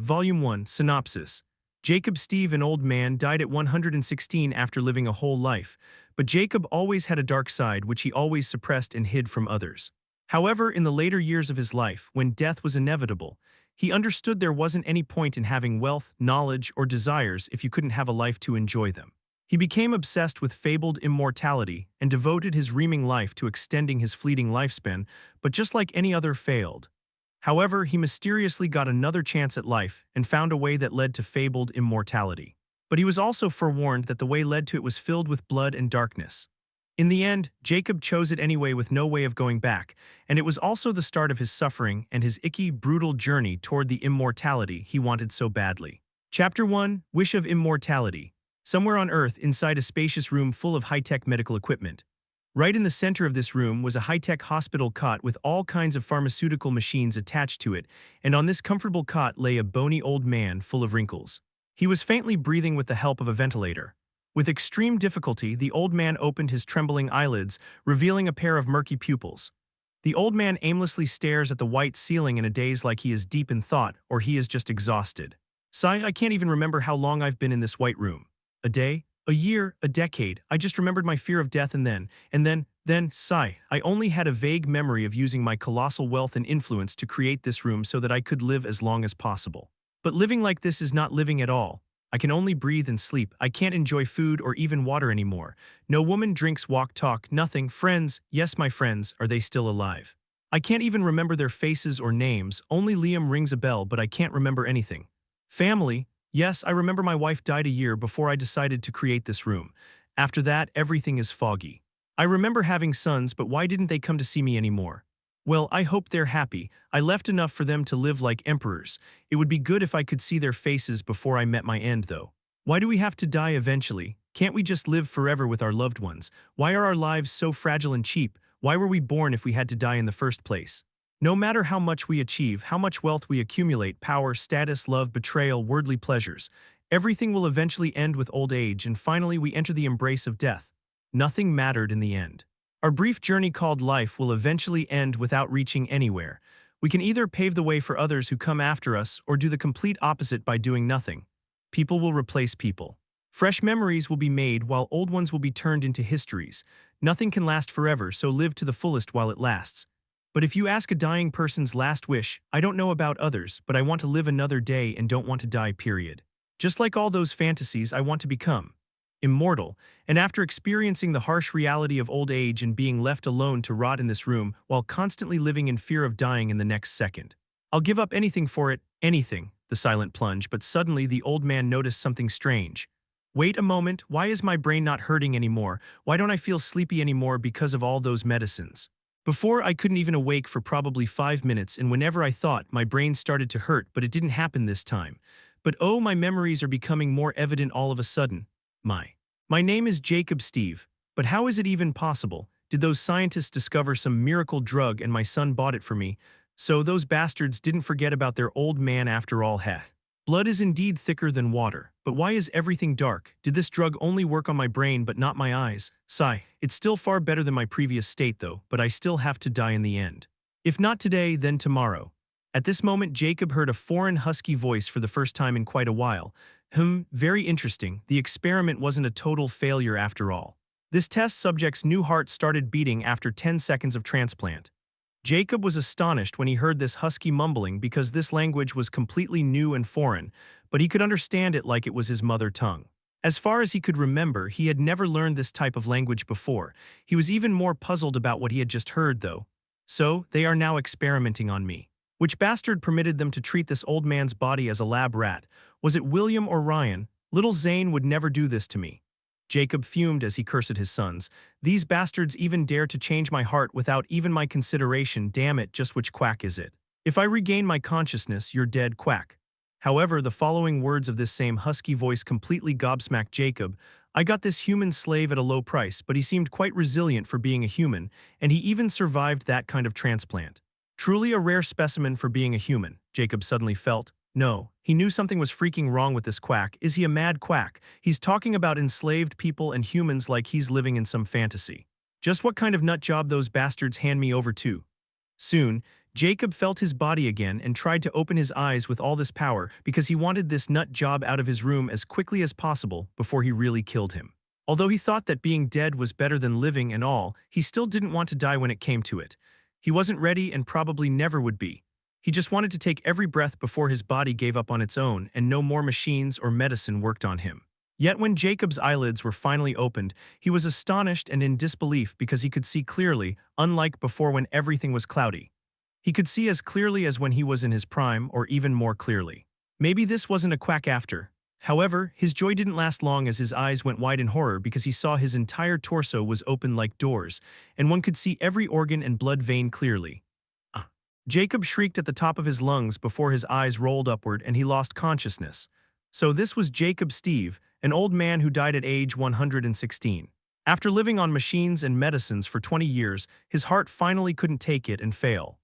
Volume 1, Synopsis. Jacob Steve, an old man, died at 116 after living a whole life, but Jacob always had a dark side which he always suppressed and hid from others. However, in the later years of his life, when death was inevitable, he understood there wasn't any point in having wealth, knowledge, or desires if you couldn't have a life to enjoy them. He became obsessed with fabled immortality and devoted his reaming life to extending his fleeting lifespan, but just like any other failed. However, he mysteriously got another chance at life and found a way that led to fabled immortality. But he was also forewarned that the way led to it was filled with blood and darkness. In the end, Jacob chose it anyway with no way of going back, and it was also the start of his suffering and his icky, brutal journey toward the immortality he wanted so badly. Chapter 1, Wish of Immortality. Somewhere on Earth, inside a spacious room full of high-tech medical equipment. Right in the center of this room was a high-tech hospital cot with all kinds of pharmaceutical machines attached to it, and on this comfortable cot lay a bony old man full of wrinkles. He was faintly breathing with the help of a ventilator. With extreme difficulty, the old man opened his trembling eyelids, revealing a pair of murky pupils. The old man aimlessly stares at the white ceiling in a daze like he is deep in thought or he is just exhausted. Sigh, I can't even remember how long I've been in this white room. A day? A year? A decade? I just remembered my fear of death and then, sigh, I only had a vague memory of using my colossal wealth and influence to create this room so that I could live as long as possible. But living like this is not living at all. I can only breathe and sleep. I can't enjoy food or even water anymore. No woman drinks, walk, talk, nothing. Friends, yes, my friends, are they still alive? I can't even remember their faces or names. Only Liam rings a bell, but I can't remember anything. Family? Yes, I remember my wife died a year before I decided to create this room. After that, everything is foggy. I remember having sons, but why didn't they come to see me anymore? Well, I hope they're happy. I left enough for them to live like emperors. It would be good if I could see their faces before I met my end, though. Why do we have to die eventually? Can't we just live forever with our loved ones? Why are our lives so fragile and cheap? Why were we born if we had to die in the first place? No matter how much we achieve, how much wealth we accumulate, power, status, love, betrayal, worldly pleasures, everything will eventually end with old age, and finally we enter the embrace of death. Nothing mattered in the end. Our brief journey called life will eventually end without reaching anywhere. We can either pave the way for others who come after us or do the complete opposite by doing nothing. People will replace people. Fresh memories will be made while old ones will be turned into histories. Nothing can last forever, so live to the fullest while it lasts. But if you ask a dying person's last wish, I don't know about others, but I want to live another day and don't want to die, period. Just like all those fantasies, I want to become immortal, and after experiencing the harsh reality of old age and being left alone to rot in this room while constantly living in fear of dying in the next second. I'll give up anything for it, anything, the silent plunge, but suddenly the old man noticed something strange. Wait a moment, why is my brain not hurting anymore? Why don't I feel sleepy anymore because of all those medicines? Before, I couldn't even awake for probably 5 minutes, and whenever I thought, my brain started to hurt, but it didn't happen this time. But oh, my memories are becoming more evident all of a sudden. My name is Jacob Steve, but how is it even possible? Did those scientists discover some miracle drug and my son bought it for me? So those bastards didn't forget about their old man after all, heh. Blood is indeed thicker than water, but why is everything dark? Did this drug only work on my brain but not my eyes? Sigh, it's still far better than my previous state though, but I still have to die in the end. If not today, then tomorrow. At this moment, Jacob heard a foreign husky voice for the first time in quite a while. Very interesting. The experiment wasn't a total failure after all. This test subject's new heart started beating after 10 seconds of transplant. Jacob was astonished when he heard this husky mumbling because this language was completely new and foreign, but he could understand it like it was his mother tongue. As far as he could remember, he had never learned this type of language before. He was even more puzzled about what he had just heard, though. So, they are now experimenting on me. Which bastard permitted them to treat this old man's body as a lab rat? Was it William or Ryan? Little Zane would never do this to me. Jacob fumed as he cursed his sons. These bastards even dare to change my heart without even my consideration. Damn it, just which quack is it? If I regain my consciousness, you're dead, quack. However, the following words of this same husky voice completely gobsmacked Jacob. I got this human slave at a low price, but he seemed quite resilient for being a human, and he even survived that kind of transplant. Truly a rare specimen for being a human, Jacob suddenly felt. No, he knew something was freaking wrong with this quack. Is he a mad quack? He's talking about enslaved people and humans like he's living in some fantasy. Just what kind of nut job those bastards hand me over to? Soon, Jacob felt his body again and tried to open his eyes with all this power because he wanted this nut job out of his room as quickly as possible before he really killed him. Although he thought that being dead was better than living and all, he still didn't want to die when it came to it. He wasn't ready and probably never would be. He just wanted to take every breath before his body gave up on its own and no more machines or medicine worked on him. Yet when Jacob's eyelids were finally opened, he was astonished and in disbelief because he could see clearly, unlike before when everything was cloudy. He could see as clearly as when he was in his prime, or even more clearly. Maybe this wasn't a quack after. However, his joy didn't last long as his eyes went wide in horror because he saw his entire torso was open like doors, and one could see every organ and blood vein clearly. Ah. Jacob shrieked at the top of his lungs before his eyes rolled upward and he lost consciousness. So this was Jacob Steve, an old man who died at age 116. After living on machines and medicines for 20 years, his heart finally couldn't take it and fail.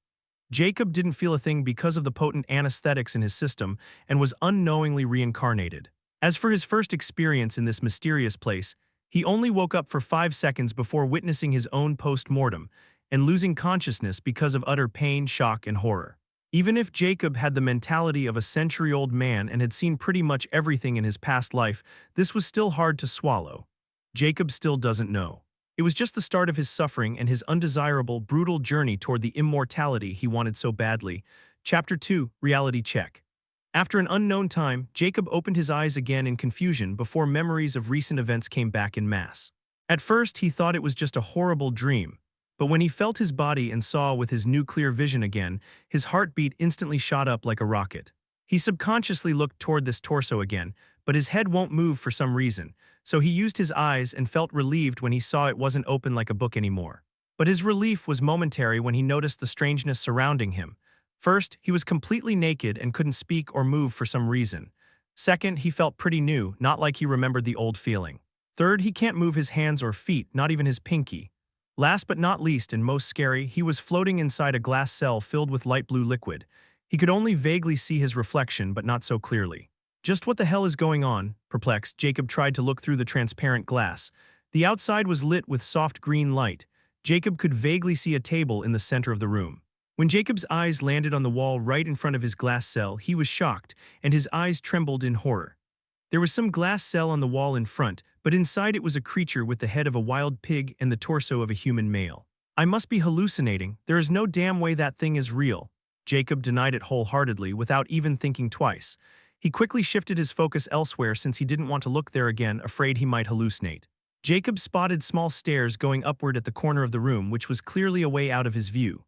Jacob didn't feel a thing because of the potent anesthetics in his system and was unknowingly reincarnated. As for his first experience in this mysterious place, he only woke up for 5 seconds before witnessing his own post-mortem and losing consciousness because of utter pain, shock, and horror. Even if Jacob had the mentality of a century-old man and had seen pretty much everything in his past life, this was still hard to swallow. Jacob still doesn't know. It was just the start of his suffering and his undesirable, brutal journey toward the immortality he wanted so badly. Chapter 2, Reality Check. After an unknown time, Jacob opened his eyes again in confusion before memories of recent events came back in mass. At first, he thought it was just a horrible dream, but when he felt his body and saw with his new clear vision again, his heartbeat instantly shot up like a rocket. He subconsciously looked toward this torso again, but his head won't move for some reason, so he used his eyes and felt relieved when he saw it wasn't open like a book anymore. But his relief was momentary when he noticed the strangeness surrounding him. First, he was completely naked and couldn't speak or move for some reason. Second, he felt pretty new, not like he remembered the old feeling. Third, he can't move his hands or feet, not even his pinky. Last but not least, and most scary, he was floating inside a glass cell filled with light blue liquid. He could only vaguely see his reflection, but not so clearly. Just what the hell is going on? Perplexed, Jacob tried to look through the transparent glass. The outside was lit with soft green light. Jacob could vaguely see a table in the center of the room. When Jacob's eyes landed on the wall right in front of his glass cell, he was shocked, and his eyes trembled in horror. There was some glass cell on the wall in front, but inside it was a creature with the head of a wild pig and the torso of a human male. I must be hallucinating. There is no damn way that thing is real. Jacob denied it wholeheartedly without even thinking twice. He quickly shifted his focus elsewhere since he didn't want to look there again, afraid he might hallucinate. Jacob spotted small stairs going upward at the corner of the room, which was clearly a way out of his view.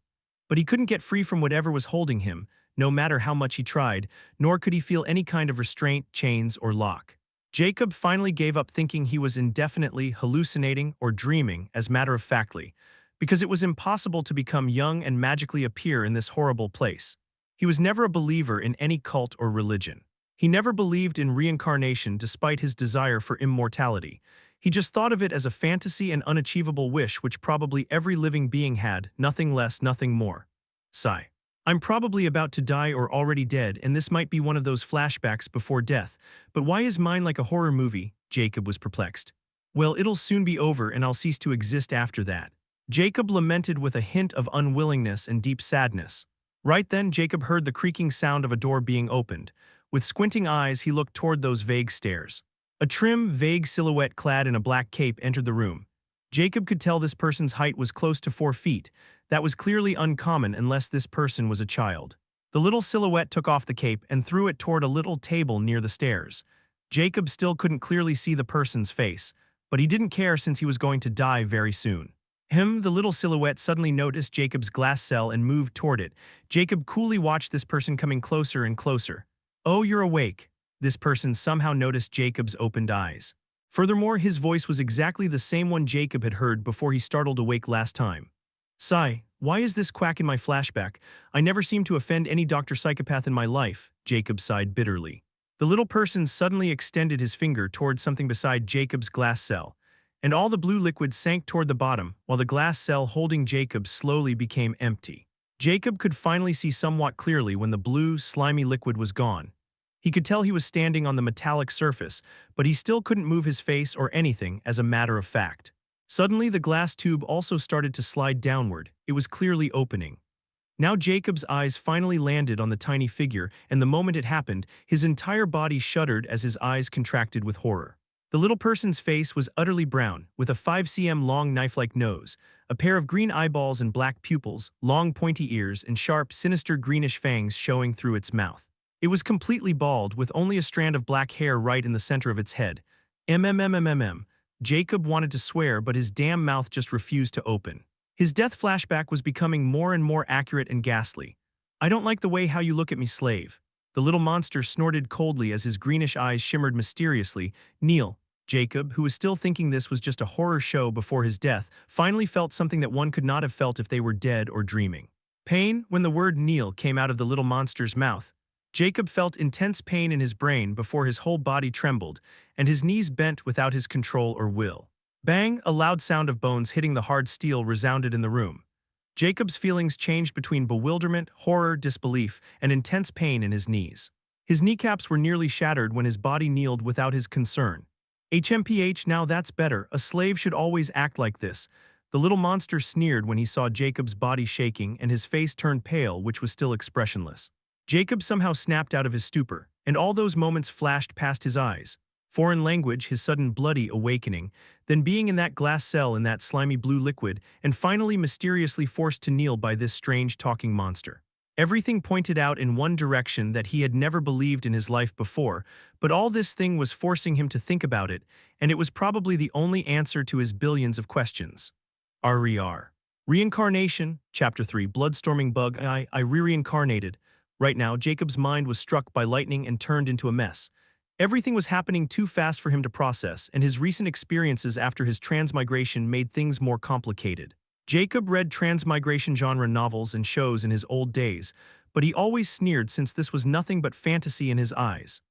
But he couldn't get free from whatever was holding him, no matter how much he tried, nor could he feel any kind of restraint, chains, or lock. Jacob finally gave up thinking he was indefinitely hallucinating or dreaming, as matter-of-factly, because it was impossible to become young and magically appear in this horrible place. He was never a believer in any cult or religion. He never believed in reincarnation despite his desire for immortality. He just thought of it as a fantasy and unachievable wish which probably every living being had, nothing less, nothing more. Sigh. I'm probably about to die or already dead, and this might be one of those flashbacks before death, but why is mine like a horror movie? Jacob was perplexed. Well, it'll soon be over and I'll cease to exist after that. Jacob lamented with a hint of unwillingness and deep sadness. Right then, Jacob heard the creaking sound of a door being opened. With squinting eyes, he looked toward those vague stairs. A trim, vague silhouette clad in a black cape entered the room. Jacob could tell this person's height was close to 4 feet. That was clearly uncommon unless this person was a child. The little silhouette took off the cape and threw it toward a little table near the stairs. Jacob still couldn't clearly see the person's face, but he didn't care since he was going to die very soon. The little silhouette suddenly noticed Jacob's glass cell and moved toward it. Jacob coolly watched this person coming closer and closer. Oh, you're awake. This person somehow noticed Jacob's opened eyes. Furthermore, his voice was exactly the same one Jacob had heard before he startled awake last time. Sigh, why is this quack in my flashback? I never seem to offend any Dr. Psychopath in my life, Jacob sighed bitterly. The little person suddenly extended his finger toward something beside Jacob's glass cell, and all the blue liquid sank toward the bottom, while the glass cell holding Jacob slowly became empty. Jacob could finally see somewhat clearly when the blue, slimy liquid was gone. He could tell he was standing on the metallic surface, but he still couldn't move his face or anything as a matter of fact. Suddenly, the glass tube also started to slide downward. It was clearly opening. Now Jacob's eyes finally landed on the tiny figure, and the moment it happened, his entire body shuddered as his eyes contracted with horror. The little person's face was utterly brown, with a 5 cm long knife-like nose, a pair of green eyeballs and black pupils, long pointy ears, and sharp, sinister greenish fangs showing through its mouth. It was completely bald, with only a strand of black hair right in the center of its head. MMMMMM. Jacob wanted to swear, but his damn mouth just refused to open. His death flashback was becoming more and more accurate and ghastly. "I don't like the way how you look at me, slave." The little monster snorted coldly as his greenish eyes shimmered mysteriously. Kneel. Jacob, who was still thinking this was just a horror show before his death, finally felt something that one could not have felt if they were dead or dreaming. Pain. When the word kneel came out of the little monster's mouth, Jacob felt intense pain in his brain before his whole body trembled, and his knees bent without his control or will. Bang! A loud sound of bones hitting the hard steel resounded in the room. Jacob's feelings changed between bewilderment, horror, disbelief, and intense pain in his knees. His kneecaps were nearly shattered when his body kneeled without his concern. HMPH, now that's better. A slave should always act like this. The little monster sneered when he saw Jacob's body shaking and his face turned pale, which was still expressionless. Jacob somehow snapped out of his stupor, and all those moments flashed past his eyes. Foreign language, his sudden bloody awakening, then being in that glass cell in that slimy blue liquid, and finally mysteriously forced to kneel by this strange talking monster. Everything pointed out in one direction that he had never believed in his life before, but all this thing was forcing him to think about it, and it was probably the only answer to his billions of questions. RER. Reincarnation, Chapter 3, Bloodstorming Bug. I reincarnated. Right now, Jacob's mind was struck by lightning and turned into a mess. Everything was happening too fast for him to process, and his recent experiences after his transmigration made things more complicated. Jacob read transmigration genre novels and shows in his old days, but he always sneered since this was nothing but fantasy in his eyes.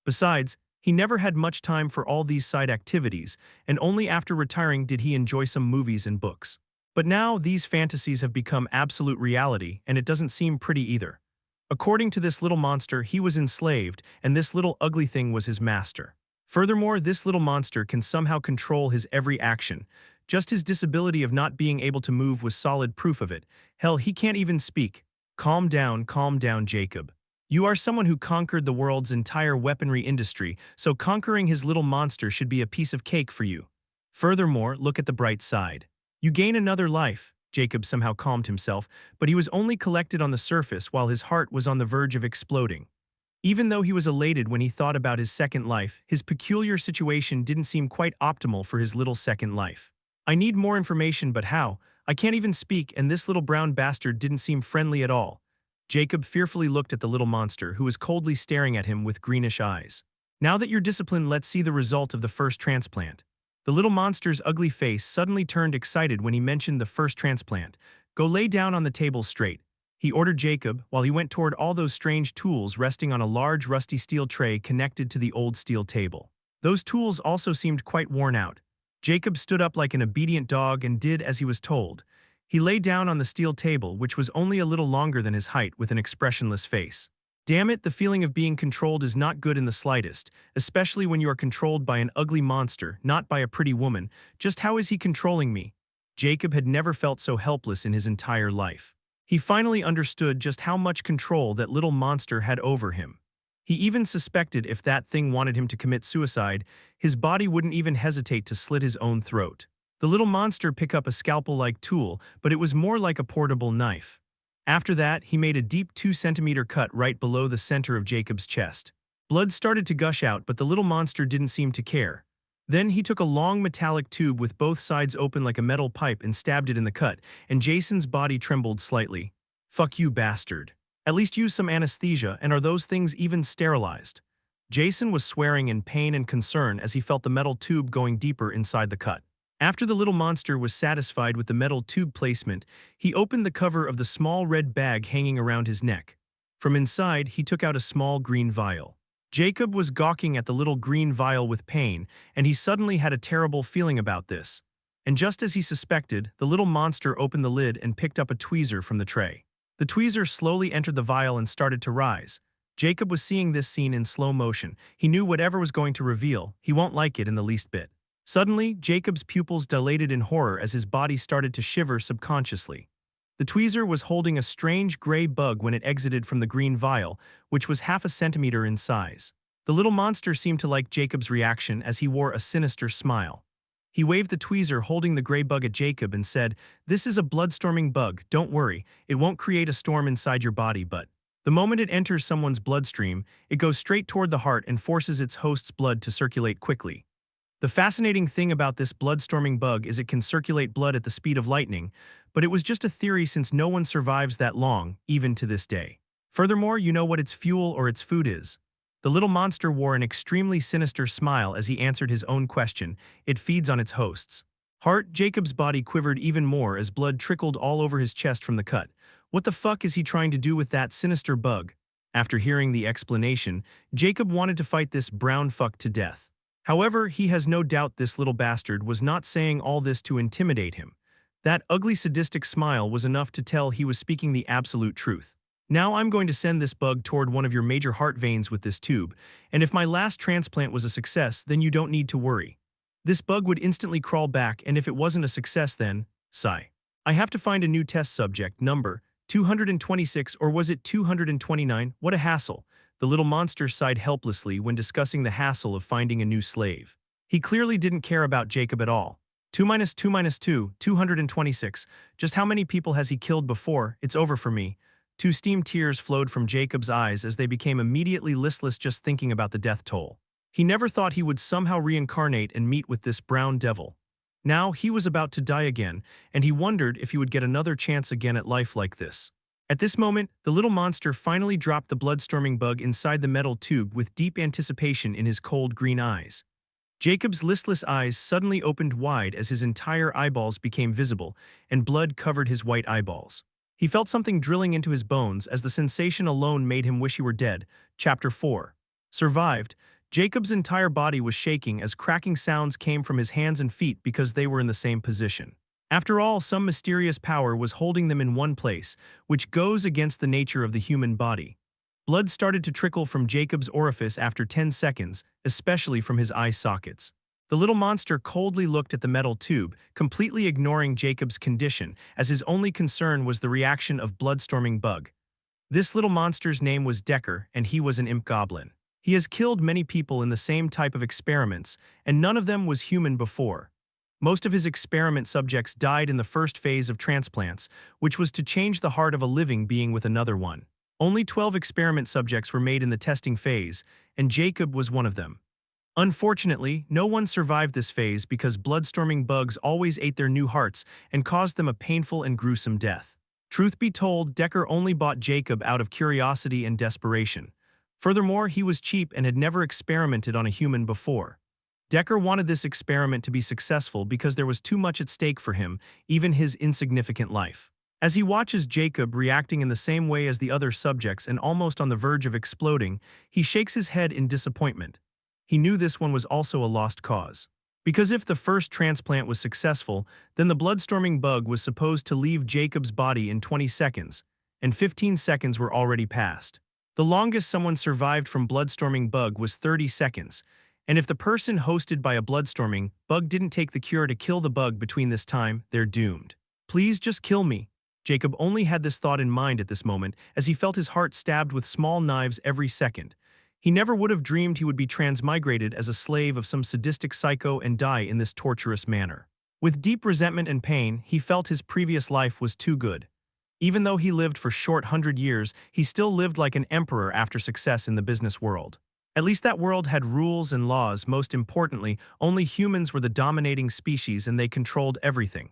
Besides, he never had much time for all these side activities, and only after retiring did he enjoy some movies and books. But now, these fantasies have become absolute reality, and it doesn't seem pretty either. According to this little monster, he was enslaved, and this little ugly thing was his master. Furthermore, this little monster can somehow control his every action. Just his disability of not being able to move was solid proof of it. Hell, he can't even speak. Calm down, Jacob. You are someone who conquered the world's entire weaponry industry, so conquering his little monster should be a piece of cake for you. Furthermore, look at the bright side. You gain another life. Jacob somehow calmed himself, but he was only collected on the surface while his heart was on the verge of exploding. Even though he was elated when he thought about his second life, his peculiar situation didn't seem quite optimal for his little second life. I need more information, but how? I can't even speak, and this little brown bastard didn't seem friendly at all. Jacob fearfully looked at the little monster, who was coldly staring at him with greenish eyes. Now that you're disciplined, let's see the result of the first transplant. The little monster's ugly face suddenly turned excited when he mentioned the first transplant. Go lay down on the table straight, he ordered Jacob, while he went toward all those strange tools resting on a large rusty steel tray connected to the old steel table. Those tools also seemed quite worn out. Jacob stood up like an obedient dog and did as he was told. He lay down on the steel table, which was only a little longer than his height, with an expressionless face. Damn it, the feeling of being controlled is not good in the slightest, especially when you are controlled by an ugly monster, not by a pretty woman. Just how is he controlling me? Jacob had never felt so helpless in his entire life. He finally understood just how much control that little monster had over him. He even suspected if that thing wanted him to commit suicide, his body wouldn't even hesitate to slit his own throat. The little monster picked up a scalpel-like tool, but it was more like a portable knife. After that, he made a deep 2-centimeter cut right below the center of Jacob's chest. Blood started to gush out, but the little monster didn't seem to care. Then he took a long metallic tube with both sides open like a metal pipe and stabbed it in the cut, and Jason's body trembled slightly. Fuck you, bastard. At least use some anesthesia, and are those things even sterilized? Jason was swearing in pain and concern as he felt the metal tube going deeper inside the cut. After the little monster was satisfied with the metal tube placement, he opened the cover of the small red bag hanging around his neck. From inside, he took out a small green vial. Jacob was gawking at the little green vial with pain, and he suddenly had a terrible feeling about this. And just as he suspected, the little monster opened the lid and picked up a tweezer from the tray. The tweezer slowly entered the vial and started to rise. Jacob was seeing this scene in slow motion. He knew whatever was going to reveal, he won't like it in the least bit. Suddenly, Jacob's pupils dilated in horror as his body started to shiver subconsciously. The tweezer was holding a strange gray bug when it exited from the green vial, which was half a centimeter in size. The little monster seemed to like Jacob's reaction as he wore a sinister smile. He waved the tweezer holding the gray bug at Jacob and said, "This is a bloodstorming bug, don't worry, it won't create a storm inside your body, but the moment it enters someone's bloodstream, it goes straight toward the heart and forces its host's blood to circulate quickly. The fascinating thing about this bloodstorming bug is it can circulate blood at the speed of lightning, but it was just a theory since no one survives that long, even to this day. Furthermore, you know what its fuel or its food is." The little monster wore an extremely sinister smile as he answered his own question. "It feeds on its hosts." Heart. Jacob's body quivered even more as blood trickled all over his chest from the cut. What the fuck is he trying to do with that sinister bug? After hearing the explanation, Jacob wanted to fight this brown fuck to death. However, he has no doubt this little bastard was not saying all this to intimidate him. That ugly sadistic smile was enough to tell he was speaking the absolute truth. "Now I'm going to send this bug toward one of your major heart veins with this tube, and if my last transplant was a success, then you don't need to worry. This bug would instantly crawl back, and if it wasn't a success then, sigh. I have to find a new test subject, number 226, or was it 229? What a hassle." The little monster sighed helplessly when discussing the hassle of finding a new slave. He clearly didn't care about Jacob at all. 2 minus 2 minus 2, 226. Just how many people has he killed before? It's over for me. Two steam tears flowed from Jacob's eyes as they became immediately listless just thinking about the death toll. He never thought he would somehow reincarnate and meet with this brown devil. Now he was about to die again, and he wondered if he would get another chance again at life like this. At this moment, the little monster finally dropped the bloodstorming bug inside the metal tube with deep anticipation in his cold green eyes. Jacob's listless eyes suddenly opened wide as his entire eyeballs became visible, and blood covered his white eyeballs. He felt something drilling into his bones as the sensation alone made him wish he were dead. Chapter 4. Survived. Jacob's entire body was shaking as cracking sounds came from his hands and feet because they were in the same position. After all, some mysterious power was holding them in one place, which goes against the nature of the human body. Blood started to trickle from Jacob's orifice after 10 seconds, especially from his eye sockets. The little monster coldly looked at the metal tube, completely ignoring Jacob's condition, as his only concern was the reaction of bloodstorming bug. This little monster's name was Decker, and he was an imp goblin. He has killed many people in the same type of experiments, and none of them was human before. Most of his experiment subjects died in the first phase of transplants, which was to change the heart of a living being with another one. Only 12 experiment subjects were made in the testing phase, and Jacob was one of them. Unfortunately, no one survived this phase because bloodstorming bugs always ate their new hearts and caused them a painful and gruesome death. Truth be told, Decker only bought Jacob out of curiosity and desperation. Furthermore, he was cheap and had never experimented on a human before. Decker wanted this experiment to be successful because there was too much at stake for him, even his insignificant life. As he watches Jacob reacting in the same way as the other subjects and almost on the verge of exploding, he shakes his head in disappointment. He knew this one was also a lost cause. Because if the first transplant was successful, then the bloodstorming bug was supposed to leave Jacob's body in 20 seconds, and 15 seconds were already passed. The longest someone survived from bloodstorming bug was 30 seconds, and if the person hosted by a bloodstorming bug didn't take the cure to kill the bug between this time, they're doomed. "Please just kill me." Jacob only had this thought in mind at this moment as he felt his heart stabbed with small knives every second. He never would have dreamed he would be transmigrated as a slave of some sadistic psycho and die in this torturous manner. With deep resentment and pain, he felt his previous life was too good. Even though he lived for short 100 years, he still lived like an emperor after success in the business world. At least that world had rules and laws. Most importantly, only humans were the dominating species and they controlled everything.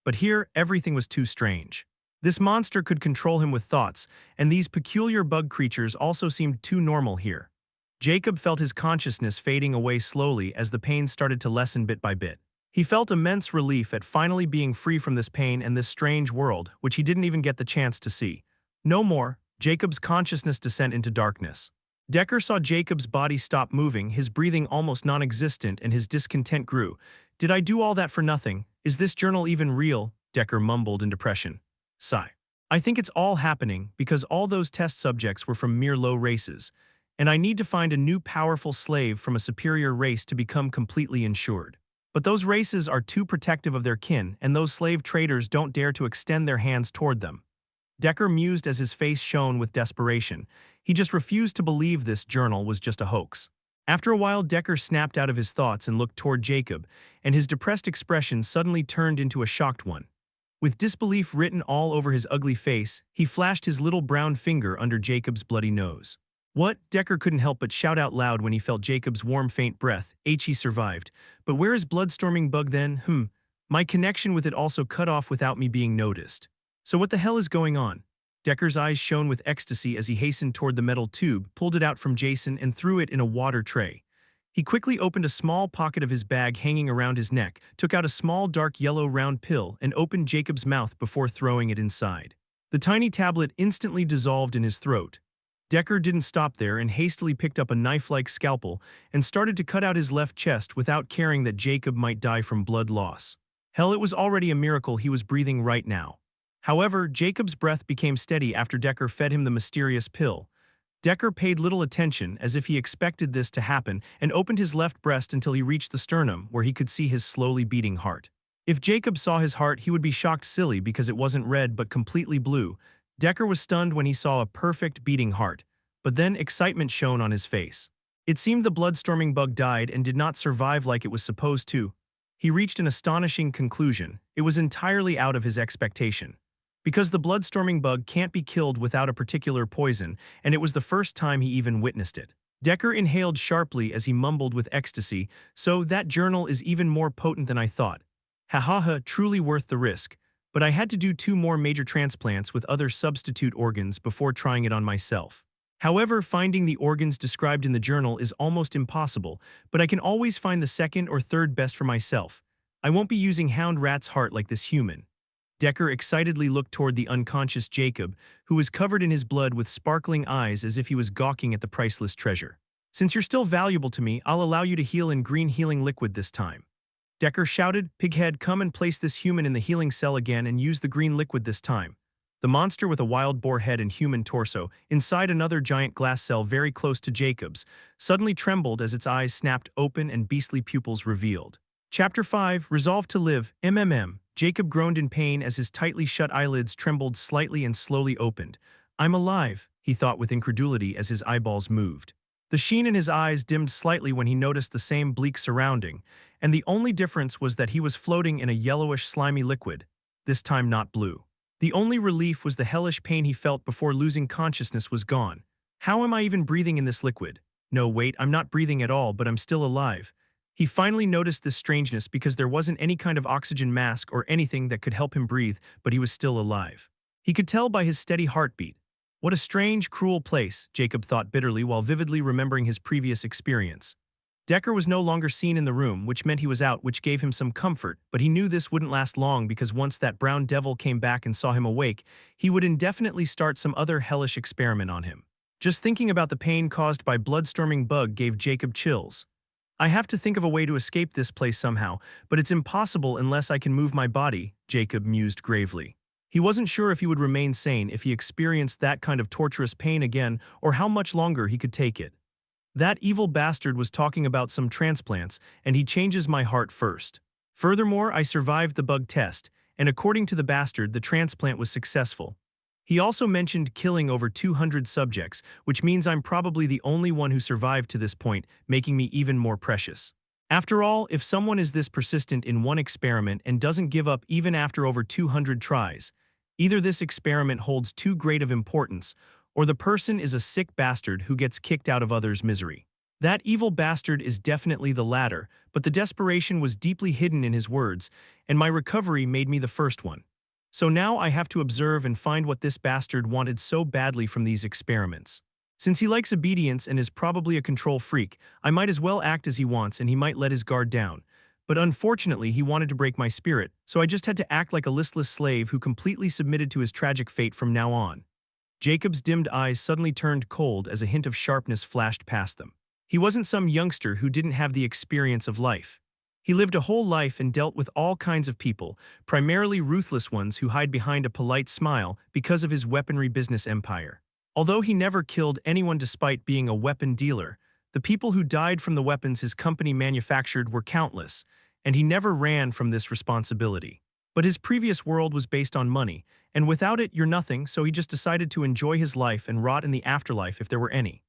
But here, everything was too strange. This monster could control him with thoughts, and these peculiar bug creatures also seemed too normal here. Jacob felt his consciousness fading away slowly as the pain started to lessen bit by bit. He felt immense relief at finally being free from this pain and this strange world, which he didn't even get the chance to see. No more. Jacob's consciousness descent into darkness. Decker saw Jacob's body stop moving, his breathing almost non-existent, and his discontent grew. "Did I do all that for nothing? Is this journal even real?" Decker mumbled in depression. Sigh. "I think it's all happening because all those test subjects were from mere low races, and I need to find a new powerful slave from a superior race to become completely insured." But those races are too protective of their kin, and those slave traders don't dare to extend their hands toward them. Decker mused as his face shone with desperation. He just refused to believe this journal was just a hoax. After a while, Decker snapped out of his thoughts and looked toward Jacob, and his depressed expression suddenly turned into a shocked one. With disbelief written all over his ugly face, he flashed his little brown finger under Jacob's bloody nose. What? Decker couldn't help but shout out loud when he felt Jacob's warm, faint breath. He survived. But where is Bloodstorming Bug then? My connection with it also cut off without me being noticed. So what the hell is going on? Decker's eyes shone with ecstasy as he hastened toward the metal tube, pulled it out from Jason, and threw it in a water tray. He quickly opened a small pocket of his bag hanging around his neck, took out a small dark yellow round pill, and opened Jacob's mouth before throwing it inside. The tiny tablet instantly dissolved in his throat. Decker didn't stop there and hastily picked up a knife-like scalpel and started to cut out his left chest without caring that Jacob might die from blood loss. Hell, it was already a miracle he was breathing right now. However, Jacob's breath became steady after Decker fed him the mysterious pill. Decker paid little attention, as if he expected this to happen, and opened his left breast until he reached the sternum, where he could see his slowly beating heart. If Jacob saw his heart, he would be shocked silly because it wasn't red but completely blue. Decker was stunned when he saw a perfect beating heart, but then excitement shone on his face. It seemed the Bloodstorming Bug died and did not survive like it was supposed to. He reached an astonishing conclusion. It was entirely out of his expectation. Because the Bloodstorming Bug can't be killed without a particular poison, and it was the first time he even witnessed it. Decker inhaled sharply as he mumbled with ecstasy, "So that journal is even more potent than I thought. Ha ha ha, truly worth the risk. But I had to do 2 more major transplants with other substitute organs before trying it on myself. However, finding the organs described in the journal is almost impossible, but I can always find the second or third best for myself. I won't be using Hound Rat's heart like this human." Decker excitedly looked toward the unconscious Jacob, who was covered in his blood with sparkling eyes as if he was gawking at the priceless treasure. "Since you're still valuable to me, I'll allow you to heal in green healing liquid this time." Decker shouted, "Pighead, come and place this human in the healing cell again and use the green liquid this time." The monster with a wild boar head and human torso, inside another giant glass cell very close to Jacob's, suddenly trembled as its eyes snapped open and beastly pupils revealed. Chapter 5, Resolve to Live, MMM. Jacob groaned in pain as his tightly shut eyelids trembled slightly and slowly opened. "I'm alive," he thought with incredulity as his eyeballs moved. The sheen in his eyes dimmed slightly when he noticed the same bleak surrounding, and the only difference was that he was floating in a yellowish slimy liquid, this time not blue. The only relief was the hellish pain he felt before losing consciousness was gone. "How am I even breathing in this liquid? No, wait, I'm not breathing at all, but I'm still alive." He finally noticed this strangeness because there wasn't any kind of oxygen mask or anything that could help him breathe, but he was still alive. He could tell by his steady heartbeat. What a strange, cruel place, Jacob thought bitterly while vividly remembering his previous experience. Decker was no longer seen in the room, which meant he was out, which gave him some comfort, but he knew this wouldn't last long because once that brown devil came back and saw him awake, he would indefinitely start some other hellish experiment on him. Just thinking about the pain caused by Bloodstorming Bug gave Jacob chills. "I have to think of a way to escape this place somehow, but it's impossible unless I can move my body," Jacob mused gravely. He wasn't sure if he would remain sane if he experienced that kind of torturous pain again or how much longer he could take it. "That evil bastard was talking about some transplants, and he changes my heart first. Furthermore, I survived the bug test, and according to the bastard, the transplant was successful. He also mentioned killing over 200 subjects, which means I'm probably the only one who survived to this point, making me even more precious. After all, if someone is this persistent in one experiment and doesn't give up even after over 200 tries, either this experiment holds too great of importance, or the person is a sick bastard who gets kicked out of others' misery. That evil bastard is definitely the latter, but the desperation was deeply hidden in his words, and my recovery made me the first one. So now I have to observe and find what this bastard wanted so badly from these experiments. Since he likes obedience and is probably a control freak, I might as well act as he wants and he might let his guard down. But unfortunately, he wanted to break my spirit, so I just had to act like a listless slave who completely submitted to his tragic fate from now on." Jacob's dimmed eyes suddenly turned cold as a hint of sharpness flashed past them. He wasn't some youngster who didn't have the experience of life. He lived a whole life and dealt with all kinds of people, primarily ruthless ones who hide behind a polite smile because of his weaponry business empire. Although he never killed anyone despite being a weapon dealer, the people who died from the weapons his company manufactured were countless, and he never ran from this responsibility. But his previous world was based on money, and without it, you're nothing, so he just decided to enjoy his life and rot in the afterlife if there were any.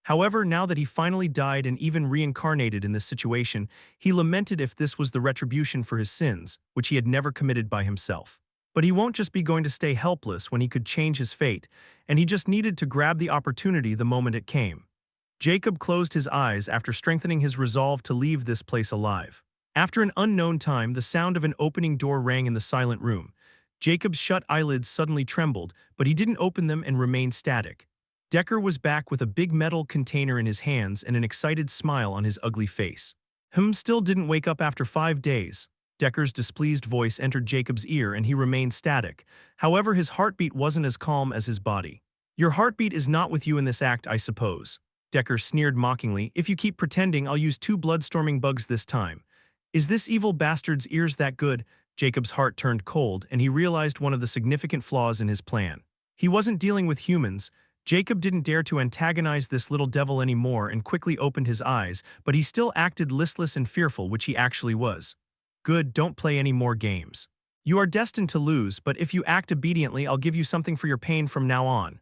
However, now that he finally died and even reincarnated in this situation, he lamented if this was the retribution for his sins, which he had never committed by himself. But he won't just be going to stay helpless when he could change his fate, and he just needed to grab the opportunity the moment it came. Jacob closed his eyes after strengthening his resolve to leave this place alive. After an unknown time, the sound of an opening door rang in the silent room. Jacob's shut eyelids suddenly trembled, but he didn't open them and remained static. Decker was back with a big metal container in his hands and an excited smile on his ugly face. Still didn't wake up after 5 days. Decker's displeased voice entered Jacob's ear and he remained static. However, his heartbeat wasn't as calm as his body. Your heartbeat is not with you in this act, I suppose. Decker sneered mockingly. If you keep pretending, I'll use 2 bloodstorming bugs this time. Is this evil bastard's ears that good? Jacob's heart turned cold and he realized one of the significant flaws in his plan. He wasn't dealing with humans. Jacob didn't dare to antagonize this little devil anymore and quickly opened his eyes, but he still acted listless and fearful, which he actually was. Good, don't play any more games. You are destined to lose, but if you act obediently, I'll give you something for your pain from now on.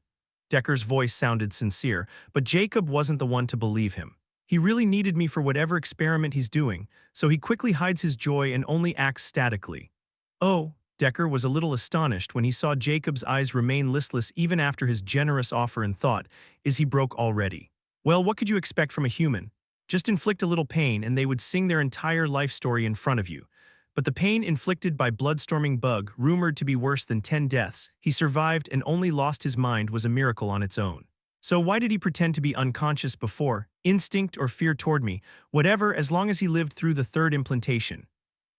Decker's voice sounded sincere, but Jacob wasn't the one to believe him. He really needed me for whatever experiment he's doing, so he quickly hides his joy and only acts statically. Oh, Decker was a little astonished when he saw Jacob's eyes remain listless even after his generous offer and thought, is he broke already? Well, what could you expect from a human? Just inflict a little pain and they would sing their entire life story in front of you. But the pain inflicted by bloodstorming bug, rumored to be worse than 10 deaths, he survived and only lost his mind was a miracle on its own. So why did he pretend to be unconscious before? Instinct or fear toward me, whatever, as long as he lived through the 3rd implantation.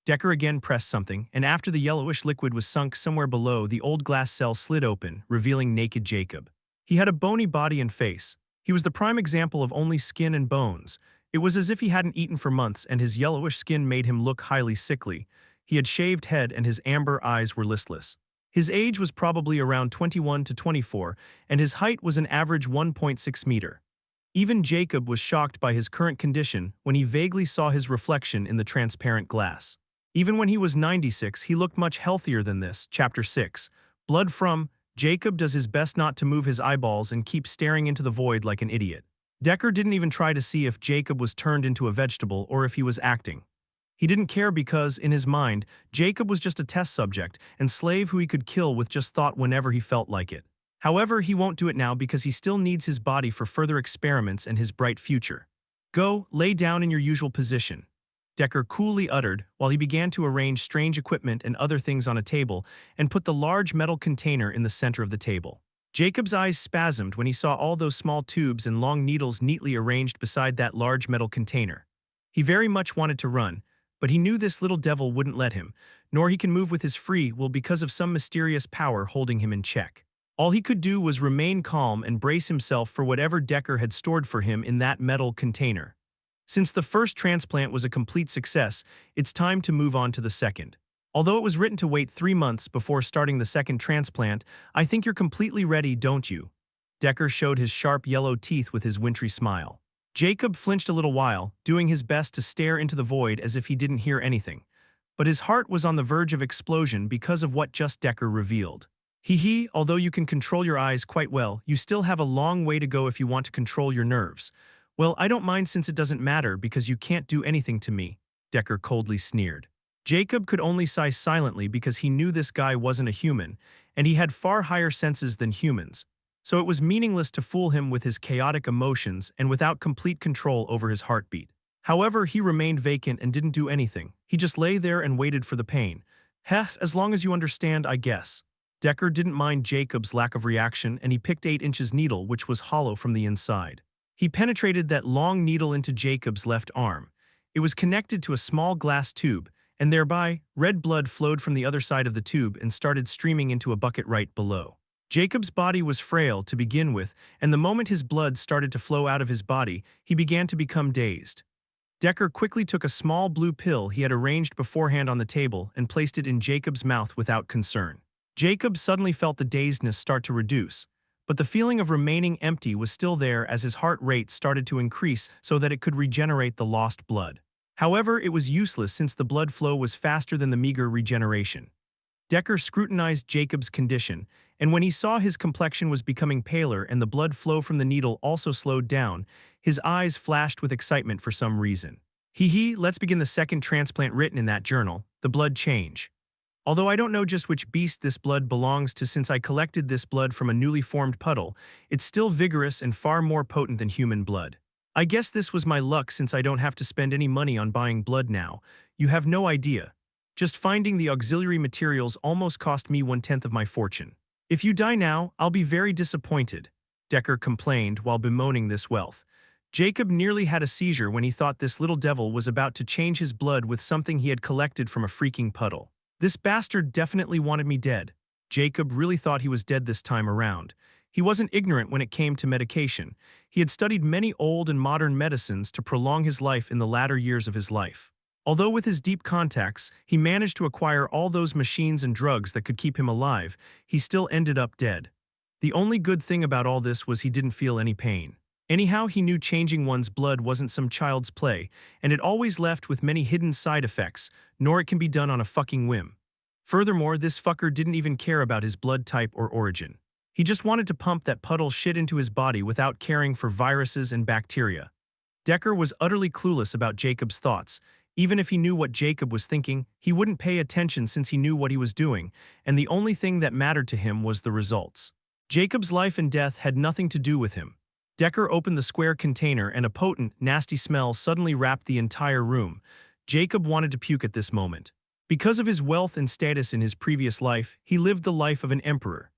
Decker again pressed something, and after the yellowish liquid was sunk somewhere below, the old glass cell slid open, revealing naked Jacob. He had a bony body and face. He was the prime example of only skin and bones. It was as if he hadn't eaten for months, and his yellowish skin made him look highly sickly. He had shaved head, and his amber eyes were listless. His age was probably around 21 to 24, and his height was an average 1.6 meter. Even Jacob was shocked by his current condition when he vaguely saw his reflection in the transparent glass. Even when he was 96, he looked much healthier than this. Chapter 6. Blood from. Jacob does his best not to move his eyeballs and keeps staring into the void like an idiot. Decker didn't even try to see if Jacob was turned into a vegetable or if he was acting. He didn't care because, in his mind, Jacob was just a test subject and slave who he could kill with just thought whenever he felt like it. However, he won't do it now because he still needs his body for further experiments and his bright future. Go, lay down in your usual position, Decker coolly uttered while he began to arrange strange equipment and other things on a table and put the large metal container in the center of the table. Jacob's eyes spasmed when he saw all those small tubes and long needles neatly arranged beside that large metal container. He very much wanted to run, but he knew this little devil wouldn't let him, nor he can move with his free will because of some mysterious power holding him in check. All he could do was remain calm and brace himself for whatever Decker had stored for him in that metal container. Since the first transplant was a complete success, it's time to move on to the second. Although it was written to wait 3 months before starting the second transplant, I think you're completely ready, don't you? Decker showed his sharp yellow teeth with his wintry smile. Jacob flinched a little while, doing his best to stare into the void as if he didn't hear anything. But his heart was on the verge of explosion because of what just Decker revealed. Although you can control your eyes quite well, you still have a long way to go if you want to control your nerves. Well, I don't mind since it doesn't matter because you can't do anything to me, Decker coldly sneered. Jacob could only sigh silently because he knew this guy wasn't a human, and he had far higher senses than humans. So it was meaningless to fool him with his chaotic emotions and without complete control over his heartbeat. However, he remained vacant and didn't do anything. He just lay there and waited for the pain. As long as you understand, I guess. Decker didn't mind Jacob's lack of reaction, and he picked 8-inch needle, which was hollow from the inside. He penetrated that long needle into Jacob's left arm. It was connected to a small glass tube, and thereby, red blood flowed from the other side of the tube and started streaming into a bucket right below. Jacob's body was frail to begin with, and the moment his blood started to flow out of his body, he began to become dazed. Decker quickly took a small blue pill he had arranged beforehand on the table and placed it in Jacob's mouth without concern. Jacob suddenly felt the dazedness start to reduce, but the feeling of remaining empty was still there as his heart rate started to increase so that it could regenerate the lost blood. However, it was useless since the blood flow was faster than the meager regeneration. Decker scrutinized Jacob's condition, and when he saw his complexion was becoming paler and the blood flow from the needle also slowed down, his eyes flashed with excitement for some reason. Hee, let's begin the second transplant written in that journal, the blood change. Although I don't know just which beast this blood belongs to since I collected this blood from a newly formed puddle, it's still vigorous and far more potent than human blood. I guess this was my luck since I don't have to spend any money on buying blood now. You have no idea. Just finding the auxiliary materials almost cost me 1/10 of my fortune. If you die now, I'll be very disappointed, Decker complained while bemoaning this wealth. Jacob nearly had a seizure when he thought this little devil was about to change his blood with something he had collected from a freaking puddle. This bastard definitely wanted me dead. Jacob really thought he was dead this time around. He wasn't ignorant when it came to medication. He had studied many old and modern medicines to prolong his life in the latter years of his life. Although with his deep contacts, he managed to acquire all those machines and drugs that could keep him alive, he still ended up dead. The only good thing about all this was he didn't feel any pain. Anyhow, he knew changing one's blood wasn't some child's play, and it always left with many hidden side effects, nor it can be done on a fucking whim. Furthermore, this fucker didn't even care about his blood type or origin. He just wanted to pump that puddle shit into his body without caring for viruses and bacteria. Decker was utterly clueless about Jacob's thoughts. Even if he knew what Jacob was thinking, he wouldn't pay attention since he knew what he was doing, and the only thing that mattered to him was the results. Jacob's life and death had nothing to do with him. Decker opened the square container and a potent, nasty smell suddenly wrapped the entire room. Jacob wanted to puke at this moment. Because of his wealth and status in his previous life, he lived the life of an emperor.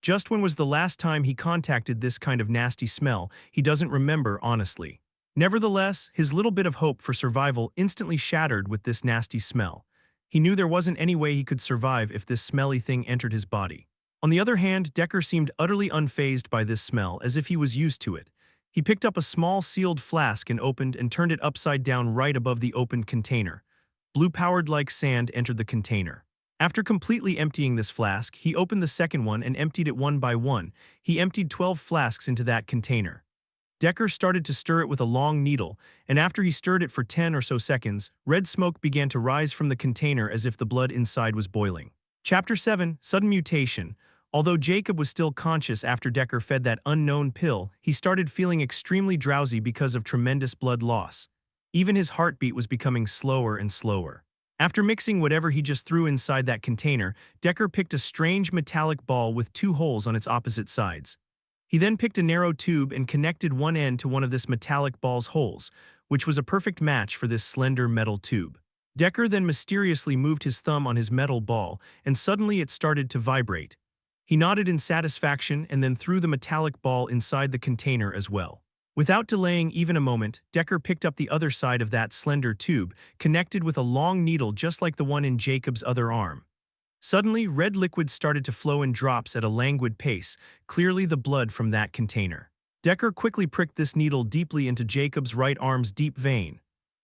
Just when was the last time he contacted this kind of nasty smell, he doesn't remember honestly. Nevertheless, his little bit of hope for survival instantly shattered with this nasty smell. He knew there wasn't any way he could survive if this smelly thing entered his body. On the other hand, Decker seemed utterly unfazed by this smell, as if he was used to it. He picked up a small sealed flask and opened and turned it upside down right above the opened container. Blue-powered like sand entered the container. After completely emptying this flask, he opened the second one and emptied it one by one. He emptied 12 flasks into that container. Decker started to stir it with a long needle, and after he stirred it for 10 or so seconds, red smoke began to rise from the container as if the blood inside was boiling. Chapter 7, Sudden Mutation. Although Jacob was still conscious after Decker fed that unknown pill, he started feeling extremely drowsy because of tremendous blood loss. Even his heartbeat was becoming slower and slower. After mixing whatever he just threw inside that container, Decker picked a strange metallic ball with 2 holes on its opposite sides. He then picked a narrow tube and connected one end to one of this metallic ball's holes, which was a perfect match for this slender metal tube. Decker then mysteriously moved his thumb on his metal ball, and suddenly it started to vibrate. He nodded in satisfaction and then threw the metallic ball inside the container as well. Without delaying even a moment, Decker picked up the other side of that slender tube, connected with a long needle just like the one in Jacob's other arm. Suddenly, red liquid started to flow in drops at a languid pace, clearly the blood from that container. Decker quickly pricked this needle deeply into Jacob's right arm's deep vein.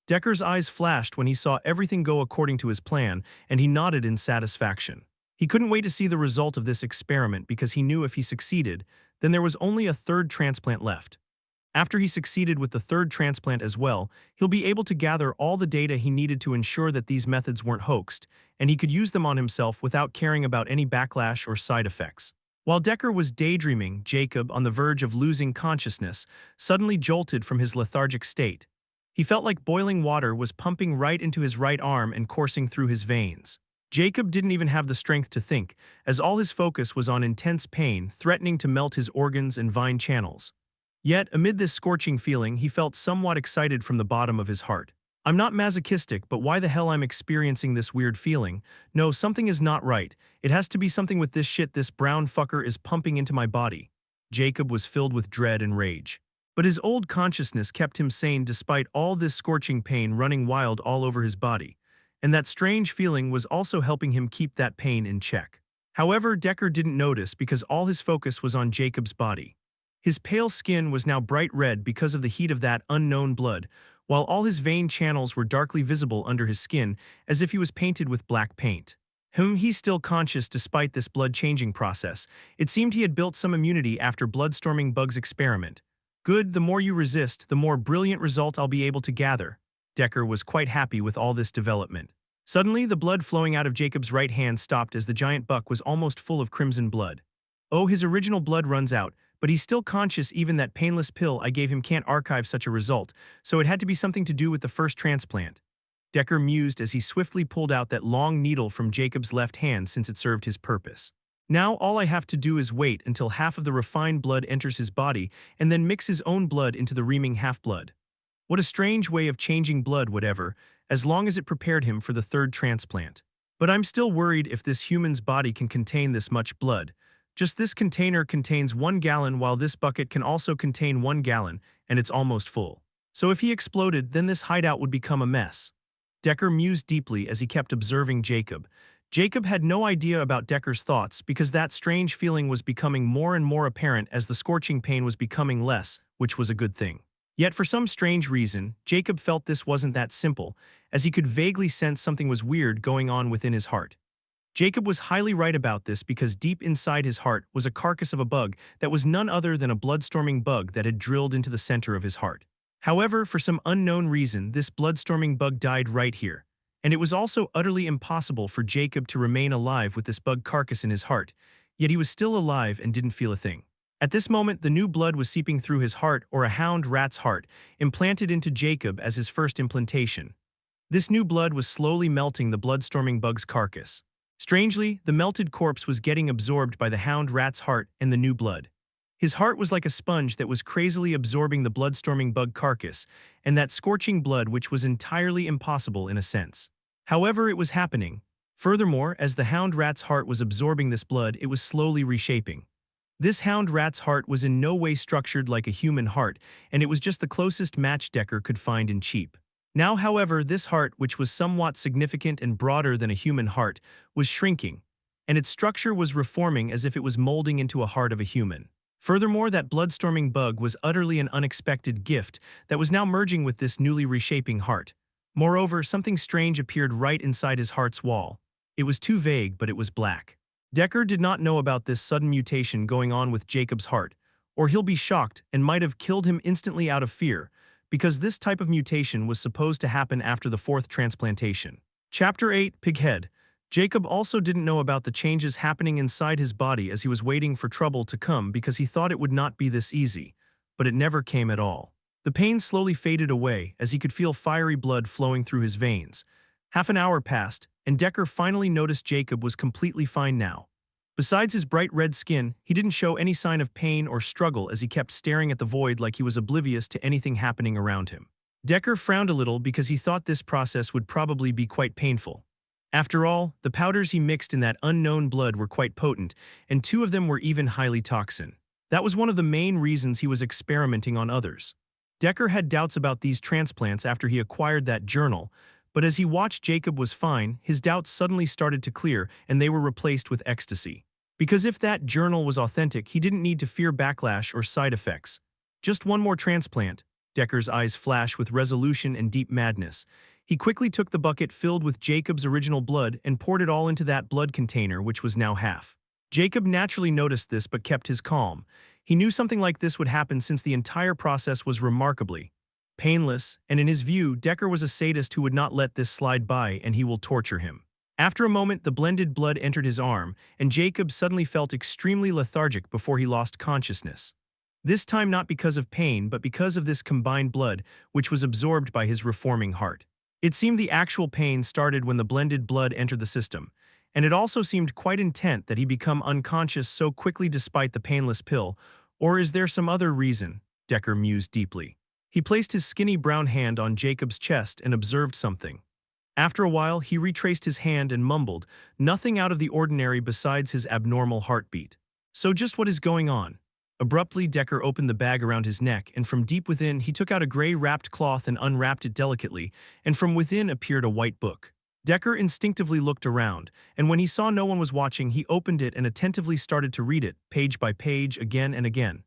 Decker's eyes flashed when he saw everything go according to his plan, and he nodded in satisfaction. He couldn't wait to see the result of this experiment because he knew if he succeeded, then there was only a third transplant left. After he succeeded with the third transplant as well, he'll be able to gather all the data he needed to ensure that these methods weren't hoaxed, and he could use them on himself without caring about any backlash or side effects. While Decker was daydreaming, Jacob, on the verge of losing consciousness, suddenly jolted from his lethargic state. He felt like boiling water was pumping right into his right arm and coursing through his veins. Jacob didn't even have the strength to think, as all his focus was on intense pain threatening to melt his organs and vein channels. Yet, amid this scorching feeling, he felt somewhat excited from the bottom of his heart. I'm not masochistic, but why the hell I'm experiencing this weird feeling? No, something is not right. It has to be something with this shit this brown fucker is pumping into my body. Jacob was filled with dread and rage. But his old consciousness kept him sane despite all this scorching pain running wild all over his body. And that strange feeling was also helping him keep that pain in check. However, Decker didn't notice because all his focus was on Jacob's body. His pale skin was now bright red because of the heat of that unknown blood, while all his vein channels were darkly visible under his skin as if he was painted with black paint. He's still conscious despite this blood-changing process. It seemed he had built some immunity after bloodstorming Bug's experiment. Good, the more you resist, the more brilliant result I'll be able to gather. Decker was quite happy with all this development. Suddenly, the blood flowing out of Jacob's right hand stopped as the giant buck was almost full of crimson blood. Oh, his original blood runs out, but he's still conscious. Even that painless pill I gave him can't archive such a result, so it had to be something to do with the first transplant. Decker mused as he swiftly pulled out that long needle from Jacob's left hand since it served his purpose. Now all I have to do is wait until half of the refined blood enters his body and then mix his own blood into the reaming half-blood. What a strange way of changing blood, whatever, as long as it prepared him for the third transplant. But I'm still worried if this human's body can contain this much blood. Just this container contains 1 gallon while this bucket can also contain 1 gallon, and it's almost full. So if he exploded, then this hideout would become a mess. Decker mused deeply as he kept observing Jacob. Jacob had no idea about Decker's thoughts because that strange feeling was becoming more and more apparent as the scorching pain was becoming less, which was a good thing. Yet for some strange reason, Jacob felt this wasn't that simple, as he could vaguely sense something was weird going on within his heart. Jacob was highly right about this because deep inside his heart was a carcass of a bug that was none other than a bloodstorming bug that had drilled into the center of his heart. However, for some unknown reason, this bloodstorming bug died right here, and it was also utterly impossible for Jacob to remain alive with this bug carcass in his heart, yet he was still alive and didn't feel a thing. At this moment, the new blood was seeping through his heart, or a hound rat's heart, implanted into Jacob as his first implantation. This new blood was slowly melting the bloodstorming bug's carcass. Strangely, the melted corpse was getting absorbed by the hound rat's heart and the new blood. His heart was like a sponge that was crazily absorbing the bloodstorming bug carcass, and that scorching blood which was entirely impossible in a sense. However, it was happening. Furthermore, as the hound rat's heart was absorbing this blood, it was slowly reshaping. This hound rat's heart was in no way structured like a human heart, and it was just the closest match Decker could find in cheap. Now, however, this heart, which was somewhat significant and broader than a human heart, was shrinking, and its structure was reforming as if it was molding into a heart of a human. Furthermore, that bloodstorming bug was utterly an unexpected gift that was now merging with this newly reshaping heart. Moreover, something strange appeared right inside his heart's wall. It was too vague, but it was black. Decker did not know about this sudden mutation going on with Jacob's heart, or he'll be shocked and might have killed him instantly out of fear, because this type of mutation was supposed to happen after the fourth transplantation. Chapter 8, Pighead. Jacob also didn't know about the changes happening inside his body as he was waiting for trouble to come because he thought it would not be this easy, but it never came at all. The pain slowly faded away as he could feel fiery blood flowing through his veins. Half an hour passed, and Decker finally noticed Jacob was completely fine now. Besides his bright red skin, he didn't show any sign of pain or struggle as he kept staring at the void like he was oblivious to anything happening around him. Decker frowned a little because he thought this process would probably be quite painful. After all, the powders he mixed in that unknown blood were quite potent, and 2 of them were even highly toxic. That was one of the main reasons he was experimenting on others. Decker had doubts about these transplants after he acquired that journal, but as he watched Jacob was fine, his doubts suddenly started to clear and they were replaced with ecstasy. Because if that journal was authentic, he didn't need to fear backlash or side effects. Just one more transplant. Decker's eyes flashed with resolution and deep madness. He quickly took the bucket filled with Jacob's original blood and poured it all into that blood container, which was now half. Jacob naturally noticed this but kept his calm. He knew something like this would happen since the entire process was remarkably painless, and in his view, Decker was a sadist who would not let this slide by, and he will torture him. After a moment, the blended blood entered his arm, and Jacob suddenly felt extremely lethargic before he lost consciousness. This time not because of pain, but because of this combined blood, which was absorbed by his reforming heart. It seemed the actual pain started when the blended blood entered the system, and it also seemed quite intent that he become unconscious so quickly despite the painless pill, or is there some other reason? Decker mused deeply. He placed his skinny brown hand on Jacob's chest and observed something. After a while, he retraced his hand and mumbled, nothing out of the ordinary besides his abnormal heartbeat. So just what is going on? Abruptly, Decker opened the bag around his neck, and from deep within he took out a gray-wrapped cloth and unwrapped it delicately, and from within appeared a white book. Decker instinctively looked around, and when he saw no one was watching, he opened it and attentively started to read it, page by page, again and again.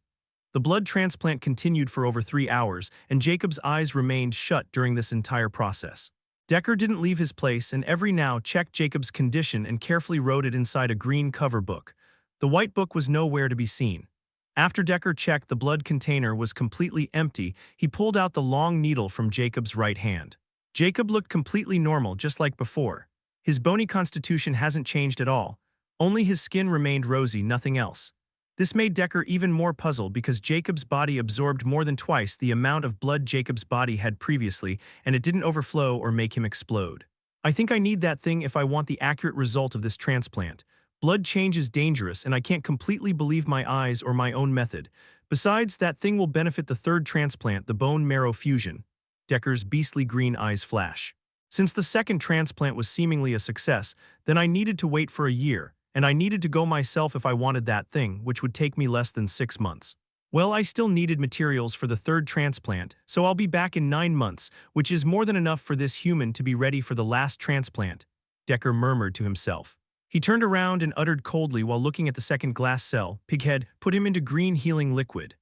The blood transplant continued for over 3 hours, and Jacob's eyes remained shut during this entire process. Decker didn't leave his place and every now checked Jacob's condition and carefully wrote it inside a green cover book. The white book was nowhere to be seen. After Decker checked the blood container was completely empty, he pulled out the long needle from Jacob's right hand. Jacob looked completely normal, just like before. His bony constitution hasn't changed at all. Only his skin remained rosy, nothing else. This made Decker even more puzzled because Jacob's body absorbed more than twice the amount of blood Jacob's body had previously, and it didn't overflow or make him explode. I think I need that thing if I want the accurate result of this transplant. Blood change is dangerous, and I can't completely believe my eyes or my own method. Besides, that thing will benefit the third transplant, the bone marrow fusion. Decker's beastly green eyes flash. Since the second transplant was seemingly a success, then I needed to wait for a year, and I needed to go myself if I wanted that thing, which would take me less than 6 months. Well, I still needed materials for the third transplant, so I'll be back in 9 months, which is more than enough for this human to be ready for the last transplant, Decker murmured to himself. He turned around and uttered coldly while looking at the second glass cell, Pighead, put him into green healing liquid.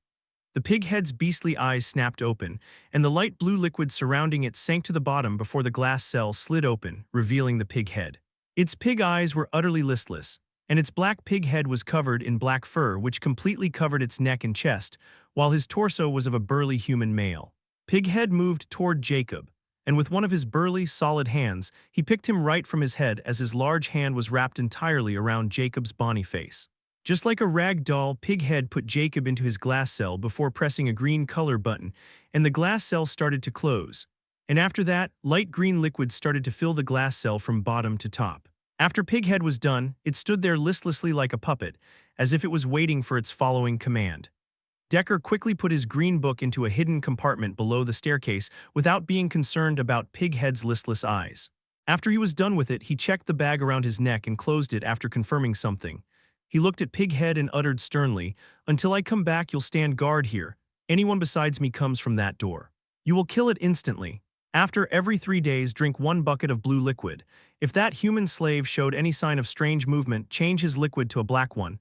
The pighead's beastly eyes snapped open, and the light blue liquid surrounding it sank to the bottom before the glass cell slid open, revealing the pighead. Its pig eyes were utterly listless, and its black pig head was covered in black fur which completely covered its neck and chest, while his torso was of a burly human male. Pighead moved toward Jacob, and with one of his burly, solid hands, he picked him right from his head as his large hand was wrapped entirely around Jacob's bony face. Just like a rag doll, Pighead put Jacob into his glass cell before pressing a green color button, and the glass cell started to close. And after that, light green liquid started to fill the glass cell from bottom to top. After Pighead was done, it stood there listlessly like a puppet, as if it was waiting for its following command. Decker quickly put his green book into a hidden compartment below the staircase without being concerned about Pighead's listless eyes. After he was done with it, he checked the bag around his neck and closed it after confirming something. He looked at Pighead and uttered sternly, "Until I come back, you'll stand guard here. Anyone besides me comes from that door. You will kill it instantly. After every 3 days, drink 1 bucket of blue liquid. If that human slave showed any sign of strange movement, change his liquid to a black one."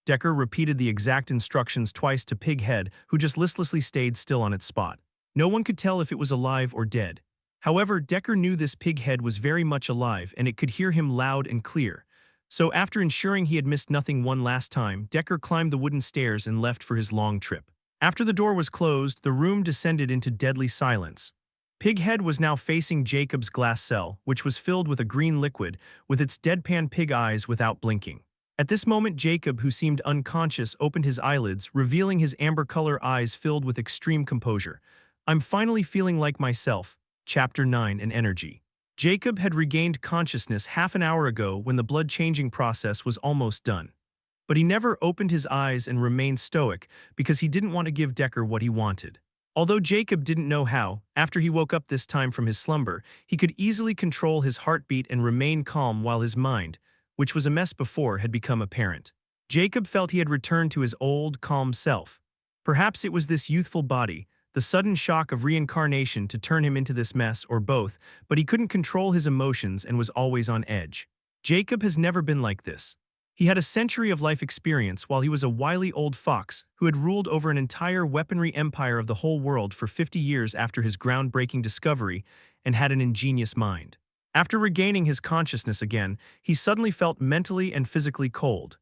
Decker repeated the exact instructions twice to Pighead, who just listlessly stayed still on its spot. No one could tell if it was alive or dead. However, Decker knew this Pighead was very much alive, and it could hear him loud and clear. So after ensuring he had missed nothing one last time, Decker climbed the wooden stairs and left for his long trip. After the door was closed, the room descended into deadly silence. Pighead was now facing Jacob's glass cell, which was filled with a green liquid, with its deadpan pig eyes without blinking. At this moment, Jacob, who seemed unconscious, opened his eyelids, revealing his amber-color eyes filled with extreme composure. "I'm finally feeling like myself." Chapter 9, An Energy. Jacob had regained consciousness half an hour ago when the blood-changing process was almost done. But he never opened his eyes and remained stoic because he didn't want to give Decker what he wanted. Although Jacob didn't know how, after he woke up this time from his slumber, he could easily control his heartbeat and remain calm while his mind, which was a mess before, had become apparent. Jacob felt he had returned to his old, calm self. Perhaps it was this youthful body, the sudden shock of reincarnation to turn him into this mess, or both, but he couldn't control his emotions and was always on edge. Jacob has never been like this. He had a century of life experience while he was a wily old fox who had ruled over an entire weaponry empire of the whole world for 50 years after his groundbreaking discovery, and had an ingenious mind. After regaining his consciousness again, he suddenly felt mentally and physically cold.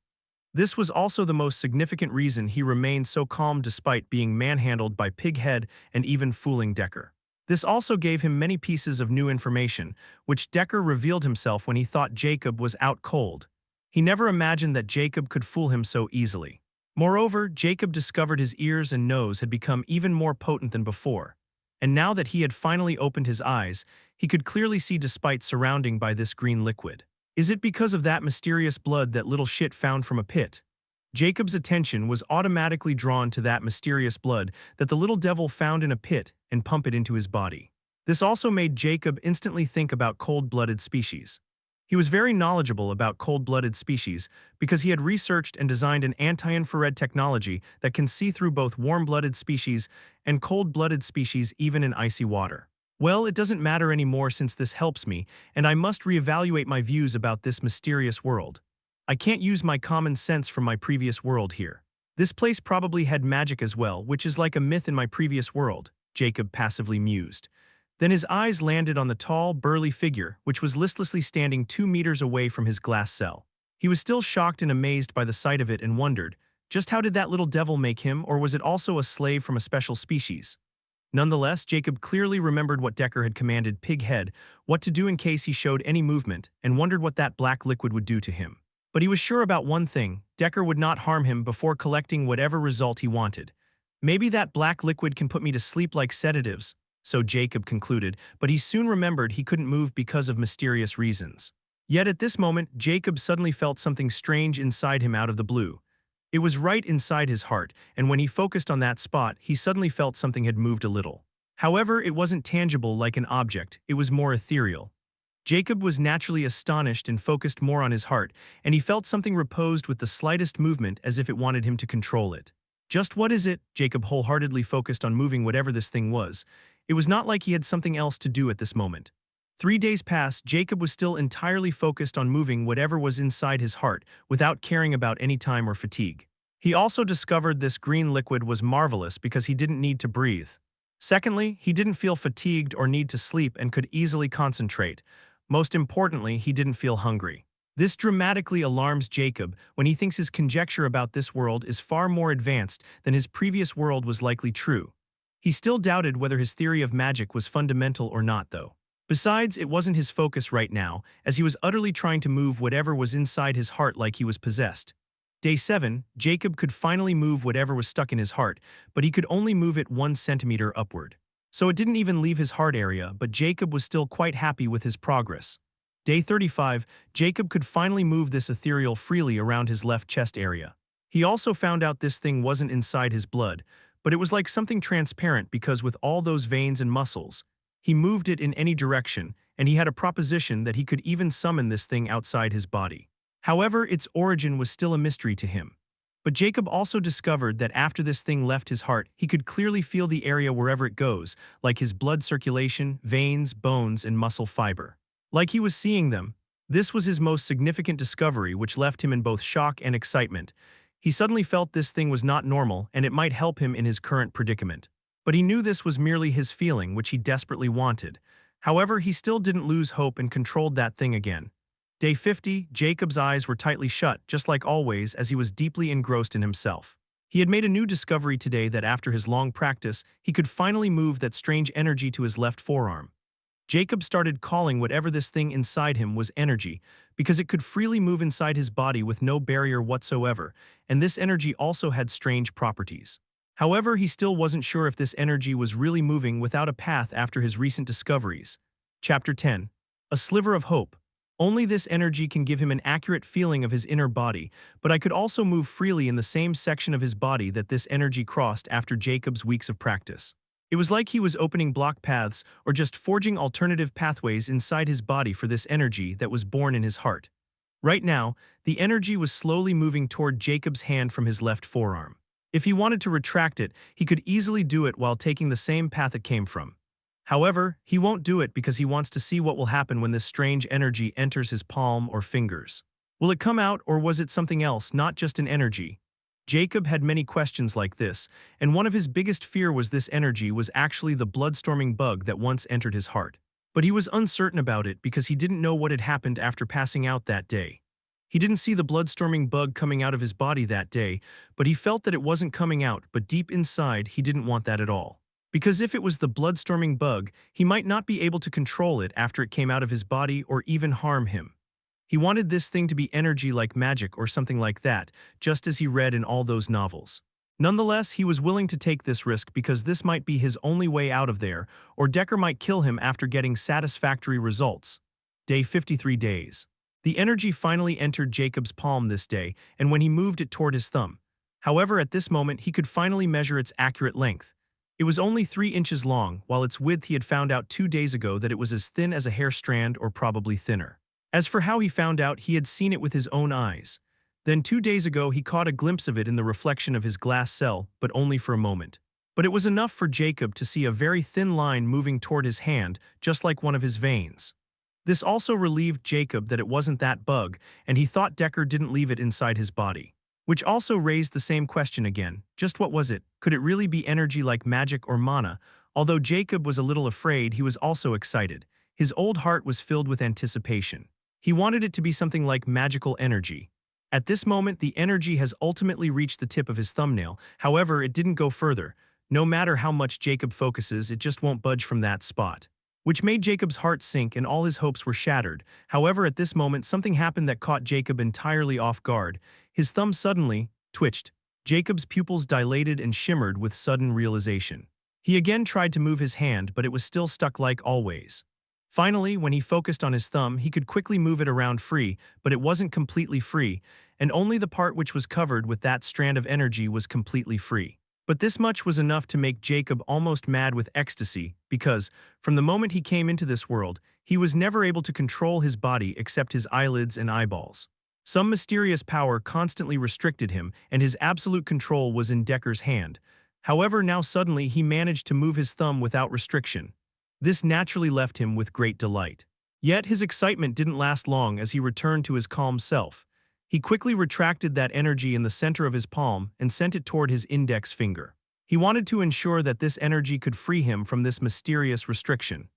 This was also the most significant reason he remained so calm despite being manhandled by Pighead and even fooling Decker. This also gave him many pieces of new information, which Decker revealed himself when he thought Jacob was out cold. He never imagined that Jacob could fool him so easily. Moreover, Jacob discovered his ears and nose had become even more potent than before. And now that he had finally opened his eyes, he could clearly see despite surrounding by this green liquid. Is it because of that mysterious blood that little shit found from a pit? Jacob's attention was automatically drawn to that mysterious blood that the little devil found in a pit and pump it into his body. This also made Jacob instantly think about cold-blooded species. He was very knowledgeable about cold-blooded species because he had researched and designed an anti-infrared technology that can see through both warm-blooded species and cold-blooded species even in icy water. Well, it doesn't matter anymore since this helps me, and I must reevaluate my views about this mysterious world. I can't use my common sense from my previous world here. This place probably had magic as well, which is like a myth in my previous world, Jacob passively mused. Then his eyes landed on the tall, burly figure, which was listlessly standing 2 meters away from his glass cell. He was still shocked and amazed by the sight of it and wondered, just how did that little devil make him, or was it also a slave from a special species? Nonetheless, Jacob clearly remembered what Decker had commanded Pighead what to do in case he showed any movement, and wondered what that black liquid would do to him. But he was sure about one thing: Decker would not harm him before collecting whatever result he wanted. Maybe that black liquid can put me to sleep like sedatives, so Jacob concluded, but he soon remembered he couldn't move because of mysterious reasons. Yet at this moment, Jacob suddenly felt something strange inside him out of the blue. It was right inside his heart, and when he focused on that spot, he suddenly felt something had moved a little. However, it wasn't tangible like an object, it was more ethereal. Jacob was naturally astonished and focused more on his heart, and he felt something reposed with the slightest movement as if it wanted him to control it. Just what is it? Jacob wholeheartedly focused on moving whatever this thing was. It was not like he had something else to do at this moment. 3 days passed, Jacob was still entirely focused on moving whatever was inside his heart, without caring about any time or fatigue. He also discovered this green liquid was marvelous because he didn't need to breathe. Secondly, he didn't feel fatigued or need to sleep and could easily concentrate. Most importantly, he didn't feel hungry. This dramatically alarms Jacob when he thinks his conjecture about this world is far more advanced than his previous world was likely true. He still doubted whether his theory of magic was fundamental or not, though. Besides, it wasn't his focus right now, as he was utterly trying to move whatever was inside his heart like he was possessed. Day 7, Jacob could finally move whatever was stuck in his heart, but he could only move it 1 centimeter upward. So it didn't even leave his heart area, but Jacob was still quite happy with his progress. Day 35, Jacob could finally move this ethereal freely around his left chest area. He also found out this thing wasn't inside his blood, but it was like something transparent because with all those veins and muscles, he moved it in any direction, and he had a proposition that he could even summon this thing outside his body. However, its origin was still a mystery to him. But Jacob also discovered that after this thing left his heart, he could clearly feel the area wherever it goes, like his blood circulation, veins, bones, and muscle fiber. Like he was seeing them. This was his most significant discovery, which left him in both shock and excitement. He suddenly felt this thing was not normal, and it might help him in his current predicament. But he knew this was merely his feeling, which he desperately wanted. However, he still didn't lose hope and controlled that thing again. Day 50, Jacob's eyes were tightly shut, just like always, as he was deeply engrossed in himself. He had made a new discovery today that after his long practice, he could finally move that strange energy to his left forearm. Jacob started calling whatever this thing inside him was energy, because it could freely move inside his body with no barrier whatsoever, and this energy also had strange properties. However, he still wasn't sure if this energy was really moving without a path after his recent discoveries. Chapter 10. A Sliver of Hope. Only this energy can give him an accurate feeling of his inner body, but I could also move freely in the same section of his body that this energy crossed after Jacob's weeks of practice. It was like he was opening block paths or just forging alternative pathways inside his body for this energy that was born in his heart. Right now, the energy was slowly moving toward Jacob's hand from his left forearm. If he wanted to retract it, he could easily do it while taking the same path it came from. However, he won't do it because he wants to see what will happen when this strange energy enters his palm or fingers. Will it come out, or was it something else, not just an energy? Jacob had many questions like this, and one of his biggest fear was this energy was actually the bloodstorming bug that once entered his heart. But he was uncertain about it because he didn't know what had happened after passing out that day. He didn't see the bloodstorming bug coming out of his body that day, but he felt that it wasn't coming out, but deep inside, he didn't want that at all. Because if it was the bloodstorming bug, he might not be able to control it after it came out of his body or even harm him. He wanted this thing to be energy like magic or something like that, just as he read in all those novels. Nonetheless, he was willing to take this risk because this might be his only way out of there, or Decker might kill him after getting satisfactory results. Day 53 days. The energy finally entered Jacob's palm this day, and when he moved it toward his thumb. However, at this moment, he could finally measure its accurate length. It was only 3 inches long, while its width he had found out 2 days ago that it was as thin as a hair strand or probably thinner. As for how he found out, he had seen it with his own eyes. Then 2 days ago he caught a glimpse of it in the reflection of his glass cell, but only for a moment. But it was enough for Jacob to see a very thin line moving toward his hand, just like one of his veins. This also relieved Jacob that it wasn't that bug, and he thought Decker didn't leave it inside his body. Which also raised the same question again, just what was it? Could it really be energy like magic or mana? Although Jacob was a little afraid, he was also excited. His old heart was filled with anticipation. He wanted it to be something like magical energy. At this moment, the energy has ultimately reached the tip of his thumbnail, however, it didn't go further. No matter how much Jacob focuses, it just won't budge from that spot. Which made Jacob's heart sink and all his hopes were shattered. However, at this moment, something happened that caught Jacob entirely off guard. His thumb suddenly twitched. Jacob's pupils dilated and shimmered with sudden realization. He again tried to move his hand, but it was still stuck like always. Finally, when he focused on his thumb, he could quickly move it around free, but it wasn't completely free, and only the part which was covered with that strand of energy was completely free. But this much was enough to make Jacob almost mad with ecstasy, because, from the moment he came into this world, he was never able to control his body except his eyelids and eyeballs. Some mysterious power constantly restricted him, and his absolute control was in Decker's hand. However, now suddenly he managed to move his thumb without restriction. This naturally left him with great delight. Yet his excitement didn't last long as he returned to his calm self. He quickly retracted that energy in the center of his palm and sent it toward his index finger. He wanted to ensure that this energy could free him from this mysterious restriction.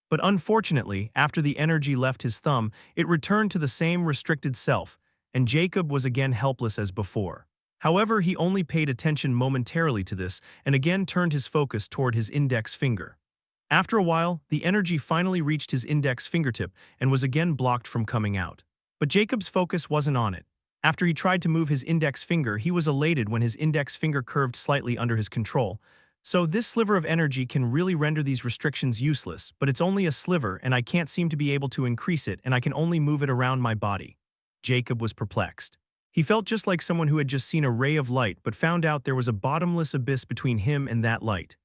But unfortunately, after the energy left his thumb, it returned to the same restricted self, and Jacob was again helpless as before. However, he only paid attention momentarily to this and again turned his focus toward his index finger. After a while, the energy finally reached his index fingertip and was again blocked from coming out. But Jacob's focus wasn't on it. After he tried to move his index finger, he was elated when his index finger curved slightly under his control. So this sliver of energy can really render these restrictions useless, but it's only a sliver and I can't seem to be able to increase it and I can only move it around my body. Jacob was perplexed. He felt just like someone who had just seen a ray of light but found out there was a bottomless abyss between him and that light.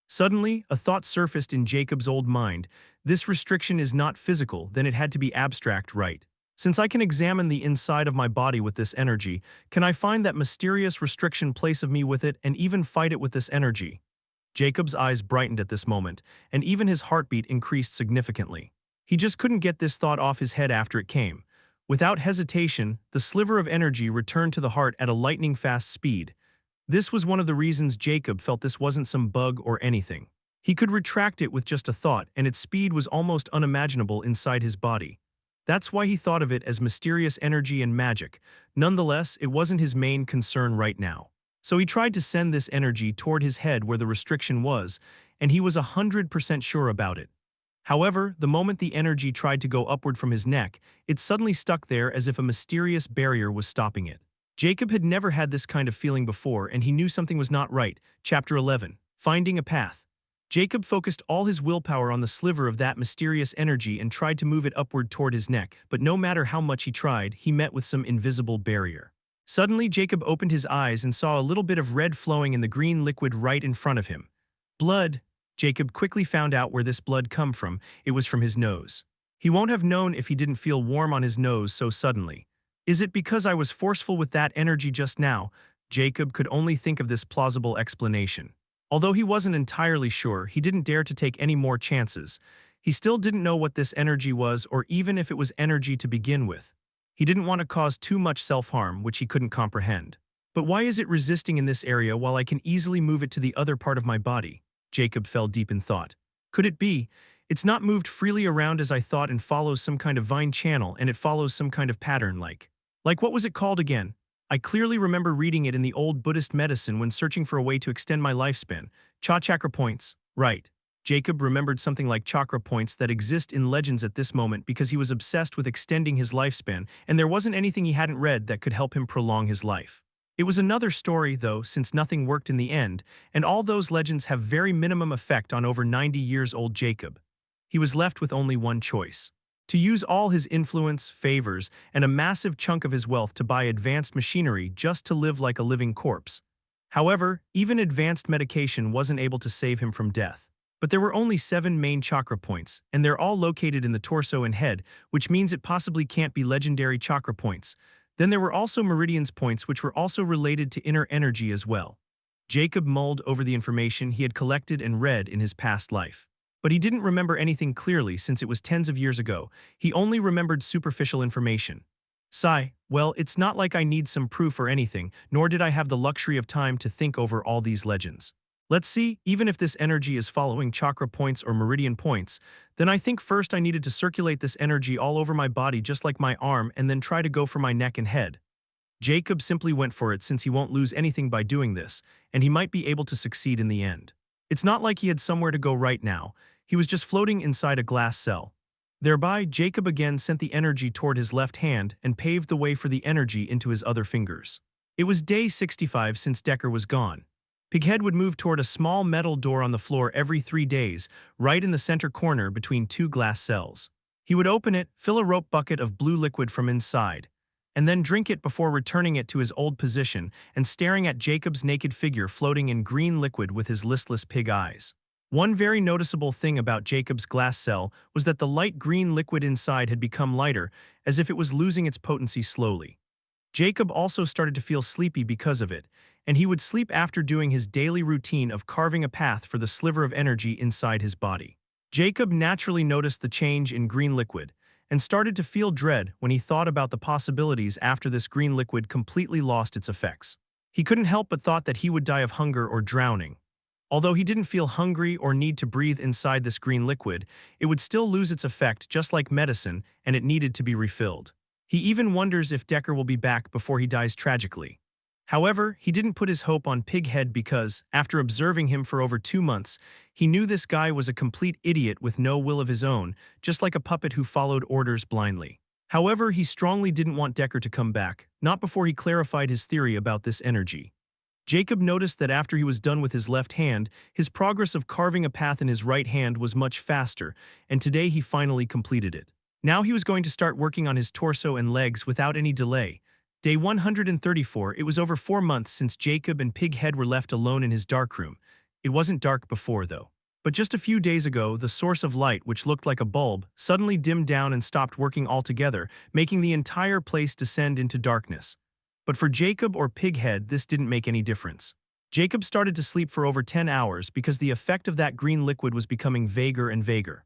Suddenly, a thought surfaced in Jacob's old mind. This restriction is not physical, then it had to be abstract, right? Since I can examine the inside of my body with this energy, can I find that mysterious restriction place of me with it and even fight it with this energy? Jacob's eyes brightened at this moment, and even his heartbeat increased significantly. He just couldn't get this thought off his head after it came. Without hesitation, the sliver of energy returned to the heart at a lightning-fast speed. This was one of the reasons Jacob felt this wasn't some bug or anything. He could retract it with just a thought, and its speed was almost unimaginable inside his body. That's why he thought of it as mysterious energy and magic. Nonetheless, it wasn't his main concern right now. So he tried to send this energy toward his head where the restriction was, and he was 100% sure about it. However, the moment the energy tried to go upward from his neck, it suddenly stuck there as if a mysterious barrier was stopping it. Jacob had never had this kind of feeling before, and he knew something was not right. Chapter 11. Finding a Path. Jacob focused all his willpower on the sliver of that mysterious energy and tried to move it upward toward his neck, but no matter how much he tried, he met with some invisible barrier. Suddenly, Jacob opened his eyes and saw a little bit of red flowing in the green liquid right in front of him. Blood. Jacob quickly found out where this blood come from. It was from his nose. He won't have known if he didn't feel warm on his nose so suddenly. Is it because I was forceful with that energy just now? Jacob could only think of this plausible explanation. Although he wasn't entirely sure, he didn't dare to take any more chances. He still didn't know what this energy was or even if it was energy to begin with. He didn't want to cause too much self-harm, which he couldn't comprehend. But why is it resisting in this area while I can easily move it to the other part of my body? Jacob fell deep in thought. Could it be? It's not moved freely around as I thought and follows some kind of vine channel, and it follows some kind of pattern like what was it called again? I clearly remember reading it in the old Buddhist medicine when searching for a way to extend my lifespan. Chakra points. Right. Jacob remembered something like chakra points that exist in legends at this moment because he was obsessed with extending his lifespan, and there wasn't anything he hadn't read that could help him prolong his life. It was another story, though, since nothing worked in the end, and all those legends have very minimum effect on over 90 years old Jacob. He was left with only one choice. To use all his influence, favors, and a massive chunk of his wealth to buy advanced machinery just to live like a living corpse. However, even advanced medication wasn't able to save him from death. But there were only 7 main chakra points, and they're all located in the torso and head, which means it possibly can't be legendary chakra points. Then there were also meridians points which were also related to inner energy as well. Jacob mulled over the information he had collected and read in his past life. But he didn't remember anything clearly since it was tens of years ago. He only remembered superficial information. Sigh, well, it's not like I need some proof or anything, nor did I have the luxury of time to think over all these legends. Let's see, even if this energy is following chakra points or meridian points, then I think first I needed to circulate this energy all over my body just like my arm and then try to go for my neck and head. Jacob simply went for it since he won't lose anything by doing this, and he might be able to succeed in the end. It's not like he had somewhere to go right now, he was just floating inside a glass cell. Thereby, Jacob again sent the energy toward his left hand and paved the way for the energy into his other fingers. It was day 65 since Decker was gone. Pighead would move toward a small metal door on the floor every 3 days, right in the center corner between two glass cells. He would open it, fill a rope bucket of blue liquid from inside, and then drink it before returning it to his old position and staring at Jacob's naked figure floating in green liquid with his listless pig eyes. One very noticeable thing about Jacob's glass cell was that the light green liquid inside had become lighter, as if it was losing its potency slowly. Jacob also started to feel sleepy because of it, and he would sleep after doing his daily routine of carving a path for the sliver of energy inside his body. Jacob naturally noticed the change in green liquid, and started to feel dread when he thought about the possibilities after this green liquid completely lost its effects. He couldn't help but thought that he would die of hunger or drowning. Although he didn't feel hungry or need to breathe inside this green liquid, it would still lose its effect just like medicine, and it needed to be refilled. He even wonders if Decker will be back before he dies tragically. However, he didn't put his hope on Pighead because, after observing him for over 2 months, he knew this guy was a complete idiot with no will of his own, just like a puppet who followed orders blindly. However, he strongly didn't want Decker to come back, not before he clarified his theory about this energy. Jacob noticed that after he was done with his left hand, his progress of carving a path in his right hand was much faster, and today he finally completed it. Now he was going to start working on his torso and legs without any delay. Day 134, it was over 4 months since Jacob and Pighead were left alone in his darkroom. It wasn't dark before, though. But just a few days ago, the source of light, which looked like a bulb, suddenly dimmed down and stopped working altogether, making the entire place descend into darkness. But for Jacob or Pighead, this didn't make any difference. Jacob started to sleep for over 10 hours because the effect of that green liquid was becoming vaguer and vaguer.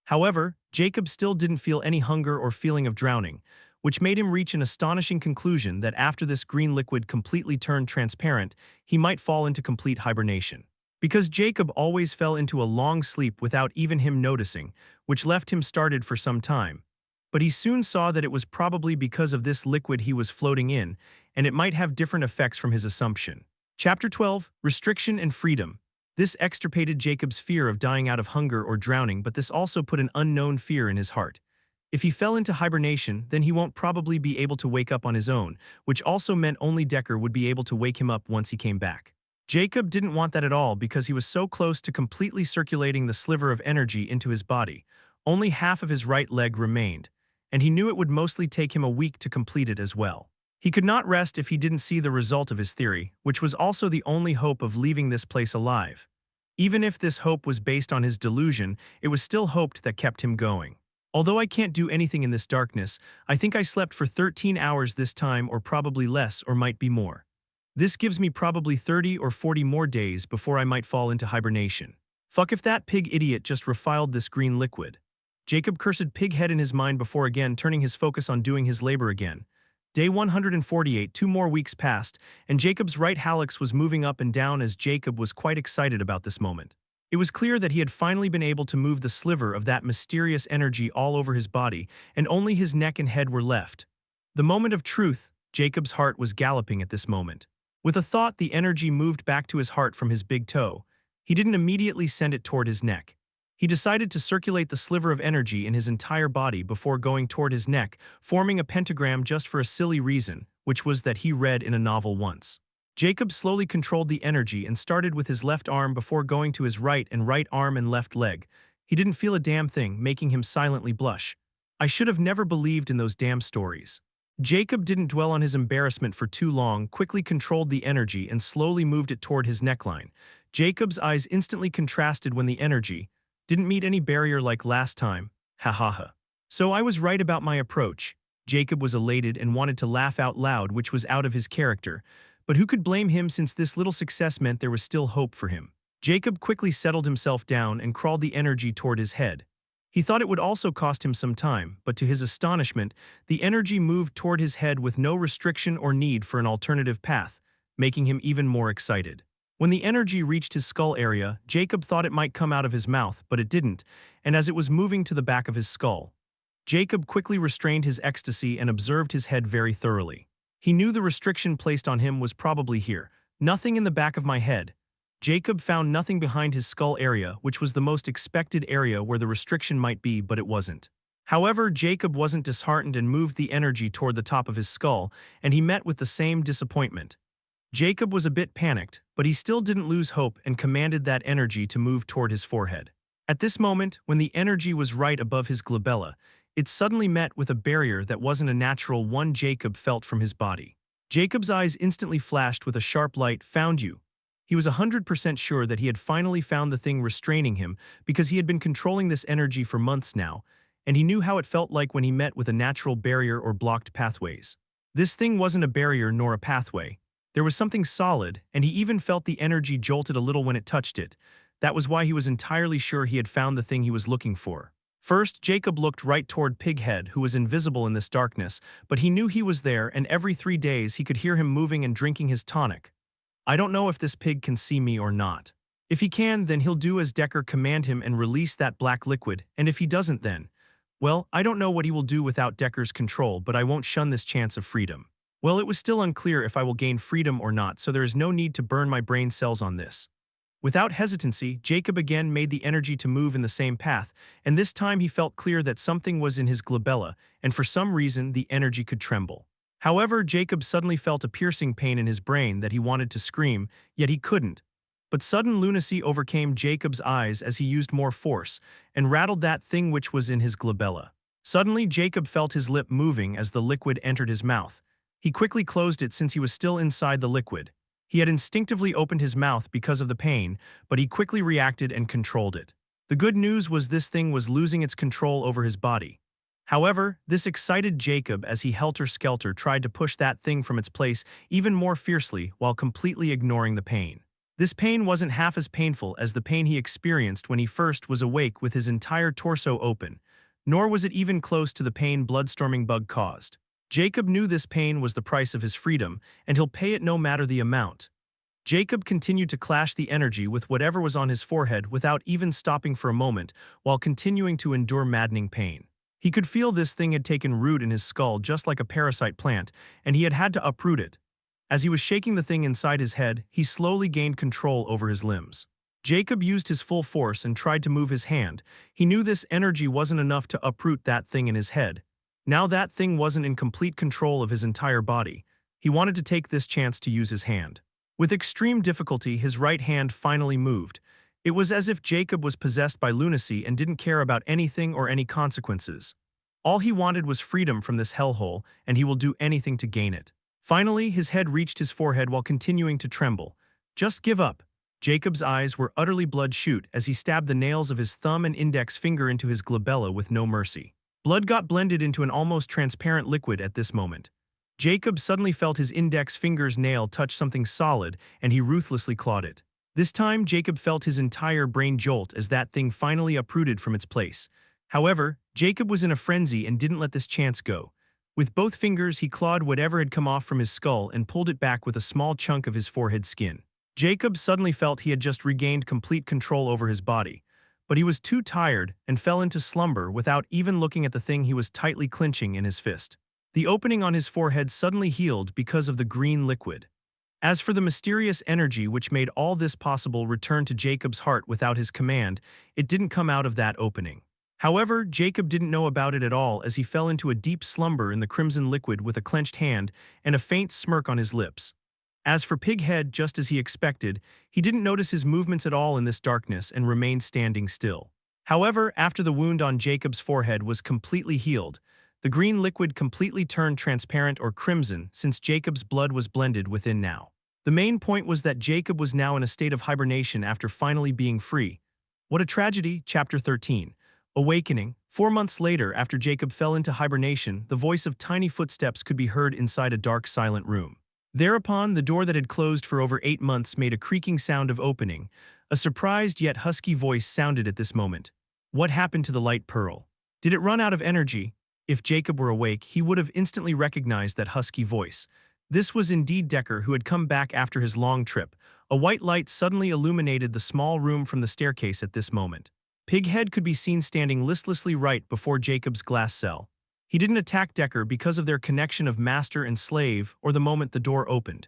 However, Jacob still didn't feel any hunger or feeling of drowning, which made him reach an astonishing conclusion that after this green liquid completely turned transparent, he might fall into complete hibernation. Because Jacob always fell into a long sleep without even him noticing, which left him started for some time. But he soon saw that it was probably because of this liquid he was floating in, and it might have different effects from his assumption. Chapter 12, Restriction and Freedom. This extirpated Jacob's fear of dying out of hunger or drowning, but this also put an unknown fear in his heart. If he fell into hibernation, then he won't probably be able to wake up on his own, which also meant only Decker would be able to wake him up once he came back. Jacob didn't want that at all because he was so close to completely circulating the sliver of energy into his body. Only half of his right leg remained, and he knew it would mostly take him a week to complete it as well. He could not rest if he didn't see the result of his theory, which was also the only hope of leaving this place alive. Even if this hope was based on his delusion, it was still hope that kept him going. Although I can't do anything in this darkness, I think I slept for 13 hours this time, or probably less, or might be more. This gives me probably 30 or 40 more days before I might fall into hibernation. Fuck if that pig idiot just refiled this green liquid. Jacob cursed Pighead in his mind before again turning his focus on doing his labor again. Day 148, 2 more weeks passed, and Jacob's right hallux was moving up and down as Jacob was quite excited about this moment. It was clear that he had finally been able to move the sliver of that mysterious energy all over his body, and only his neck and head were left. The moment of truth, Jacob's heart was galloping at this moment. With a thought, the energy moved back to his heart from his big toe. He didn't immediately send it toward his neck. He decided to circulate the sliver of energy in his entire body before going toward his neck, forming a pentagram just for a silly reason, which was that he read in a novel once. Jacob slowly controlled the energy and started with his left arm before going to his right arm and left leg. He didn't feel a damn thing, making him silently blush. I should have never believed in those damn stories. Jacob didn't dwell on his embarrassment for too long, quickly controlled the energy and slowly moved it toward his neckline. Jacob's eyes instantly contrasted when the energy didn't meet any barrier like last time. Ha ha ha. So I was right about my approach. Jacob was elated and wanted to laugh out loud, which was out of his character. But who could blame him since this little success meant there was still hope for him? Jacob quickly settled himself down and crawled the energy toward his head. He thought it would also cost him some time, but to his astonishment, the energy moved toward his head with no restriction or need for an alternative path, making him even more excited. When the energy reached his skull area, Jacob thought it might come out of his mouth, but it didn't, and as it was moving to the back of his skull, Jacob quickly restrained his ecstasy and observed his head very thoroughly. He knew the restriction placed on him was probably here. Nothing in the back of my head. Jacob found nothing behind his skull area, which was the most expected area where the restriction might be, but it wasn't. However, Jacob wasn't disheartened and moved the energy toward the top of his skull, and he met with the same disappointment. Jacob was a bit panicked, but he still didn't lose hope and commanded that energy to move toward his forehead. At this moment, when the energy was right above his glabella, it suddenly met with a barrier that wasn't a natural one Jacob felt from his body. Jacob's eyes instantly flashed with a sharp light. Found you. He was 100% sure that he had finally found the thing restraining him because he had been controlling this energy for months now, and he knew how it felt like when he met with a natural barrier or blocked pathways. This thing wasn't a barrier nor a pathway. There was something solid, and he even felt the energy jolted a little when it touched it. That was why he was entirely sure he had found the thing he was looking for. First, Jacob looked right toward Pighead, who was invisible in this darkness, but he knew he was there, and every 3 days he could hear him moving and drinking his tonic. I don't know if this pig can see me or not. If he can, then he'll do as Decker command him and release that black liquid, and if he doesn't then, well, I don't know what he will do without Decker's control, but I won't shun this chance of freedom. Well, it was still unclear if I will gain freedom or not, so there is no need to burn my brain cells on this. Without hesitancy, Jacob again made the energy to move in the same path, and this time he felt clear that something was in his glabella, and for some reason the energy could tremble. However, Jacob suddenly felt a piercing pain in his brain that he wanted to scream, yet he couldn't. But sudden lunacy overcame Jacob's eyes as he used more force, and rattled that thing which was in his glabella. Suddenly, Jacob felt his lip moving as the liquid entered his mouth. He quickly closed it since he was still inside the liquid. He had instinctively opened his mouth because of the pain, but he quickly reacted and controlled it. The good news was this thing was losing its control over his body. However, this excited Jacob as he helter-skelter tried to push that thing from its place even more fiercely while completely ignoring the pain. This pain wasn't half as painful as the pain he experienced when he first was awake with his entire torso open, nor was it even close to the pain bloodstorming bug caused. Jacob knew this pain was the price of his freedom, and he'll pay it no matter the amount. Jacob continued to clash the energy with whatever was on his forehead without even stopping for a moment, while continuing to endure maddening pain. He could feel this thing had taken root in his skull just like a parasite plant, and he had had to uproot it. As he was shaking the thing inside his head, he slowly gained control over his limbs. Jacob used his full force and tried to move his hand. He knew this energy wasn't enough to uproot that thing in his head. Now that thing wasn't in complete control of his entire body. He wanted to take this chance to use his hand. With extreme difficulty, his right hand finally moved. It was as if Jacob was possessed by lunacy and didn't care about anything or any consequences. All he wanted was freedom from this hellhole, and he will do anything to gain it. Finally, his head reached his forehead while continuing to tremble. Just give up. Jacob's eyes were utterly bloodshot as he stabbed the nails of his thumb and index finger into his glabella with no mercy. Blood got blended into an almost transparent liquid at this moment. Jacob suddenly felt his index finger's nail touch something solid, and he ruthlessly clawed it. This time, Jacob felt his entire brain jolt as that thing finally uprooted from its place. However, Jacob was in a frenzy and didn't let this chance go. With both fingers, he clawed whatever had come off from his skull and pulled it back with a small chunk of his forehead skin. Jacob suddenly felt he had just regained complete control over his body. But he was too tired and fell into slumber without even looking at the thing he was tightly clenching in his fist. The opening on his forehead suddenly healed because of the green liquid. As for the mysterious energy which made all this possible return to Jacob's heart without his command, it didn't come out of that opening. However, Jacob didn't know about it at all as he fell into a deep slumber in the crimson liquid with a clenched hand and a faint smirk on his lips. As for Pighead, just as he expected, he didn't notice his movements at all in this darkness and remained standing still. However, after the wound on Jacob's forehead was completely healed, the green liquid completely turned transparent or crimson since Jacob's blood was blended within now. The main point was that Jacob was now in a state of hibernation after finally being free. What a tragedy, Chapter 13. Awakening. 4 months later, after Jacob fell into hibernation, the voice of tiny footsteps could be heard inside a dark, silent room. Thereupon, the door that had closed for over 8 months made a creaking sound of opening. A surprised yet husky voice sounded at this moment. What happened to the light pearl? Did it run out of energy? If Jacob were awake, he would have instantly recognized that husky voice. This was indeed Decker, who had come back after his long trip. A white light suddenly illuminated the small room from the staircase at this moment. Pighead could be seen standing listlessly right before Jacob's glass cell. He didn't attack Decker because of their connection of master and slave or the moment the door opened.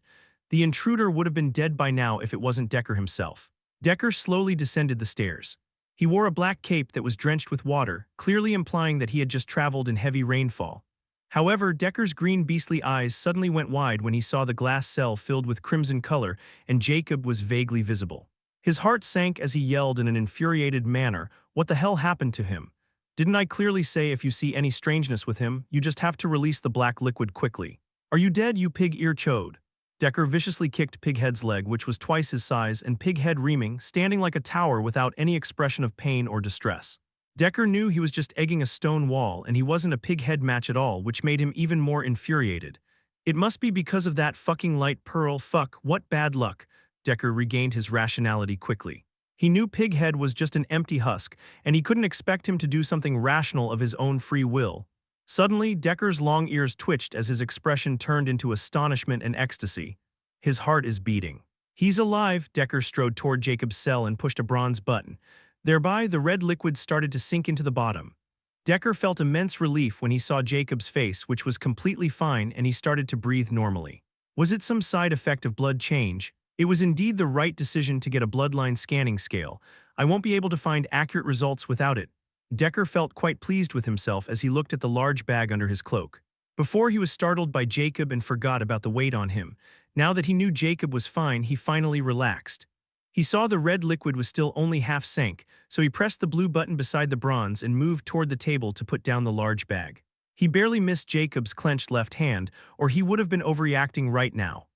The intruder would have been dead by now if it wasn't Decker himself. Decker slowly descended the stairs. He wore a black cape that was drenched with water, clearly implying that he had just traveled in heavy rainfall. However, Decker's green beastly eyes suddenly went wide when he saw the glass cell filled with crimson color and Jacob was vaguely visible. His heart sank as he yelled in an infuriated manner, "What the hell happened to him? Didn't I clearly say if you see any strangeness with him, you just have to release the black liquid quickly? Are you dead, you pig-ear chode?" Decker viciously kicked Pighead's leg, which was twice his size, and Pighead reaming, standing like a tower without any expression of pain or distress. Decker knew he was just egging a stone wall, and he wasn't a Pighead match at all, which made him even more infuriated. It must be because of that fucking light pearl. Fuck, what bad luck. Decker regained his rationality quickly. He knew Pighead was just an empty husk, and he couldn't expect him to do something rational of his own free will. Suddenly, Decker's long ears twitched as his expression turned into astonishment and ecstasy. His heart is beating. He's alive. Decker strode toward Jacob's cell and pushed a bronze button. Thereby, the red liquid started to sink into the bottom. Decker felt immense relief when he saw Jacob's face, which was completely fine, and he started to breathe normally. Was it some side effect of blood change? It was indeed the right decision to get a bloodline scanning scale. I won't be able to find accurate results without it. Decker felt quite pleased with himself as he looked at the large bag under his cloak. Before, he was startled by Jacob and forgot about the weight on him. Now that he knew Jacob was fine, he finally relaxed. He saw the red liquid was still only half sank, so he pressed the blue button beside the bronze and moved toward the table to put down the large bag. He barely missed Jacob's clenched left hand, or he would have been overreacting right now.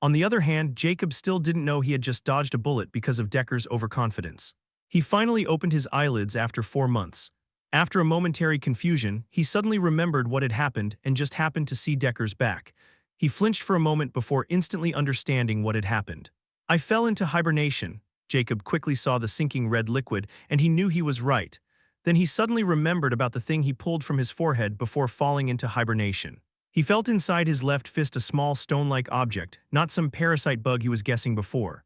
On the other hand, Jacob still didn't know he had just dodged a bullet because of Decker's overconfidence. He finally opened his eyelids after 4 months. After a momentary confusion, he suddenly remembered what had happened and just happened to see Decker's back. He flinched for a moment before instantly understanding what had happened. I fell into hibernation. Jacob quickly saw the sinking red liquid, and he knew he was right. Then he suddenly remembered about the thing he pulled from his forehead before falling into hibernation. He felt inside his left fist a small stone-like object, not some parasite bug he was guessing before.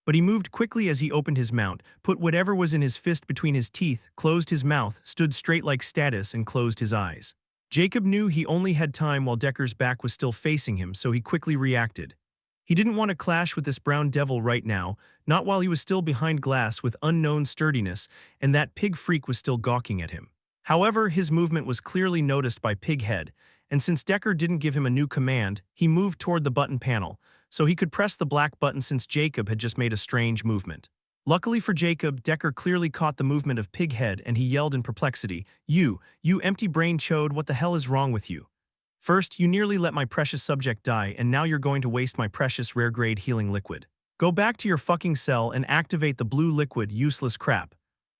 But he moved quickly as he opened his mount, put whatever was in his fist between his teeth, closed his mouth, stood straight like Status, and closed his eyes. Jacob knew he only had time while Decker's back was still facing him, so he quickly reacted. He didn't want to clash with this brown devil right now, not while he was still behind glass with unknown sturdiness, and that pig freak was still gawking at him. However, his movement was clearly noticed by Pighead, and since Decker didn't give him a new command, he moved toward the button panel, so he could press the black button since Jacob had just made a strange movement. Luckily for Jacob, Decker clearly caught the movement of Pighead and he yelled in perplexity, You empty-brain chode, what the hell is wrong with you? First, you nearly let my precious subject die, and now you're going to waste my precious rare-grade healing liquid. Go back to your fucking cell and activate the blue liquid, useless crap.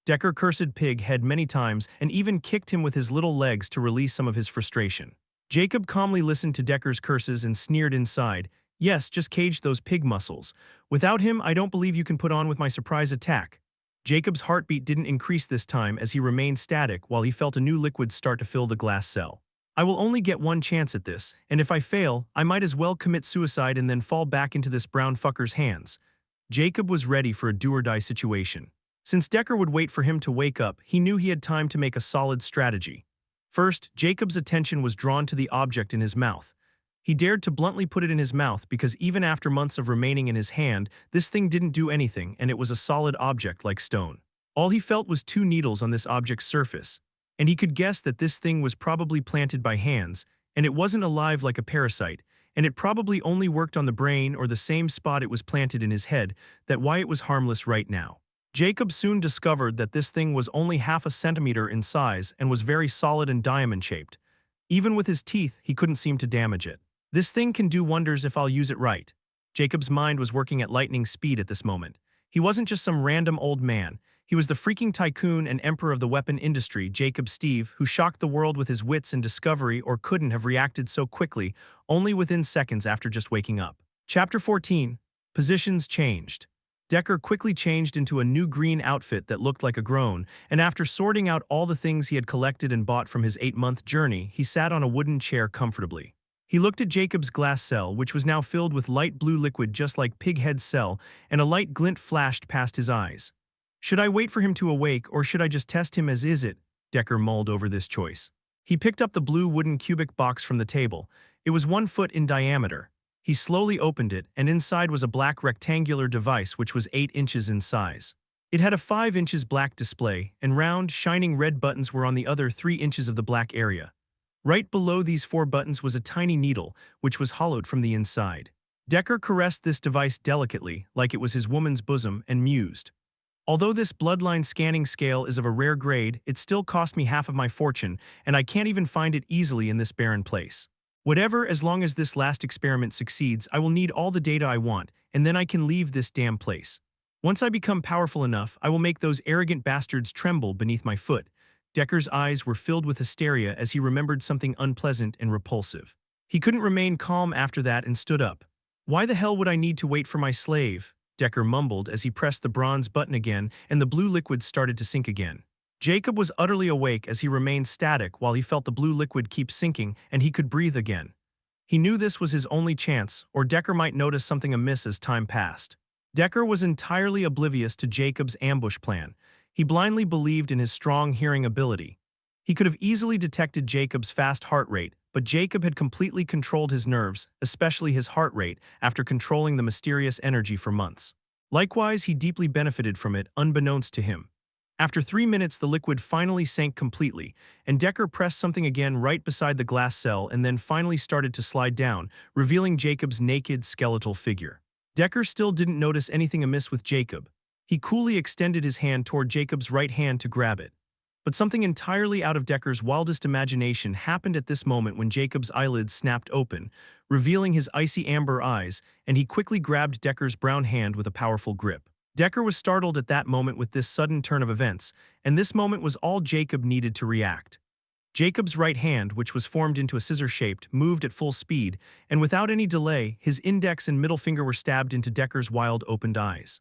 Decker cursed Pighead many times and even kicked him with his little legs to release some of his frustration. Jacob calmly listened to Decker's curses and sneered inside, Yes, just cage those pig muscles. Without him, I don't believe you can put on with my surprise attack. Jacob's heartbeat didn't increase this time as he remained static while he felt a new liquid start to fill the glass cell. I will only get one chance at this, and if I fail, I might as well commit suicide and then fall back into this brown fucker's hands. Jacob was ready for a do-or-die situation. Since Decker would wait for him to wake up, he knew he had time to make a solid strategy. First, Jacob's attention was drawn to the object in his mouth. He dared to bluntly put it in his mouth because even after months of remaining in his hand, this thing didn't do anything and it was a solid object like stone. All he felt was 2 needles on this object's surface, and he could guess that this thing was probably planted by hands, and it wasn't alive like a parasite, and it probably only worked on the brain or the same spot it was planted in his head, that's why it was harmless right now. Jacob soon discovered that this thing was only half a centimeter in size and was very solid and diamond-shaped. Even with his teeth, he couldn't seem to damage it. This thing can do wonders if I'll use it right. Jacob's mind was working at lightning speed at this moment. He wasn't just some random old man. He was the freaking tycoon and emperor of the weapon industry, Jacob Steve, who shocked the world with his wits and discovery or couldn't have reacted so quickly, only within seconds after just waking up. Chapter 14. Positions changed. Decker quickly changed into a new green outfit that looked like a grown, and after sorting out all the things he had collected and bought from his 8-month journey, he sat on a wooden chair comfortably. He looked at Jacob's glass cell, which was now filled with light blue liquid just like Pighead's cell, and a light glint flashed past his eyes. Should I wait for him to awake, or should I just test him as is it? Decker mulled over this choice. He picked up the blue wooden cubic box from the table. It was 1 foot in diameter. He slowly opened it, and inside was a black rectangular device which was 8 inches in size. It had a 5 inches black display, and round, shining red buttons were on the other 3 inches of the black area. Right below these 4 buttons was a tiny needle, which was hollowed from the inside. Decker caressed this device delicately, like it was his woman's bosom, and mused. Although this bloodline scanning scale is of a rare grade, it still cost me half of my fortune, and I can't even find it easily in this barren place. Whatever, as long as this last experiment succeeds, I will need all the data I want, and then I can leave this damn place. Once I become powerful enough, I will make those arrogant bastards tremble beneath my foot. Decker's eyes were filled with hysteria as he remembered something unpleasant and repulsive. He couldn't remain calm after that and stood up. Why the hell would I need to wait for my slave? Decker mumbled as he pressed the bronze button again, and the blue liquid started to sink again. Jacob was utterly awake as he remained static while he felt the blue liquid keep sinking and he could breathe again. He knew this was his only chance, or Decker might notice something amiss as time passed. Decker was entirely oblivious to Jacob's ambush plan. He blindly believed in his strong hearing ability. He could have easily detected Jacob's fast heart rate, but Jacob had completely controlled his nerves, especially his heart rate, after controlling the mysterious energy for months. Likewise, he deeply benefited from it, unbeknownst to him. After 3 minutes, the liquid finally sank completely, and Decker pressed something again right beside the glass cell and then finally started to slide down, revealing Jacob's naked, skeletal figure. Decker still didn't notice anything amiss with Jacob. He coolly extended his hand toward Jacob's right hand to grab it. But something entirely out of Decker's wildest imagination happened at this moment when Jacob's eyelids snapped open, revealing his icy amber eyes, and he quickly grabbed Decker's brown hand with a powerful grip. Decker was startled at that moment with this sudden turn of events, and this moment was all Jacob needed to react. Jacob's right hand, which was formed into a scissor-shaped, moved at full speed, and without any delay, his index and middle finger were stabbed into Decker's wide-opened eyes.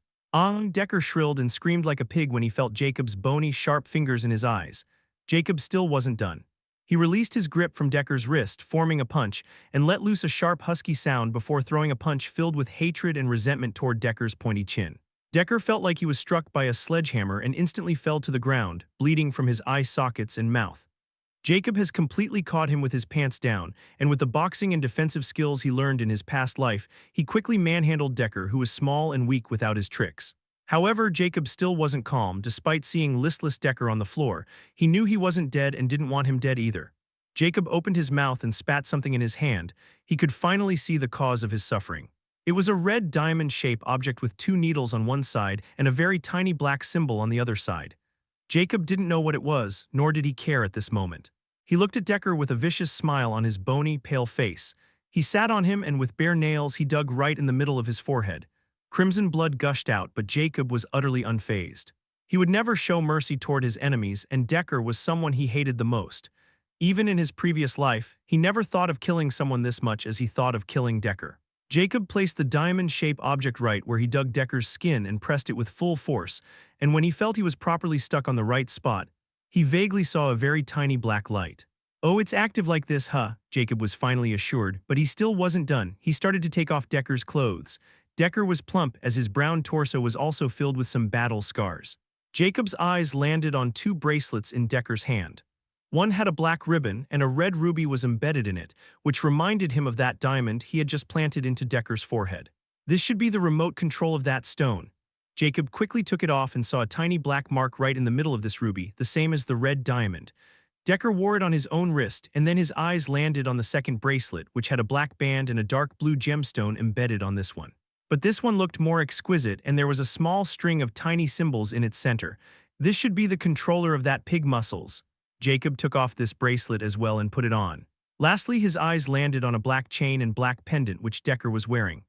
Decker shrilled and screamed like a pig when he felt Jacob's bony, sharp fingers in his eyes. Jacob still wasn't done. He released his grip from Decker's wrist, forming a punch, and let loose a sharp, husky sound before throwing a punch filled with hatred and resentment toward Decker's pointy chin. Decker felt like he was struck by a sledgehammer and instantly fell to the ground, bleeding from his eye sockets and mouth. Jacob has completely caught him with his pants down, and with the boxing and defensive skills he learned in his past life, he quickly manhandled Decker, who was small and weak without his tricks. However, Jacob still wasn't calm, despite seeing listless Decker on the floor. He knew he wasn't dead and didn't want him dead either. Jacob opened his mouth and spat something in his hand. He could finally see the cause of his suffering. It was a red diamond-shaped object with 2 needles on one side and a very tiny black symbol on the other side. Jacob didn't know what it was, nor did he care at this moment. He looked at Decker with a vicious smile on his bony, pale face. He sat on him and with bare nails he dug right in the middle of his forehead. Crimson blood gushed out, but Jacob was utterly unfazed. He would never show mercy toward his enemies, and Decker was someone he hated the most. Even in his previous life, he never thought of killing someone this much as he thought of killing Decker. Jacob placed the diamond-shaped object right where he dug Decker's skin and pressed it with full force, and when he felt he was properly stuck on the right spot, he vaguely saw a very tiny black light. "Oh, it's active like this, huh?" Jacob was finally assured, but he still wasn't done. He started to take off Decker's clothes. Decker was plump as his brown torso was also filled with some battle scars. Jacob's eyes landed on 2 bracelets in Decker's hand. One had a black ribbon and a red ruby was embedded in it, which reminded him of that diamond he had just planted into Decker's forehead. This should be the remote control of that stone. Jacob quickly took it off and saw a tiny black mark right in the middle of this ruby, the same as the red diamond. Decker wore it on his own wrist, and then his eyes landed on the second bracelet, which had a black band and a dark blue gemstone embedded on this one. But this one looked more exquisite, and there was a small string of tiny symbols in its center. This should be the controller of that pig muscles. Jacob took off this bracelet as well and put it on. Lastly, his eyes landed on a black chain and black pendant which Decker was wearing.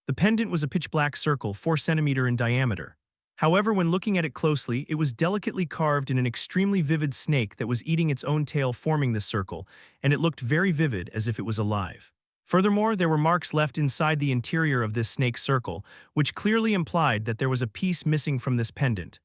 The pendant was a pitch-black circle, 4 centimeters in diameter. However, when looking at it closely, it was delicately carved in an extremely vivid snake that was eating its own tail forming this circle, and it looked very vivid as if it was alive. Furthermore, there were marks left inside the interior of this snake circle, which clearly implied that there was a piece missing from this pendant.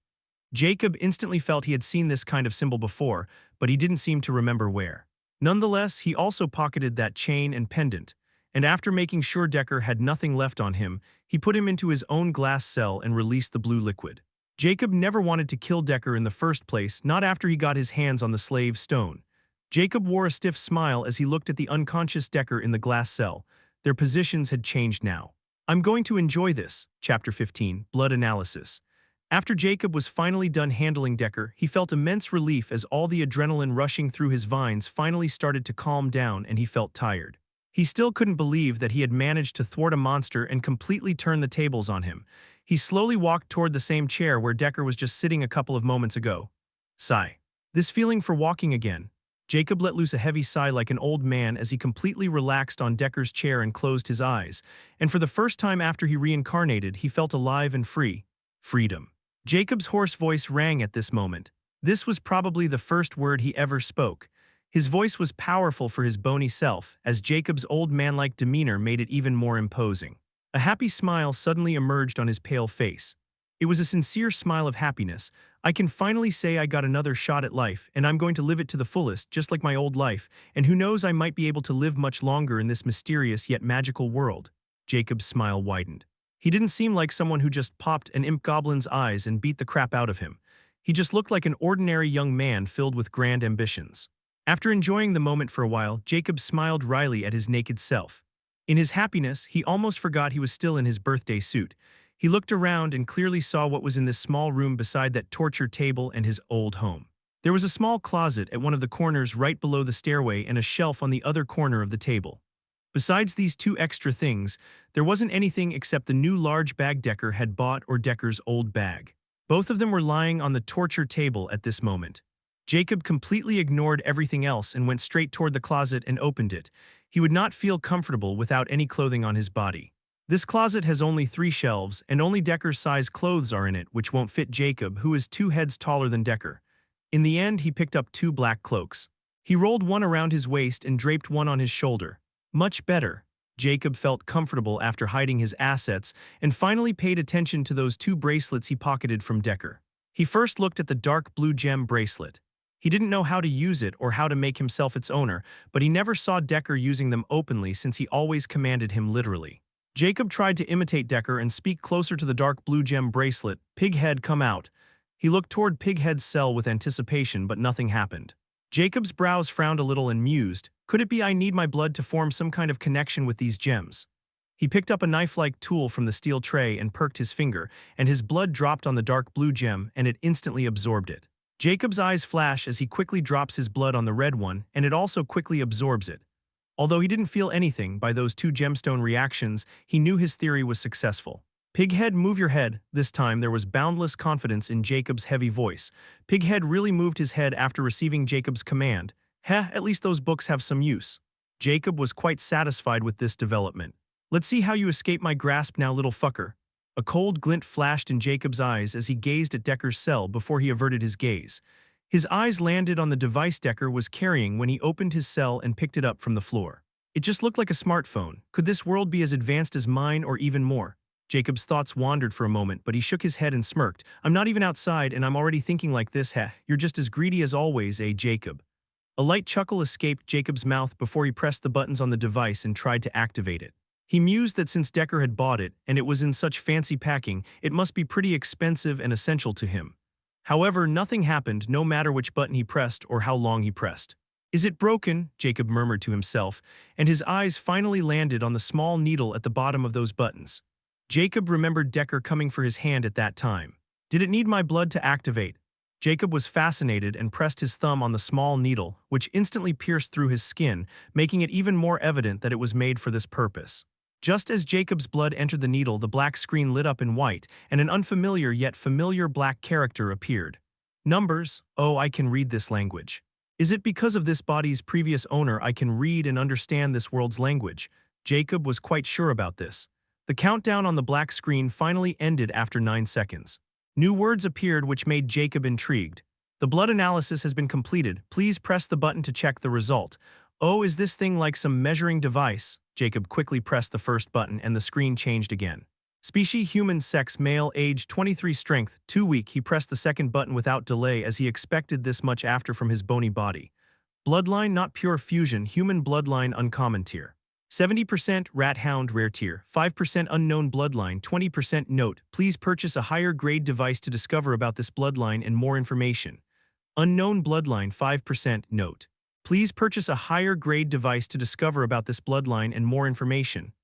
Jacob instantly felt he had seen this kind of symbol before, but he didn't seem to remember where. Nonetheless, he also pocketed that chain and pendant, and after making sure Decker had nothing left on him, he put him into his own glass cell and released the blue liquid. Jacob never wanted to kill Decker in the first place, not after he got his hands on the slave stone. Jacob wore a stiff smile as he looked at the unconscious Decker in the glass cell. Their positions had changed now. I'm going to enjoy this. Chapter 15, Blood Analysis. After Jacob was finally done handling Decker, he felt immense relief as all the adrenaline rushing through his veins finally started to calm down and he felt tired. He still couldn't believe that he had managed to thwart a monster and completely turn the tables on him. He slowly walked toward the same chair where Decker was just sitting a couple of moments ago. Sigh. This feeling for walking again. Jacob let loose a heavy sigh like an old man as he completely relaxed on Decker's chair and closed his eyes, and for the first time after he reincarnated, he felt alive and free. Freedom. Jacob's hoarse voice rang at this moment. This was probably the first word he ever spoke. His voice was powerful for his bony self, as Jacob's old man-like demeanor made it even more imposing. A happy smile suddenly emerged on his pale face. It was a sincere smile of happiness. I can finally say I got another shot at life, and I'm going to live it to the fullest, just like my old life, and who knows, I might be able to live much longer in this mysterious yet magical world. Jacob's smile widened. He didn't seem like someone who just popped an imp goblin's eyes and beat the crap out of him. He just looked like an ordinary young man filled with grand ambitions. After enjoying the moment for a while, Jacob smiled wryly at his naked self. In his happiness, he almost forgot he was still in his birthday suit. He looked around and clearly saw what was in this small room beside that torture table and his old home. There was a small closet at one of the corners right below the stairway and a shelf on the other corner of the table. Besides these two extra things, there wasn't anything except the new large bag Decker had bought or Decker's old bag. Both of them were lying on the torture table at this moment. Jacob completely ignored everything else and went straight toward the closet and opened it. He would not feel comfortable without any clothing on his body. This closet has only 3 shelves, and only Decker's size clothes are in it, which won't fit Jacob, who is 2 heads taller than Decker. In the end, he picked up 2 black cloaks. He rolled one around his waist and draped one on his shoulder. Much better. Jacob felt comfortable after hiding his assets and finally paid attention to those 2 bracelets he pocketed from Decker. He first looked at the dark blue gem bracelet. He didn't know how to use it or how to make himself its owner, but he never saw Decker using them openly since he always commanded him literally. Jacob tried to imitate Decker and speak closer to the dark blue gem bracelet. Pighead, come out. He looked toward Pighead's cell with anticipation, but nothing happened. Jacob's brows frowned a little and mused, could it be I need my blood to form some kind of connection with these gems? He picked up a knife-like tool from the steel tray and perked his finger, and his blood dropped on the dark blue gem and it instantly absorbed it. Jacob's eyes flash as he quickly drops his blood on the red one, and it also quickly absorbs it. Although he didn't feel anything by those 2 gemstone reactions, he knew his theory was successful. Pighead, move your head. This time there was boundless confidence in Jacob's heavy voice. Pighead really moved his head after receiving Jacob's command. Heh, at least those books have some use. Jacob was quite satisfied with this development. Let's see how you escape my grasp now, little fucker. A cold glint flashed in Jacob's eyes as he gazed at Decker's cell before he averted his gaze. His eyes landed on the device Decker was carrying when he opened his cell and picked it up from the floor. It just looked like a smartphone. Could this world be as advanced as mine or even more? Jacob's thoughts wandered for a moment, but he shook his head and smirked. I'm not even outside and I'm already thinking like this. Heh, you're just as greedy as always, eh, Jacob? A light chuckle escaped Jacob's mouth before he pressed the buttons on the device and tried to activate it. He mused that since Decker had bought it, and it was in such fancy packing, it must be pretty expensive and essential to him. However, nothing happened no matter which button he pressed or how long he pressed. Is it broken? Jacob murmured to himself, and his eyes finally landed on the small needle at the bottom of those buttons. Jacob remembered Decker coming for his hand at that time. Did it need my blood to activate? Jacob was fascinated and pressed his thumb on the small needle, which instantly pierced through his skin, making it even more evident that it was made for this purpose. Just as Jacob's blood entered the needle, the black screen lit up in white, and an unfamiliar yet familiar black character appeared. Numbers. Oh, I can read this language. Is it because of this body's previous owner I can read and understand this world's language? Jacob was quite sure about this. The countdown on the black screen finally ended after 9 seconds. New words appeared which made Jacob intrigued. The blood analysis has been completed. Please press the button to check the result. Oh, is this thing like some measuring device? Jacob quickly pressed the first button and the screen changed again. Species human, sex male, age 23, strength 2 weak. He pressed the second button without delay as he expected this much after from his bony body. Bloodline not pure fusion, human bloodline uncommon tier. 70% rat hound rare tier, 5% unknown bloodline, 20% note. Please purchase a higher grade device to discover about this bloodline and more information. Unknown bloodline 5% note. Please purchase a higher grade device to discover about this bloodline and more information.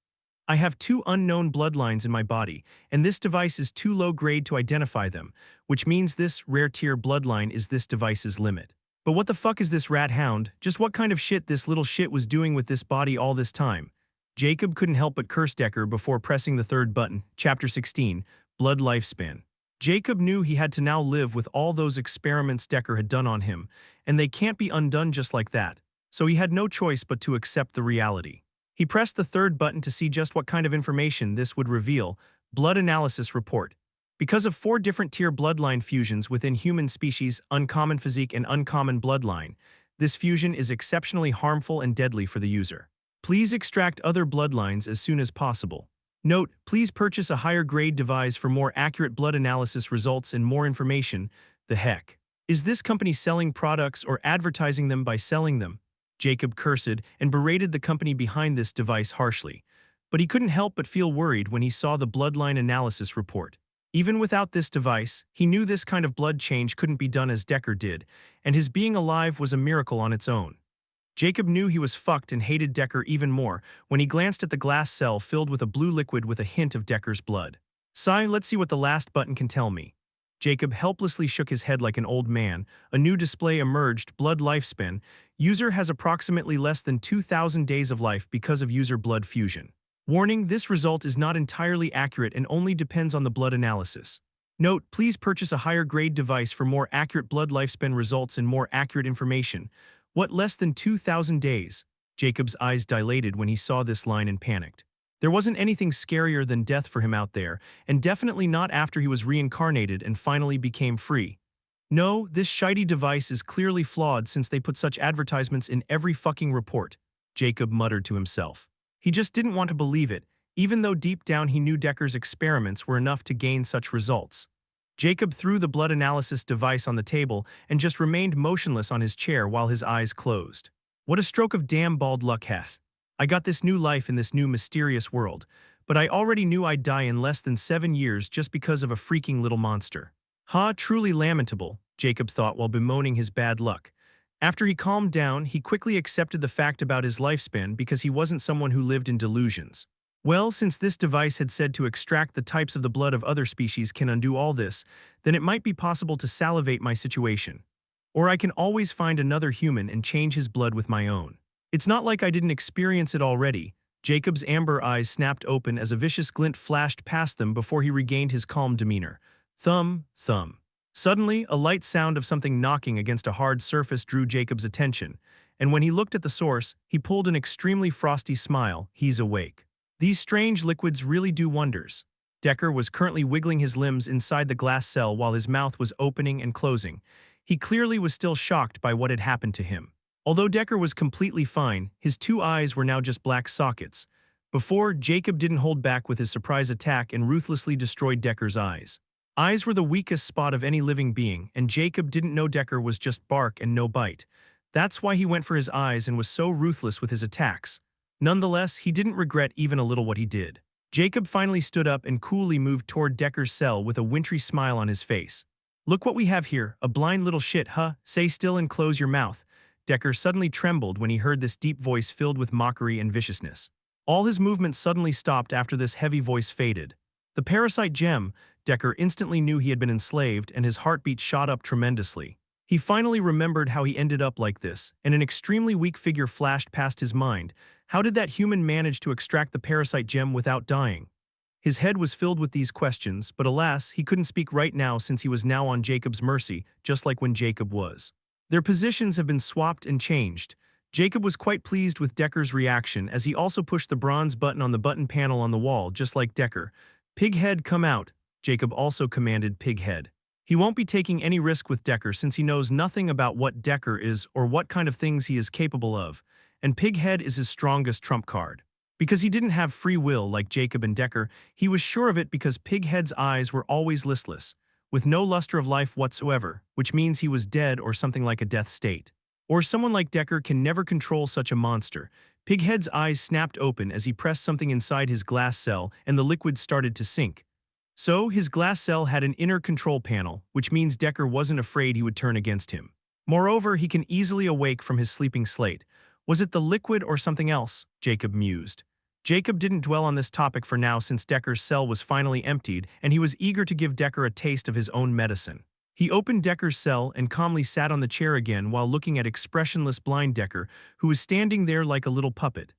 I have two unknown bloodlines in my body, and this device is too low grade to identify them, which means this rare tier bloodline is this device's limit. But what the fuck is this rat hound? Just what kind of shit this little shit was doing with this body all this time? Jacob couldn't help but curse Decker before pressing the third button, Chapter 16, Blood Lifespan. Jacob knew he had to now live with all those experiments Decker had done on him, and they can't be undone just like that, so he had no choice but to accept the reality. He pressed the third button to see just what kind of information this would reveal, Blood Analysis Report. Because of 4 different tier bloodline fusions within human species, uncommon physique and uncommon bloodline, this fusion is exceptionally harmful and deadly for the user. Please extract other bloodlines as soon as possible. Note, please purchase a higher grade device for more accurate blood analysis results and more information. The heck? Is this company selling products or advertising them by selling them? Jacob cursed and berated the company behind this device harshly. But he couldn't help but feel worried when he saw the bloodline analysis report. Even without this device, he knew this kind of blood change couldn't be done as Decker did, and his being alive was a miracle on its own. Jacob knew he was fucked and hated Decker even more when he glanced at the glass cell filled with a blue liquid with a hint of Decker's blood. Sigh, let's see what the last button can tell me. Jacob helplessly shook his head like an old man. A new display emerged, blood lifespan. User has approximately less than 2,000 days of life because of user blood fusion. Warning, this result is not entirely accurate and only depends on the blood analysis. Note, please purchase a higher grade device for more accurate blood lifespan results and more accurate information. What, less than 2,000 days? Jacob's eyes dilated when he saw this line and panicked. There wasn't anything scarier than death for him out there, and definitely not after he was reincarnated and finally became free. No, this shitey device is clearly flawed since they put such advertisements in every fucking report, Jacob muttered to himself. He just didn't want to believe it, even though deep down he knew Decker's experiments were enough to gain such results. Jacob threw the blood analysis device on the table and just remained motionless on his chair while his eyes closed. What a stroke of damn bald luck, heh. I got this new life in this new mysterious world, but I already knew I'd die in less than 7 years just because of a freaking little monster. Ha, truly lamentable, Jacob thought while bemoaning his bad luck. After he calmed down, he quickly accepted the fact about his lifespan because he wasn't someone who lived in delusions. Well, since this device had said to extract the types of the blood of other species can undo all this, then it might be possible to salivate my situation. Or I can always find another human and change his blood with my own. It's not like I didn't experience it already. Jacob's amber eyes snapped open as a vicious glint flashed past them before he regained his calm demeanor. Thump, thump. Suddenly, a light sound of something knocking against a hard surface drew Jacob's attention, and when he looked at the source, he pulled an extremely frosty smile. He's awake. These strange liquids really do wonders. Decker was currently wiggling his limbs inside the glass cell while his mouth was opening and closing. He clearly was still shocked by what had happened to him. Although Decker was completely fine, his 2 eyes were now just black sockets. Before, Jacob didn't hold back with his surprise attack and ruthlessly destroyed Decker's eyes. Eyes were the weakest spot of any living being, and Jacob didn't know Decker was just bark and no bite. That's why he went for his eyes and was so ruthless with his attacks. Nonetheless, he didn't regret even a little what he did. Jacob finally stood up and coolly moved toward Decker's cell with a wintry smile on his face. Look what we have here, a blind little shit, huh? Stay still and close your mouth. Decker suddenly trembled when he heard this deep voice filled with mockery and viciousness. All his movements suddenly stopped after this heavy voice faded. The parasite gem, Decker instantly knew he had been enslaved and his heartbeat shot up tremendously. He finally remembered how he ended up like this, and an extremely weak figure flashed past his mind. How did that human manage to extract the parasite gem without dying? His head was filled with these questions, but alas, he couldn't speak right now since he was now on Jacob's mercy, just like when Jacob was. Their positions have been swapped and changed. Jacob was quite pleased with Decker's reaction as he also pushed the bronze button on the button panel on the wall, just like Decker. Pighead, come out, Jacob also commanded Pighead. He won't be taking any risk with Decker since he knows nothing about what Decker is or what kind of things he is capable of, and Pighead is his strongest trump card. Because he didn't have free will like Jacob and Decker, he was sure of it because Pighead's eyes were always listless, with no luster of life whatsoever, which means he was dead or something like a death state. Or someone like Decker can never control such a monster. Pighead's eyes snapped open as he pressed something inside his glass cell and the liquid started to sink. So, his glass cell had an inner control panel, which means Decker wasn't afraid he would turn against him. Moreover, he can easily awake from his sleeping slate. Was it the liquid or something else? Jacob mused. Jacob didn't dwell on this topic for now since Decker's cell was finally emptied, and he was eager to give Decker a taste of his own medicine. He opened Decker's cell and calmly sat on the chair again while looking at expressionless blind Decker, who was standing there like a little puppet.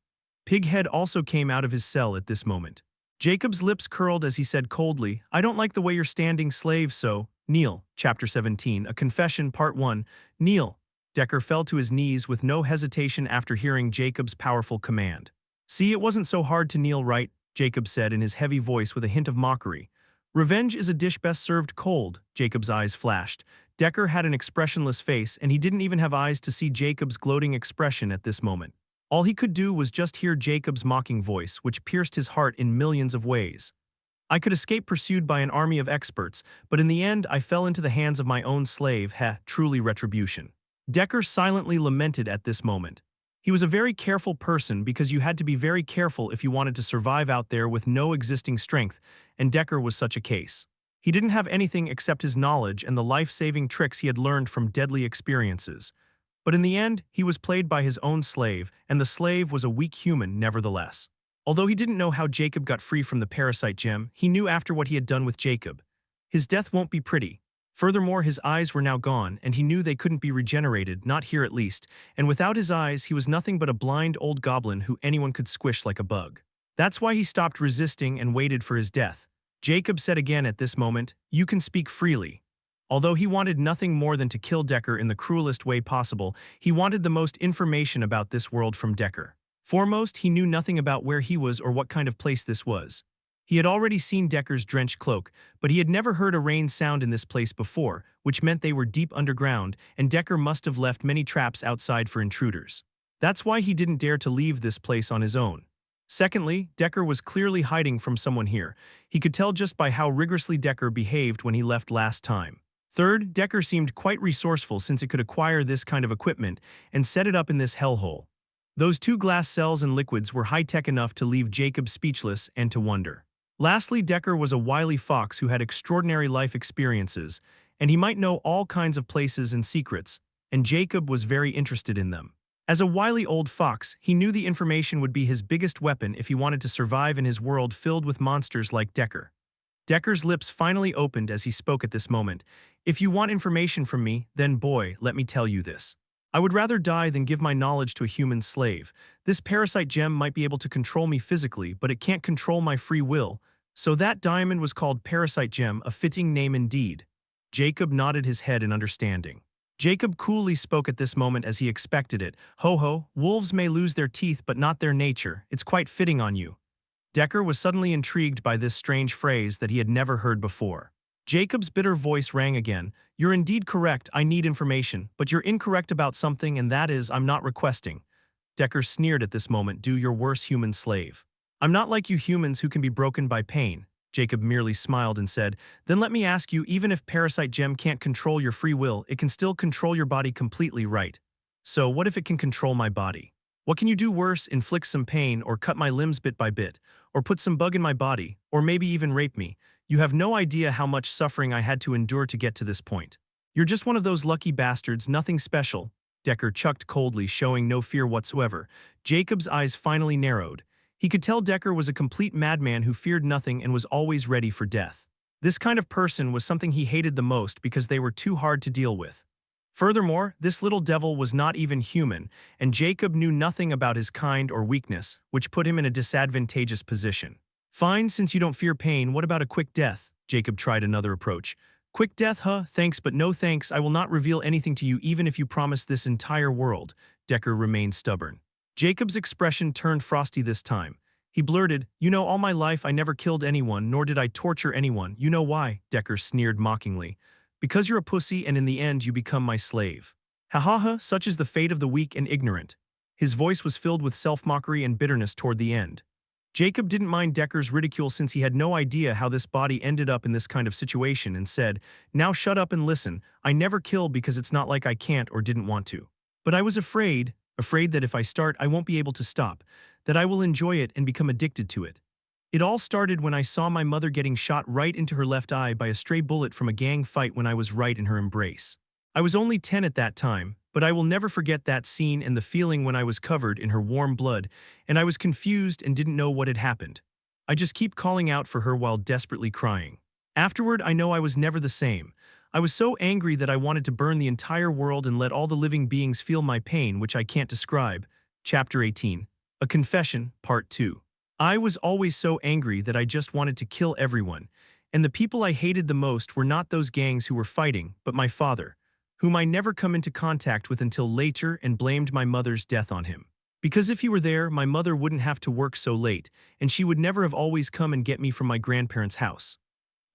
Pighead also came out of his cell at this moment. Jacob's lips curled as he said coldly, "I don't like the way you're standing, slave, so kneel." Chapter 17, A Confession, Part 1, Kneel. Decker fell to his knees with no hesitation after hearing Jacob's powerful command. "See, it wasn't so hard to kneel, right?" Jacob said in his heavy voice with a hint of mockery. "Revenge is a dish best served cold," Jacob's eyes flashed. Decker had an expressionless face, and he didn't even have eyes to see Jacob's gloating expression at this moment. All he could do was just hear Jacob's mocking voice, which pierced his heart in millions of ways. "I could escape pursued by an army of experts, but in the end I fell into the hands of my own slave. Truly retribution." Decker silently lamented at this moment. He was a very careful person because you had to be very careful if you wanted to survive out there with no existing strength, and Decker was such a case. He didn't have anything except his knowledge and the life-saving tricks he had learned from deadly experiences. But in the end, he was played by his own slave, and the slave was a weak human nevertheless. Although he didn't know how Jacob got free from the parasite gem, he knew after what he had done with Jacob. His death won't be pretty. Furthermore, his eyes were now gone, and he knew they couldn't be regenerated, not here at least, and without his eyes he was nothing but a blind old goblin who anyone could squish like a bug. That's why he stopped resisting and waited for his death. Jacob said again at this moment, "You can speak freely." Although he wanted nothing more than to kill Decker in the cruelest way possible, he wanted the most information about this world from Decker. Foremost, he knew nothing about where he was or what kind of place this was. He had already seen Decker's drenched cloak, but he had never heard a rain sound in this place before, which meant they were deep underground, and Decker must have left many traps outside for intruders. That's why he didn't dare to leave this place on his own. Secondly, Decker was clearly hiding from someone here. He could tell just by how rigorously Decker behaved when he left last time. Third, Decker seemed quite resourceful since it could acquire this kind of equipment and set it up in this hellhole. Those two glass cells and liquids were high-tech enough to leave Jacob speechless and to wonder. Lastly, Decker was a wily fox who had extraordinary life experiences, and he might know all kinds of places and secrets, and Jacob was very interested in them. As a wily old fox, he knew the information would be his biggest weapon if he wanted to survive in his world filled with monsters like Decker. Decker's lips finally opened as he spoke at this moment. "If you want information from me, then boy, let me tell you this. I would rather die than give my knowledge to a human slave. This parasite gem might be able to control me physically, but it can't control my free will. So that diamond was called Parasite Gem, a fitting name indeed." Jacob nodded his head in understanding. Jacob coolly spoke at this moment as he expected it. "Ho ho, wolves may lose their teeth but not their nature. It's quite fitting on you." Decker was suddenly intrigued by this strange phrase that he had never heard before. Jacob's bitter voice rang again. "You're indeed correct, I need information, but you're incorrect about something, and that is, I'm not requesting." Decker sneered at this moment, "Do your worst human slave. I'm not like you humans who can be broken by pain." Jacob merely smiled and said, "Then let me ask you, even if Parasite Gem can't control your free will, it can still control your body completely, right? So what if it can control my body? What can you do worse, inflict some pain, or cut my limbs bit by bit, or put some bug in my body, or maybe even rape me? You have no idea how much suffering I had to endure to get to this point. You're just one of those lucky bastards, nothing special." Decker chucked coldly, showing no fear whatsoever. Jacob's eyes finally narrowed. He could tell Decker was a complete madman who feared nothing and was always ready for death. This kind of person was something he hated the most because they were too hard to deal with. Furthermore, this little devil was not even human, and Jacob knew nothing about his kind or weakness, which put him in a disadvantageous position. "Fine, since you don't fear pain, what about a quick death?" Jacob tried another approach. "Quick death, huh? Thanks, but no thanks. I will not reveal anything to you even if you promise this entire world." Decker remained stubborn. Jacob's expression turned frosty this time. He blurted, "You know, all my life I never killed anyone, nor did I torture anyone. You know why?" Decker sneered mockingly. "Because you're a pussy and in the end you become my slave. Ha ha ha, such is the fate of the weak and ignorant." His voice was filled with self-mockery and bitterness toward the end. Jacob didn't mind Decker's ridicule since he had no idea how this body ended up in this kind of situation and said, "Now shut up and listen. I never kill because it's not like I can't or didn't want to. But I was afraid that if I start I won't be able to stop, that I will enjoy it and become addicted to it. It all started when I saw my mother getting shot right into her left eye by a stray bullet from a gang fight when I was right in her embrace. I was only 10 at that time, but I will never forget that scene and the feeling when I was covered in her warm blood, and I was confused and didn't know what had happened. I just keep calling out for her while desperately crying. Afterward, I know I was never the same. I was so angry that I wanted to burn the entire world and let all the living beings feel my pain, which I can't describe. Chapter 18. A Confession, Part 2. I was always so angry that I just wanted to kill everyone, and the people I hated the most were not those gangs who were fighting, but my father, whom I never come into contact with until later, and blamed my mother's death on him. Because if he were there, my mother wouldn't have to work so late, and she would never have always come and get me from my grandparents' house.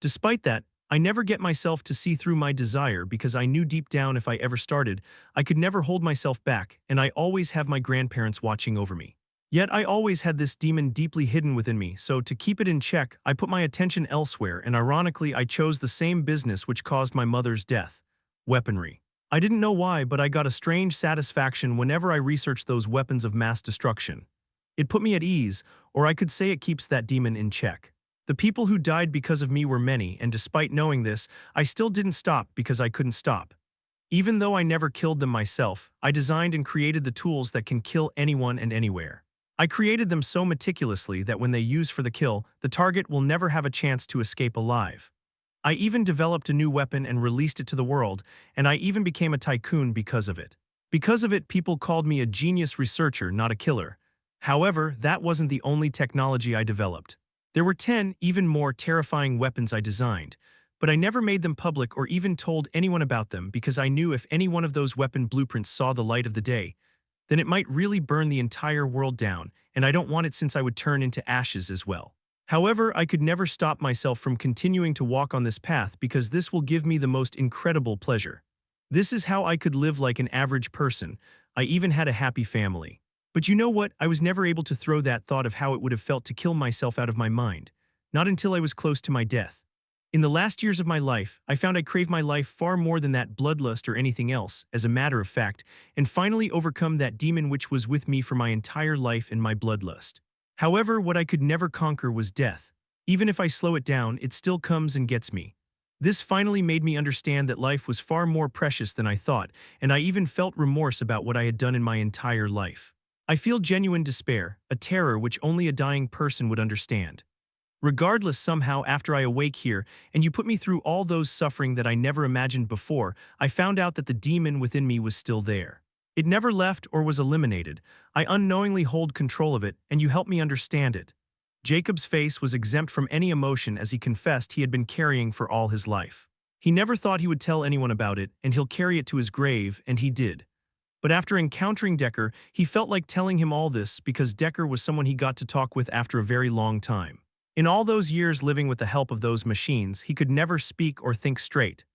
Despite that, I never get myself to see through my desire because I knew deep down if I ever started, I could never hold myself back, and I always have my grandparents watching over me. Yet I always had this demon deeply hidden within me, so to keep it in check, I put my attention elsewhere, and ironically I chose the same business which caused my mother's death: weaponry. I didn't know why, but I got a strange satisfaction whenever I researched those weapons of mass destruction. It put me at ease, or I could say it keeps that demon in check. The people who died because of me were many, and despite knowing this, I still didn't stop because I couldn't stop. Even though I never killed them myself, I designed and created the tools that can kill anyone and anywhere. I created them so meticulously that when they use for the kill, the target will never have a chance to escape alive. I even developed a new weapon and released it to the world, and I even became a tycoon because of it. Because of it, people called me a genius researcher, not a killer. However, that wasn't the only technology I developed. There were 10 even more terrifying weapons I designed, but I never made them public or even told anyone about them because I knew if any one of those weapon blueprints saw the light of the day, then it might really burn the entire world down, and I don't want it since I would turn into ashes as well. However, I could never stop myself from continuing to walk on this path because this will give me the most incredible pleasure. This is how I could live like an average person. I even had a happy family. But you know what? I was never able to throw that thought of how it would have felt to kill myself out of my mind. Not until I was close to my death. In the last years of my life, I found I craved my life far more than that bloodlust or anything else, as a matter of fact, and finally overcome that demon which was with me for my entire life in my bloodlust. However, what I could never conquer was death. Even if I slow it down, it still comes and gets me. This finally made me understand that life was far more precious than I thought, and I even felt remorse about what I had done in my entire life. I feel genuine despair, a terror which only a dying person would understand. Regardless, somehow after I awake here, and you put me through all those suffering that I never imagined before, I found out that the demon within me was still there. It never left or was eliminated. I unknowingly hold control of it, and you help me understand it. Jacob's face was exempt from any emotion as he confessed he had been carrying for all his life. He never thought he would tell anyone about it, and he'll carry it to his grave, and he did. But after encountering Decker, he felt like telling him all this because Decker was someone he got to talk with after a very long time. In all those years living with the help of those machines, he could never speak or think straight.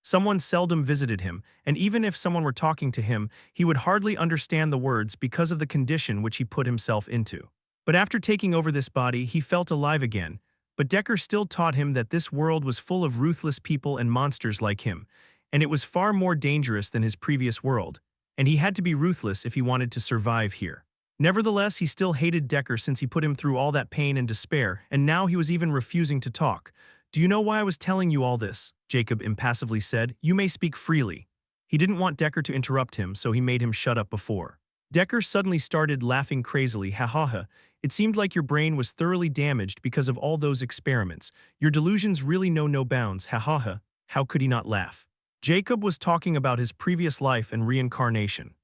Someone seldom visited him, and even if someone were talking to him, he would hardly understand the words because of the condition which he put himself into. But after taking over this body, he felt alive again. But Decker still taught him that this world was full of ruthless people and monsters like him, and it was far more dangerous than his previous world, and he had to be ruthless if he wanted to survive here. Nevertheless, he still hated Decker since he put him through all that pain and despair, and now he was even refusing to talk. "Do you know why I was telling you all this?" Jacob impassively said. "You may speak freely." He didn't want Decker to interrupt him, so he made him shut up before. Decker suddenly started laughing crazily. "Ha ha ha. It seemed like your brain was thoroughly damaged because of all those experiments. Your delusions really know no bounds. Ha ha ha." How could he not laugh? Jacob was talking about his previous life and reincarnation.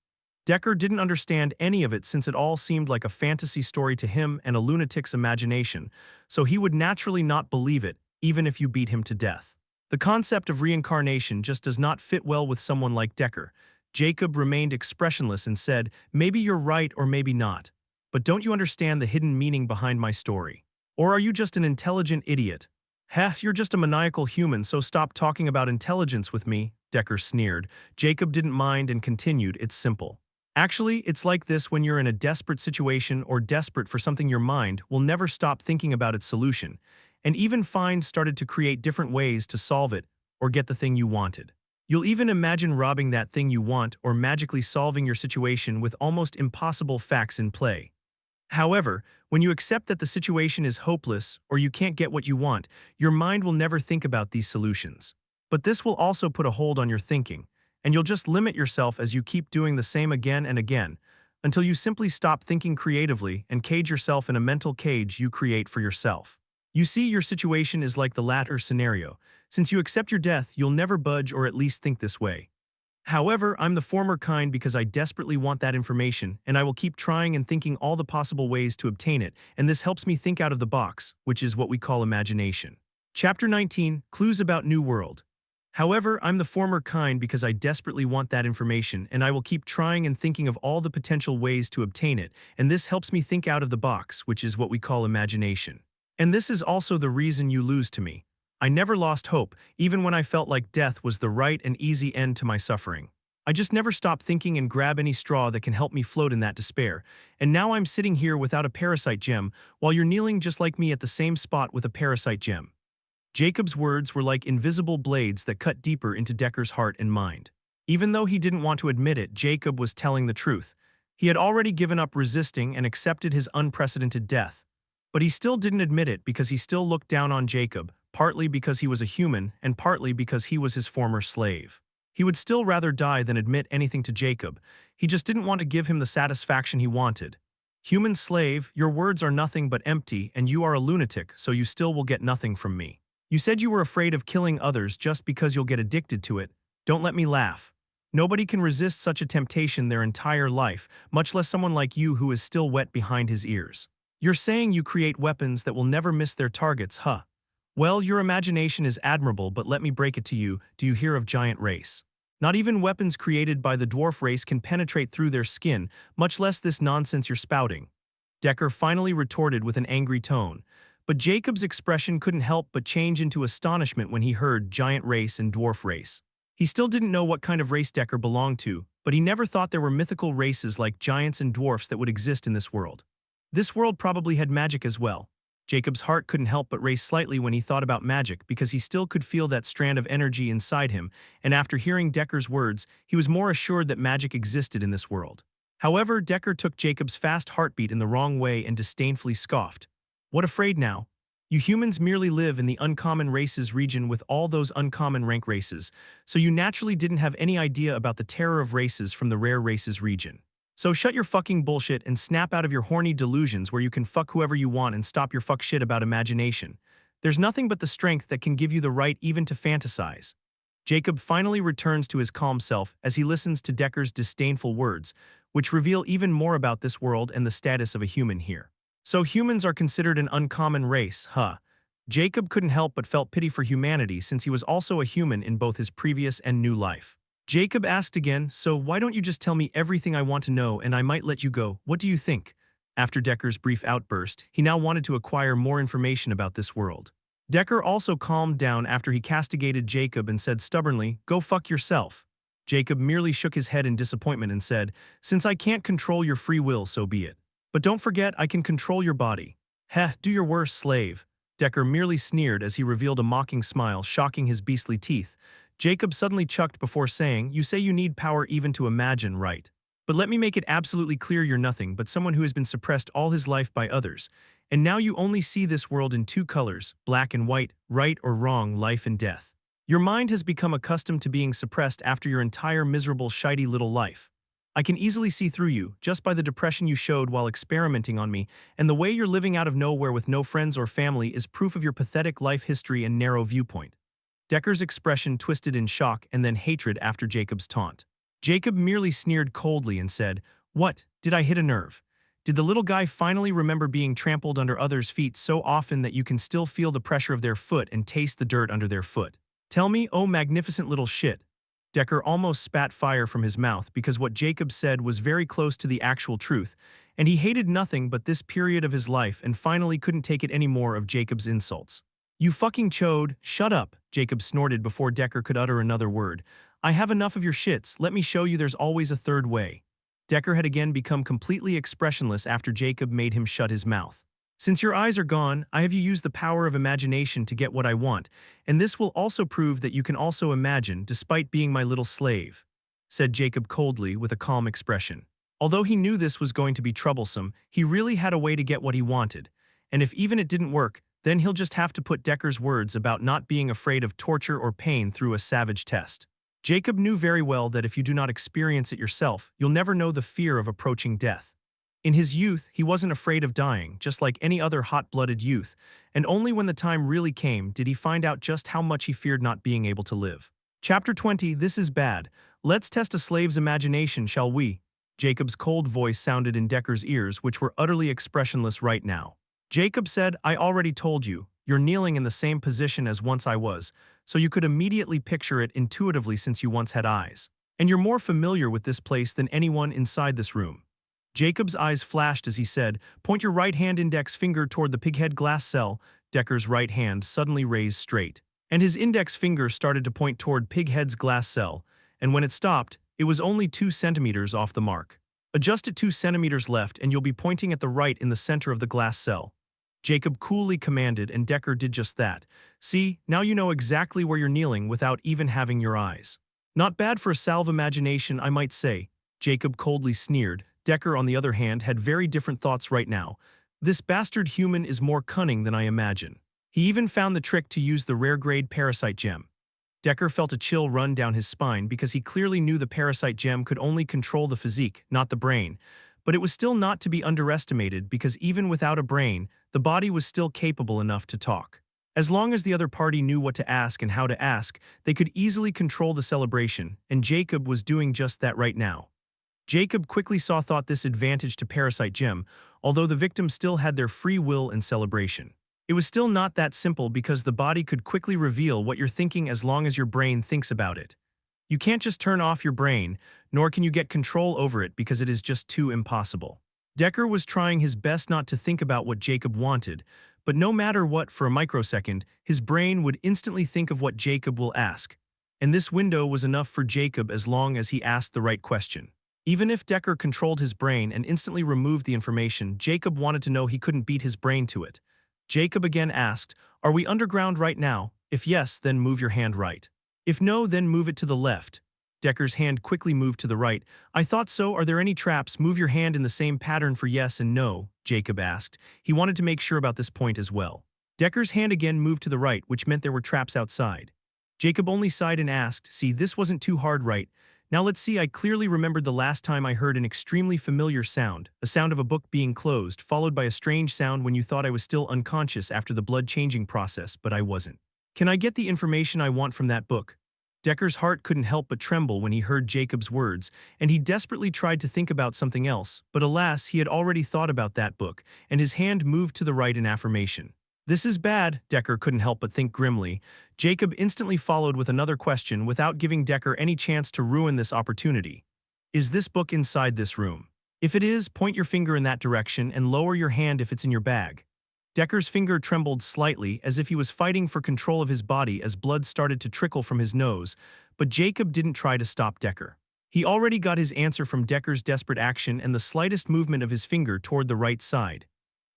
Decker didn't understand any of it since it all seemed like a fantasy story to him and a lunatic's imagination, so he would naturally not believe it, even if you beat him to death. The concept of reincarnation just does not fit well with someone like Decker. Jacob remained expressionless and said, "Maybe you're right or maybe not. But don't you understand the hidden meaning behind my story? Or are you just an intelligent idiot?" "Heh, you're just a maniacal human, so stop talking about intelligence with me," Decker sneered. Jacob didn't mind and continued, "It's simple. Actually, it's like this: when you're in a desperate situation or desperate for something, your mind will never stop thinking about its solution, and even started to create different ways to solve it or get the thing you wanted. You'll even imagine robbing that thing you want or magically solving your situation with almost impossible facts in play. However, when you accept that the situation is hopeless or you can't get what you want, your mind will never think about these solutions. But this will also put a hold on your thinking, and you'll just limit yourself as you keep doing the same again and again, until you simply stop thinking creatively and cage yourself in a mental cage you create for yourself. You see, your situation is like the latter scenario. Since you accept your death, you'll never budge or at least think this way. However, I'm the former kind because I desperately want that information, and I will keep trying and thinking all the possible ways to obtain it, and this helps me think out of the box, which is what we call imagination. Chapter 19, Clues about New World. However, I'm the former kind because I desperately want that information, and I will keep trying and thinking of all the potential ways to obtain it, and this helps me think out of the box, which is what we call imagination. And this is also the reason you lose to me. I never lost hope, even when I felt like death was the right and easy end to my suffering. I just never stop thinking and grab any straw that can help me float in that despair, and now I'm sitting here without a parasite gem, while you're kneeling just like me at the same spot with a parasite gem. Jacob's words were like invisible blades that cut deeper into Decker's heart and mind. Even though he didn't want to admit it, Jacob was telling the truth. He had already given up resisting and accepted his unprecedented death. But he still didn't admit it because he still looked down on Jacob, partly because he was a human and partly because he was his former slave. He would still rather die than admit anything to Jacob. He just didn't want to give him the satisfaction he wanted. Human slave, your words are nothing but empty, and you are a lunatic, so you still will get nothing from me. You said you were afraid of killing others just because you'll get addicted to it. Don't let me laugh. Nobody can resist such a temptation their entire life, much less someone like you who is still wet behind his ears. You're saying you create weapons that will never miss their targets, huh? Well, your imagination is admirable, but let me break it to you. Do you hear of giant race? Not even weapons created by the dwarf race can penetrate through their skin, much less this nonsense you're spouting. Decker finally retorted with an angry tone, but Jacob's expression couldn't help but change into astonishment when he heard giant race and dwarf race. He still didn't know what kind of race Decker belonged to, but he never thought there were mythical races like giants and dwarfs that would exist in this world. This world probably had magic as well. Jacob's heart couldn't help but race slightly when he thought about magic because he still could feel that strand of energy inside him, and after hearing Decker's words, he was more assured that magic existed in this world. However, Decker took Jacob's fast heartbeat in the wrong way and disdainfully scoffed. What afraid now? You humans merely live in the uncommon races region with all those uncommon rank races, so you naturally didn't have any idea about the terror of races from the rare races region. So shut your fucking bullshit and snap out of your horny delusions where you can fuck whoever you want and stop your fuck shit about imagination. There's nothing but the strength that can give you the right even to fantasize. Jacob finally returns to his calm self as he listens to Decker's disdainful words, which reveal even more about this world and the status of a human here. So humans are considered an uncommon race, huh? Jacob couldn't help but felt pity for humanity since he was also a human in both his previous and new life. Jacob asked again, so why don't you just tell me everything I want to know and I might let you go? What do you think? After Decker's brief outburst, he now wanted to acquire more information about this world. Decker also calmed down after he castigated Jacob and said stubbornly, go fuck yourself. Jacob merely shook his head in disappointment and said, since I can't control your free will, so be it. But don't forget, I can control your body. Heh, do your worst, slave. Decker merely sneered as he revealed a mocking smile, shocking his beastly teeth. Jacob suddenly chucked before saying, you say you need power even to imagine, right? But let me make it absolutely clear you're nothing but someone who has been suppressed all his life by others, and now you only see this world in two colors, black and white, right or wrong, life and death. Your mind has become accustomed to being suppressed after your entire miserable, shitey little life. I can easily see through you, just by the depression you showed while experimenting on me, and the way you're living out of nowhere with no friends or family is proof of your pathetic life history and narrow viewpoint. Decker's expression twisted in shock and then hatred after Jacob's taunt. Jacob merely sneered coldly and said, what, did I hit a nerve? Did the little guy finally remember being trampled under others' feet so often that you can still feel the pressure of their foot and taste the dirt under their foot? Tell me, oh magnificent little shit. Decker almost spat fire from his mouth because what Jacob said was very close to the actual truth, and he hated nothing but this period of his life and finally couldn't take it anymore of Jacob's insults. You fucking chode, shut up, Jacob snorted before Decker could utter another word. I have enough of your shits, let me show you there's always a third way. Decker had again become completely expressionless after Jacob made him shut his mouth. Since your eyes are gone, I have you use the power of imagination to get what I want, and this will also prove that you can also imagine despite being my little slave, said Jacob coldly with a calm expression. Although he knew this was going to be troublesome, he really had a way to get what he wanted, and if even it didn't work, then he'll just have to put Decker's words about not being afraid of torture or pain through a savage test. Jacob knew very well that if you do not experience it yourself, you'll never know the fear of approaching death. In his youth, he wasn't afraid of dying, just like any other hot-blooded youth, and only when the time really came did he find out just how much he feared not being able to live. Chapter 20. This is bad. Let's test a slave's imagination, shall we? Jacob's cold voice sounded in Decker's ears, which were utterly expressionless right now. Jacob said, I already told you, you're kneeling in the same position as once I was, so you could immediately picture it intuitively since you once had eyes. And you're more familiar with this place than anyone inside this room. Jacob's eyes flashed as he said, point your right hand index finger toward the pighead glass cell. Decker's right hand suddenly raised straight, and his index finger started to point toward pighead's glass cell, and when it stopped, it was only 2 centimeters off the mark. Adjust it 2 centimeters left and you'll be pointing at the right in the center of the glass cell. Jacob coolly commanded, and Decker did just that. See, now you know exactly where you're kneeling without even having your eyes. Not bad for a salve imagination, I might say. Jacob coldly sneered. Decker, on the other hand, had very different thoughts right now. This bastard human is more cunning than I imagine. He even found the trick to use the rare-grade parasite gem. Decker felt a chill run down his spine because he clearly knew the parasite gem could only control the physique, not the brain. But it was still not to be underestimated because even without a brain, the body was still capable enough to talk. As long as the other party knew what to ask and how to ask, they could easily control the celebration, and Jacob was doing just that right now. Jacob quickly thought this advantage to Parasite Gem, although the victim still had their free will and celebration. It was still not that simple because the body could quickly reveal what you're thinking as long as your brain thinks about it. You can't just turn off your brain, nor can you get control over it because it is just too impossible. Decker was trying his best not to think about what Jacob wanted, but no matter what for a microsecond, his brain would instantly think of what Jacob will ask. And this window was enough for Jacob as long as he asked the right question. Even if Decker controlled his brain and instantly removed the information, Jacob wanted to know he couldn't beat his brain to it. Jacob again asked, are we underground right now? If yes, then move your hand right. If no, then move it to the left. Decker's hand quickly moved to the right. I thought so. Are there any traps? Move your hand in the same pattern for yes and no, Jacob asked. He wanted to make sure about this point as well. Decker's hand again moved to the right, which meant there were traps outside. Jacob only sighed and asked, see, this wasn't too hard, right? Now let's see. I clearly remembered the last time I heard an extremely familiar sound, a sound of a book being closed, followed by a strange sound when you thought I was still unconscious after the blood-changing process, but I wasn't. Can I get the information I want from that book? Decker's heart couldn't help but tremble when he heard Jacob's words, and he desperately tried to think about something else, but alas, he had already thought about that book, and his hand moved to the right in affirmation. This is bad, Decker couldn't help but think grimly. Jacob instantly followed with another question without giving Decker any chance to ruin this opportunity. Is this book inside this room? If it is, point your finger in that direction and lower your hand if it's in your bag. Decker's finger trembled slightly as if he was fighting for control of his body as blood started to trickle from his nose, but Jacob didn't try to stop Decker. He already got his answer from Decker's desperate action and the slightest movement of his finger toward the right side.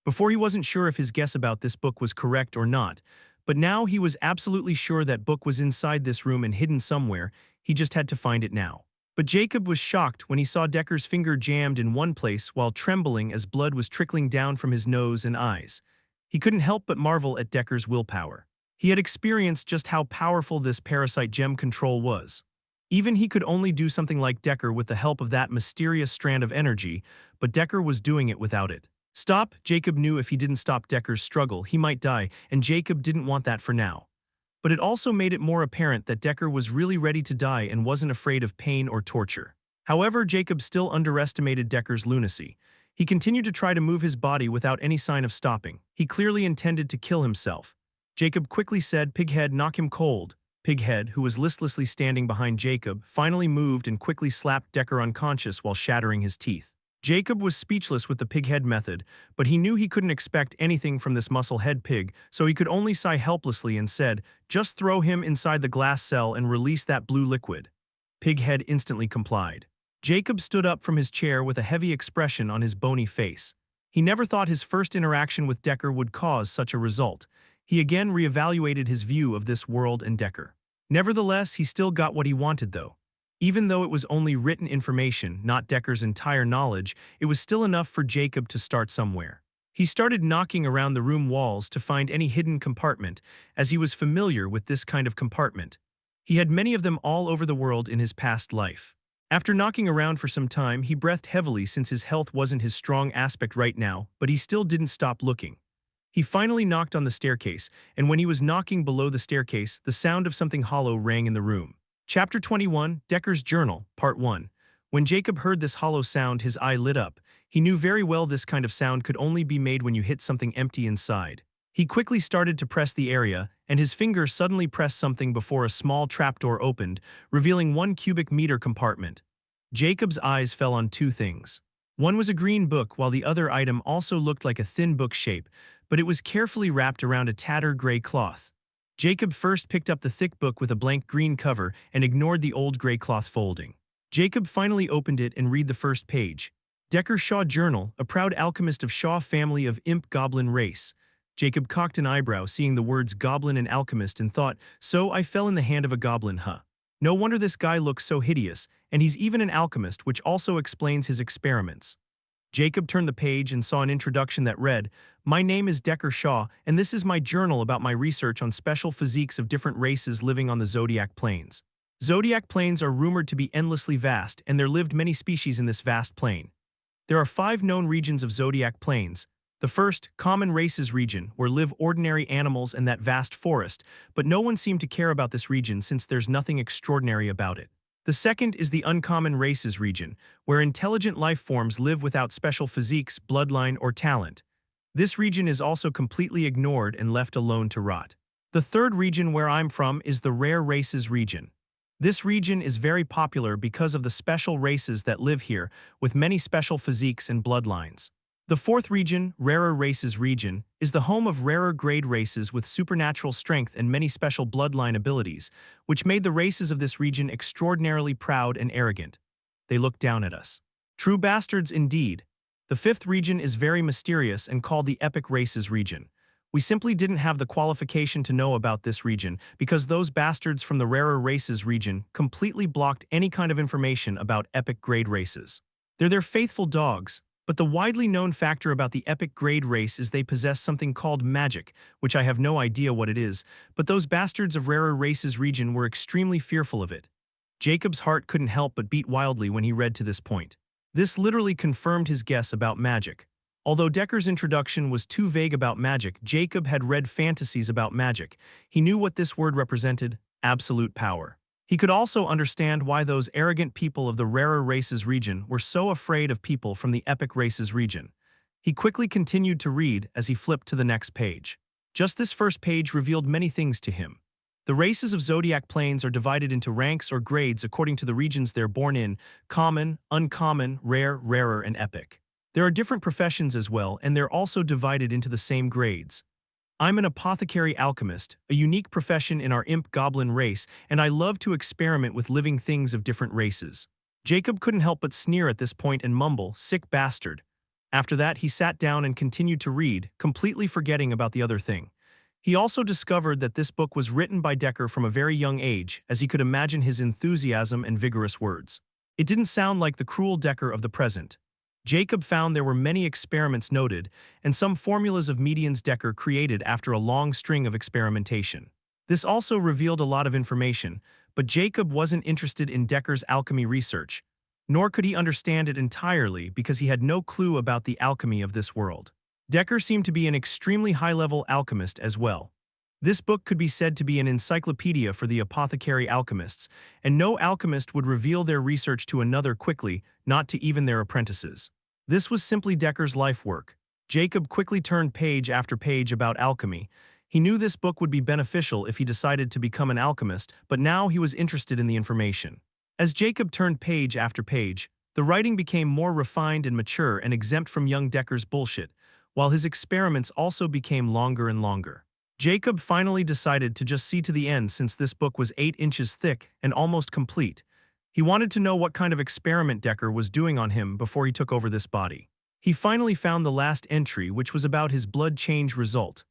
Before he wasn't sure if his guess about this book was correct or not, but now he was absolutely sure that book was inside this room and hidden somewhere. He just had to find it now. But Jacob was shocked when he saw Decker's finger jammed in one place while trembling as blood was trickling down from his nose and eyes. He couldn't help but marvel at Decker's willpower. He had experienced just how powerful this parasite gem control was. Even he could only do something like Decker with the help of that mysterious strand of energy, but Decker was doing it without it. Stop, Jacob knew if he didn't stop Decker's struggle, he might die, and Jacob didn't want that for now. But it also made it more apparent that Decker was really ready to die and wasn't afraid of pain or torture. However, Jacob still underestimated Decker's lunacy. He continued to try to move his body without any sign of stopping. He clearly intended to kill himself. Jacob quickly said, Pighead, knock him cold. Pighead, who was listlessly standing behind Jacob, finally moved and quickly slapped Decker unconscious while shattering his teeth. Jacob was speechless with the pighead method, but he knew he couldn't expect anything from this muscle-head pig, so he could only sigh helplessly and said, just throw him inside the glass cell and release that blue liquid. Pighead instantly complied. Jacob stood up from his chair with a heavy expression on his bony face. He never thought his first interaction with Decker would cause such a result. He again reevaluated his view of this world and Decker. Nevertheless, he still got what he wanted though. Even though it was only written information, not Decker's entire knowledge, it was still enough for Jacob to start somewhere. He started knocking around the room walls to find any hidden compartment, as he was familiar with this kind of compartment. He had many of them all over the world in his past life. After knocking around for some time, he breathed heavily since his health wasn't his strong aspect right now, but he still didn't stop looking. He finally knocked on the staircase, and when he was knocking below the staircase, the sound of something hollow rang in the room. Chapter 21, Decker's Journal, Part 1. When Jacob heard this hollow sound, his eye lit up. He knew very well this kind of sound could only be made when you hit something empty inside. He quickly started to press the area, and his finger suddenly pressed something before a small trapdoor opened, revealing 1 cubic meter compartment. Jacob's eyes fell on two things. One was a green book, while the other item also looked like a thin book shape, but it was carefully wrapped around a tattered gray cloth. Jacob first picked up the thick book with a blank green cover and ignored the old gray cloth folding. Jacob finally opened it and read the first page. Decker Shaw Journal, a proud alchemist of Shaw family of imp goblin race. Jacob cocked an eyebrow, seeing the words goblin and alchemist, and thought, so I fell in the hand of a goblin, huh? No wonder this guy looks so hideous, and he's even an alchemist, which also explains his experiments. Jacob turned the page and saw an introduction that read, My name is Decker Shaw, and this is my journal about my research on special physiques of different races living on the Zodiac Plains. Zodiac Plains are rumored to be endlessly vast, and there lived many species in this vast plain. There are 5 known regions of Zodiac Plains. The first, Common Races region, where live ordinary animals and that vast forest, but no one seemed to care about this region since there's nothing extraordinary about it. The second is the Uncommon Races region, where intelligent life forms live without special physiques, bloodline, or talent. This region is also completely ignored and left alone to rot. The third region where I'm from is the Rare Races region. This region is very popular because of the special races that live here, with many special physiques and bloodlines. The fourth region, Rarer Races region, is the home of rarer grade races with supernatural strength and many special bloodline abilities, which made the races of this region extraordinarily proud and arrogant. They look down at us. True bastards indeed. The fifth region is very mysterious and called the Epic Races region. We simply didn't have the qualification to know about this region because those bastards from the Rarer Races region completely blocked any kind of information about epic grade races. They're their faithful dogs. But the widely known factor about the epic grade race is they possess something called magic, which I have no idea what it is, but those bastards of Rarer Races region were extremely fearful of it. Jacob's heart couldn't help but beat wildly when he read to this point. This literally confirmed his guess about magic. Although Decker's introduction was too vague about magic, Jacob had read fantasies about magic. He knew what this word represented: absolute power. He could also understand why those arrogant people of the Rarer Races region were so afraid of people from the Epic Races region. He quickly continued to read as he flipped to the next page. Just this first page revealed many things to him. The races of Zodiac Plains are divided into ranks or grades according to the regions they're born in: common, uncommon, rare, rarer, and epic. There are different professions as well, and they're also divided into the same grades. I'm an apothecary alchemist, a unique profession in our imp goblin race, and I love to experiment with living things of different races. Jacob couldn't help but sneer at this point and mumble, sick bastard. After that, he sat down and continued to read, completely forgetting about the other thing. He also discovered that this book was written by Decker from a very young age, as he could imagine his enthusiasm and vigorous words. It didn't sound like the cruel Decker of the present. Jacob found there were many experiments noted, and some formulas of medians Decker created after a long string of experimentation. This also revealed a lot of information, but Jacob wasn't interested in Decker's alchemy research, nor could he understand it entirely because he had no clue about the alchemy of this world. Decker seemed to be an extremely high-level alchemist as well. This book could be said to be an encyclopedia for the apothecary alchemists, and no alchemist would reveal their research to another quickly, not to even their apprentices. This was simply Decker's life work. Jacob quickly turned page after page about alchemy. He knew this book would be beneficial if he decided to become an alchemist, but now he was interested in the information. As Jacob turned page after page, the writing became more refined and mature and exempt from young Decker's bullshit, while his experiments also became longer and longer. Jacob finally decided to just see to the end since this book was 8 inches thick and almost complete. He wanted to know what kind of experiment Decker was doing on him before he took over this body. He finally found the last entry, which was about his blood change result.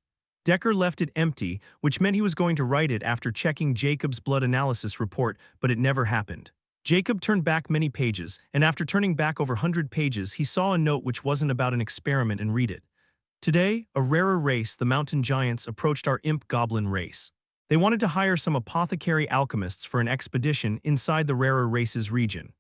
Decker left it empty, which meant he was going to write it after checking Jacob's blood analysis report, but it never happened. Jacob turned back many pages, and after turning back over 100 pages, he saw a note which wasn't about an experiment and read it. Today, a rarer race, the mountain giants, approached our imp goblin race. They wanted to hire some apothecary alchemists for an expedition inside the rarer races region.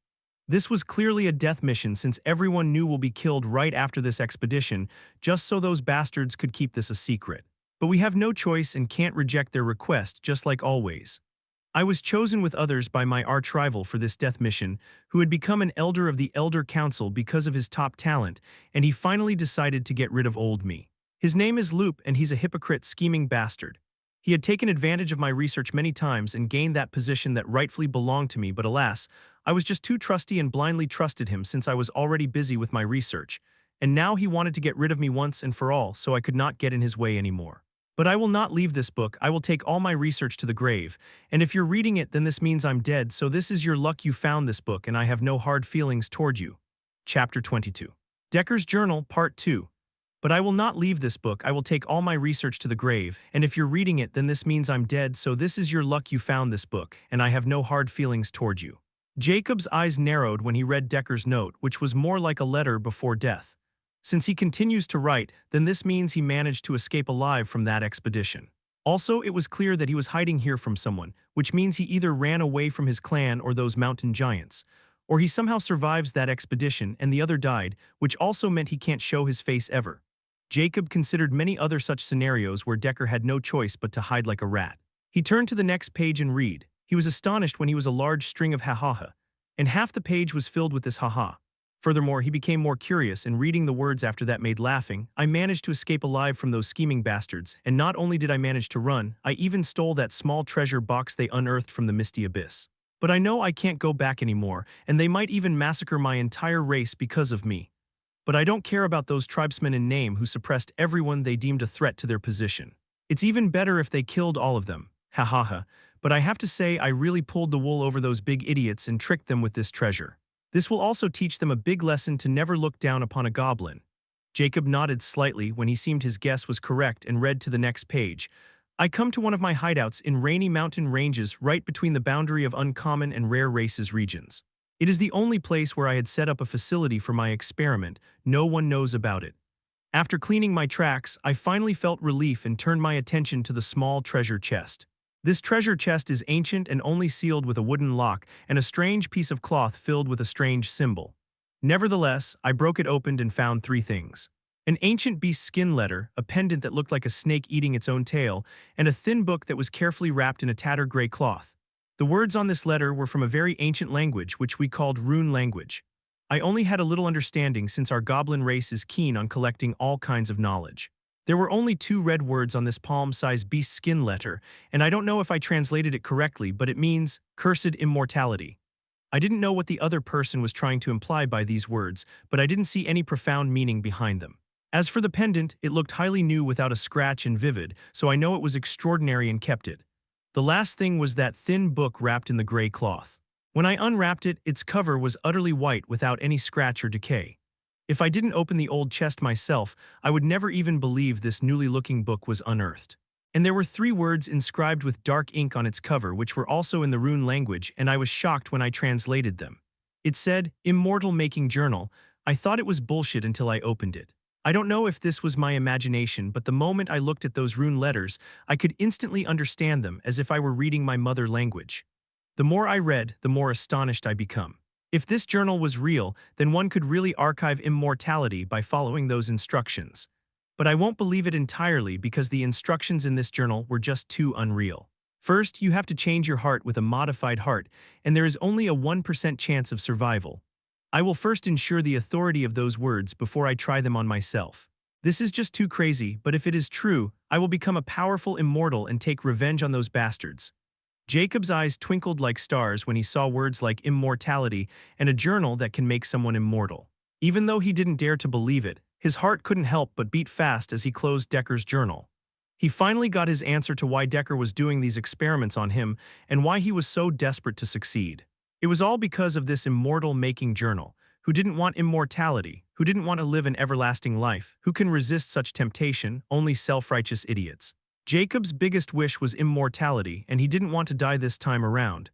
This was clearly a death mission since everyone knew we'll be killed right after this expedition, just so those bastards could keep this a secret. But we have no choice and can't reject their request, just like always. I was chosen with others by my arch-rival for this death mission, who had become an elder of the Elder Council because of his top talent, and he finally decided to get rid of old me. His name is Loop, and he's a hypocrite, scheming bastard. He had taken advantage of my research many times and gained that position that rightfully belonged to me, but alas, I was just too trusty and blindly trusted him since I was already busy with my research, and now he wanted to get rid of me once and for all so I could not get in his way anymore. But I will not leave this book. I will take all my research to the grave, and if you're reading it, then this means I'm dead, so this is your luck you found this book and I have no hard feelings toward you. Chapter 22. Decker's Journal, Part 2. But I will not leave this book. I will take all my research to the grave, and if you're reading it, then this means I'm dead, so this is your luck you found this book, and I have no hard feelings toward you. Jacob's eyes narrowed when he read Decker's note, which was more like a letter before death. Since he continues to write, then this means he managed to escape alive from that expedition. Also, it was clear that he was hiding here from someone, which means he either ran away from his clan or those mountain giants, or he somehow survives that expedition and the other died, which also meant he can't show his face ever. Jacob considered many other such scenarios where Decker had no choice but to hide like a rat. He turned to the next page and read. He was astonished when he was a large string of ha-ha-ha, and half the page was filled with this ha-ha. Furthermore, he became more curious, and reading the words after that made laughing. I managed to escape alive from those scheming bastards, and not only did I manage to run, I even stole that small treasure box they unearthed from the misty abyss. But I know I can't go back anymore, and they might even massacre my entire race because of me. But I don't care about those tribesmen in name who suppressed everyone they deemed a threat to their position. It's even better if they killed all of them. Ha ha ha. But I have to say I really pulled the wool over those big idiots and tricked them with this treasure. This will also teach them a big lesson to never look down upon a goblin. Jacob nodded slightly when he seemed his guess was correct and read to the next page. I come to one of my hideouts in rainy mountain ranges right between the boundary of uncommon and rare races regions. It is the only place where I had set up a facility for my experiment. No one knows about it. After cleaning my tracks, I finally felt relief and turned my attention to the small treasure chest. This treasure chest is ancient and only sealed with a wooden lock and a strange piece of cloth filled with a strange symbol. Nevertheless, I broke it open and found three things. An ancient beast skin letter, a pendant that looked like a snake eating its own tail, and a thin book that was carefully wrapped in a tattered gray cloth. The words on this letter were from a very ancient language which we called rune language. I only had a little understanding since our goblin race is keen on collecting all kinds of knowledge. There were only 2 red words on this palm-sized beast skin letter, and I don't know if I translated it correctly, but it means, cursed immortality. I didn't know what the other person was trying to imply by these words, but I didn't see any profound meaning behind them. As for the pendant, it looked highly new without a scratch and vivid, so I know it was extraordinary and kept it. The last thing was that thin book wrapped in the gray cloth. When I unwrapped it, its cover was utterly white without any scratch or decay. If I didn't open the old chest myself, I would never even believe this newly looking book was unearthed. And there were 3 words inscribed with dark ink on its cover which were also in the rune language, and I was shocked when I translated them. It said, Immortal Making Journal. I thought it was bullshit until I opened it. I don't know if this was my imagination, but the moment I looked at those rune letters, I could instantly understand them as if I were reading my mother language. The more I read, the more astonished I become. If this journal was real, then one could really archive immortality by following those instructions. But I won't believe it entirely because the instructions in this journal were just too unreal. First, you have to change your heart with a modified heart, and there is only a 1% chance of survival. I will first ensure the authority of those words before I try them on myself. This is just too crazy, but if it is true, I will become a powerful immortal and take revenge on those bastards. Jacob's eyes twinkled like stars when he saw words like immortality and a journal that can make someone immortal. Even though he didn't dare to believe it, his heart couldn't help but beat fast as he closed Decker's journal. He finally got his answer to why Decker was doing these experiments on him and why he was so desperate to succeed. It was all because of this immortal-making journal, who didn't want immortality, who didn't want to live an everlasting life, who can resist such temptation, only self-righteous idiots. Jacob's biggest wish was immortality, and he didn't want to die this time around.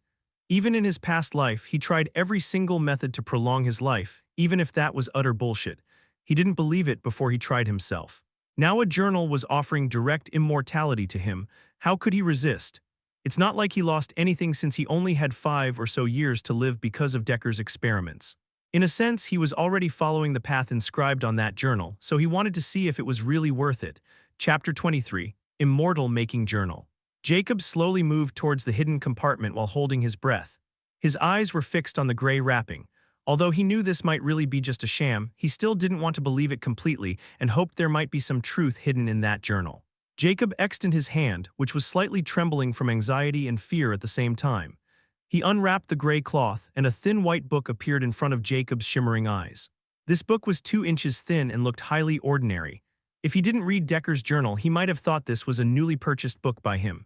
Even in his past life, he tried every single method to prolong his life, even if that was utter bullshit. He didn't believe it before he tried himself. Now a journal was offering direct immortality to him. How could he resist? It's not like he lost anything since he only had 5 or so years to live because of Decker's experiments. In a sense, he was already following the path inscribed on that journal, so he wanted to see if it was really worth it. Chapter 23, Immortal Making Journal. Jacob slowly moved towards the hidden compartment while holding his breath. His eyes were fixed on the gray wrapping. Although he knew this might really be just a sham, he still didn't want to believe it completely and hoped there might be some truth hidden in that journal. Jacob extended his hand, which was slightly trembling from anxiety and fear at the same time. He unwrapped the gray cloth, and a thin white book appeared in front of Jacob's shimmering eyes. This book was 2 inches thin and looked highly ordinary. If he didn't read Decker's journal, he might have thought this was a newly purchased book by him.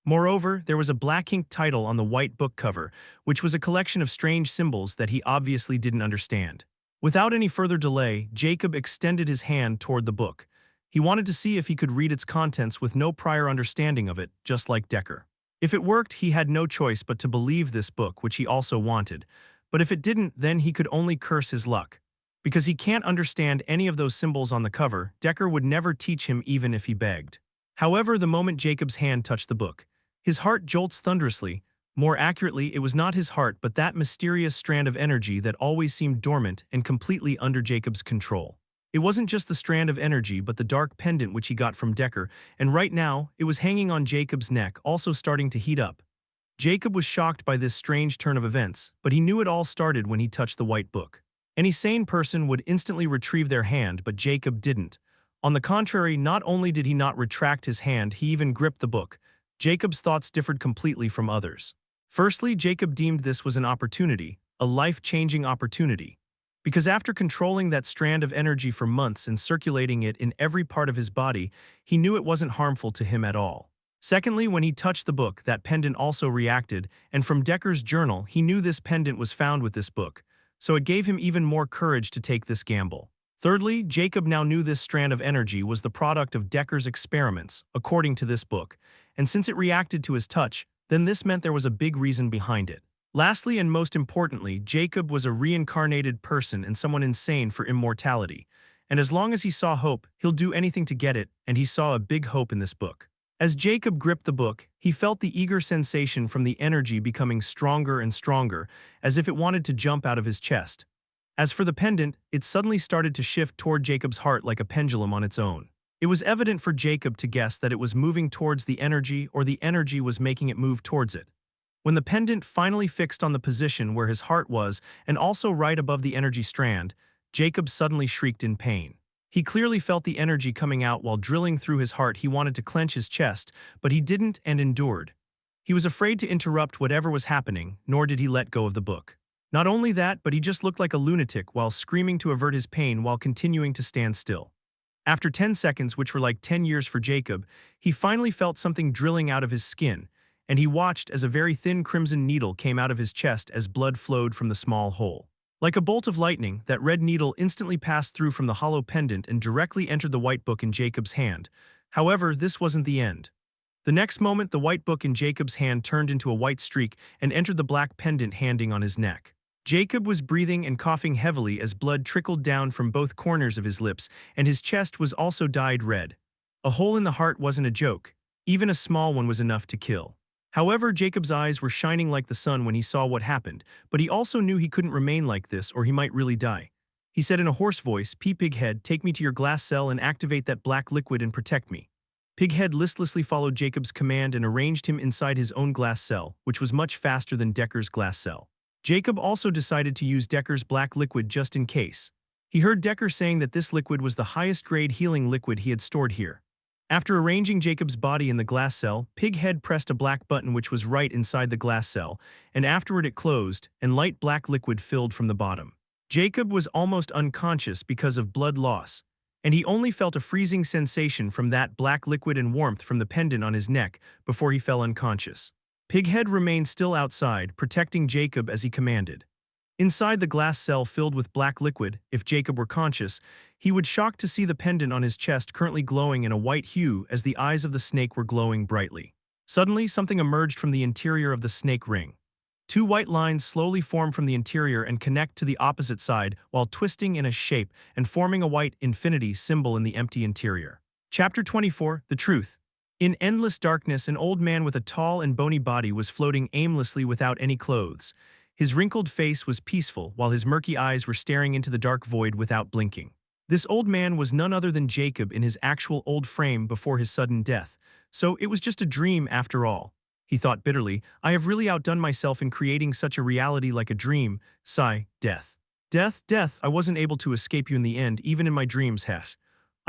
Moreover, there was a black ink title on the white book cover, which was a collection of strange symbols that he obviously didn't understand. Without any further delay, Jacob extended his hand toward the book. He wanted to see if he could read its contents with no prior understanding of it, just like Decker. If it worked, he had no choice but to believe this book, which he also wanted. But if it didn't, then he could only curse his luck. Because he can't understand any of those symbols on the cover, Decker would never teach him even if he begged. However, the moment Jacob's hand touched the book, his heart jolts thunderously. More accurately, it was not his heart but that mysterious strand of energy that always seemed dormant and completely under Jacob's control. It wasn't just the strand of energy but the dark pendant which he got from Decker, and right now, it was hanging on Jacob's neck, also starting to heat up. Jacob was shocked by this strange turn of events, but he knew it all started when he touched the white book. Any sane person would instantly retrieve their hand, but Jacob didn't. On the contrary, not only did he not retract his hand, he even gripped the book. Jacob's thoughts differed completely from others. Firstly, Jacob deemed this was an opportunity, a life-changing opportunity. Because after controlling that strand of energy for months and circulating it in every part of his body, he knew it wasn't harmful to him at all. Secondly, when he touched the book, that pendant also reacted, and from Decker's journal, he knew this pendant was found with this book, so it gave him even more courage to take this gamble. Thirdly, Jacob now knew this strand of energy was the product of Decker's experiments, according to this book, and since it reacted to his touch, then this meant there was a big reason behind it. Lastly, and most importantly, Jacob was a reincarnated person and someone insane for immortality. And as long as he saw hope, he'll do anything to get it, and he saw a big hope in this book. As Jacob gripped the book, he felt the eager sensation from the energy becoming stronger and stronger, as if it wanted to jump out of his chest. As for the pendant, it suddenly started to shift toward Jacob's heart like a pendulum on its own. It was evident for Jacob to guess that it was moving towards the energy or the energy was making it move towards it. When the pendant finally fixed on the position where his heart was and also right above the energy strand, Jacob suddenly shrieked in pain. He clearly felt the energy coming out while drilling through his heart. He wanted to clench his chest, but he didn't and endured. He was afraid to interrupt whatever was happening, nor did he let go of the book. Not only that, but he just looked like a lunatic while screaming to avert his pain while continuing to stand still. After 10 seconds, which were like 10 years for Jacob, he finally felt something drilling out of his skin, and he watched as a very thin crimson needle came out of his chest as blood flowed from the small hole. Like a bolt of lightning, that red needle instantly passed through from the hollow pendant and directly entered the white book in Jacob's hand. However, this wasn't the end. The next moment, the white book in Jacob's hand turned into a white streak and entered the black pendant hanging on his neck. Jacob was breathing and coughing heavily as blood trickled down from both corners of his lips, and his chest was also dyed red. A hole in the heart wasn't a joke. Even a small one was enough to kill. However, Jacob's eyes were shining like the sun when he saw what happened, but he also knew he couldn't remain like this or he might really die. He said in a hoarse voice, "Pighead, take me to your glass cell and activate that black liquid and protect me." Pighead listlessly followed Jacob's command and arranged him inside his own glass cell, which was much faster than Decker's glass cell. Jacob also decided to use Decker's black liquid just in case. He heard Decker saying that this liquid was the highest grade healing liquid he had stored here. After arranging Jacob's body in the glass cell, Pighead pressed a black button which was right inside the glass cell, and afterward it closed, and light black liquid filled from the bottom. Jacob was almost unconscious because of blood loss, and he only felt a freezing sensation from that black liquid and warmth from the pendant on his neck before he fell unconscious. Pighead remained still outside, protecting Jacob as he commanded. Inside the glass cell filled with black liquid, if Jacob were conscious, he would shock to see the pendant on his chest currently glowing in a white hue as the eyes of the snake were glowing brightly. Suddenly, something emerged from the interior of the snake ring. 2 white lines slowly form from the interior and connect to the opposite side while twisting in a shape and forming a white infinity symbol in the empty interior. Chapter 24, The Truth. In endless darkness, an old man with a tall and bony body was floating aimlessly without any clothes. His wrinkled face was peaceful, while his murky eyes were staring into the dark void without blinking. This old man was none other than Jacob in his actual old frame before his sudden death, so it was just a dream after all. He thought bitterly, I have really outdone myself in creating such a reality like a dream. Sigh, death. Death, death, I wasn't able to escape you in the end, even in my dreams, Hess.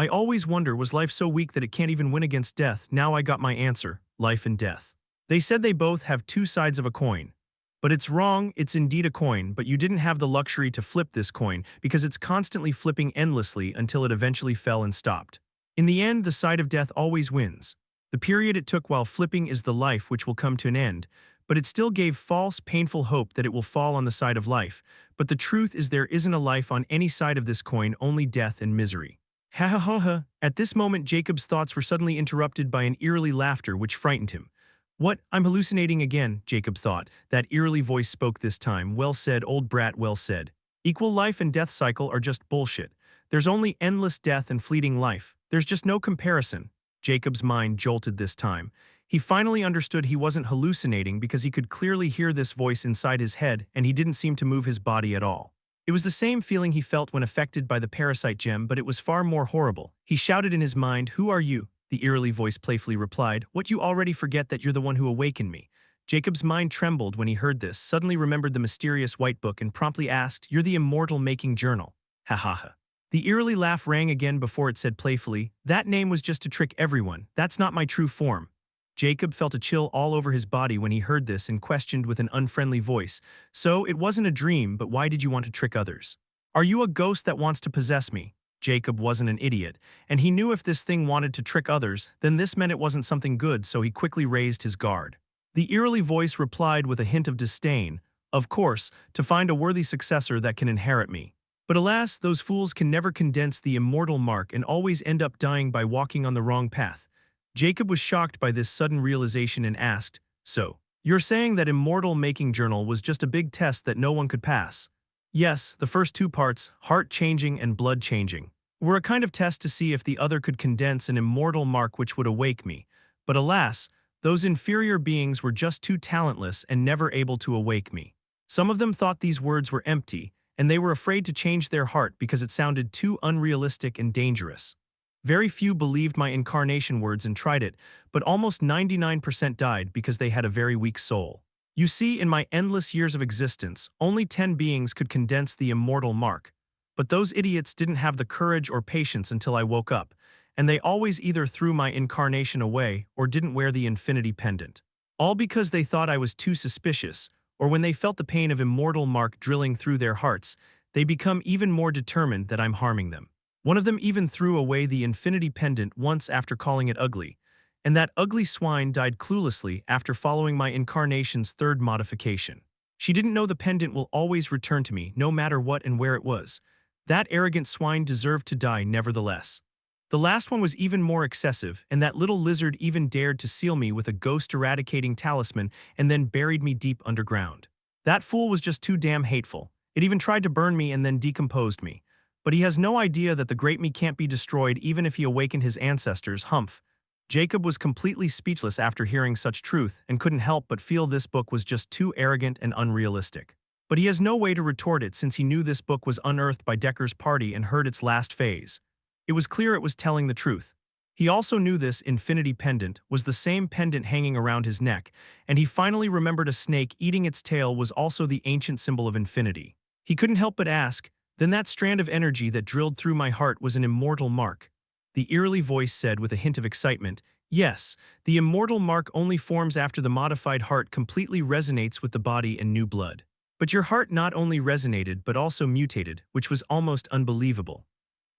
I always wonder, was life so weak that it can't even win against death? Now I got my answer, life and death. They said they both have two sides of a coin. But it's wrong, it's indeed a coin, but you didn't have the luxury to flip this coin because it's constantly flipping endlessly until it eventually fell and stopped. In the end, the side of death always wins. The period it took while flipping is the life which will come to an end, but it still gave false, painful hope that it will fall on the side of life. But the truth is there isn't a life on any side of this coin, only death and misery. Ha ha ha ha. At this moment, Jacob's thoughts were suddenly interrupted by an eerily laughter which frightened him. What? I'm hallucinating again, Jacob thought. That eerily voice spoke this time. Well said, old brat, well said. Equal life and death cycle are just bullshit. There's only endless death and fleeting life. There's just no comparison. Jacob's mind jolted this time. He finally understood he wasn't hallucinating because he could clearly hear this voice inside his head and he didn't seem to move his body at all. It was the same feeling he felt when affected by the parasite gem, but it was far more horrible. He shouted in his mind, Who are you? The eerily voice playfully replied, What, you already forget that you're the one who awakened me? Jacob's mind trembled when he heard this, suddenly remembered the mysterious white book and promptly asked, You're the immortal making journal. Ha ha ha. The eerily laugh rang again before it said playfully, That name was just to trick everyone. That's not my true form. Jacob felt a chill all over his body when he heard this and questioned with an unfriendly voice, So, it wasn't a dream, but why did you want to trick others? Are you a ghost that wants to possess me? Jacob wasn't an idiot, and he knew if this thing wanted to trick others, then this meant it wasn't something good, so he quickly raised his guard. The eerily voice replied with a hint of disdain, Of course, to find a worthy successor that can inherit me. But alas, those fools can never condense the immortal mark and always end up dying by walking on the wrong path. Jacob was shocked by this sudden realization and asked, So, you're saying that immortal making journal was just a big test that no one could pass? Yes, the first two parts, heart-changing and blood-changing, were a kind of test to see if the other could condense an immortal mark which would awake me. But alas, those inferior beings were just too talentless and never able to awake me. Some of them thought these words were empty, and they were afraid to change their heart because it sounded too unrealistic and dangerous. Very few believed my incarnation words and tried it, but almost 99% died because they had a very weak soul. You see, in my endless years of existence, only 10 beings could condense the immortal mark. But those idiots didn't have the courage or patience until I woke up, and they always either threw my incarnation away or didn't wear the infinity pendant. All because they thought I was too suspicious, or when they felt the pain of immortal mark drilling through their hearts, they become even more determined that I'm harming them. One of them even threw away the infinity pendant once after calling it ugly, and that ugly swine died cluelessly after following my incarnation's third modification. She didn't know the pendant will always return to me, no matter what and where it was. That arrogant swine deserved to die nevertheless. The last one was even more excessive, and that little lizard even dared to seal me with a ghost-eradicating talisman and then buried me deep underground. That fool was just too damn hateful. It even tried to burn me and then decomposed me. But he has no idea that the great me can't be destroyed even if he awakened his ancestors, humph. Jacob was completely speechless after hearing such truth and couldn't help but feel this book was just too arrogant and unrealistic. But he has no way to retort it since he knew this book was unearthed by Decker's party and heard its last phase. It was clear it was telling the truth. He also knew this infinity pendant was the same pendant hanging around his neck, and he finally remembered a snake eating its tail was also the ancient symbol of infinity. He couldn't help but ask, Then that strand of energy that drilled through my heart was an immortal mark? The eerily voice said with a hint of excitement, Yes, the immortal mark only forms after the modified heart completely resonates with the body and new blood. But your heart not only resonated but also mutated, which was almost unbelievable.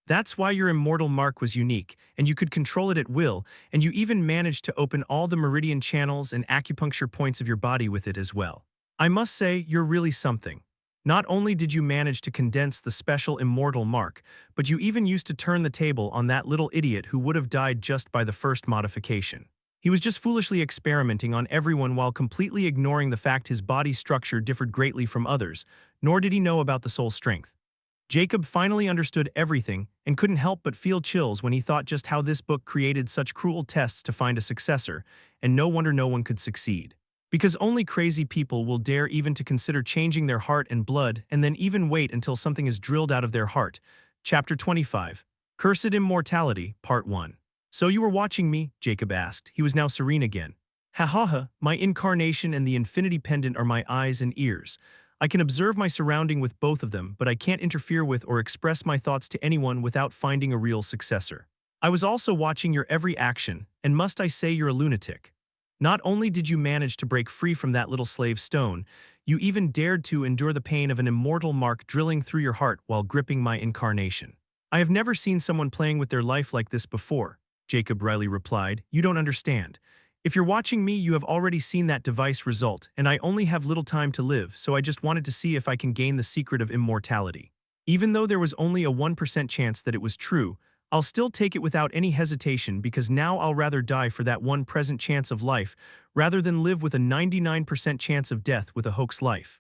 That's why your immortal mark was unique, and you could control it at will, and you even managed to open all the meridian channels and acupuncture points of your body with it as well. I must say, you're really something. Not only did you manage to condense the special immortal mark, but you even used to turn the table on that little idiot who would have died just by the first modification. He was just foolishly experimenting on everyone while completely ignoring the fact his body structure differed greatly from others, nor did he know about the soul strength. Jacob finally understood everything and couldn't help but feel chills when he thought just how this book created such cruel tests to find a successor, and no wonder no one could succeed. Because only crazy people will dare even to consider changing their heart and blood and then even wait until something is drilled out of their heart. Chapter 25. Cursed Immortality, Part 1. So you were watching me? Jacob asked. He was now serene again. Ha ha ha, my incarnation and the infinity pendant are my eyes and ears. I can observe my surrounding with both of them, but I can't interfere with or express my thoughts to anyone without finding a real successor. I was also watching your every action, and must I say you're a lunatic. Not only did you manage to break free from that little slave stone, you even dared to endure the pain of an immortal mark drilling through your heart while gripping my incarnation. I have never seen someone playing with their life like this before, Jacob Riley replied. You don't understand. If you're watching me, you have already seen that device result, and I only have little time to live, so I just wanted to see if I can gain the secret of immortality. Even though there was only a 1% chance that it was true, I'll still take it without any hesitation because now I'll rather die for that one present chance of life rather than live with a 99% chance of death with a hoax life.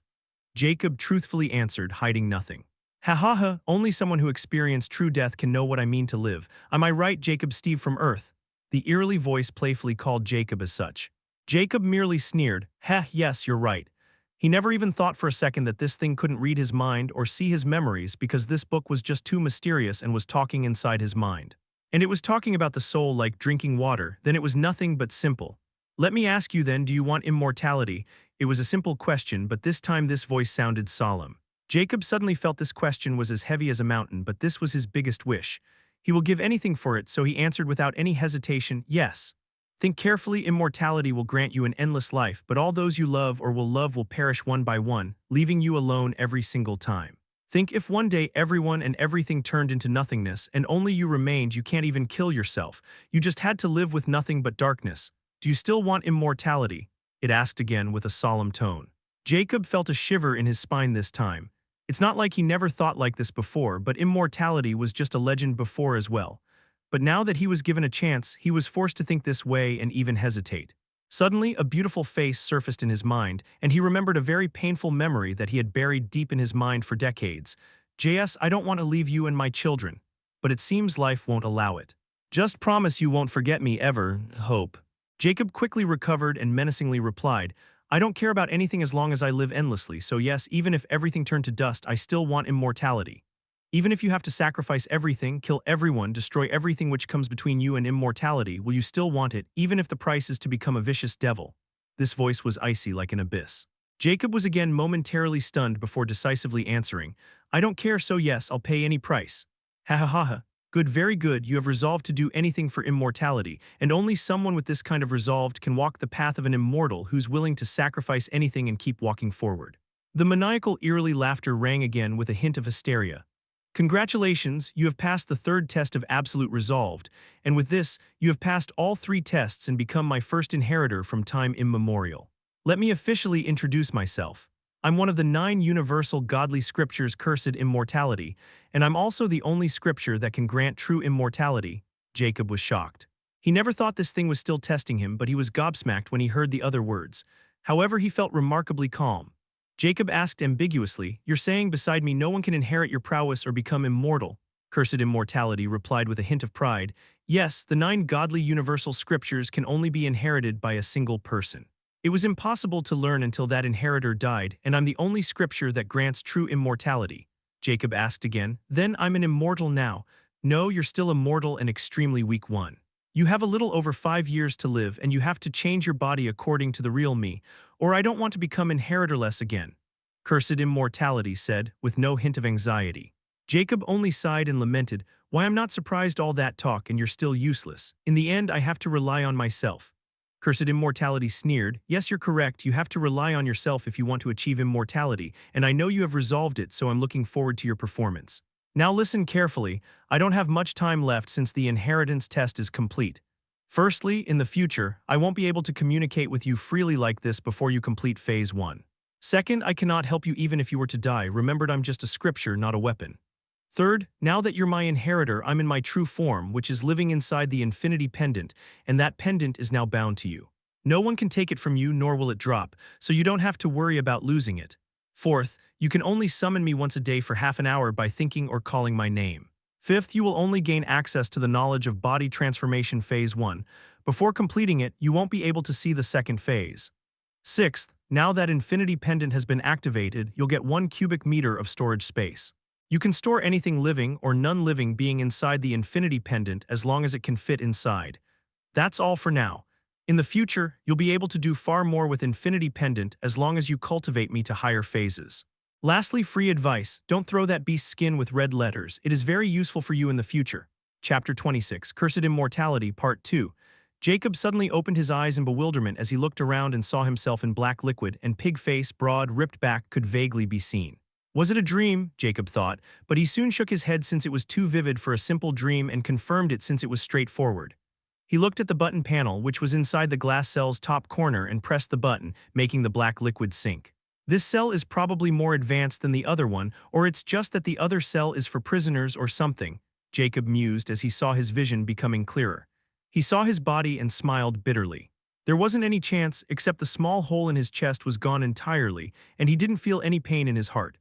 Jacob truthfully answered, hiding nothing. Ha ha ha, only someone who experienced true death can know what I mean to live. Am I right, Jacob Steve from Earth? The eerily voice playfully called Jacob as such. Jacob merely sneered. Yes, you're right. He never even thought for a second that this thing couldn't read his mind or see his memories because this book was just too mysterious and was talking inside his mind. And it was talking about the soul like drinking water, then it was nothing but simple. Let me ask you then, do you want immortality? It was a simple question, but this time this voice sounded solemn. Jacob suddenly felt this question was as heavy as a mountain, but this was his biggest wish. He will give anything for it, so he answered without any hesitation, yes. Think carefully, immortality will grant you an endless life, but all those you love or will love will perish one by one, leaving you alone every single time. Think if one day everyone and everything turned into nothingness and only you remained, you can't even kill yourself. You just had to live with nothing but darkness. Do you still want immortality? It asked again with a solemn tone. Jacob felt a shiver in his spine this time. It's not like he never thought like this before, but immortality was just a legend before as well. But now that he was given a chance, he was forced to think this way and even hesitate. Suddenly, a beautiful face surfaced in his mind, and he remembered a very painful memory that he had buried deep in his mind for decades. JS, I don't want to leave you and my children, but it seems life won't allow it. Just promise you won't forget me ever, hope. Jacob quickly recovered and menacingly replied, I don't care about anything as long as I live endlessly, so yes, even if everything turned to dust, I still want immortality. Even if you have to sacrifice everything, kill everyone, destroy everything which comes between you and immortality, will you still want it, even if the price is to become a vicious devil? This voice was icy like an abyss. Jacob was again momentarily stunned before decisively answering, I don't care, so yes, I'll pay any price. Ha ha ha ha. Good, very good, you have resolved to do anything for immortality, and only someone with this kind of resolve can walk the path of an immortal who's willing to sacrifice anything and keep walking forward. The maniacal, eerily laughter rang again with a hint of hysteria. Congratulations, you have passed the third test of absolute resolved, and with this, you have passed all 3 tests and become my first inheritor from time immemorial. Let me officially introduce myself. I'm one of the 9 universal godly scriptures cursed immortality, and I'm also the only scripture that can grant true immortality. Jacob was shocked. He never thought this thing was still testing him, but he was gobsmacked when he heard the other words. However, he felt remarkably calm. Jacob asked ambiguously, You're saying beside me no one can inherit your prowess or become immortal? Cursed immortality replied with a hint of pride, Yes, the 9 godly universal scriptures can only be inherited by a single person. It was impossible to learn until that inheritor died, and I'm the only scripture that grants true immortality. Jacob asked again, Then I'm an immortal now. No, you're still a mortal and extremely weak one. You have a little over 5 years to live, and you have to change your body according to the real me, or I don't want to become inheritorless again. Cursed immortality said, with no hint of anxiety. Jacob only sighed and lamented, Why, I'm not surprised all that talk and you're still useless. In the end, I have to rely on myself. Cursed immortality sneered, Yes, you're correct, you have to rely on yourself if you want to achieve immortality, and I know you have resolved it, so I'm looking forward to your performance. Now listen carefully, I don't have much time left since the inheritance test is complete. Firstly, in the future, I won't be able to communicate with you freely like this before you complete phase 1. Second, I cannot help you even if you were to die, remembered I'm just a scripture, not a weapon. Third, now that you're my inheritor, I'm in my true form, which is living inside the infinity pendant, and that pendant is now bound to you. No one can take it from you, nor will it drop, so you don't have to worry about losing it. Fourth, You can only summon me once a day for half an hour by thinking or calling my name. Fifth, you will only gain access to the knowledge of body transformation phase 1. Before completing it, you won't be able to see the second phase. Sixth, now that Infinity Pendant has been activated, you'll get 1 cubic meter of storage space. You can store anything living or non-living being inside the Infinity Pendant as long as it can fit inside. That's all for now. In the future, you'll be able to do far more with Infinity Pendant as long as you cultivate me to higher phases. Lastly, free advice, don't throw that beast skin with red letters. It is very useful for you in the future. Chapter 26, Cursed Immortality, Part 2. Jacob suddenly opened his eyes in bewilderment as he looked around and saw himself in black liquid, and pig face, broad, ripped back could vaguely be seen. Was it a dream? Jacob thought, but he soon shook his head since it was too vivid for a simple dream and confirmed it since it was straightforward. He looked at the button panel, which was inside the glass cell's top corner, and pressed the button, making the black liquid sink. This cell is probably more advanced than the other one, or it's just that the other cell is for prisoners or something, Jacob mused as he saw his vision becoming clearer. He saw his body and smiled bitterly. There wasn't any chance, except the small hole in his chest was gone entirely, and he didn't feel any pain in his heart.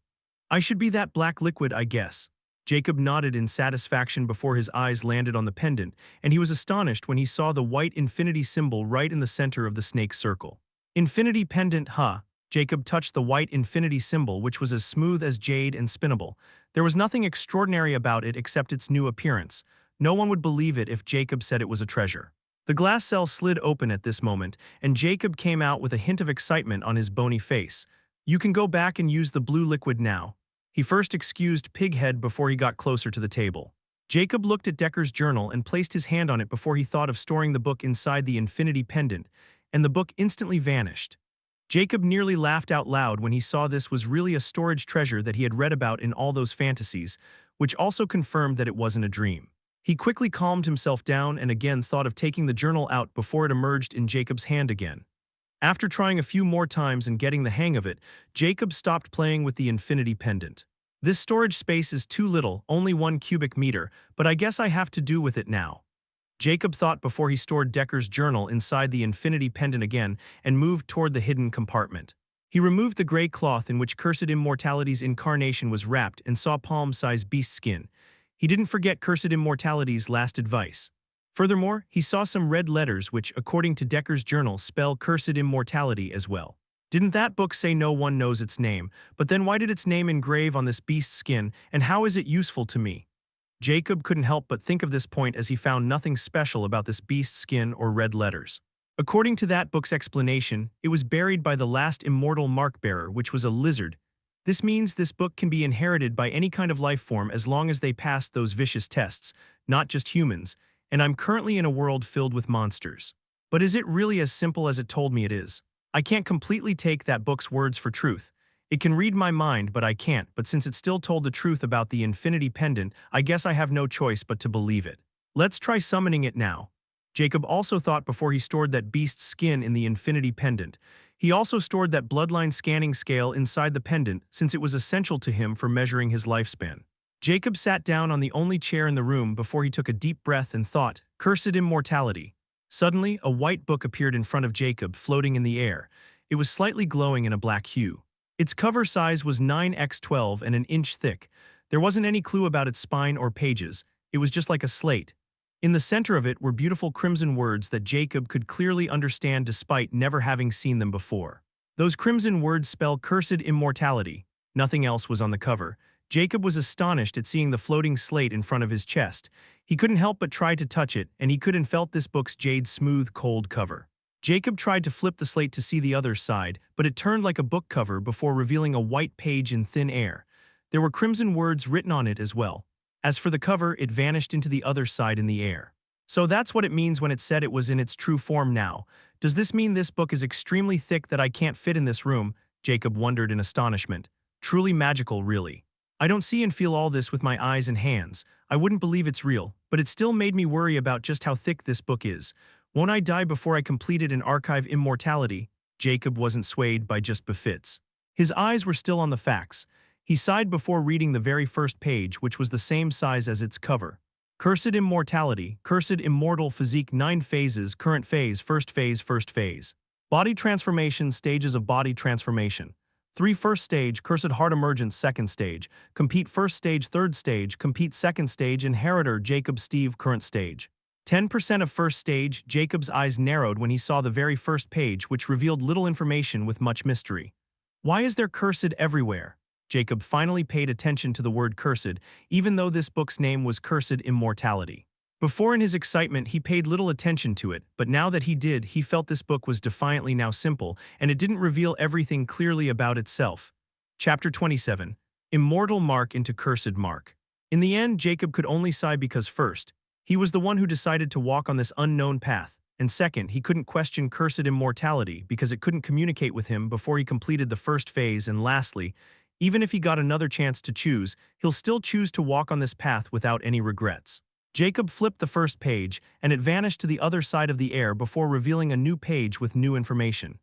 I should be that black liquid, I guess. Jacob nodded in satisfaction before his eyes landed on the pendant, and he was astonished when he saw the white infinity symbol right in the center of the snake circle. Infinity pendant, huh? Jacob touched the white infinity symbol, which was as smooth as jade and spinnable. There was nothing extraordinary about it except its new appearance. No one would believe it if Jacob said it was a treasure. The glass cell slid open at this moment, and Jacob came out with a hint of excitement on his bony face. You can go back and use the blue liquid now. He first excused Pighead before he got closer to the table. Jacob looked at Decker's journal and placed his hand on it before he thought of storing the book inside the infinity pendant, and the book instantly vanished. Jacob nearly laughed out loud when he saw this was really a storage treasure that he had read about in all those fantasies, which also confirmed that it wasn't a dream. He quickly calmed himself down and again thought of taking the journal out before it emerged in Jacob's hand again. After trying a few more times and getting the hang of it, Jacob stopped playing with the infinity pendant. This storage space is too little, only 1 cubic meter, but I guess I have to do with it now. Jacob thought before he stored Decker's journal inside the infinity pendant again and moved toward the hidden compartment. He removed the gray cloth in which Cursed Immortality's incarnation was wrapped and saw palm-sized beast skin. He didn't forget Cursed Immortality's last advice. Furthermore, he saw some red letters which, according to Decker's journal, spell Cursed Immortality as well. Didn't that book say no one knows its name, but then why did its name engrave on this beast skin, and how is it useful to me? Jacob couldn't help but think of this point as he found nothing special about this beast skin or red letters. According to that book's explanation, it was buried by the last immortal mark-bearer, which was a lizard. This means this book can be inherited by any kind of life form as long as they pass those vicious tests, not just humans, and I'm currently in a world filled with monsters. But is it really as simple as it told me it is? I can't completely take that book's words for truth. It can read my mind, but I can't, but since it still told the truth about the infinity pendant, I guess I have no choice but to believe it. Let's try summoning it now. Jacob also thought before he stored that beast's skin in the infinity pendant. He also stored that bloodline scanning scale inside the pendant since it was essential to him for measuring his lifespan. Jacob sat down on the only chair in the room before he took a deep breath and thought, Cursed Immortality. Suddenly, a white book appeared in front of Jacob, floating in the air. It was slightly glowing in a black hue. Its cover size was 9x12 and an inch thick. There wasn't any clue about its spine or pages. It was just like a slate. In the center of it were beautiful crimson words that Jacob could clearly understand despite never having seen them before. Those crimson words spell Cursed Immortality. Nothing else was on the cover. Jacob was astonished at seeing the floating slate in front of his chest. He couldn't help but try to touch it, and he couldn't felt this book's jade smooth, cold cover. Jacob tried to flip the slate to see the other side, but it turned like a book cover before revealing a white page in thin air. There were crimson words written on it as well. As for the cover, it vanished into the other side in the air. So that's what it means when it said it was in its true form now. Does this mean this book is extremely thick that I can't fit in this room? Jacob wondered in astonishment. Truly magical, really. I don't see and feel all this with my eyes and hands. I wouldn't believe it's real, but it still made me worry about just how thick this book is. Won't I die before I completed and archive immortality? Jacob wasn't swayed by just befits. His eyes were still on the facts. He sighed before reading the very first page, which was the same size as its cover. Cursed Immortality, Cursed Immortal Physique 9 phases, current phase, first phase, first phase. Body transformation, stages of body transformation. 3 first stage, Cursed Heart Emergence second stage, Compete first stage third stage, Compete second stage, Inheritor Jacob Steve current stage. 10% of first stage, Jacob's eyes narrowed when he saw the very first page, which revealed little information with much mystery. Why is there cursed everywhere? Jacob finally paid attention to the word cursed, even though this book's name was Cursed Immortality. Before in his excitement he paid little attention to it, but now that he did, he felt this book was defiantly now simple, and it didn't reveal everything clearly about itself. Chapter 27. Immortal Mark into Cursed Mark. In the end, Jacob could only sigh because first, he was the one who decided to walk on this unknown path, and second, he couldn't question Cursed Immortality because it couldn't communicate with him before he completed the first phase, and lastly, even if he got another chance to choose, he'll still choose to walk on this path without any regrets. Jacob flipped the first page, and it vanished to the other side of the air before revealing a new page with new information.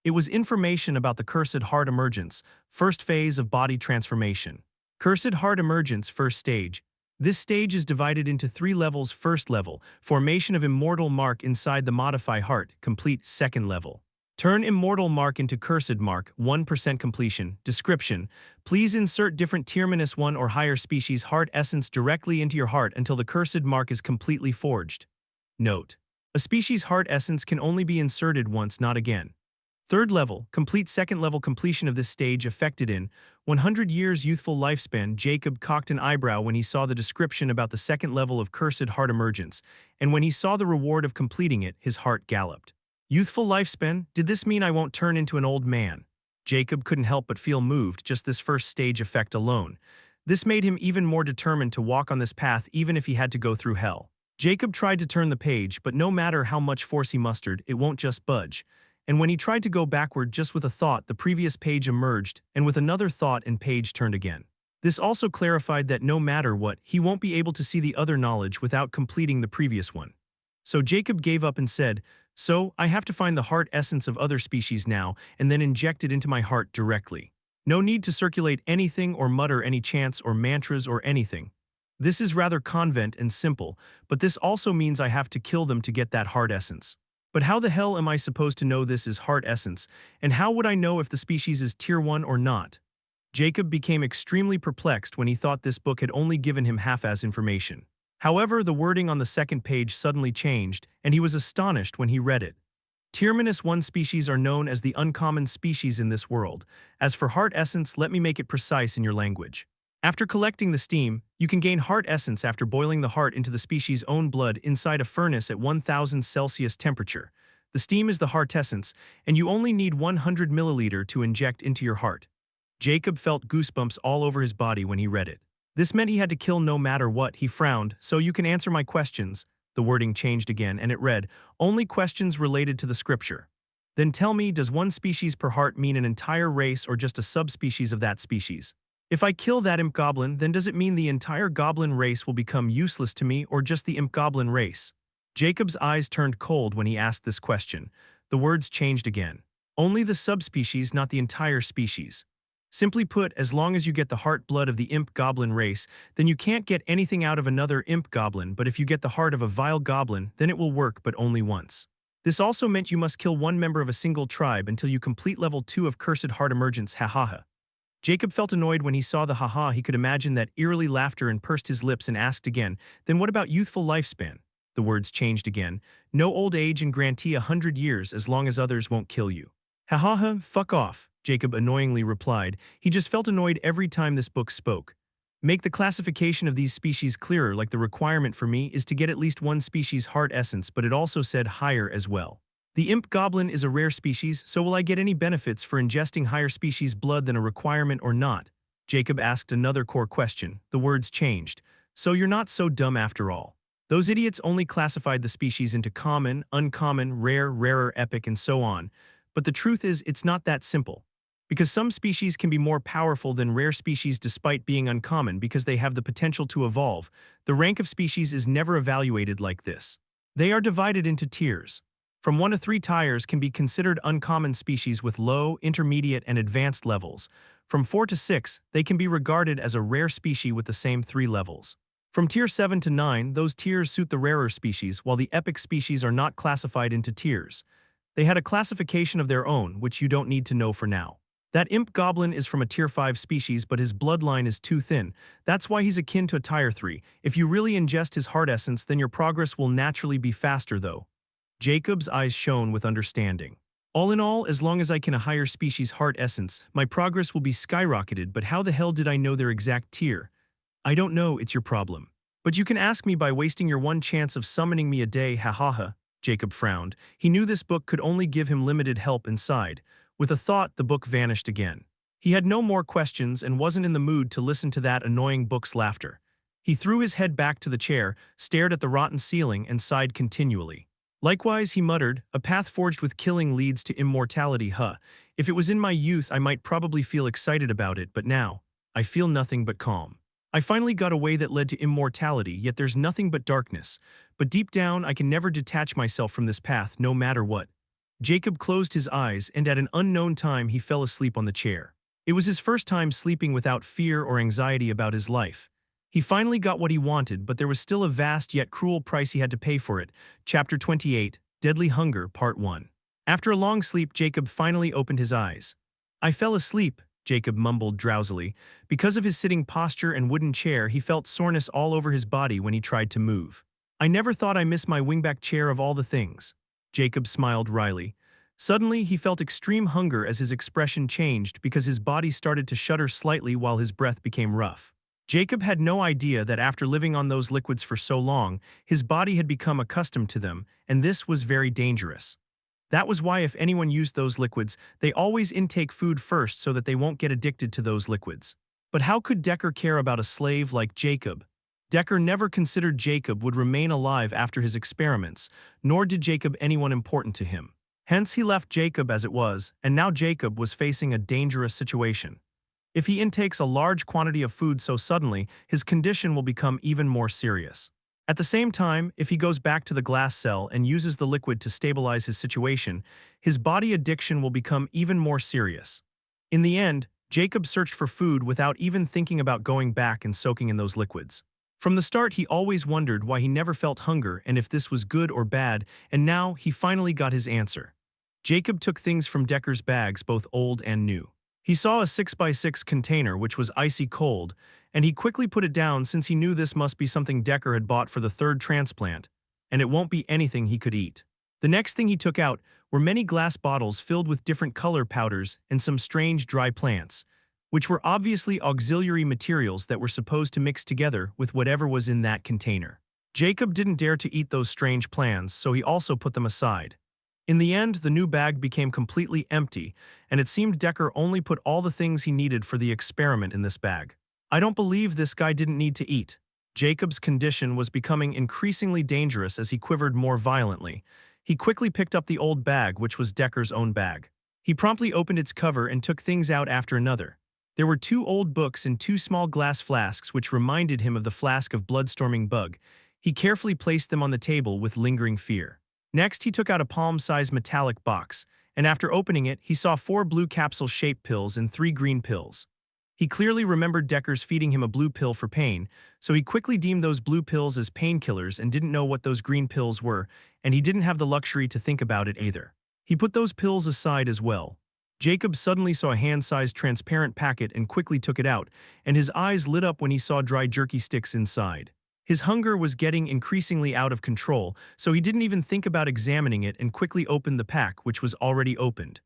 It was information about the Cursed Heart Emergence, first phase of body transformation. Cursed Heart Emergence, first stage. This stage is divided into 3 levels. First level, formation of immortal mark inside the modify heart, complete. Second level. Turn immortal mark into cursed mark, 1% completion. Description: please insert different tier -1 or higher species heart essence directly into your heart until the cursed mark is completely forged. Note: a species heart essence can only be inserted once, not again. Third level, complete. Second level completion of this stage affected in 100 years youthful lifespan. Jacob cocked an eyebrow when he saw the description about the second level of Cursed Heart Emergence, and when he saw the reward of completing it, his heart galloped. Youthful lifespan? Did this mean I won't turn into an old man? Jacob couldn't help but feel moved, just this first stage effect alone. This made him even more determined to walk on this path even if he had to go through hell. Jacob tried to turn the page, but no matter how much force he mustered, it won't just budge. And when he tried to go backward just with a thought, the previous page emerged, and with another thought and page turned again. This also clarified that no matter what, he won't be able to see the other knowledge without completing the previous one. So Jacob gave up and said, "So, I have to find the heart essence of other species now and then inject it into my heart directly. No need to circulate anything or mutter any chants or mantras or anything. This is rather convent and simple, but this also means I have to kill them to get that heart essence. But how the hell am I supposed to know this is heart essence, and how would I know if the species is tier 1 or not?" Jacob became extremely perplexed when he thought this book had only given him half-as information. However, the wording on the second page suddenly changed, and he was astonished when he read it. Tier -1 species are known as the uncommon species in this world. As for heart essence, let me make it precise in your language. After collecting the steam, you can gain heart essence after boiling the heart into the species' own blood inside a furnace at 1000 Celsius temperature. The steam is the heart essence, and you only need 100 milliliter to inject into your heart. Jacob felt goosebumps all over his body when he read it. This meant he had to kill no matter what. He frowned. "So you can answer my questions." The wording changed again, and it read, "Only questions related to the scripture." "Then tell me, does one species per heart mean an entire race or just a subspecies of that species? If I kill that imp goblin, then does it mean the entire goblin race will become useless to me or just the imp goblin race?" Jacob's eyes turned cold when he asked this question. The words changed again. "Only the subspecies, not the entire species. Simply put, as long as you get the heart blood of the imp goblin race, then you can't get anything out of another imp goblin, but if you get the heart of a vile goblin, then it will work, but only once. This also meant you must kill one member of a single tribe until you complete level 2 of Cursed Heart Emergence, ha. Jacob felt annoyed when he saw the haha. He could imagine that eerily laughter and pursed his lips and asked again, "Then what about youthful lifespan?" The words changed again. "No old age and grantee 100 years as long as others won't kill you." "Ha, fuck off," Jacob annoyingly replied. He just felt annoyed every time this book spoke. "Make the classification of these species clearer, like the requirement for me is to get at least one species heart essence, but it also said higher as well. The imp goblin is a rare species, so will I get any benefits for ingesting higher species blood than a requirement or not?" Jacob asked another core question. The words changed. "So you're not so dumb after all. Those idiots only classified the species into common, uncommon, rare, rarer, epic, and so on. But the truth is, it's not that simple. Because some species can be more powerful than rare species despite being uncommon because they have the potential to evolve. The rank of species is never evaluated like this. They are divided into tiers. From 1 to 3 tiers can be considered uncommon species with low, intermediate, and advanced levels. From 4 to 6, they can be regarded as a rare species with the same 3 levels. From tier 7 to 9, those tiers suit the rarer species, while the epic species are not classified into tiers. They had a classification of their own, which you don't need to know for now. That imp goblin is from a tier 5 species, but his bloodline is too thin. That's why he's akin to a tier 3. If you really ingest his heart essence, then your progress will naturally be faster though. Jacob's eyes shone with understanding. All in all, as long as I can a higher species heart essence, my progress will be skyrocketed, but how the hell did I know their exact tier? I don't know, it's your problem. But you can ask me by wasting your one chance of summoning me a day, ha ha ha. Jacob frowned. He knew this book could only give him limited help inside. With a thought, the book vanished again. He had no more questions and wasn't in the mood to listen to that annoying book's laughter. He threw his head back to the chair, stared at the rotten ceiling, and sighed continually. Likewise, he muttered, a path forged with killing leads to immortality, huh? If it was in my youth, I might probably feel excited about it, but now, I feel nothing but calm. I finally got a way that led to immortality, yet there's nothing but darkness. But deep down, I can never detach myself from this path, no matter what. Jacob closed his eyes, and at an unknown time he fell asleep on the chair. It was his first time sleeping without fear or anxiety about his life. He finally got what he wanted, but there was still a vast yet cruel price he had to pay for it. Chapter 28, Deadly Hunger, Part 1. After a long sleep, Jacob finally opened his eyes. I fell asleep, Jacob mumbled drowsily. Because of his sitting posture and wooden chair, he felt soreness all over his body when he tried to move. I never thought I missed my wingback chair of all the things. Jacob smiled wryly. Suddenly, he felt extreme hunger as his expression changed because his body started to shudder slightly while his breath became rough. Jacob had no idea that after living on those liquids for so long, his body had become accustomed to them, and this was very dangerous. That was why if anyone used those liquids, they always intake food first so that they won't get addicted to those liquids. But how could Decker care about a slave like Jacob? Decker never considered Jacob would remain alive after his experiments, nor did Jacob anyone important to him. Hence he left Jacob as it was, and now Jacob was facing a dangerous situation. If he intakes a large quantity of food so suddenly, his condition will become even more serious. At the same time, if he goes back to the glass cell and uses the liquid to stabilize his situation, his body addiction will become even more serious. In the end, Jacob searched for food without even thinking about going back and soaking in those liquids. From the start, he always wondered why he never felt hunger and if this was good or bad, and now he finally got his answer. Jacob took things from Decker's bags, both old and new. He saw a 6x6 container which was icy cold, and he quickly put it down since he knew this must be something Decker had bought for the third transplant, and it won't be anything he could eat. The next thing he took out were many glass bottles filled with different color powders and some strange dry plants, which were obviously auxiliary materials that were supposed to mix together with whatever was in that container. Jacob didn't dare to eat those strange plants, so he also put them aside. In the end, the new bag became completely empty, and it seemed Decker only put all the things he needed for the experiment in this bag. I don't believe this guy didn't need to eat. Jacob's condition was becoming increasingly dangerous as he quivered more violently. He quickly picked up the old bag, which was Decker's own bag. He promptly opened its cover and took things out after another. There were 2 old books and 2 small glass flasks which reminded him of the flask of bloodstorming bug. He carefully placed them on the table with lingering fear. Next, he took out a palm-sized metallic box, and after opening it, he saw 4 blue capsule-shaped pills and 3 green pills. He clearly remembered Decker's feeding him a blue pill for pain, so he quickly deemed those blue pills as painkillers and didn't know what those green pills were, and he didn't have the luxury to think about it either. He put those pills aside as well. Jacob suddenly saw a hand-sized transparent packet and quickly took it out, and his eyes lit up when he saw dry jerky sticks inside. His hunger was getting increasingly out of control, so he didn't even think about examining it and quickly opened the pack, which was already opened.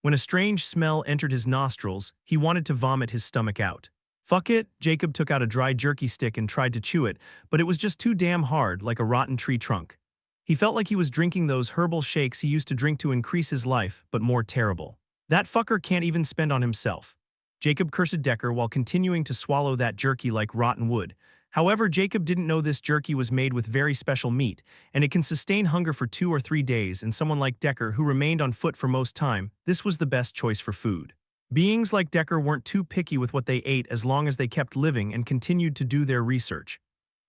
When a strange smell entered his nostrils, he wanted to vomit his stomach out. Fuck it, Jacob took out a dry jerky stick and tried to chew it, but it was just too damn hard, like a rotten tree trunk. He felt like he was drinking those herbal shakes he used to drink to increase his life, but more terrible. That fucker can't even spend on himself. Jacob cursed Decker while continuing to swallow that jerky like rotten wood. However, Jacob didn't know this jerky was made with very special meat, and it can sustain hunger for 2 or 3 days, and someone like Decker who remained on foot for most time, this was the best choice for food. Beings like Decker weren't too picky with what they ate as long as they kept living and continued to do their research.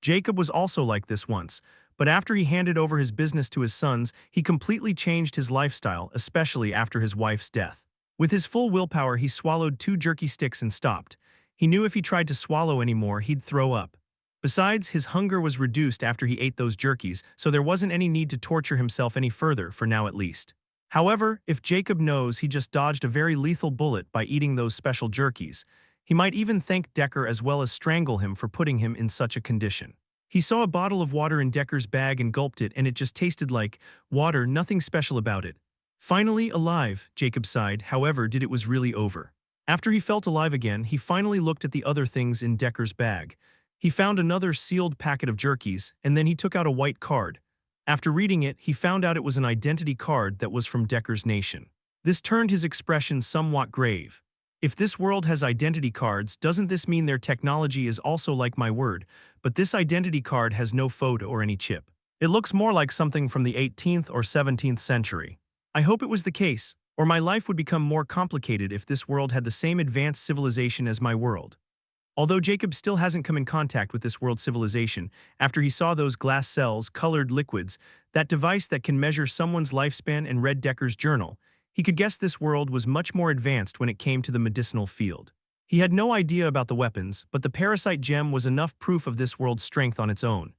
Jacob was also like this once, but after he handed over his business to his sons, he completely changed his lifestyle, especially after his wife's death. With his full willpower, he swallowed 2 jerky sticks and stopped. He knew if he tried to swallow anymore, he'd throw up. Besides, his hunger was reduced after he ate those jerkies, so there wasn't any need to torture himself any further, for now at least. However, if Jacob knows he just dodged a very lethal bullet by eating those special jerkies, he might even thank Decker as well as strangle him for putting him in such a condition. He saw a bottle of water in Decker's bag and gulped it, and it just tasted like water, nothing special about it. Finally alive, Jacob sighed, however, it was really over. After he felt alive again, he finally looked at the other things in Decker's bag. He found another sealed packet of jerkies, and then he took out a white card. After reading it, he found out it was an identity card that was from Decker's nation. This turned his expression somewhat grave. If this world has identity cards, doesn't this mean their technology is also like my word? But this identity card has no photo or any chip. It looks more like something from the 18th or 17th century. I hope it was the case, or my life would become more complicated if this world had the same advanced civilization as my world. Although Jacob still hasn't come in contact with this world's civilization, after he saw those glass cells, colored liquids, that device that can measure someone's lifespan and read Decker's journal, he could guess this world was much more advanced when it came to the medicinal field. He had no idea about the weapons, but the parasite gem was enough proof of this world's strength on its own.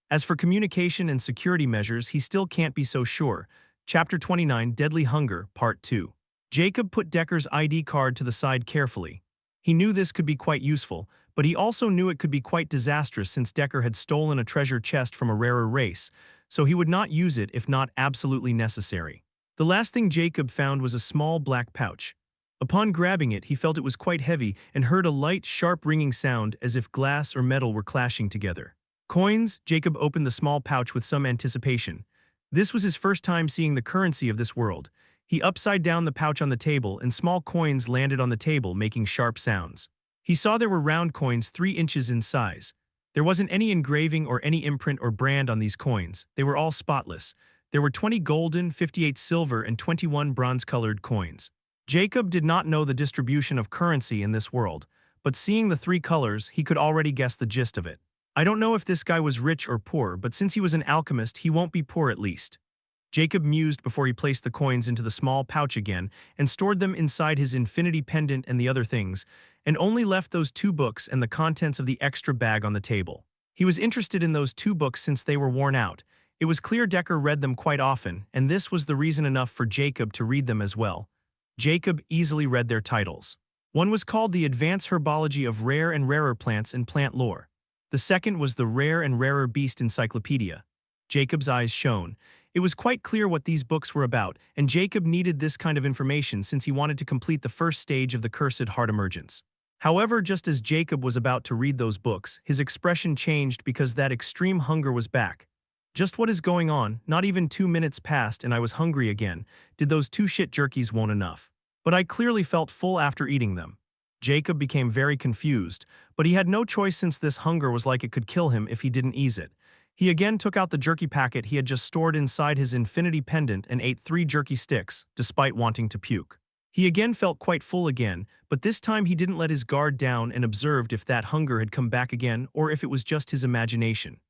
As for communication and security measures, he still can't be so sure. Chapter 29, Deadly Hunger, Part 2. Jacob put Decker's ID card to the side carefully. He knew this could be quite useful, but he also knew it could be quite disastrous since Decker had stolen a treasure chest from a rarer race, so he would not use it if not absolutely necessary. The last thing Jacob found was a small black pouch. Upon grabbing it, he felt it was quite heavy and heard a light, sharp ringing sound as if glass or metal were clashing together. Coins. Jacob opened the small pouch with some anticipation. This was his first time seeing the currency of this world. He upside down the pouch on the table, and small coins landed on the table, making sharp sounds. He saw there were round coins 3 inches in size. There wasn't any engraving or any imprint or brand on these coins. They were all spotless. There were 20 golden, 58 silver, and 21 bronze-colored coins. Jacob did not know the distribution of currency in this world, but seeing the 3 colors, he could already guess the gist of it. I don't know if this guy was rich or poor, but since he was an alchemist, he won't be poor at least. Jacob mused before he placed the coins into the small pouch again and stored them inside his infinity pendant and the other things, and only left those 2 books and the contents of the extra bag on the table. He was interested in those 2 books since they were worn out. It was clear Decker read them quite often, and this was the reason enough for Jacob to read them as well. Jacob easily read their titles. One was called The Advanced Herbology of Rare and Rarer Plants and Plant Lore. The second was The Rare and Rarer Beast Encyclopedia. Jacob's eyes shone. It was quite clear what these books were about, and Jacob needed this kind of information since he wanted to complete the first stage of the cursed heart emergence. However, just as Jacob was about to read those books, his expression changed because that extreme hunger was back. Just what is going on? Not even 2 minutes passed and I was hungry again. Did those 2 shit jerkies won't enough? But I clearly felt full after eating them. Jacob became very confused, but he had no choice since this hunger was like it could kill him if he didn't ease it. He again took out the jerky packet he had just stored inside his infinity pendant and ate 3 jerky sticks, despite wanting to puke. He again felt quite full again, but this time he didn't let his guard down and observed if that hunger had come back again or if it was just his imagination.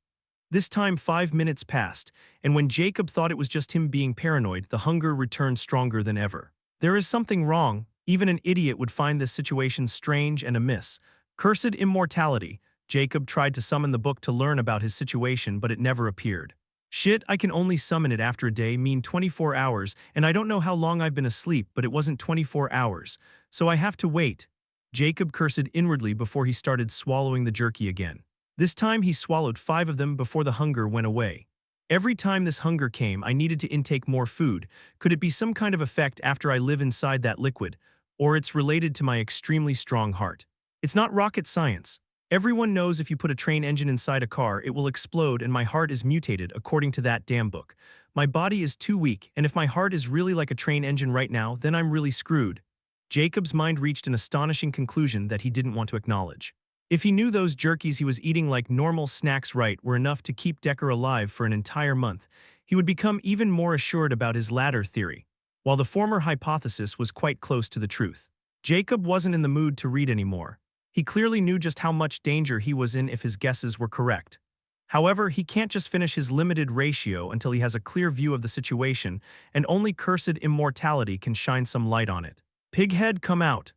This time 5 minutes passed, and when Jacob thought it was just him being paranoid, the hunger returned stronger than ever. There is something wrong. Even an idiot would find this situation strange and amiss. Cursed immortality. Jacob tried to summon the book to learn about his situation, but it never appeared. Shit, I can only summon it after a day, mean 24 hours, and I don't know how long I've been asleep, but it wasn't 24 hours, so I have to wait. Jacob cursed inwardly before he started swallowing the jerky again. This time he swallowed 5 of them before the hunger went away. Every time this hunger came, I needed to intake more food. Could it be some kind of effect after I live inside that liquid? Or it's related to my extremely strong heart? It's not rocket science. Everyone knows if you put a train engine inside a car, it will explode and my heart is mutated according to that damn book. My body is too weak, and if my heart is really like a train engine right now, then I'm really screwed. Jacob's mind reached an astonishing conclusion that he didn't want to acknowledge. If he knew those jerkies he was eating like normal snacks were enough to keep Decker alive for an entire month, he would become even more assured about his latter theory, while the former hypothesis was quite close to the truth. Jacob wasn't in the mood to read anymore. He clearly knew just how much danger he was in if his guesses were correct. However, he can't just finish his limited ratio until he has a clear view of the situation, and only cursed immortality can shine some light on it. Pighead, come out.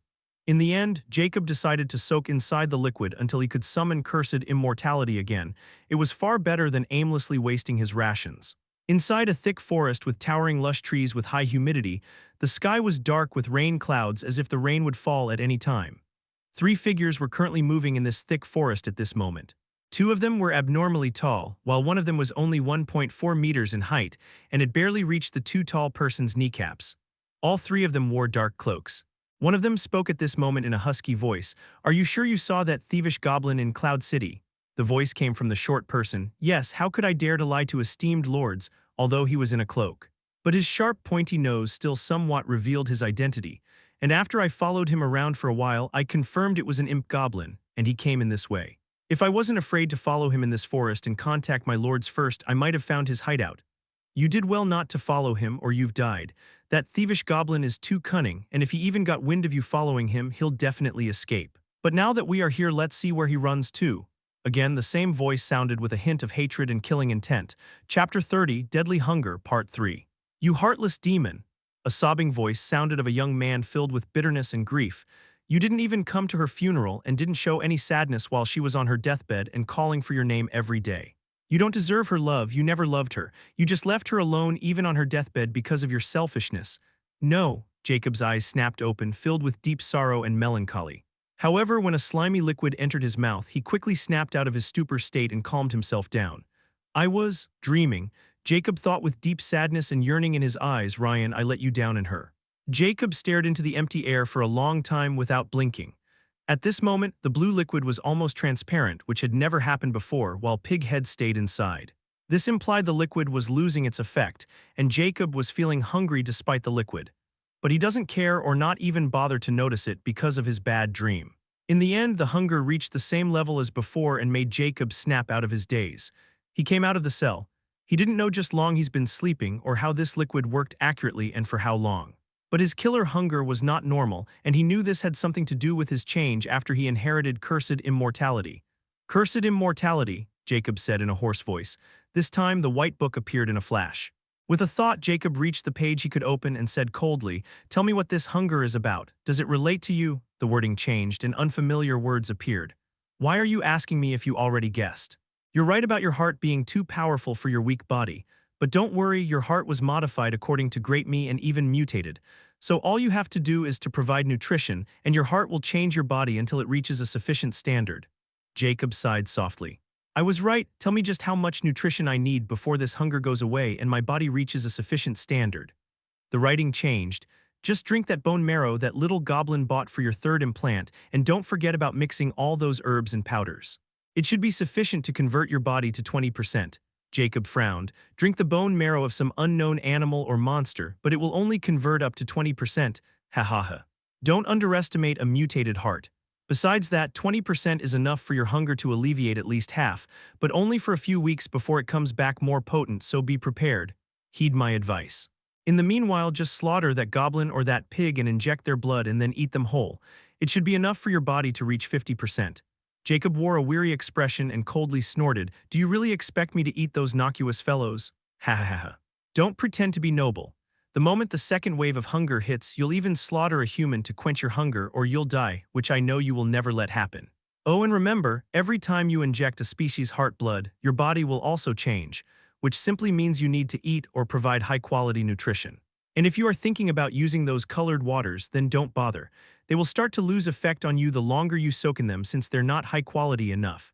In the end, Jacob decided to soak inside the liquid until he could summon cursed immortality again. It was far better than aimlessly wasting his rations. Inside a thick forest with towering lush trees with high humidity, the sky was dark with rain clouds as if the rain would fall at any time. Three figures were currently moving in this thick forest at this moment. Two of them were abnormally tall, while one of them was only 1.4 meters in height, and it barely reached the two tall person's kneecaps. All three of them wore dark cloaks. One of them spoke at this moment in a husky voice. "Are you sure you saw that thievish goblin in Cloud City?" The voice came from the short person. "Yes, how could I dare to lie to esteemed lords, although he was in a cloak?" But his sharp, pointy nose still somewhat revealed his identity, and after I followed him around for a while, I confirmed it was an imp goblin, and he came in this way. If I wasn't afraid to follow him in this forest and contact my lords first, I might have found his hideout. You did well not to follow him, or you've died. That thievish goblin is too cunning, and if he even got wind of you following him, he'll definitely escape. But now that we are here, let's see where he runs to. Again, the same voice sounded with a hint of hatred and killing intent. Chapter 30, Deadly Hunger, Part 3. "You heartless demon!" A sobbing voice sounded of a young man filled with bitterness and grief. "You didn't even come to her funeral and didn't show any sadness while she was on her deathbed and calling for your name every day. You don't deserve her love, you never loved her. You just left her alone even on her deathbed because of your selfishness." "No," Jacob's eyes snapped open, filled with deep sorrow and melancholy. However, when a slimy liquid entered his mouth, he quickly snapped out of his stupor state and calmed himself down. "I was dreaming," Jacob thought with deep sadness and yearning in his eyes. "Ryan, I let you down in her." Jacob stared into the empty air for a long time without blinking. At this moment, the blue liquid was almost transparent, which had never happened before, while Pig Head stayed inside. This implied the liquid was losing its effect, and Jacob was feeling hungry despite the liquid. But he doesn't care or not even bother to notice it because of his bad dream. In the end, the hunger reached the same level as before and made Jacob snap out of his daze. He came out of the cell. He didn't know just long he's been sleeping or how this liquid worked accurately and for how long. But his killer hunger was not normal, and he knew this had something to do with his change after he inherited cursed immortality. "Cursed immortality," Jacob said in a hoarse voice. This time, the white book appeared in a flash. With a thought, Jacob reached the page he could open and said coldly, "Tell me what this hunger is about. Does it relate to you?" The wording changed and unfamiliar words appeared. "Why are you asking me if you already guessed? You're right about your heart being too powerful for your weak body. But don't worry, your heart was modified according to Great Me and even mutated. So all you have to do is to provide nutrition, and your heart will change your body until it reaches a sufficient standard." Jacob sighed softly. "I was right. Tell me just how much nutrition I need before this hunger goes away and my body reaches a sufficient standard." The writing changed. "Just drink that bone marrow that little goblin bought for your third implant, and don't forget about mixing all those herbs and powders. It should be sufficient to convert your body to 20%. Jacob frowned. "Drink the bone marrow of some unknown animal or monster, but it will only convert up to 20%. Ha ha ha. Don't underestimate a mutated heart. Besides that, 20% is enough for your hunger to alleviate at least half, but only for a few weeks before it comes back more potent, so be prepared. Heed my advice. In the meanwhile, just slaughter that goblin or that pig and inject their blood and then eat them whole. It should be enough for your body to reach 50%. Jacob wore a weary expression and coldly snorted. "Do you really expect me to eat those innocuous fellows? Ha ha ha. Don't pretend to be noble. The moment the second wave of hunger hits, you'll even slaughter a human to quench your hunger or you'll die, which I know you will never let happen. Oh, and remember, every time you inject a species heart blood, your body will also change, which simply means you need to eat or provide high-quality nutrition. And if you are thinking about using those colored waters, then don't bother. They will start to lose effect on you the longer you soak in them since they're not high-quality enough."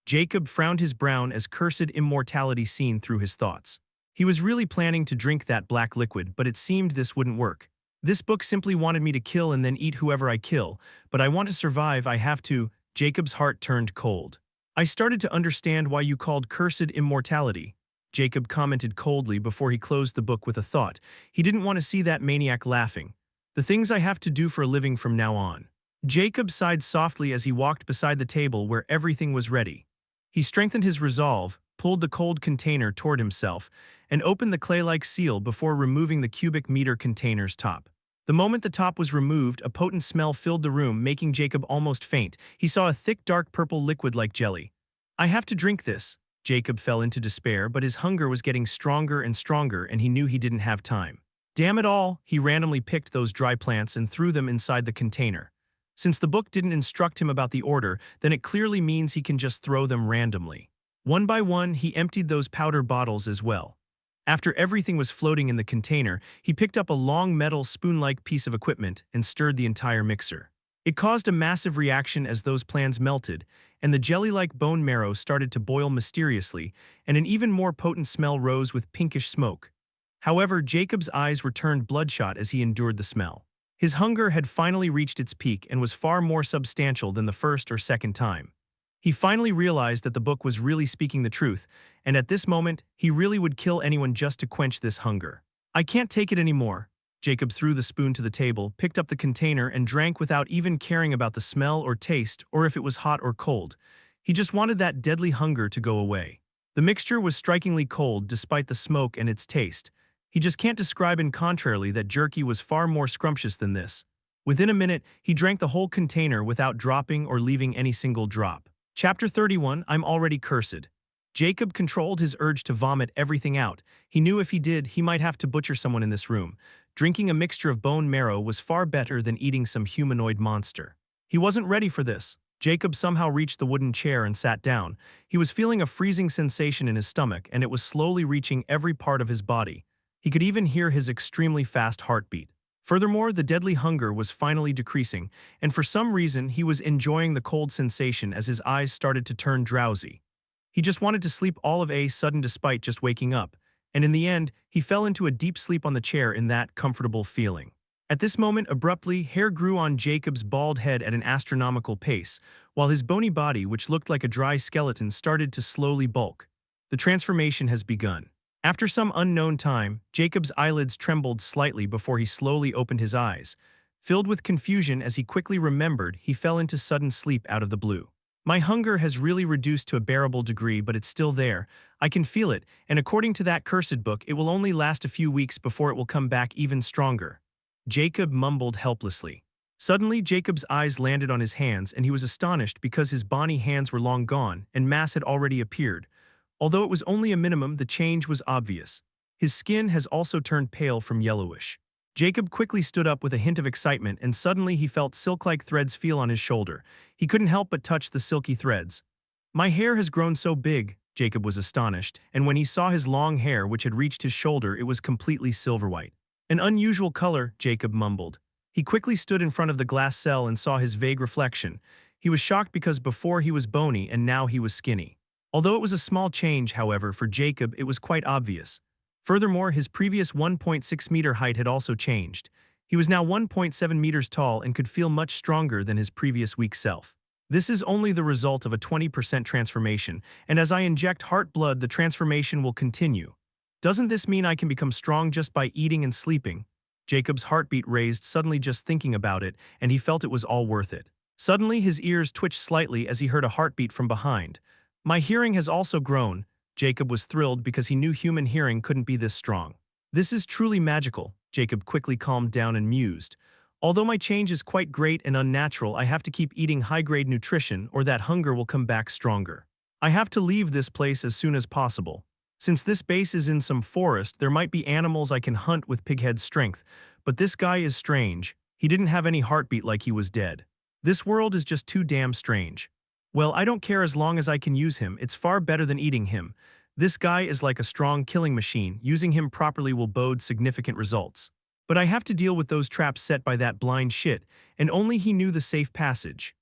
Jacob frowned his brow as cursed immortality seen through his thoughts. He was really planning to drink that black liquid, but it seemed this wouldn't work. "This book simply wanted me to kill and then eat whoever I kill, but I want to survive, I have to." Jacob's heart turned cold. "I started to understand why you called cursed immortality," Jacob commented coldly before he closed the book with a thought. He didn't want to see that maniac laughing. "The things I have to do for a living from now on." Jacob sighed softly as he walked beside the table where everything was ready. He strengthened his resolve, pulled the cold container toward himself, and opened the clay-like seal before removing the cubic meter container's top. The moment the top was removed, a potent smell filled the room, making Jacob almost faint. He saw a thick dark purple liquid like jelly. "I have to drink this." Jacob fell into despair, but his hunger was getting stronger and stronger and he knew he didn't have time. Damn it all, he randomly picked those dry plants and threw them inside the container. Since the book didn't instruct him about the order, then it clearly means he can just throw them randomly. One by one, he emptied those powder bottles as well. After everything was floating in the container, he picked up a long metal spoon-like piece of equipment and stirred the entire mixer. It caused a massive reaction as those plans melted, and the jelly-like bone marrow started to boil mysteriously, and an even more potent smell rose with pinkish smoke. However, Jacob's eyes were turned bloodshot as he endured the smell. His hunger had finally reached its peak and was far more substantial than the first or second time. He finally realized that the book was really speaking the truth, and at this moment, he really would kill anyone just to quench this hunger. I can't take it anymore. Jacob threw the spoon to the table, picked up the container, and drank without even caring about the smell or taste or if it was hot or cold. He just wanted that deadly hunger to go away. The mixture was strikingly cold despite the smoke and its taste. He just can't describe in contrarily that jerky was far more scrumptious than this. Within a minute, he drank the whole container without dropping or leaving any single drop. Chapter 31, I'm already cursed. Jacob controlled his urge to vomit everything out. He knew if he did, he might have to butcher someone in this room. Drinking a mixture of bone marrow was far better than eating some humanoid monster. He wasn't ready for this. Jacob somehow reached the wooden chair and sat down. He was feeling a freezing sensation in his stomach, and it was slowly reaching every part of his body. He could even hear his extremely fast heartbeat. Furthermore, the deadly hunger was finally decreasing, and for some reason he was enjoying the cold sensation as his eyes started to turn drowsy. He just wanted to sleep all of a sudden despite just waking up, and in the end, he fell into a deep sleep on the chair in that comfortable feeling. At this moment, abruptly, hair grew on Jacob's bald head at an astronomical pace, while his bony body, which looked like a dry skeleton, started to slowly bulk. The transformation has begun. After some unknown time, Jacob's eyelids trembled slightly before he slowly opened his eyes. Filled with confusion as he quickly remembered, he fell into sudden sleep out of the blue. My hunger has really reduced to a bearable degree, but it's still there. I can feel it, and according to that cursed book, it will only last a few weeks before it will come back even stronger. Jacob mumbled helplessly. Suddenly, Jacob's eyes landed on his hands, and he was astonished because his bony hands were long gone, and mass had already appeared. Although it was only a minimum, the change was obvious. His skin has also turned pale from yellowish. Jacob quickly stood up with a hint of excitement, and suddenly he felt silk-like threads feel on his shoulder. He couldn't help but touch the silky threads. My hair has grown so big, Jacob was astonished, and when he saw his long hair which had reached his shoulder, it was completely silver-white. An unusual color, Jacob mumbled. He quickly stood in front of the glass cell and saw his vague reflection. He was shocked because before he was bony and now he was skinny. Although it was a small change, however, for Jacob it was quite obvious. Furthermore, his previous 1.6-meter height had also changed. He was now 1.7 meters tall and could feel much stronger than his previous weak self. This is only the result of a 20% transformation, and as I inject heart blood, the transformation will continue. Doesn't this mean I can become strong just by eating and sleeping? Jacob's heartbeat raised suddenly just thinking about it, and he felt it was all worth it. Suddenly, his ears twitched slightly as he heard a heartbeat from behind. My hearing has also grown. Jacob was thrilled because he knew human hearing couldn't be this strong. This is truly magical. Jacob quickly calmed down and mused. Although my change is quite great and unnatural, I have to keep eating high-grade nutrition or that hunger will come back stronger. I have to leave this place as soon as possible. Since this base is in some forest, there might be animals I can hunt with pighead strength, but this guy is strange. He didn't have any heartbeat like he was dead. This world is just too damn strange. Well, I don't care as long as I can use him. It's far better than eating him. This guy is like a strong killing machine. Using him properly will bode significant results. But I have to deal with those traps set by that blind shit, and only he knew the safe passage.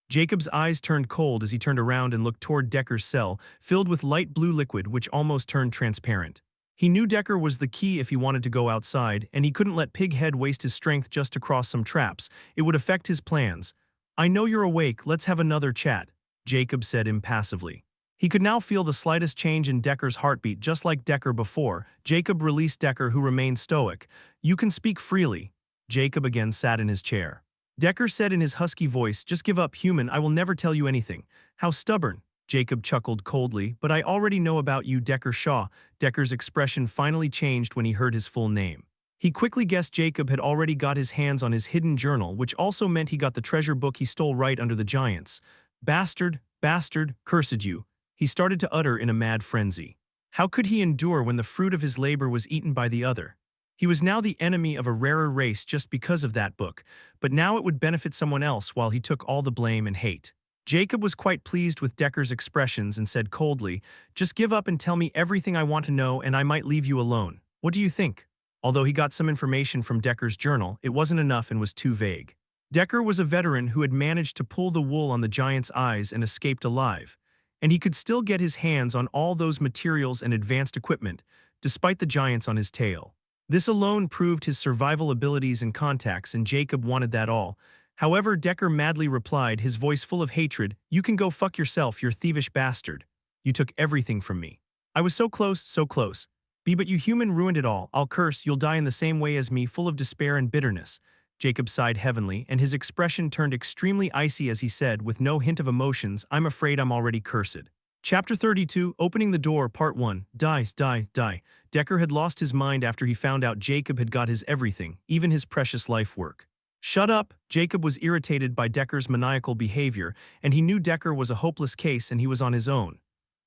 Jacob's eyes turned cold as he turned around and looked toward Decker's cell, filled with light blue liquid which almost turned transparent. He knew Decker was the key if he wanted to go outside, and he couldn't let Pighead waste his strength just to cross some traps. It would affect his plans. I know you're awake, let's have another chat, Jacob said impassively. He could now feel the slightest change in Decker's heartbeat, just like Decker before. Jacob released Decker, who remained stoic. You can speak freely. Jacob again sat in his chair. Decker said in his husky voice, just give up, human, I will never tell you anything. How stubborn. Jacob chuckled coldly, but I already know about you, Decker Shaw. Decker's expression finally changed when he heard his full name. He quickly guessed Jacob had already got his hands on his hidden journal, which also meant he got the treasure book he stole right under the giants. Bastard, bastard, cursed you. He started to utter in a mad frenzy. How could he endure when the fruit of his labor was eaten by the other? He was now the enemy of a rarer race just because of that book, but now it would benefit someone else while he took all the blame and hate. Jacob was quite pleased with Decker's expressions and said coldly, "Just give up and tell me everything I want to know and I might leave you alone. What do you think?" Although he got some information from Decker's journal, it wasn't enough and was too vague. Decker was a veteran who had managed to pull the wool on the giant's eyes and escaped alive, and he could still get his hands on all those materials and advanced equipment, despite the giants on his tail. This alone proved his survival abilities and contacts, and Jacob wanted that all. However, Decker madly replied, his voice full of hatred, "You can go fuck yourself, you thievish bastard. You took everything from me. I was so close, so close. But you human ruined it all. I'll curse, you'll die in the same way as me, full of despair and bitterness." Jacob sighed heavily, and his expression turned extremely icy as he said, with no hint of emotions, "I'm afraid I'm already cursed." Chapter 32, Opening the Door, Part 1, Die. Decker had lost his mind after he found out Jacob had got his everything, even his precious life work. "Shut up!" Jacob was irritated by Decker's maniacal behavior, and he knew Decker was a hopeless case and he was on his own.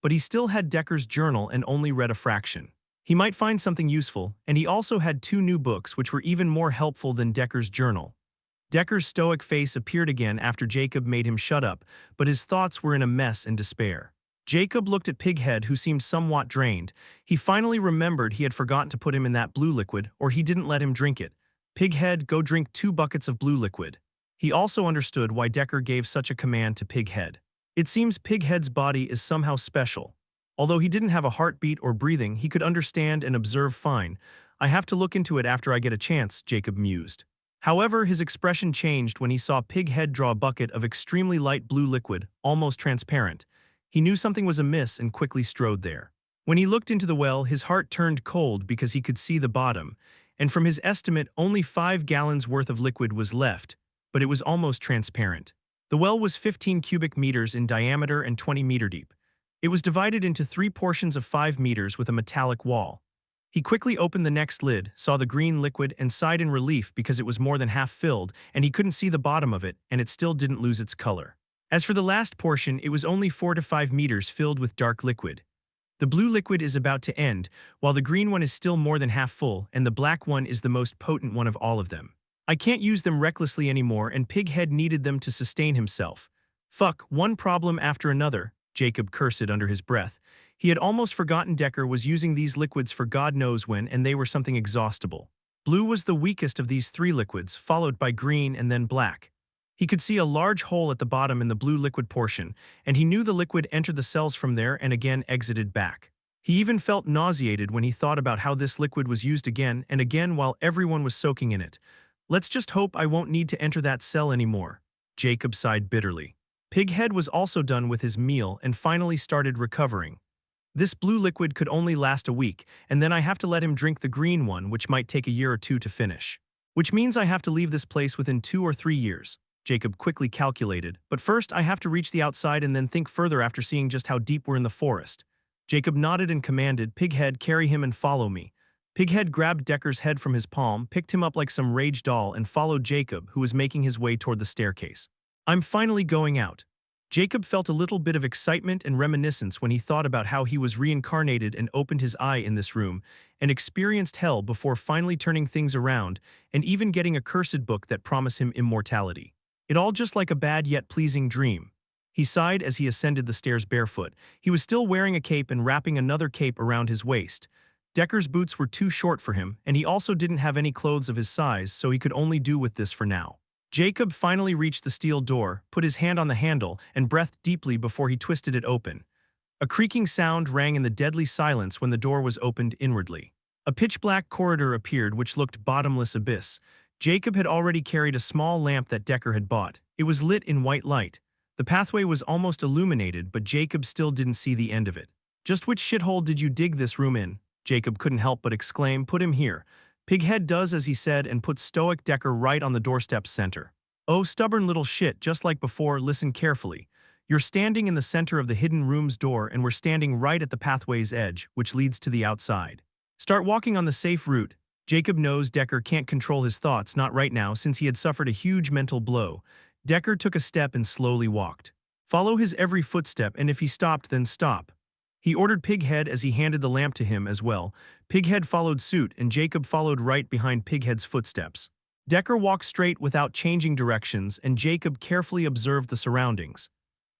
But he still had Decker's journal and only read a fraction. He might find something useful, and he also had 2 new books which were even more helpful than Decker's journal. Decker's stoic face appeared again after Jacob made him shut up, but his thoughts were in a mess and despair. Jacob looked at Pighead, who seemed somewhat drained. He finally remembered he had forgotten to put him in that blue liquid, or he didn't let him drink it. "Pighead, go drink 2 buckets of blue liquid." He also understood why Decker gave such a command to Pighead. It seems Pighead's body is somehow special. Although he didn't have a heartbeat or breathing, he could understand and observe fine. "I have to look into it after I get a chance," Jacob mused. However, his expression changed when he saw Pighead draw a bucket of extremely light blue liquid, almost transparent. He knew something was amiss and quickly strode there. When he looked into the well, his heart turned cold because he could see the bottom, and from his estimate, only 5 gallons worth of liquid was left, but it was almost transparent. The well was 15 cubic meters in diameter and 20 meter deep. It was divided into 3 portions of 5 meters with a metallic wall. He quickly opened the next lid, saw the green liquid, and sighed in relief because it was more than half filled, and he couldn't see the bottom of it, and it still didn't lose its color. As for the last portion, it was only 4 to 5 meters filled with dark liquid. The blue liquid is about to end, while the green one is still more than half full, and the black one is the most potent one of all of them. "I can't use them recklessly anymore, and Pighead needed them to sustain himself. Fuck, one problem after another," Jacob cursed under his breath. He had almost forgotten Decker was using these liquids for God knows when, and they were something exhaustible. Blue was the weakest of these 3 liquids, followed by green and then black. He could see a large hole at the bottom in the blue liquid portion, and he knew the liquid entered the cells from there and again exited back. He even felt nauseated when he thought about how this liquid was used again and again while everyone was soaking in it. "Let's just hope I won't need to enter that cell anymore," Jacob sighed bitterly. Pighead was also done with his meal and finally started recovering. "This blue liquid could only last a week, and then I have to let him drink the green one, which might take a year or 2 to finish. Which means I have to leave this place within 2 or 3 years. Jacob quickly calculated, "But first I have to reach the outside and then think further after seeing just how deep we're in the forest." Jacob nodded and commanded, "Pighead, carry him and follow me." Pighead grabbed Decker's head from his palm, picked him up like some rage doll, and followed Jacob, who was making his way toward the staircase. "I'm finally going out." Jacob felt a little bit of excitement and reminiscence when he thought about how he was reincarnated and opened his eye in this room, and experienced hell before finally turning things around, and even getting a cursed book that promised him immortality. It all just like a bad yet pleasing dream. He sighed as he ascended the stairs barefoot. He was still wearing a cape and wrapping another cape around his waist. Decker's boots were too short for him, and he also didn't have any clothes of his size, so he could only do with this for now. Jacob finally reached the steel door, put his hand on the handle, and breathed deeply before he twisted it open. A creaking sound rang in the deadly silence when the door was opened inwardly. A pitch-black corridor appeared which looked bottomless abyss. Jacob had already carried a small lamp that Decker had bought. It was lit in white light. The pathway was almost illuminated, but Jacob still didn't see the end of it. "Just which shithole did you dig this room in?" Jacob couldn't help but exclaim, "Put him here." Pighead does as he said and put stoic Decker right on the doorstep's center. "Oh, stubborn little shit, just like before, listen carefully. You're standing in the center of the hidden room's door, and we're standing right at the pathway's edge, which leads to the outside. Start walking on the safe route." Jacob knows Decker can't control his thoughts, not right now, since he had suffered a huge mental blow. Decker took a step and slowly walked. "Follow his every footstep, and if he stopped, then stop." He ordered Pighead as he handed the lamp to him as well. Pighead followed suit, and Jacob followed right behind Pighead's footsteps. Decker walked straight without changing directions, and Jacob carefully observed the surroundings.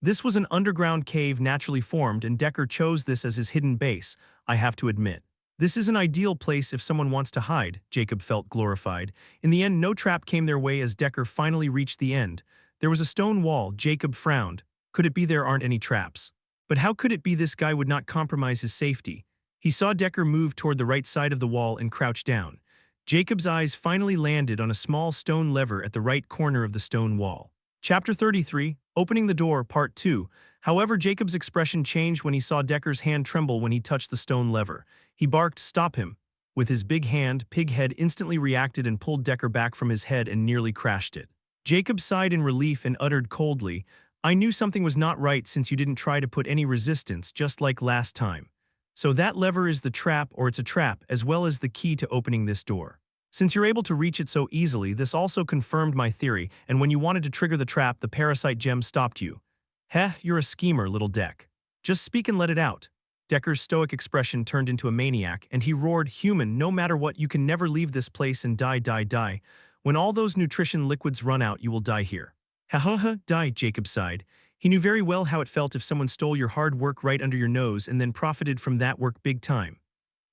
This was an underground cave naturally formed, and Decker chose this as his hidden base, I have to admit. This is an ideal place if someone wants to hide, Jacob felt glorified. In the end, no trap came their way as Decker finally reached the end. There was a stone wall. Jacob frowned. Could it be there aren't any traps? But how could it be this guy would not compromise his safety? He saw Decker move toward the right side of the wall and crouch down. Jacob's eyes finally landed on a small stone lever at the right corner of the stone wall. Chapter 33, Opening the Door, Part 2. However, Jacob's expression changed when he saw Decker's hand tremble when he touched the stone lever. He barked, "Stop him." With his big hand, Pighead instantly reacted and pulled Decker back from his head and nearly crashed it. Jacob sighed in relief and uttered coldly, "I knew something was not right since you didn't try to put any resistance, just like last time. So that lever is the trap, or it's a trap, as well as the key to opening this door. Since you're able to reach it so easily, this also confirmed my theory, and when you wanted to trigger the trap, the parasite gem stopped you. Heh, you're a schemer, little Deck. Just speak and let it out." Decker's stoic expression turned into a maniac, and he roared, "Human, no matter what, you can never leave this place and die, die, die. When all those nutrition liquids run out, you will die here." "Ha ha ha, die," Jacob sighed. He knew very well how it felt if someone stole your hard work right under your nose and then profited from that work big time.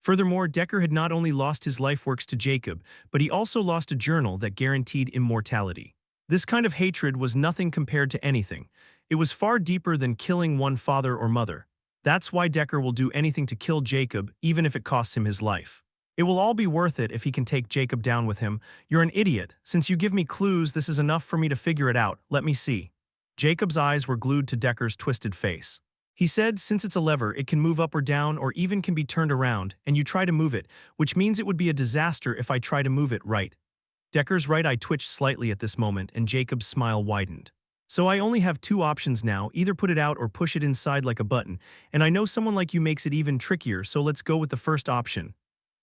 Furthermore, Decker had not only lost his life works to Jacob, but he also lost a journal that guaranteed immortality. This kind of hatred was nothing compared to anything. It was far deeper than killing one father or mother. That's why Decker will do anything to kill Jacob, even if it costs him his life. It will all be worth it if he can take Jacob down with him. "You're an idiot. Since you give me clues, this is enough for me to figure it out. Let me see." Jacob's eyes were glued to Decker's twisted face. He said, "Since it's a lever, it can move up or down or even can be turned around, and you try to move it, which means it would be a disaster if I try to move it, right?" Decker's right eye twitched slightly at this moment, and Jacob's smile widened. "So I only have two options now, either put it out or push it inside like a button, and I know someone like you makes it even trickier, so let's go with the first option."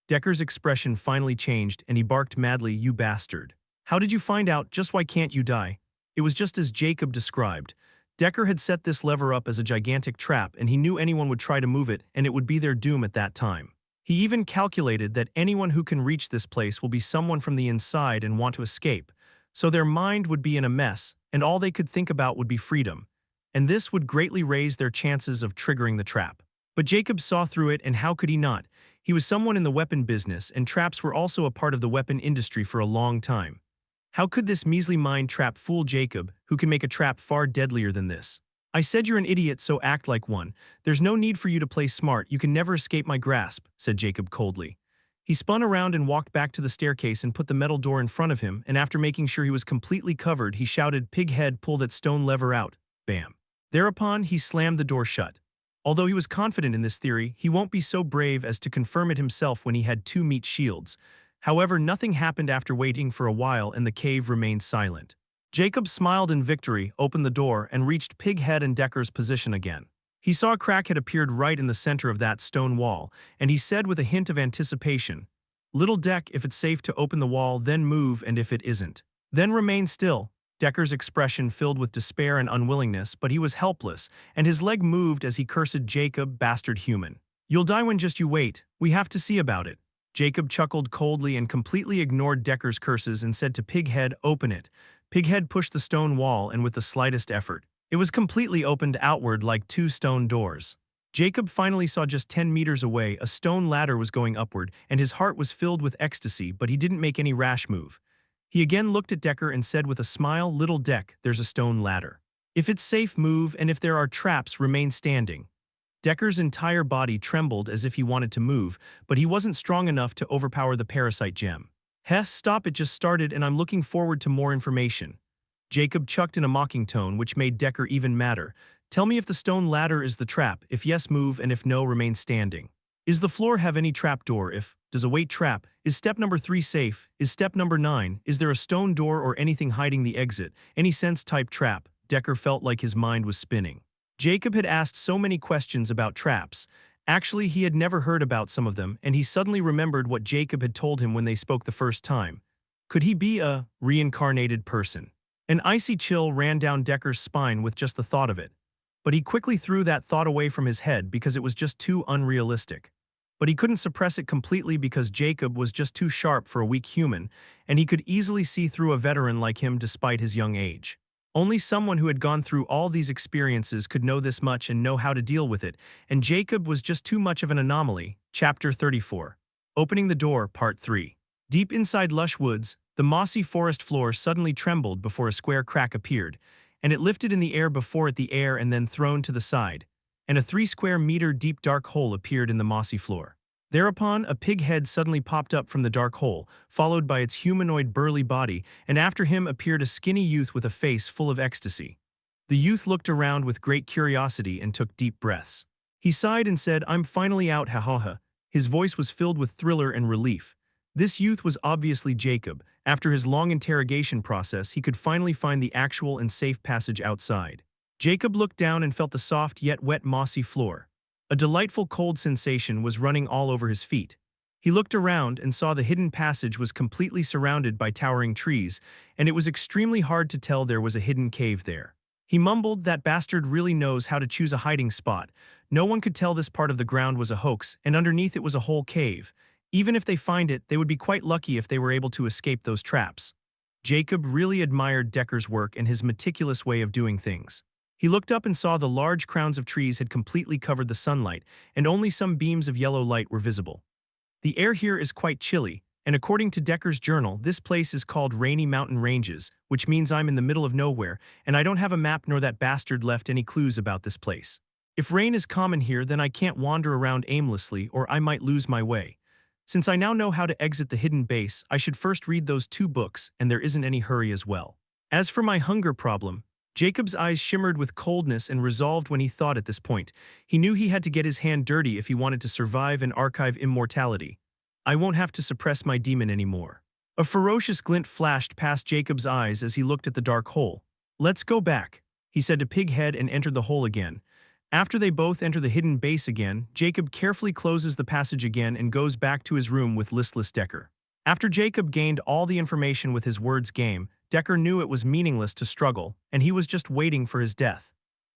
Decker's expression finally changed, and he barked madly, "You bastard. How did you find out? Just why can't you die?" It was just as Jacob described. Decker had set this lever up as a gigantic trap, and he knew anyone would try to move it, and it would be their doom at that time. He even calculated that anyone who can reach this place will be someone from the inside and want to escape, so their mind would be in a mess, and all they could think about would be freedom. And this would greatly raise their chances of triggering the trap. But Jacob saw through it, and how could he not? He was someone in the weapon business, and traps were also a part of the weapon industry for a long time. How could this measly mind trap fool Jacob, who can make a trap far deadlier than this? "I said you're an idiot, so act like one. There's no need for you to play smart, you can never escape my grasp," said Jacob coldly. He spun around and walked back to the staircase and put the metal door in front of him, and after making sure he was completely covered, he shouted, "Pighead, pull that stone lever out." Bam. Thereupon, he slammed the door shut. Although he was confident in this theory, he won't be so brave as to confirm it himself when he had two meat shields. However, nothing happened after waiting for a while, and the cave remained silent. Jacob smiled in victory, opened the door, and reached Pighead and Decker's position again. He saw a crack had appeared right in the center of that stone wall, and he said with a hint of anticipation, "Little Deck, if it's safe to open the wall, then move, and if it isn't, then remain still." Decker's expression filled with despair and unwillingness, but he was helpless, and his leg moved as he cursed Jacob, "Bastard human. You'll die when just you wait. We have to see about it." Jacob chuckled coldly and completely ignored Decker's curses and said to Pighead, "Open it." Pighead pushed the stone wall, and with the slightest effort, it was completely opened outward like two stone doors. Jacob finally saw just 10 meters away a stone ladder was going upward, and his heart was filled with ecstasy, but he didn't make any rash move. He again looked at Decker and said with a smile, "Little Deck, there's a stone ladder. If it's safe, move, and if there are traps, remain standing." Decker's entire body trembled as if he wanted to move, but he wasn't strong enough to overpower the parasite gem. "Hess, stop, it just started and I'm looking forward to more information." Jacob chucked in a mocking tone, which made Decker even madder. "Tell me if the stone ladder is the trap. If yes, move, and if no, remain standing. Is the floor have any trap door? If, does a weight trap? Is step number 3 safe? Is step number 9? Is there a stone door or anything hiding the exit? Any sense type trap?" Decker felt like his mind was spinning. Jacob had asked so many questions about traps. Actually, he had never heard about some of them, and he suddenly remembered what Jacob had told him when they spoke the first time. Could he be a reincarnated person? An icy chill ran down Decker's spine with just the thought of it. But he quickly threw that thought away from his head because it was just too unrealistic. But he couldn't suppress it completely because Jacob was just too sharp for a weak human, and he could easily see through a veteran like him despite his young age. Only someone who had gone through all these experiences could know this much and know how to deal with it, and Jacob was just too much of an anomaly. Chapter 34. Opening the Door, Part 3. Deep inside lush woods, the mossy forest floor suddenly trembled before a square crack appeared, and it lifted in the air before it the air and then thrown to the side, and a 3 square meter deep dark hole appeared in the mossy floor. Thereupon, a pig head suddenly popped up from the dark hole, followed by its humanoid burly body, and after him appeared a skinny youth with a face full of ecstasy. The youth looked around with great curiosity and took deep breaths. He sighed and said, "I'm finally out, ha ha ha." His voice was filled with thriller and relief. This youth was obviously Jacob. After his long interrogation process, he could finally find the actual and safe passage outside. Jacob looked down and felt the soft yet wet mossy floor. A delightful cold sensation was running all over his feet. He looked around and saw the hidden passage was completely surrounded by towering trees, and it was extremely hard to tell there was a hidden cave there. He mumbled, "That bastard really knows how to choose a hiding spot. No one could tell this part of the ground was a hoax, and underneath it was a whole cave. Even if they find it, they would be quite lucky if they were able to escape those traps." Jacob really admired Decker's work and his meticulous way of doing things. He looked up and saw the large crowns of trees had completely covered the sunlight, and only some beams of yellow light were visible. The air here is quite chilly, and according to Decker's journal, this place is called Rainy Mountain Ranges, which means I'm in the middle of nowhere, and I don't have a map nor that bastard left any clues about this place. If rain is common here, then I can't wander around aimlessly or I might lose my way. Since I now know how to exit the hidden base, I should first read those 2 books, and there isn't any hurry as well. As for my hunger problem, Jacob's eyes shimmered with coldness and resolved when he thought at this point. He knew he had to get his hand dirty if he wanted to survive and archive immortality. I won't have to suppress my demon anymore. A ferocious glint flashed past Jacob's eyes as he looked at the dark hole. "Let's go back," he said to Pighead and entered the hole again. After they both enter the hidden base again, Jacob carefully closes the passage again and goes back to his room with listless Decker. After Jacob gained all the information with his words game, Decker knew it was meaningless to struggle, and he was just waiting for his death.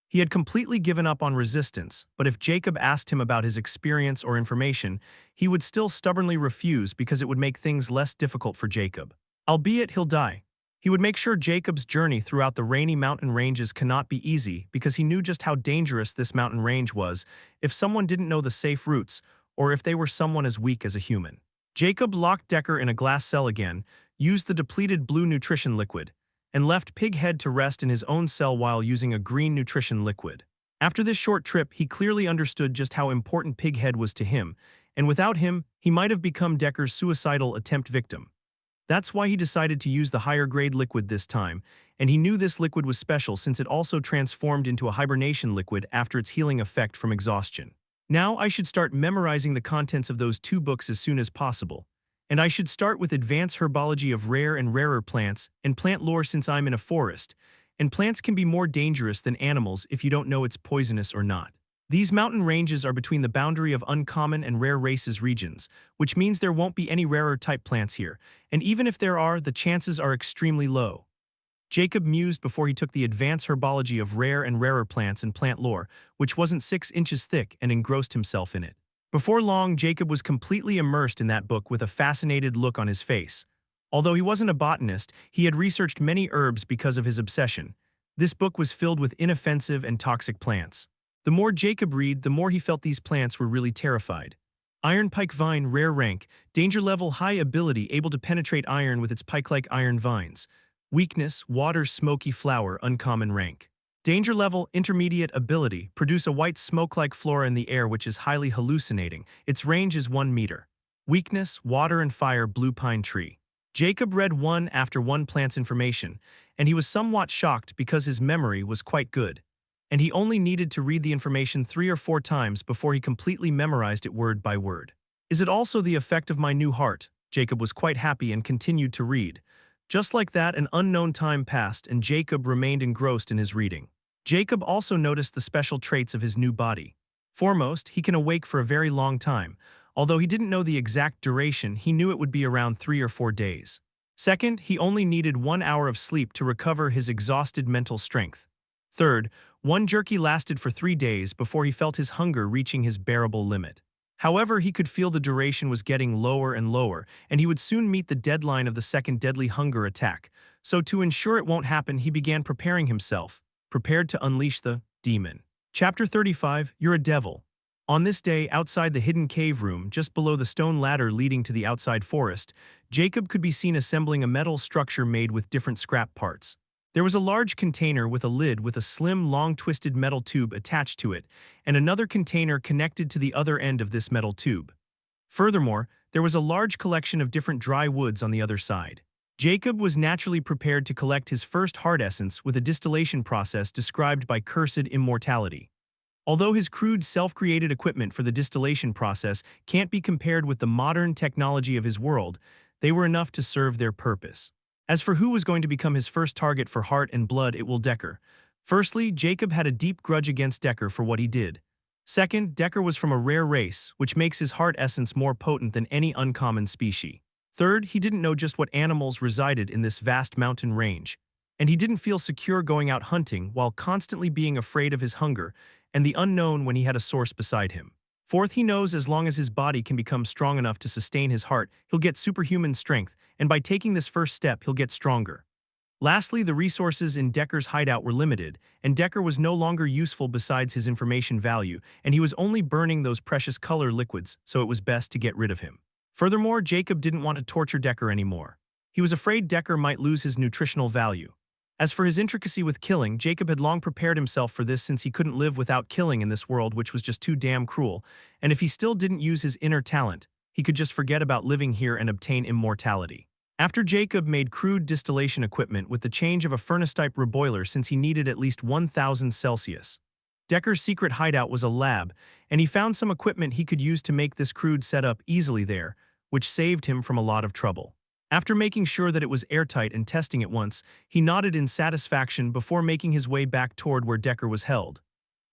He had completely given up on resistance, but if Jacob asked him about his experience or information, he would still stubbornly refuse because it would make things less difficult for Jacob. Albeit he'll die. He would make sure Jacob's journey throughout the Rainy Mountain ranges cannot be easy because he knew just how dangerous this mountain range was if someone didn't know the safe routes or if they were someone as weak as a human. Jacob locked Decker in a glass cell again, used the depleted blue nutrition liquid, and left Pighead to rest in his own cell while using a green nutrition liquid. After this short trip, he clearly understood just how important Pighead was to him, and without him, he might have become Decker's suicidal attempt victim. That's why he decided to use the higher-grade liquid this time, and he knew this liquid was special since it also transformed into a hibernation liquid after its healing effect from exhaustion. Now I should start memorizing the contents of those 2 books as soon as possible. And I should start with Advanced Herbology of Rare and Rarer Plants and Plant Lore since I'm in a forest, and plants can be more dangerous than animals if you don't know it's poisonous or not. These mountain ranges are between the boundary of uncommon and rare races regions, which means there won't be any rarer type plants here, and even if there are, the chances are extremely low. Jacob mused before he took the Advanced Herbology of Rare and Rarer Plants and Plant Lore, which wasn't 6 inches thick, and engrossed himself in it. Before long, Jacob was completely immersed in that book with a fascinated look on his face. Although he wasn't a botanist, he had researched many herbs because of his obsession. This book was filled with inoffensive and toxic plants. The more Jacob read, the more he felt these plants were really terrified. Iron pike vine, rare rank, danger level, high ability, able to penetrate iron with its pike-like iron vines. Weakness, water, smoky flower, uncommon rank. Danger level, intermediate ability, produce a white smoke-like flora in the air which is highly hallucinating. Its range is 1 meter. Weakness, water and fire, blue pine tree. Jacob read one after one plant's information, and he was somewhat shocked because his memory was quite good. And he only needed to read the information 3 or 4 times before he completely memorized it word by word. Is it also the effect of my new heart? Jacob was quite happy and continued to read. Just like that, an unknown time passed and Jacob remained engrossed in his reading. Jacob also noticed the special traits of his new body. Foremost, he can awake for a very long time. Although he didn't know the exact duration, he knew it would be around 3 or 4 days. Second, he only needed 1 hour of sleep to recover his exhausted mental strength. Third, one jerky lasted for 3 days before he felt his hunger reaching his bearable limit. However, he could feel the duration was getting lower and lower, and he would soon meet the deadline of the second deadly hunger attack. So to ensure it won't happen, he began preparing himself, prepared to unleash the demon. Chapter 35, You're a Devil. On this day, outside the hidden cave room, just below the stone ladder leading to the outside forest, Jacob could be seen assembling a metal structure made with different scrap parts. There was a large container with a lid with a slim, long-twisted metal tube attached to it, and another container connected to the other end of this metal tube. Furthermore, there was a large collection of different dry woods on the other side. Jacob was naturally prepared to collect his first heart essence with a distillation process described by cursed Immortality. Although his crude self-created equipment for the distillation process can't be compared with the modern technology of his world, they were enough to serve their purpose. As for who was going to become his first target for heart and blood, it will Decker. Firstly, Jacob had a deep grudge against Decker for what he did. Second, Decker was from a rare race, which makes his heart essence more potent than any uncommon species. Third, he didn't know just what animals resided in this vast mountain range, and he didn't feel secure going out hunting while constantly being afraid of his hunger and the unknown when he had a source beside him. Fourth, he knows as long as his body can become strong enough to sustain his heart, he'll get superhuman strength, and by taking this first step, he'll get stronger. Lastly, the resources in Decker's hideout were limited, and Decker was no longer useful besides his information value, and he was only burning those precious color liquids, so it was best to get rid of him. Furthermore, Jacob didn't want to torture Decker anymore. He was afraid Decker might lose his nutritional value. As for his intricacy with killing, Jacob had long prepared himself for this since he couldn't live without killing in this world, which was just too damn cruel, and if he still didn't use his inner talent, he could just forget about living here and obtain immortality. After Jacob made crude distillation equipment with the change of a furnace-type reboiler since he needed at least 1000 Celsius. Decker's secret hideout was a lab, and he found some equipment he could use to make this crude setup easily there, which saved him from a lot of trouble. After making sure that it was airtight and testing it once, he nodded in satisfaction before making his way back toward where Decker was held.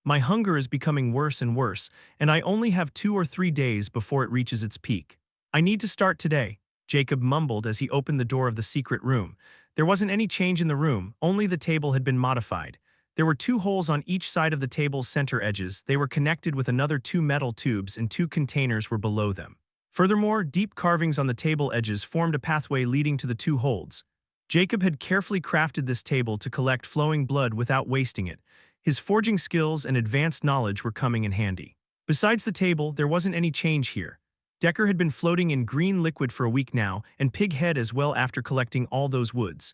My hunger is becoming worse and worse, and I only have 2 or 3 days before it reaches its peak. I need to start today, Jacob mumbled as he opened the door of the secret room. There wasn't any change in the room, only the table had been modified. There were 2 holes on each side of the table's center edges. They were connected with another 2 metal tubes, and 2 containers were below them. Furthermore, deep carvings on the table edges formed a pathway leading to the 2 holds. Jacob had carefully crafted this table to collect flowing blood without wasting it. His forging skills and advanced knowledge were coming in handy. Besides the table, there wasn't any change here. Decker had been floating in green liquid for a week now, and Pig Head as well after collecting all those woods.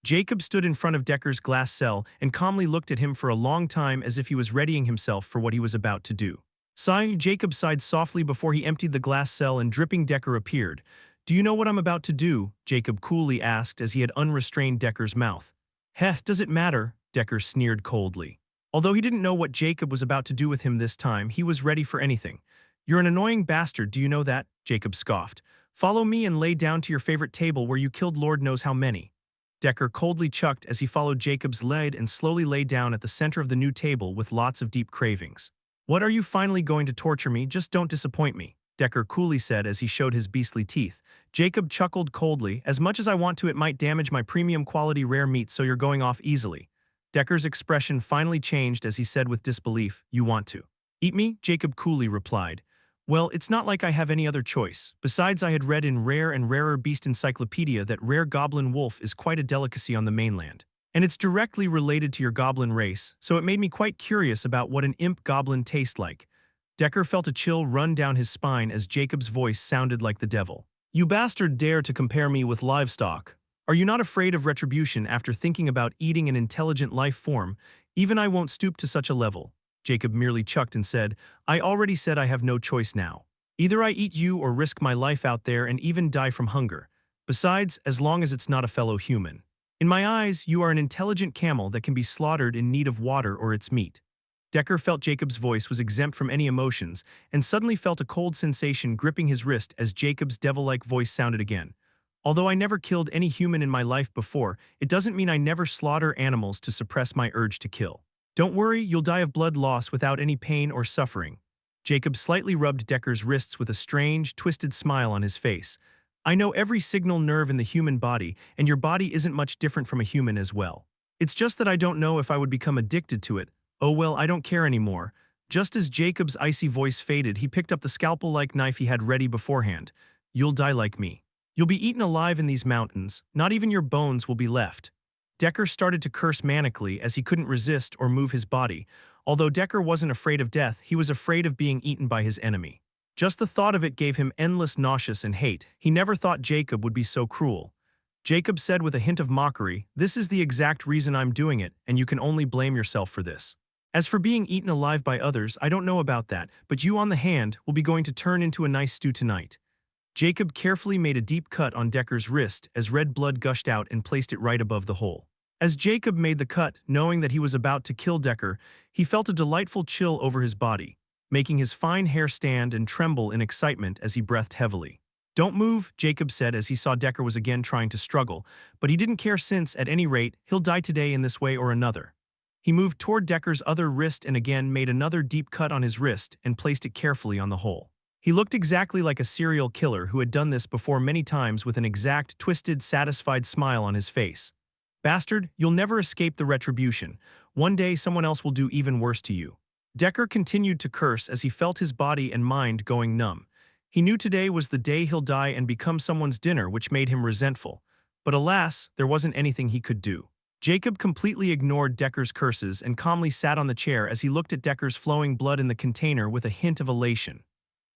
Jacob stood in front of Decker's glass cell and calmly looked at him for a long time as if he was readying himself for what he was about to do. Sighing, Jacob sighed softly before he emptied the glass cell and dripping Decker appeared. "Do you know what I'm about to do?" Jacob coolly asked as he had unrestrained Decker's mouth. "Heh, does it matter?" Decker sneered coldly. Although he didn't know what Jacob was about to do with him this time, he was ready for anything. "You're an annoying bastard, do you know that?" Jacob scoffed. "Follow me and lay down to your favorite table where you killed Lord knows how many." Decker coldly chucked as he followed Jacob's lead and slowly lay down at the center of the new table with lots of deep cravings. "What, are you finally going to torture me? Just don't disappoint me," Decker coolly said as he showed his beastly teeth. Jacob chuckled coldly. "As much as I want to, it might damage my premium quality rare meat, so you're going off easily." Decker's expression finally changed as he said with disbelief, "You want to eat me?" Jacob coolly replied. "Well, it's not like I have any other choice. Besides, I had read in Rare and Rarer Beast Encyclopedia that rare goblin wolf is quite a delicacy on the mainland. And it's directly related to your goblin race, so it made me quite curious about what an imp goblin tastes like." Decker felt a chill run down his spine as Jacob's voice sounded like the devil. "You bastard dare to compare me with livestock. Are you not afraid of retribution after thinking about eating an intelligent life form? Even I won't stoop to such a level." Jacob merely chuckled and said, "I already said I have no choice now. Either I eat you or risk my life out there and even die from hunger. Besides, as long as it's not a fellow human. In my eyes, you are an intelligent camel that can be slaughtered in need of water or its meat." Decker felt Jacob's voice was exempt from any emotions and suddenly felt a cold sensation gripping his wrist as Jacob's devil-like voice sounded again. "Although I never killed any human in my life before, it doesn't mean I never slaughter animals to suppress my urge to kill. Don't worry, you'll die of blood loss without any pain or suffering." Jacob slightly rubbed Decker's wrists with a strange, twisted smile on his face. "I know every signal nerve in the human body, and your body isn't much different from a human as well. It's just that I don't know if I would become addicted to it. Oh well, I don't care anymore." Just as Jacob's icy voice faded, he picked up the scalpel-like knife he had ready beforehand. You'll die like me. You'll be eaten alive in these mountains, not even your bones will be left. Decker started to curse manically as he couldn't resist or move his body. Although Decker wasn't afraid of death, he was afraid of being eaten by his enemy. Just the thought of it gave him endless nausea and hate. He never thought Jacob would be so cruel. Jacob said with a hint of mockery, "This is the exact reason I'm doing it, and you can only blame yourself for this. As for being eaten alive by others, I don't know about that, but you on the hand will be going to turn into a nice stew tonight." Jacob carefully made a deep cut on Decker's wrist as red blood gushed out and placed it right above the hole. As Jacob made the cut, knowing that he was about to kill Decker, he felt a delightful chill over his body, making his fine hair stand and tremble in excitement as he breathed heavily. "Don't move," Jacob said as he saw Decker was again trying to struggle, but he didn't care since, at any rate, he'll die today in this way or another. He moved toward Decker's other wrist and again made another deep cut on his wrist and placed it carefully on the hole. He looked exactly like a serial killer who had done this before many times, with an exact, twisted, satisfied smile on his face. "Bastard, you'll never escape the retribution. One day someone else will do even worse to you." Decker continued to curse as he felt his body and mind going numb. He knew today was the day he'll die and become someone's dinner, which made him resentful. But alas, there wasn't anything he could do. Jacob completely ignored Decker's curses and calmly sat on the chair as he looked at Decker's flowing blood in the container with a hint of elation.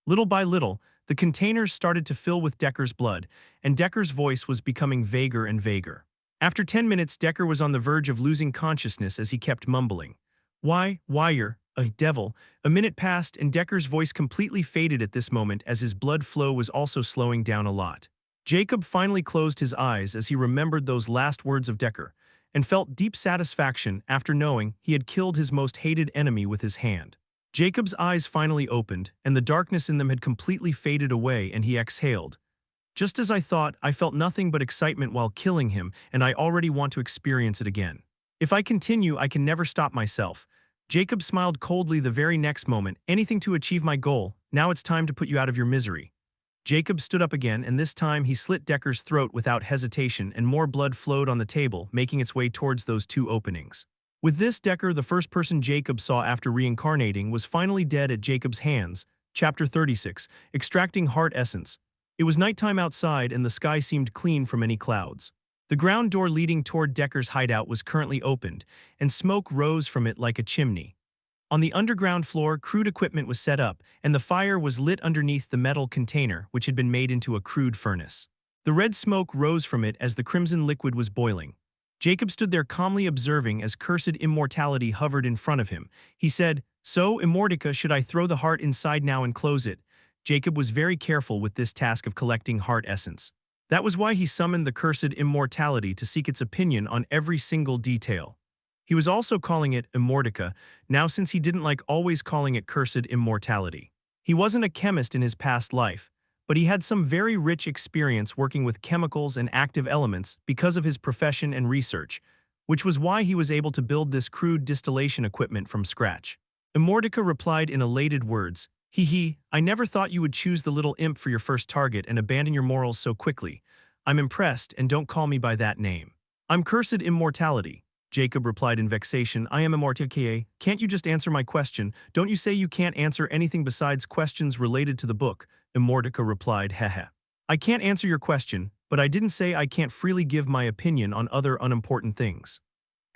Little by little, the containers started to fill with Decker's blood, and Decker's voice was becoming vaguer and vaguer. After 10 minutes, Decker was on the verge of losing consciousness as he kept mumbling, why, you're a devil." A minute passed, and Decker's voice completely faded at this moment as his blood flow was also slowing down a lot. Jacob finally closed his eyes as he remembered those last words of Decker, and felt deep satisfaction after knowing he had killed his most hated enemy with his hand. Jacob's eyes finally opened, and the darkness in them had completely faded away, and he exhaled. "Just as I thought, I felt nothing but excitement while killing him, and I already want to experience it again. If I continue, I can never stop myself." Jacob smiled coldly the very next moment. "Anything to achieve my goal. Now it's time to put you out of your misery." Jacob stood up again, and this time he slit Decker's throat without hesitation, and more blood flowed on the table, making its way towards those two openings. With this, Decker, the first person Jacob saw after reincarnating, was finally dead at Jacob's hands. Chapter 36. Extracting Heart Essence. It was nighttime outside, and the sky seemed clean from any clouds. The ground door leading toward Decker's hideout was currently opened, and smoke rose from it like a chimney. On the underground floor, crude equipment was set up, and the fire was lit underneath the metal container, which had been made into a crude furnace. The red smoke rose from it as the crimson liquid was boiling. Jacob stood there calmly observing as cursed Immortality hovered in front of him. He said, "So, Immortica, should I throw the heart inside now and close it?" Jacob was very careful with this task of collecting heart essence. That was why he summoned the cursed Immortality to seek its opinion on every single detail. He was also calling it Immortica, now since he didn't like always calling it cursed Immortality. He wasn't a chemist in his past life, but he had some very rich experience working with chemicals and active elements because of his profession and research, which was why he was able to build this crude distillation equipment from scratch. Immortica replied in elated words, "Hee, I never thought you would choose the little imp for your first target and abandon your morals so quickly. I'm impressed, and don't call me by that name." "I'm cursed Immortality," Jacob replied in vexation. "I am Immortica. Can't you just answer my question? Don't you say you can't answer anything besides questions related to the book?" Immortica replied, "Heh. I can't answer your question, but I didn't say I can't freely give my opinion on other unimportant things.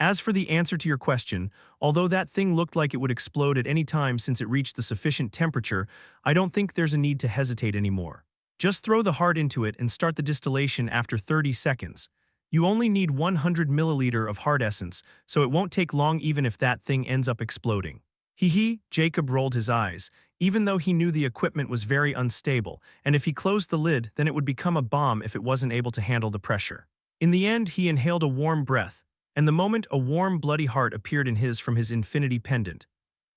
As for the answer to your question, although that thing looked like it would explode at any time since it reached the sufficient temperature, I don't think there's a need to hesitate anymore. Just throw the heart into it and start the distillation after 30 seconds. You only need 100 milliliter of heart essence, so it won't take long even if that thing ends up exploding." Jacob rolled his eyes, even though he knew the equipment was very unstable, and if he closed the lid, then it would become a bomb if it wasn't able to handle the pressure. In the end, he inhaled a warm breath, and the moment a warm, bloody heart appeared in his from his infinity pendant.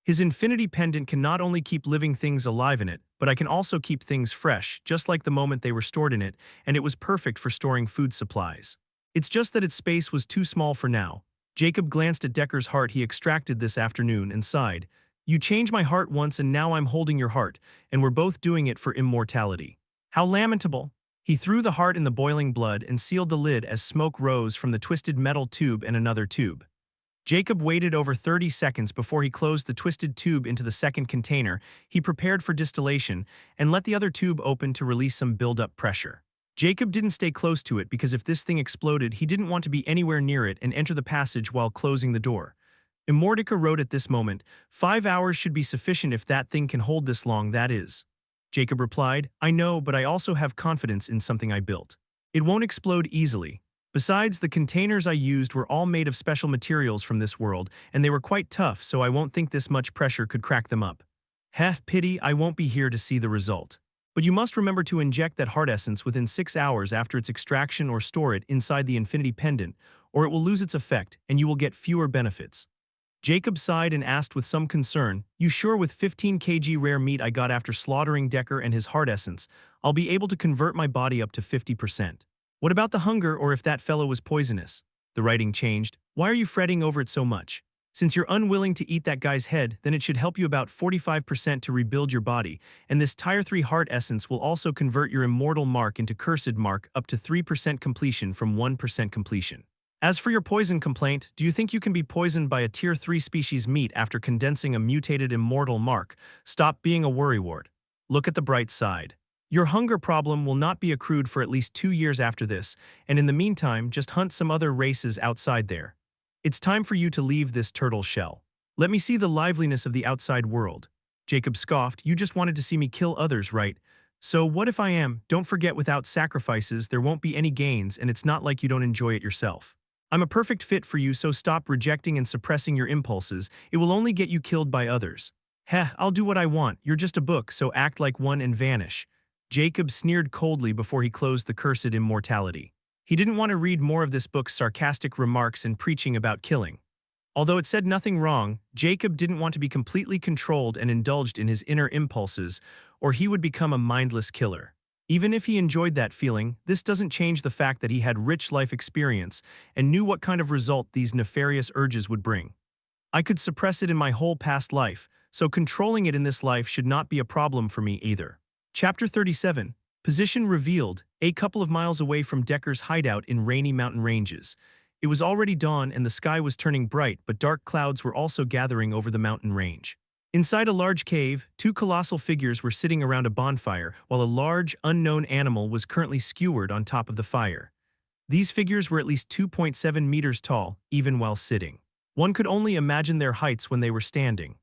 His infinity pendant can not only keep living things alive in it, but I can also keep things fresh, just like the moment they were stored in it, and it was perfect for storing food supplies. It's just that its space was too small for now. Jacob glanced at Decker's heart he extracted this afternoon and sighed. "You changed my heart once and now I'm holding your heart, and we're both doing it for immortality. How lamentable." He threw the heart in the boiling blood and sealed the lid as smoke rose from the twisted metal tube and another tube. Jacob waited over 30 seconds before he closed the twisted tube into the second container. He prepared for distillation and let the other tube open to release some build-up pressure. Jacob didn't stay close to it because if this thing exploded, he didn't want to be anywhere near it and enter the passage while closing the door. Immortality wrote at this moment, 5 hours should be sufficient if that thing can hold this long, that is. Jacob replied, I know, but I also have confidence in something I built. It won't explode easily. Besides, the containers I used were all made of special materials from this world, and they were quite tough, so I won't think this much pressure could crack them up. Pity, I won't be here to see the result. But you must remember to inject that heart essence within 6 hours after its extraction or store it inside the infinity pendant, or it will lose its effect and you will get fewer benefits. Jacob sighed and asked with some concern, you sure with 15 kg rare meat I got after slaughtering Decker and his heart essence, I'll be able to convert my body up to 50%? What about the hunger or if that fellow was poisonous? The writing changed. Why are you fretting over it so much? Since you're unwilling to eat that guy's head, then it should help you about 45% to rebuild your body, and this Tier 3 heart essence will also convert your immortal mark into cursed mark up to 3% completion from 1% completion. As for your poison complaint, do you think you can be poisoned by a Tier 3 species meat after condensing a mutated immortal mark? Stop being a worrywart. Look at the bright side. Your hunger problem will not be accrued for at least 2 years after this, and in the meantime, just hunt some other races outside there. It's time for you to leave this turtle shell. Let me see the liveliness of the outside world. Jacob scoffed, you just wanted to see me kill others, right? So what if I am? Don't forget, without sacrifices, there won't be any gains, and it's not like you don't enjoy it yourself. I'm a perfect fit for you, so stop rejecting and suppressing your impulses. It will only get you killed by others. I'll do what I want. You're just a book, so act like one and vanish. Jacob sneered coldly before he closed the cursed Immortality. He didn't want to read more of this book's sarcastic remarks and preaching about killing. Although it said nothing wrong, Jacob didn't want to be completely controlled and indulged in his inner impulses, or he would become a mindless killer. Even if he enjoyed that feeling, this doesn't change the fact that he had rich life experience and knew what kind of result these nefarious urges would bring. I could suppress it in my whole past life, so controlling it in this life should not be a problem for me either. Chapter 37. Position revealed, a couple of miles away from Decker's hideout in rainy mountain ranges. It was already dawn and the sky was turning bright, but dark clouds were also gathering over the mountain range. Inside a large cave, 2 colossal figures were sitting around a bonfire, while a large, unknown animal was currently skewered on top of the fire. These figures were at least 2.7 meters tall, even while sitting. One could only imagine their heights when they were standing.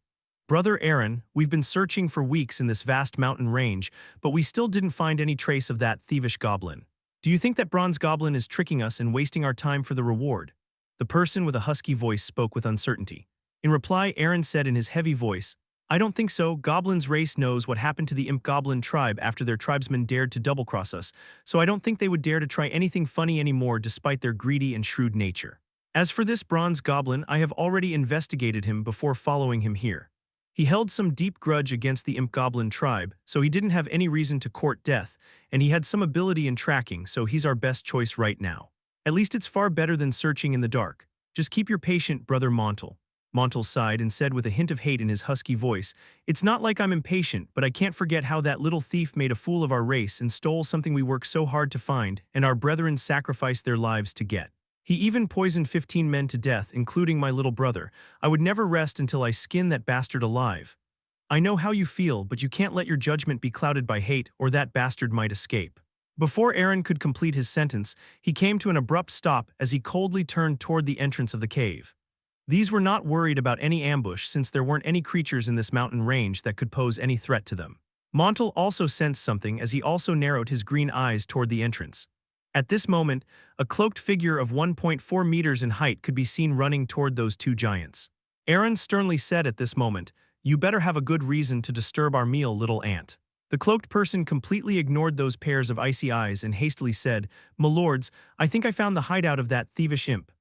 Brother Aaron, we've been searching for weeks in this vast mountain range, but we still didn't find any trace of that thievish goblin. Do you think that bronze goblin is tricking us and wasting our time for the reward? The person with a husky voice spoke with uncertainty. In reply, Aaron said in his heavy voice, I don't think so. Goblin's race knows what happened to the imp goblin tribe after their tribesmen dared to double-cross us, so I don't think they would dare to try anything funny anymore despite their greedy and shrewd nature. As for this bronze goblin, I have already investigated him before following him here. He held some deep grudge against the imp goblin tribe, so he didn't have any reason to court death, and he had some ability in tracking, so he's our best choice right now. At least it's far better than searching in the dark. Just keep your patient, Brother Montel. Montel sighed and said with a hint of hate in his husky voice, it's not like I'm impatient, but I can't forget how that little thief made a fool of our race and stole something we worked so hard to find, and our brethren sacrificed their lives to get. He even poisoned 15 men to death, including my little brother. I would never rest until I skin that bastard alive. I know how you feel, but you can't let your judgment be clouded by hate, or that bastard might escape. Before Aaron could complete his sentence, he came to an abrupt stop as he coldly turned toward the entrance of the cave. These were not worried about any ambush since there weren't any creatures in this mountain range that could pose any threat to them. Montel also sensed something as he also narrowed his green eyes toward the entrance. At this moment, a cloaked figure of 1.4 meters in height could be seen running toward those 2 giants. Aaron sternly said at this moment, you better have a good reason to disturb our meal, little ant. The cloaked person completely ignored those pairs of icy eyes and hastily said, my lords, I think I found the hideout of that thievish imp.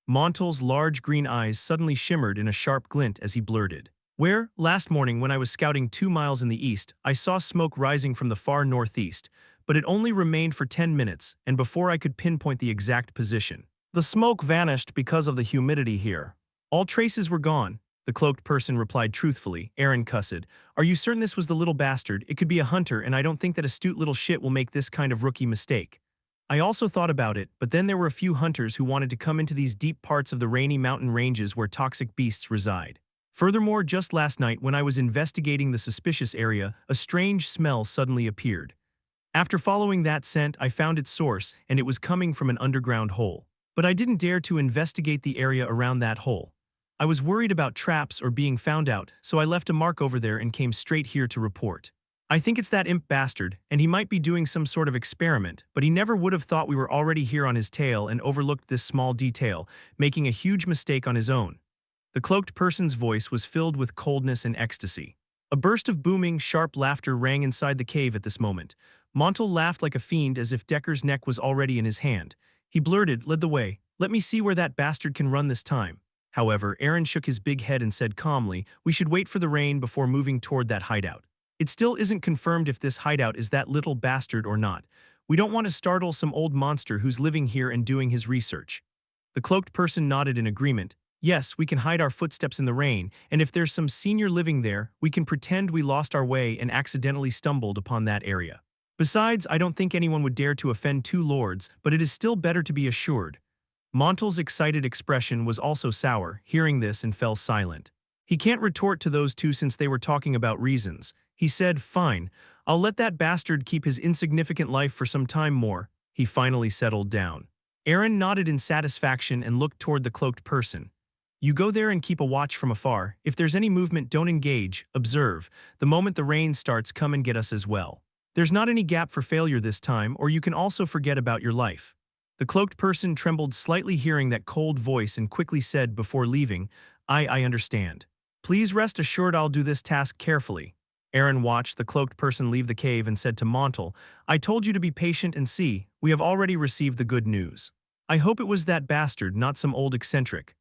Montel's large green eyes suddenly shimmered in a sharp glint as he blurted, where, last morning when I was scouting 2 miles in the east, I saw smoke rising from the far northeast, but it only remained for 10 minutes, and before I could pinpoint the exact position. The smoke vanished because of the humidity here. All traces were gone. The cloaked person replied truthfully. Aaron cussed, are you certain this was the little bastard? It could be a hunter, and I don't think that astute little shit will make this kind of rookie mistake. I also thought about it, but then there were a few hunters who wanted to come into these deep parts of the rainy mountain ranges where toxic beasts reside. Furthermore, just last night when I was investigating the suspicious area, a strange smell suddenly appeared. After following that scent, I found its source, and it was coming from an underground hole. But I didn't dare to investigate the area around that hole. I was worried about traps or being found out, so I left a mark over there and came straight here to report. I think it's that imp bastard, and he might be doing some sort of experiment, but he never would have thought we were already here on his tail and overlooked this small detail, making a huge mistake on his own. The cloaked person's voice was filled with coldness and ecstasy. A burst of booming, sharp laughter rang inside the cave at this moment. Montel laughed like a fiend as if Decker's neck was already in his hand. He blurted, "Lead the way. Let me see where that bastard can run this time." However, Aaron shook his big head and said calmly, "We should wait for the rain before moving toward that hideout. It still isn't confirmed if this hideout is that little bastard or not. We don't want to startle some old monster who's living here and doing his research." The cloaked person nodded in agreement. "Yes, we can hide our footsteps in the rain, and if there's some senior living there, we can pretend we lost our way and accidentally stumbled upon that area. Besides, I don't think anyone would dare to offend two lords, but it is still better to be assured." Montel's excited expression was also sour, hearing this, and fell silent. He can't retort to those two since they were talking about reasons. He said, "Fine, I'll let that bastard keep his insignificant life for some time more." He finally settled down. Aaron nodded in satisfaction and looked toward the cloaked person. "You go there and keep a watch from afar. If there's any movement, don't engage, observe. The moment the rain starts, come and get us as well. There's not any gap for failure this time, or you can also forget about your life." The cloaked person trembled slightly hearing that cold voice and quickly said before leaving, I understand. Please rest assured I'll do this task carefully." Aaron watched the cloaked person leave the cave and said to Montel, "I told you to be patient and see, we have already received the good news. I hope it was that bastard, not some old eccentric."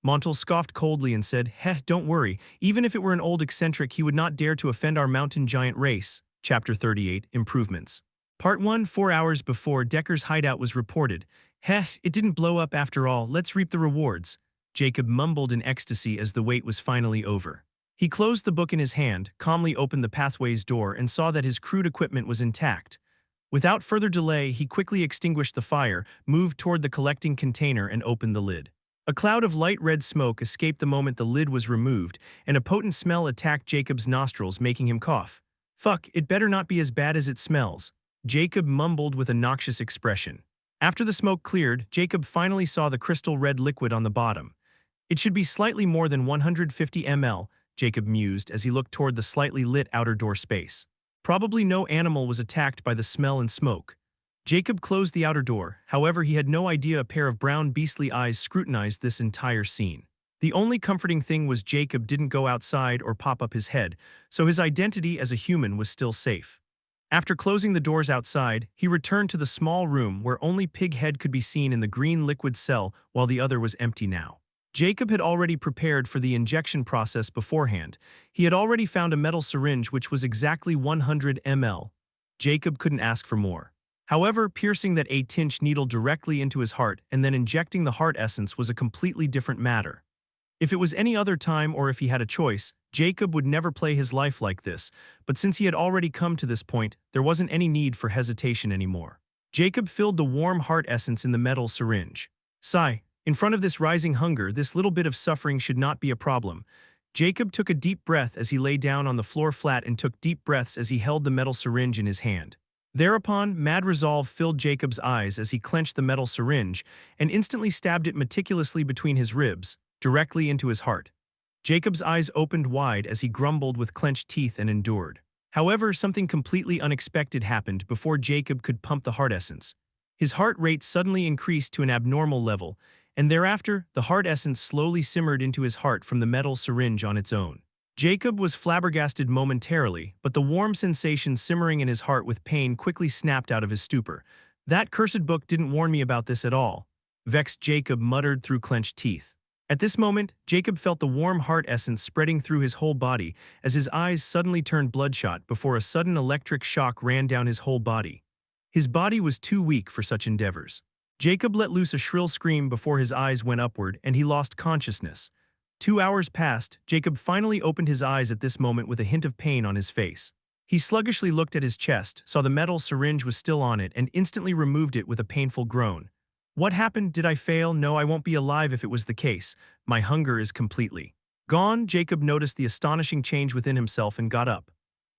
Montel scoffed coldly and said, Don't worry, even if it were an old eccentric he would not dare to offend our mountain giant race." Chapter 38, Improvements. Part 1. 4 hours before Decker's hideout was reported. It didn't blow up after all, let's reap the rewards." Jacob mumbled in ecstasy as the wait was finally over. He closed the book in his hand, calmly opened the pathway's door, and saw that his crude equipment was intact. Without further delay, he quickly extinguished the fire, moved toward the collecting container, and opened the lid. A cloud of light red smoke escaped the moment the lid was removed, and a potent smell attacked Jacob's nostrils, making him cough. "Fuck, it better not be as bad as it smells," Jacob mumbled with a noxious expression. After the smoke cleared, Jacob finally saw the crystal red liquid on the bottom. "It should be slightly more than 150 ml, Jacob mused as he looked toward the slightly lit outer door space. Probably no animal was attacked by the smell and smoke. Jacob closed the outer door, however he had no idea a pair of brown beastly eyes scrutinized this entire scene. The only comforting thing was Jacob didn't go outside or pop up his head, so his identity as a human was still safe. After closing the doors outside, he returned to the small room where only Pig Head could be seen in the green liquid cell while the other was empty now. Jacob had already prepared for the injection process beforehand. He had already found a metal syringe which was exactly 100 ml. Jacob couldn't ask for more. However, piercing that 8-inch needle directly into his heart and then injecting the heart essence was a completely different matter. If it was any other time or if he had a choice, Jacob would never play his life like this, but since he had already come to this point, there wasn't any need for hesitation anymore. Jacob filled the warm heart essence in the metal syringe. Sigh. In front of this rising hunger, this little bit of suffering should not be a problem. Jacob took a deep breath as he lay down on the floor flat and took deep breaths as he held the metal syringe in his hand. Thereupon, mad resolve filled Jacob's eyes as he clenched the metal syringe and instantly stabbed it meticulously between his ribs, directly into his heart. Jacob's eyes opened wide as he grumbled with clenched teeth and endured. However, something completely unexpected happened before Jacob could pump the heart essence. His heart rate suddenly increased to an abnormal level, and thereafter, the heart essence slowly simmered into his heart from the metal syringe on its own. Jacob was flabbergasted momentarily, but the warm sensation simmering in his heart with pain quickly snapped out of his stupor. "That cursed book didn't warn me about this at all," vexed Jacob muttered through clenched teeth. At this moment, Jacob felt the warm heart essence spreading through his whole body as his eyes suddenly turned bloodshot before a sudden electric shock ran down his whole body. His body was too weak for such endeavors. Jacob let loose a shrill scream before his eyes went upward and he lost consciousness. 2 hours passed. Jacob finally opened his eyes at this moment with a hint of pain on his face. He sluggishly looked at his chest, saw the metal syringe was still on it, and instantly removed it with a painful groan. What happened? Did I fail? No, I won't be alive if it was the case. My hunger is completely gone. Jacob noticed the astonishing change within himself and got up.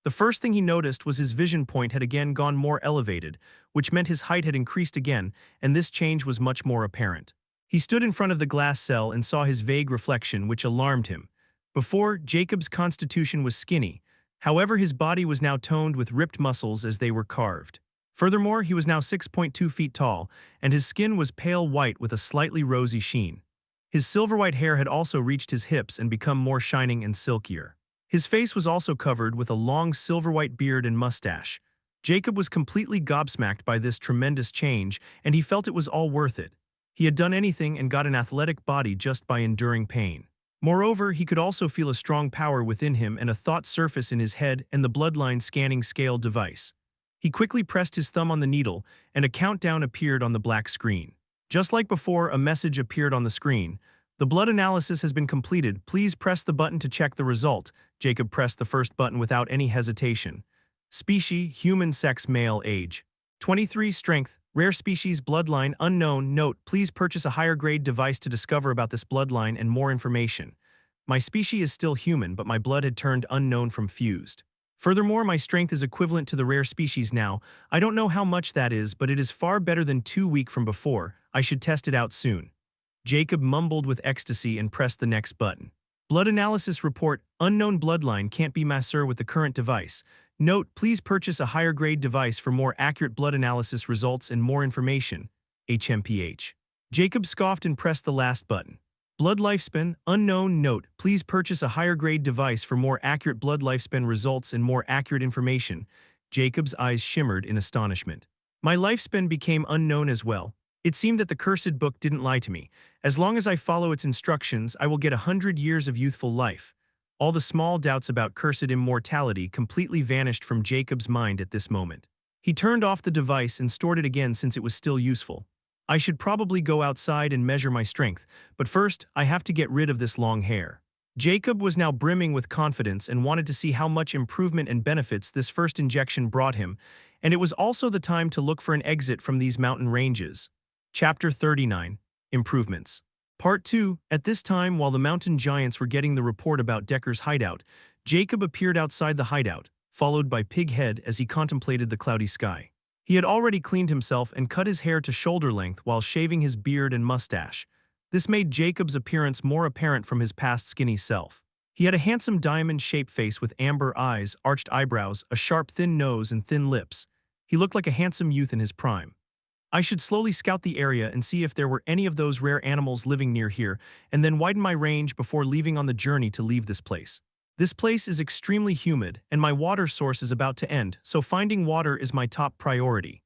The first thing he noticed was his vision point had again gone more elevated, which meant his height had increased again, and this change was much more apparent. He stood in front of the glass cell and saw his vague reflection, which alarmed him. Before, Jacob's constitution was skinny. However, his body was now toned with ripped muscles as they were carved. Furthermore, he was now 6.2 feet tall, and his skin was pale white with a slightly rosy sheen. His silver-white hair had also reached his hips and become more shining and silkier. His face was also covered with a long silver-white beard and mustache. Jacob was completely gobsmacked by this tremendous change, and he felt it was all worth it. He had done anything and got an athletic body just by enduring pain. Moreover, he could also feel a strong power within him and a thought surface in his head and the bloodline scanning scale device. He quickly pressed his thumb on the needle, and a countdown appeared on the black screen. Just like before, a message appeared on the screen. The blood analysis has been completed. Please press the button to check the result. Jacob pressed the first button without any hesitation. Species, human, sex, male, age. 23, strength, rare species, bloodline, unknown. Note, please purchase a higher grade device to discover about this bloodline and more information. My species is still human, but my blood had turned unknown from fused. Furthermore, my strength is equivalent to the rare species now. I don't know how much that is, but it is far better than 2 weeks from before. I should test it out soon. Jacob mumbled with ecstasy and pressed the next button. Blood analysis report, unknown bloodline can't be masseur with the current device. Note, please purchase a higher grade device for more accurate blood analysis results and more information. HMPH. Jacob scoffed and pressed the last button. Blood lifespan, unknown. Note, please purchase a higher grade device for more accurate blood lifespan results and more accurate information. Jacob's eyes shimmered in astonishment. My lifespan became unknown as well. It seemed that the cursed book didn't lie to me. As long as I follow its instructions, I will get 100 years of youthful life. All the small doubts about cursed immortality completely vanished from Jacob's mind at this moment. He turned off the device and stored it again since it was still useful. I should probably go outside and measure my strength, but first, I have to get rid of this long hair. Jacob was now brimming with confidence and wanted to see how much improvement and benefits this first injection brought him, and it was also the time to look for an exit from these mountain ranges. Chapter 39. Improvements. Part 2. At this time, while the mountain giants were getting the report about Decker's hideout, Jacob appeared outside the hideout, followed by Pighead as he contemplated the cloudy sky. He had already cleaned himself and cut his hair to shoulder length while shaving his beard and mustache. This made Jacob's appearance more apparent from his past skinny self. He had a handsome diamond-shaped face with amber eyes, arched eyebrows, a sharp thin nose, and thin lips. He looked like a handsome youth in his prime. I should slowly scout the area and see if there were any of those rare animals living near here, and then widen my range before leaving on the journey to leave this place. This place is extremely humid, and my water source is about to end, so finding water is my top priority.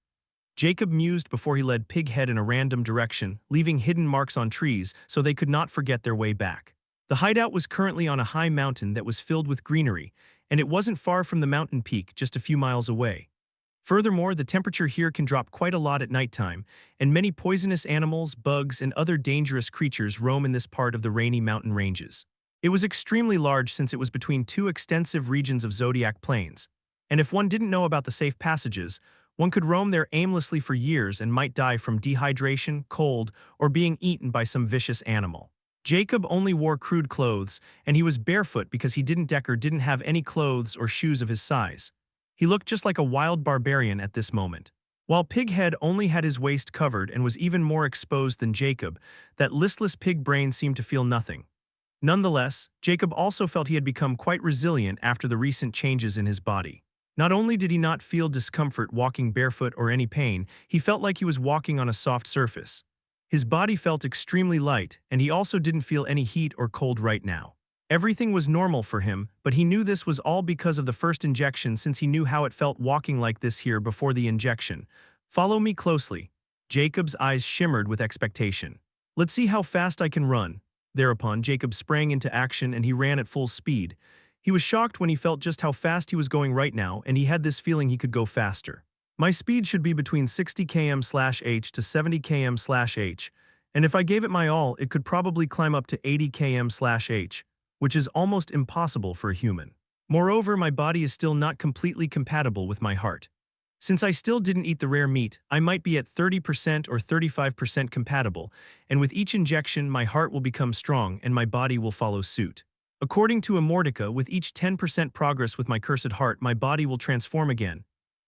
Jacob mused before he led Pighead in a random direction, leaving hidden marks on trees so they could not forget their way back. The hideout was currently on a high mountain that was filled with greenery, and it wasn't far from the mountain peak, just a few miles away. Furthermore, the temperature here can drop quite a lot at nighttime, and many poisonous animals, bugs, and other dangerous creatures roam in this part of the rainy mountain ranges. It was extremely large since it was between two extensive regions of Zodiac Plains, and if one didn't know about the safe passages, one could roam there aimlessly for years and might die from dehydration, cold, or being eaten by some vicious animal. Jacob only wore crude clothes, and he was barefoot because Decker didn't have any clothes or shoes of his size. He looked just like a wild barbarian at this moment. While Pighead only had his waist covered and was even more exposed than Jacob, that listless pig brain seemed to feel nothing. Nonetheless, Jacob also felt he had become quite resilient after the recent changes in his body. Not only did he not feel discomfort walking barefoot or any pain, he felt like he was walking on a soft surface. His body felt extremely light, and he also didn't feel any heat or cold right now. Everything was normal for him, but he knew this was all because of the first injection since he knew how it felt walking like this here before the injection. Follow me closely. Jacob's eyes shimmered with expectation. Let's see how fast I can run. Thereupon, Jacob sprang into action and he ran at full speed. He was shocked when he felt just how fast he was going right now, and he had this feeling he could go faster. My speed should be between 60 km/h to 70 km/h, and if I gave it my all, it could probably climb up to 80 km/h, which is almost impossible for a human. Moreover, my body is still not completely compatible with my heart. Since I still didn't eat the rare meat, I might be at 30% or 35% compatible, and with each injection my heart will become strong and my body will follow suit. According to Immortality, with each 10% progress with my cursed heart, my body will transform again.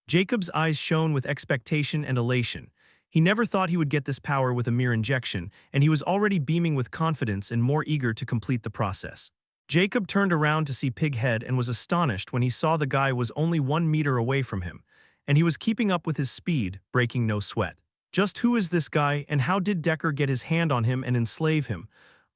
Jacob's eyes shone with expectation and elation. He never thought he would get this power with a mere injection, and he was already beaming with confidence and more eager to complete the process. Jacob turned around to see Pighead and was astonished when he saw the guy was only 1 meter away from him, and he was keeping up with his speed, breaking no sweat. Just who is this guy, and how did Decker get his hand on him and enslave him?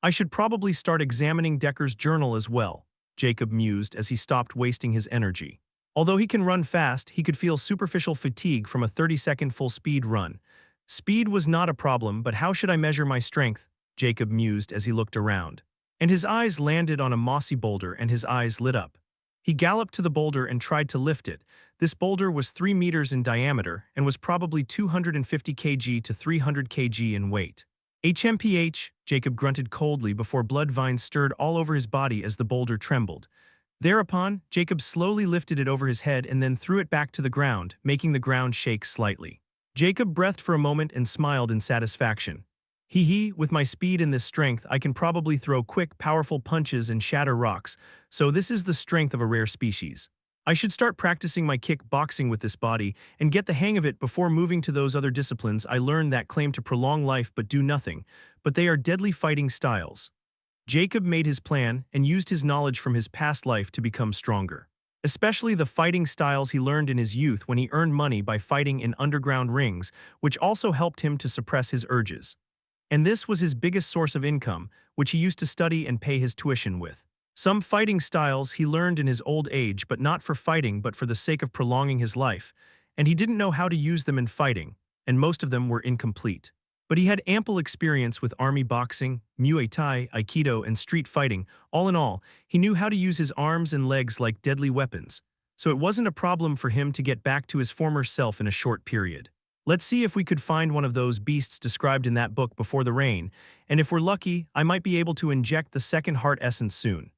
I should probably start examining Decker's journal as well, Jacob mused as he stopped wasting his energy. Although he can run fast, he could feel superficial fatigue from a 30-second full-speed run. Speed was not a problem, but how should I measure my strength? Jacob mused as he looked around. And his eyes landed on a mossy boulder and his eyes lit up. He galloped to the boulder and tried to lift it. This boulder was 3 meters in diameter and was probably 250 kg to 300 kg in weight. HMPH, Jacob grunted coldly before blood vines stirred all over his body as the boulder trembled. Thereupon, Jacob slowly lifted it over his head and then threw it back to the ground, making the ground shake slightly. Jacob breathed for a moment and smiled in satisfaction. With my speed and this strength, I can probably throw quick, powerful punches and shatter rocks, so this is the strength of a rare species. I should start practicing my kick-boxing with this body and get the hang of it before moving to those other disciplines I learned that claim to prolong life but do nothing, but they are deadly fighting styles. Jacob made his plan and used his knowledge from his past life to become stronger. Especially the fighting styles he learned in his youth when he earned money by fighting in underground rings, which also helped him to suppress his urges. And this was his biggest source of income, which he used to study and pay his tuition with. Some fighting styles he learned in his old age, but not for fighting but for the sake of prolonging his life, and he didn't know how to use them in fighting, and most of them were incomplete. But he had ample experience with army boxing, Muay Thai, Aikido, and street fighting. All in all, he knew how to use his arms and legs like deadly weapons, so it wasn't a problem for him to get back to his former self in a short period. Let's see if we could find one of those beasts described in that book before the rain, and if we're lucky, I might be able to inject the second heart essence soon.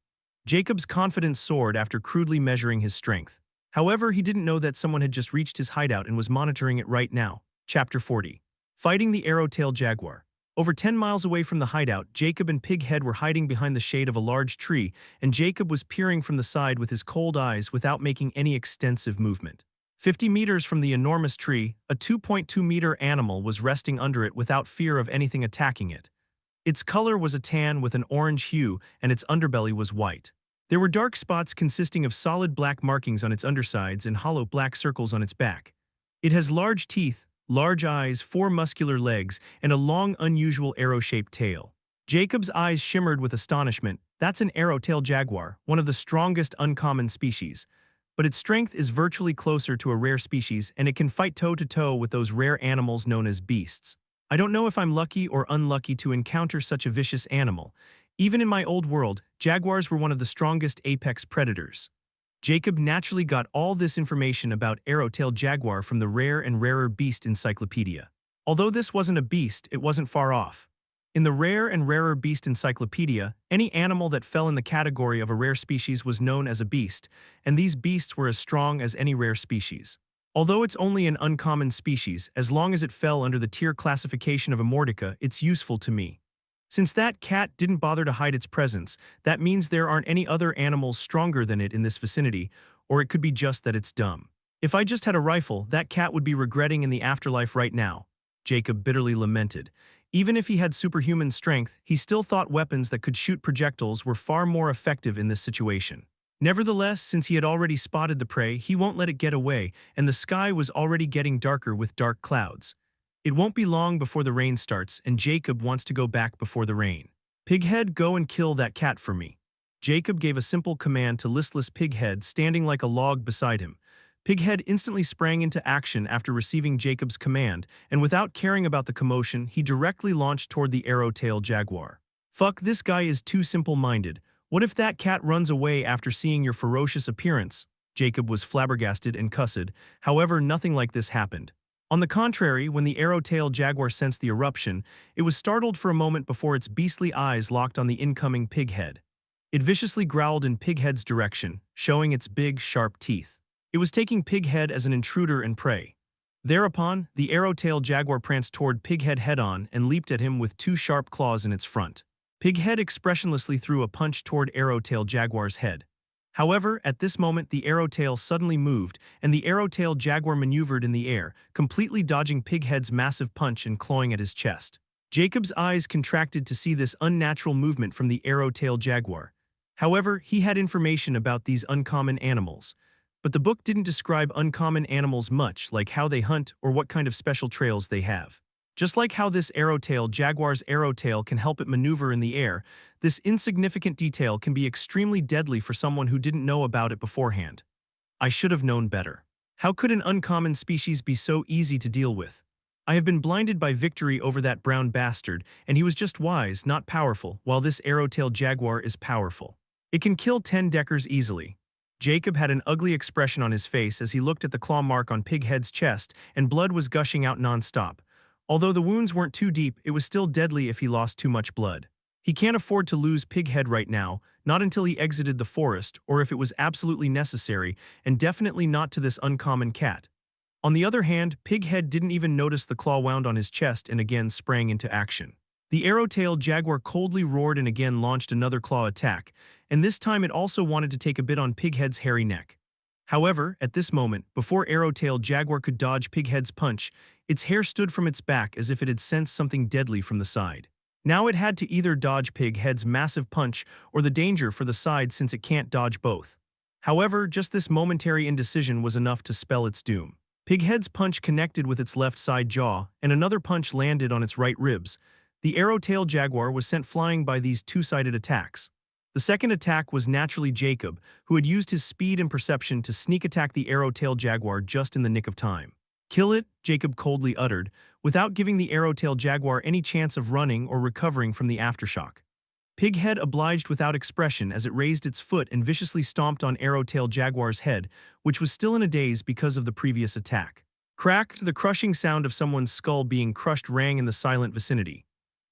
Jacob's confidence soared after crudely measuring his strength. However, he didn't know that someone had just reached his hideout and was monitoring it right now. Chapter 40. Fighting the Arrow-tailed Jaguar. Over 10 miles away from the hideout, Jacob and Pighead were hiding behind the shade of a large tree, and Jacob was peering from the side with his cold eyes without making any extensive movement. 50 meters from the enormous tree, a 2.2-meter animal was resting under it without fear of anything attacking it. Its color was a tan with an orange hue, and its underbelly was white. There were dark spots consisting of solid black markings on its undersides and hollow black circles on its back. It has large teeth, large eyes, 4 muscular legs, and a long, unusual arrow-shaped tail. Jacob's eyes shimmered with astonishment. That's an arrow-tailed jaguar, one of the strongest uncommon species. But its strength is virtually closer to a rare species, and it can fight toe-to-toe with those rare animals known as beasts. I don't know if I'm lucky or unlucky to encounter such a vicious animal. Even in my old world, jaguars were one of the strongest apex predators. Jacob naturally got all this information about arrow-tailed jaguar from the Rare and Rarer Beast Encyclopedia. Although this wasn't a beast, it wasn't far off. In the Rare and Rarer Beast Encyclopedia, any animal that fell in the category of a rare species was known as a beast, and these beasts were as strong as any rare species. Although it's only an uncommon species, as long as it fell under the tier classification of Immortality, it's useful to me. Since that cat didn't bother to hide its presence, that means there aren't any other animals stronger than it in this vicinity, or it could be just that it's dumb. If I just had a rifle, that cat would be regretting in the afterlife right now, Jacob bitterly lamented. Even if he had superhuman strength, he still thought weapons that could shoot projectiles were far more effective in this situation. Nevertheless, since he had already spotted the prey, he won't let it get away, and the sky was already getting darker with dark clouds. It won't be long before the rain starts, and Jacob wants to go back before the rain. Pighead, go and kill that cat for me. Jacob gave a simple command to listless Pighead standing like a log beside him. Pighead instantly sprang into action after receiving Jacob's command, and without caring about the commotion, he directly launched toward the arrow-tailed jaguar. Fuck, this guy is too simple-minded. What if that cat runs away after seeing your ferocious appearance? Jacob was flabbergasted and cussed. However, nothing like this happened. On the contrary, when the arrow-tailed jaguar sensed the eruption, it was startled for a moment before its beastly eyes locked on the incoming Pighead. It viciously growled in Pighead's direction, showing its big, sharp teeth. It was taking Pighead as an intruder and prey. Thereupon, the arrow-tailed jaguar pranced toward Pighead head-on and leaped at him with two sharp claws in its front. Pighead expressionlessly threw a punch toward arrow-tailed jaguar's head. However, at this moment the arrow-tail suddenly moved, and the arrow-tailed jaguar maneuvered in the air, completely dodging Pighead's massive punch and clawing at his chest. Jacob's eyes contracted to see this unnatural movement from the arrow-tailed jaguar. However, he had information about these uncommon animals. But the book didn't describe uncommon animals much, like how they hunt or what kind of special trails they have. Just like how this arrow-tailed jaguar's arrow-tail can help it maneuver in the air, this insignificant detail can be extremely deadly for someone who didn't know about it beforehand. I should have known better. How could an uncommon species be so easy to deal with? I have been blinded by victory over that brown bastard, and he was just wise, not powerful, while this arrow-tailed jaguar is powerful. It can kill 10 deckers easily. Jacob had an ugly expression on his face as he looked at the claw mark on Pighead's chest, and blood was gushing out non-stop. Although the wounds weren't too deep, it was still deadly if he lost too much blood. He can't afford to lose Pighead right now, not until he exited the forest, or if it was absolutely necessary, and definitely not to this uncommon cat. On the other hand, Pighead didn't even notice the claw wound on his chest and again sprang into action. The arrow-tailed jaguar coldly roared and again launched another claw attack, and this time it also wanted to take a bit on Pighead's hairy neck. However, at this moment, before arrow-tailed jaguar could dodge Pighead's punch, its hair stood from its back as if it had sensed something deadly from the side. Now it had to either dodge Pighead's massive punch or the danger for the side since it can't dodge both. However, just this momentary indecision was enough to spell its doom. Pighead's punch connected with its left side jaw, and another punch landed on its right ribs. The arrow-tailed jaguar was sent flying by these two-sided attacks. The second attack was naturally Jacob, who had used his speed and perception to sneak attack the arrow-tailed jaguar just in the nick of time. "Kill it," Jacob coldly uttered, without giving the arrow-tailed jaguar any chance of running or recovering from the aftershock. Pighead obliged without expression as it raised its foot and viciously stomped on arrow-tailed jaguar's head, which was still in a daze because of the previous attack. Crack! The crushing sound of someone's skull being crushed rang in the silent vicinity.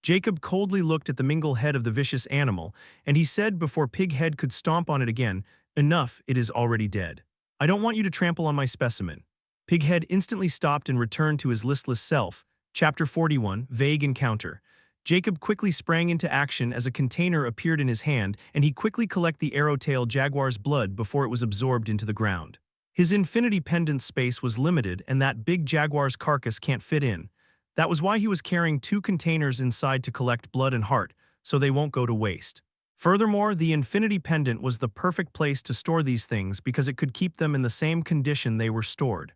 Jacob coldly looked at the mingle head of the vicious animal, and he said before Pighead could stomp on it again, "Enough, it is already dead. I don't want you to trample on my specimen." Pighead instantly stopped and returned to his listless self. Chapter 41, Vague Encounter. Jacob quickly sprang into action as a container appeared in his hand, and he quickly collected the arrow-tailed jaguar's blood before it was absorbed into the ground. His infinity pendant space was limited, and that big jaguar's carcass can't fit in. That was why he was carrying two containers inside to collect blood and heart, so they won't go to waste. Furthermore, the infinity pendant was the perfect place to store these things because it could keep them in the same condition they were stored.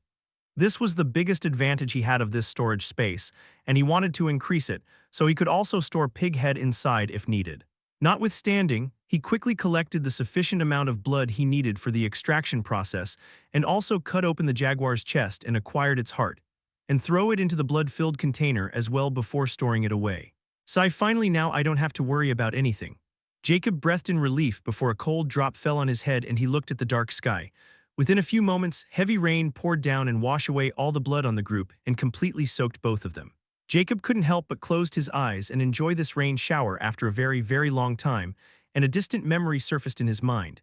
This was the biggest advantage he had of this storage space, and he wanted to increase it, so he could also store Pighead inside if needed. Notwithstanding, he quickly collected the sufficient amount of blood he needed for the extraction process, and also cut open the jaguar's chest and acquired its heart, and throw it into the blood-filled container as well before storing it away. "Sigh, finally now I don't have to worry about anything." Jacob breathed in relief before a cold drop fell on his head and he looked at the dark sky. Within a few moments, heavy rain poured down and washed away all the blood on the group and completely soaked both of them. Jacob couldn't help but close his eyes and enjoy this rain shower after a very, very long time, and a distant memory surfaced in his mind.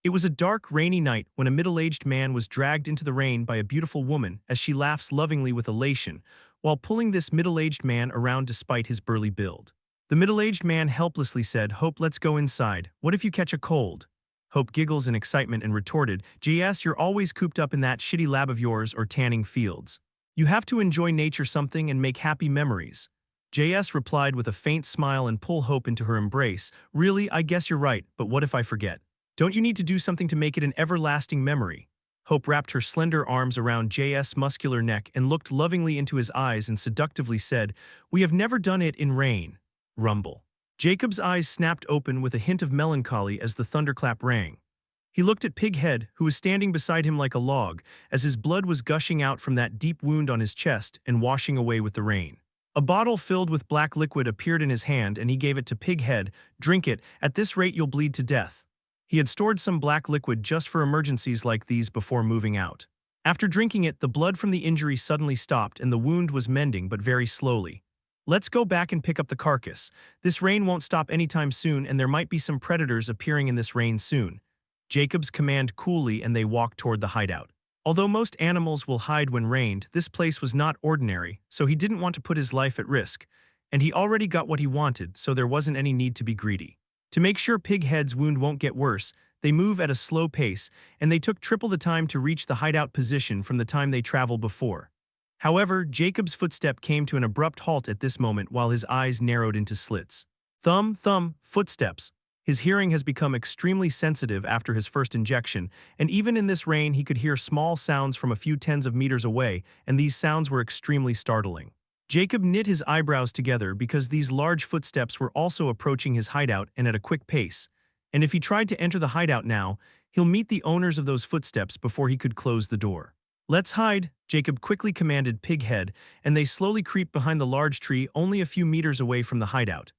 It was a dark, rainy night when a middle-aged man was dragged into the rain by a beautiful woman as she laughs lovingly with elation, while pulling this middle-aged man around despite his burly build. The middle-aged man helplessly said, "Hope, let's go inside. What if you catch a cold?" Hope giggles in excitement and retorted, "JS, you're always cooped up in that shitty lab of yours or tanning fields. You have to enjoy nature something and make happy memories." JS replied with a faint smile and pulled Hope into her embrace, "Really, I guess you're right, but what if I forget? Don't you need to do something to make it an everlasting memory?" Hope wrapped her slender arms around JS' muscular neck and looked lovingly into his eyes and seductively said, "We have never done it in rain." Rumble. Jacob's eyes snapped open with a hint of melancholy as the thunderclap rang. He looked at Pighead, who was standing beside him like a log, as his blood was gushing out from that deep wound on his chest and washing away with the rain. A bottle filled with black liquid appeared in his hand and he gave it to Pighead. "Drink it, at this rate you'll bleed to death." He had stored some black liquid just for emergencies like these before moving out. After drinking it, the blood from the injury suddenly stopped and the wound was mending but very slowly. Let's go back and pick up the carcass. This rain won't stop anytime soon and there might be some predators appearing in this rain soon. Jacobs commanded coolly and they walked toward the hideout. Although most animals will hide when rained, this place was not ordinary, so he didn't want to put his life at risk. And he already got what he wanted, so there wasn't any need to be greedy. To make sure Pighead's wound won't get worse, they move at a slow pace, and they took triple the time to reach the hideout position from the time they traveled before. However, Jacob's footstep came to an abrupt halt at this moment while his eyes narrowed into slits. Thumb, thumb, footsteps. His hearing has become extremely sensitive after his first injection, and even in this rain he could hear small sounds from a few tens of meters away, and these sounds were extremely startling. Jacob knit his eyebrows together because these large footsteps were also approaching his hideout and at a quick pace, and if he tried to enter the hideout now, he'll meet the owners of those footsteps before he could close the door. Let's hide, Jacob quickly commanded Pighead, and they slowly creeped behind the large tree only a few meters away from the hideout.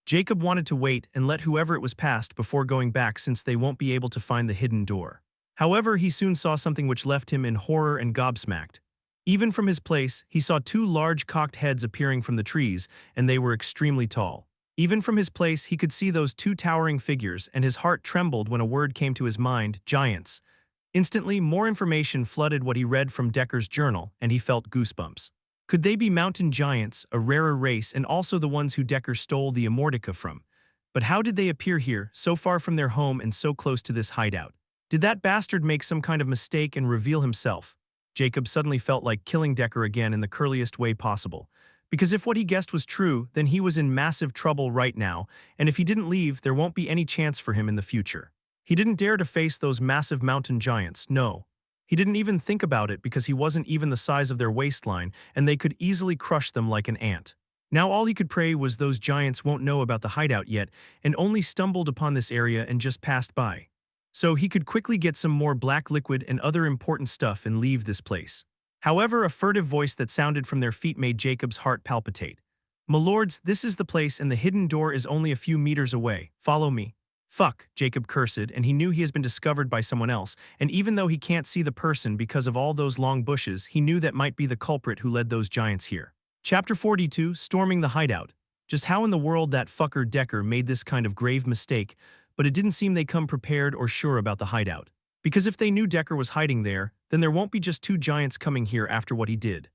Jacob wanted to wait and let whoever it was past before going back since they won't be able to find the hidden door. However, he soon saw something which left him in horror and gobsmacked. Even from his place, he saw two large cocked heads appearing from the trees, and they were extremely tall. Even from his place, he could see those two towering figures, and his heart trembled when a word came to his mind: giants. Instantly, more information flooded what he read from Decker's journal, and he felt goosebumps. Could they be mountain giants, a rarer race, and also the ones who Decker stole the Immortality from? But how did they appear here, so far from their home and so close to this hideout? Did that bastard make some kind of mistake and reveal himself? Jacob suddenly felt like killing Decker again in the curliest way possible. Because if what he guessed was true, then he was in massive trouble right now, and if he didn't leave, there won't be any chance for him in the future. He didn't dare to face those massive mountain giants, no. He didn't even think about it because he wasn't even the size of their waistline, and they could easily crush them like an ant. Now all he could pray was those giants won't know about the hideout yet and only stumbled upon this area and just passed by. So he could quickly get some more black liquid and other important stuff and leave this place. However, a furtive voice that sounded from their feet made Jacob's heart palpitate. "My lords, this is the place and the hidden door is only a few meters away. Follow me." Fuck, Jacob cursed, and he knew he has been discovered by someone else, and even though he can't see the person because of all those long bushes, he knew that might be the culprit who led those giants here. Chapter 42, Storming the Hideout. Just how in the world that fucker Decker made this kind of grave mistake, but it didn't seem they come prepared or sure about the hideout. Because if they knew Decker was hiding there, then there won't be just two giants coming here after what he did.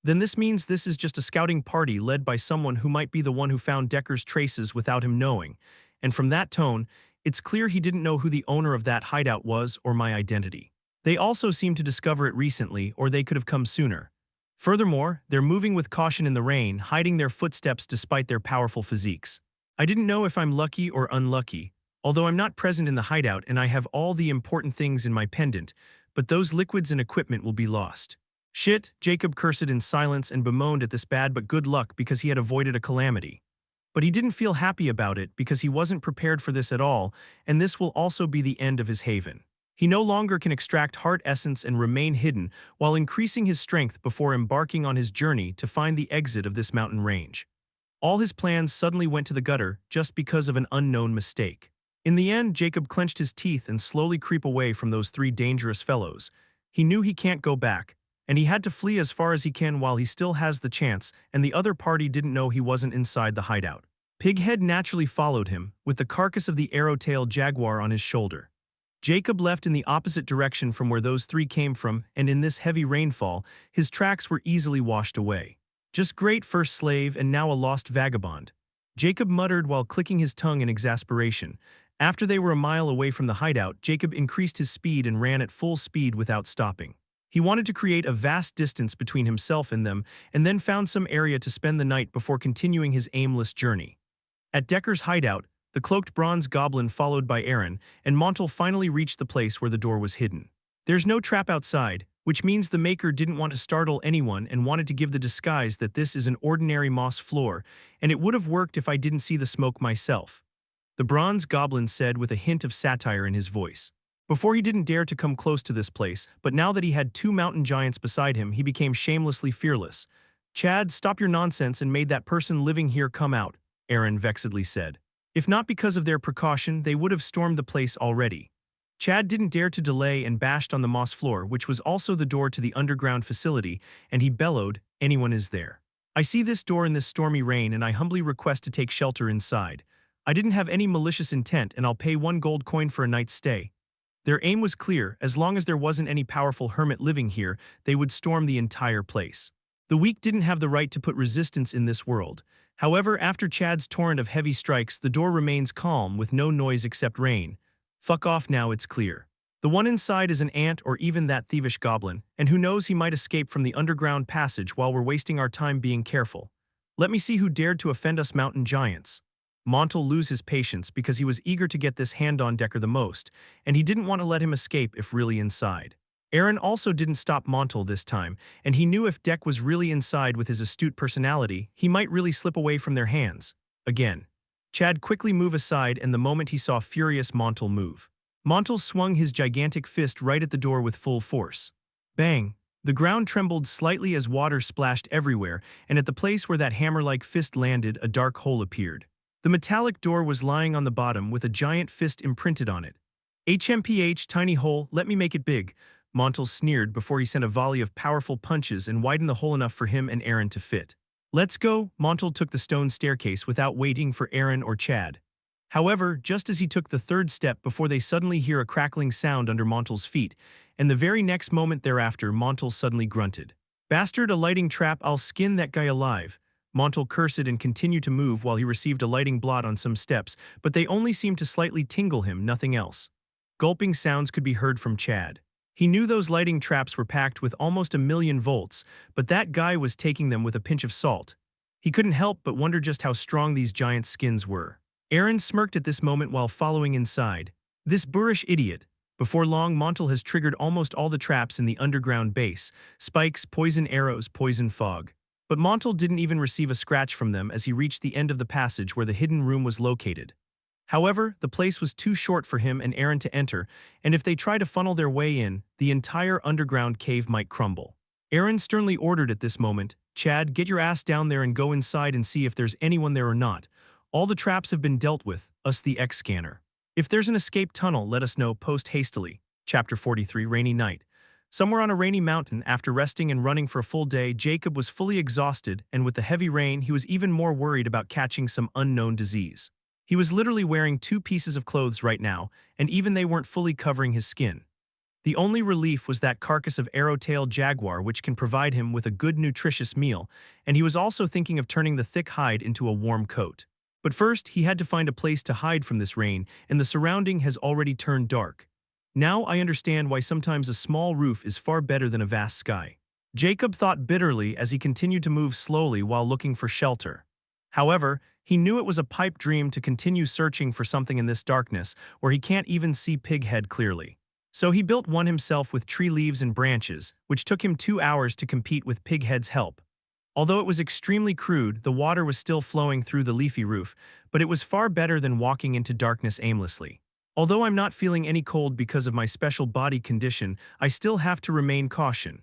Then this means this is just a scouting party led by someone who might be the one who found Decker's traces without him knowing. And from that tone, it's clear he didn't know who the owner of that hideout was or my identity. They also seem to discover it recently, or they could have come sooner. Furthermore, they're moving with caution in the rain, hiding their footsteps despite their powerful physiques. I didn't know if I'm lucky or unlucky, although I'm not present in the hideout and I have all the important things in my pendant, but those liquids and equipment will be lost. Shit, Jacob cursed in silence and bemoaned at this bad but good luck because he had avoided a calamity. But he didn't feel happy about it because he wasn't prepared for this at all, and this will also be the end of his haven. He no longer can extract heart essence and remain hidden while increasing his strength before embarking on his journey to find the exit of this mountain range. All his plans suddenly went to the gutter just because of an unknown mistake. In the end, Jacob clenched his teeth and slowly creep away from those three dangerous fellows. He knew he can't go back, and he had to flee as far as he can while he still has the chance, and the other party didn't know he wasn't inside the hideout. Pighead naturally followed him, with the carcass of the arrow-tailed jaguar on his shoulder. Jacob left in the opposite direction from where those three came from, and in this heavy rainfall, his tracks were easily washed away. Just great, first slave and now a lost vagabond. Jacob muttered while clicking his tongue in exasperation. After they were a mile away from the hideout, Jacob increased his speed and ran at full speed without stopping. He wanted to create a vast distance between himself and them, and then found some area to spend the night before continuing his aimless journey. At Decker's hideout, the cloaked bronze goblin followed by Aaron and Montel finally reached the place where the door was hidden. There's no trap outside, which means the maker didn't want to startle anyone and wanted to give the disguise that this is an ordinary moss floor, and it would have worked if I didn't see the smoke myself. The bronze goblin said with a hint of satire in his voice. Before he didn't dare to come close to this place, but now that he had two mountain giants beside him, he became shamelessly fearless. "Chad, stop your nonsense and made that person living here come out," Aaron vexedly said. If not because of their precaution, they would have stormed the place already. Chad didn't dare to delay and bashed on the moss floor, which was also the door to the underground facility, and he bellowed, "Anyone is there?" I see this door in this stormy rain and I humbly request to take shelter inside. I didn't have any malicious intent and I'll pay 1 gold coin for a night's stay. Their aim was clear: as long as there wasn't any powerful hermit living here, they would storm the entire place. The weak didn't have the right to put resistance in this world. However, after Chad's torrent of heavy strikes, the door remains calm with no noise except rain. Fuck off now, it's clear. The one inside is an ant or even that thievish goblin, and who knows, he might escape from the underground passage while we're wasting our time being careful. Let me see who dared to offend us mountain giants. Montel lose his patience because he was eager to get this hand-on Decker the most, and he didn't want to let him escape if really inside. Aaron also didn't stop Montel this time, and he knew if Deck was really inside with his astute personality, he might really slip away from their hands. Again. Chad quickly moved aside, and the moment he saw furious Montel move, Montel swung his gigantic fist right at the door with full force. Bang! The ground trembled slightly as water splashed everywhere, and at the place where that hammer-like fist landed, a dark hole appeared. The metallic door was lying on the bottom with a giant fist imprinted on it. HMPH, tiny hole, let me make it big, Montel sneered before he sent a volley of powerful punches and widened the hole enough for him and Aaron to fit. Let's go, Montel took the stone staircase without waiting for Aaron or Chad. However, just as he took the third step before they suddenly hear a crackling sound under Montel's feet, and the very next moment thereafter Montel suddenly grunted. Bastard, a lighting trap, I'll skin that guy alive. Montel cursed and continued to move while he received a lighting blot on some steps, but they only seemed to slightly tingle him, nothing else. Gulping sounds could be heard from Chad. He knew those lighting traps were packed with almost 1,000,000 volts, but that guy was taking them with a pinch of salt. He couldn't help but wonder just how strong these giant skins were. Aaron smirked at this moment while following inside. This boorish idiot. Before long, Montel has triggered almost all the traps in the underground base: spikes, poison arrows, poison fog. But Montel didn't even receive a scratch from them as he reached the end of the passage where the hidden room was located. However, the place was too short for him and Aaron to enter, and if they try to funnel their way in, the entire underground cave might crumble. Aaron sternly ordered at this moment, Chad, get your ass down there and go inside and see if there's anyone there or not. All the traps have been dealt with, us the X-scanner. If there's an escape tunnel, let us know post hastily. Chapter 43, Rainy Night. Somewhere on a rainy mountain, after resting and running for a full day, Jacob was fully exhausted, and with the heavy rain, he was even more worried about catching some unknown disease. He was literally wearing 2 pieces of clothes right now, and even they weren't fully covering his skin. The only relief was that carcass of arrow-tailed jaguar, which can provide him with a good nutritious meal, and he was also thinking of turning the thick hide into a warm coat. But first, he had to find a place to hide from this rain, and the surrounding has already turned dark. Now I understand why sometimes a small roof is far better than a vast sky. Jacob thought bitterly as he continued to move slowly while looking for shelter. However, he knew it was a pipe dream to continue searching for something in this darkness where he can't even see Pighead clearly. So he built one himself with tree leaves and branches, which took him 2 hours to compete with Pighead's help. Although it was extremely crude, the water was still flowing through the leafy roof, but it was far better than walking into darkness aimlessly. Although I'm not feeling any cold because of my special body condition, I still have to remain cautious.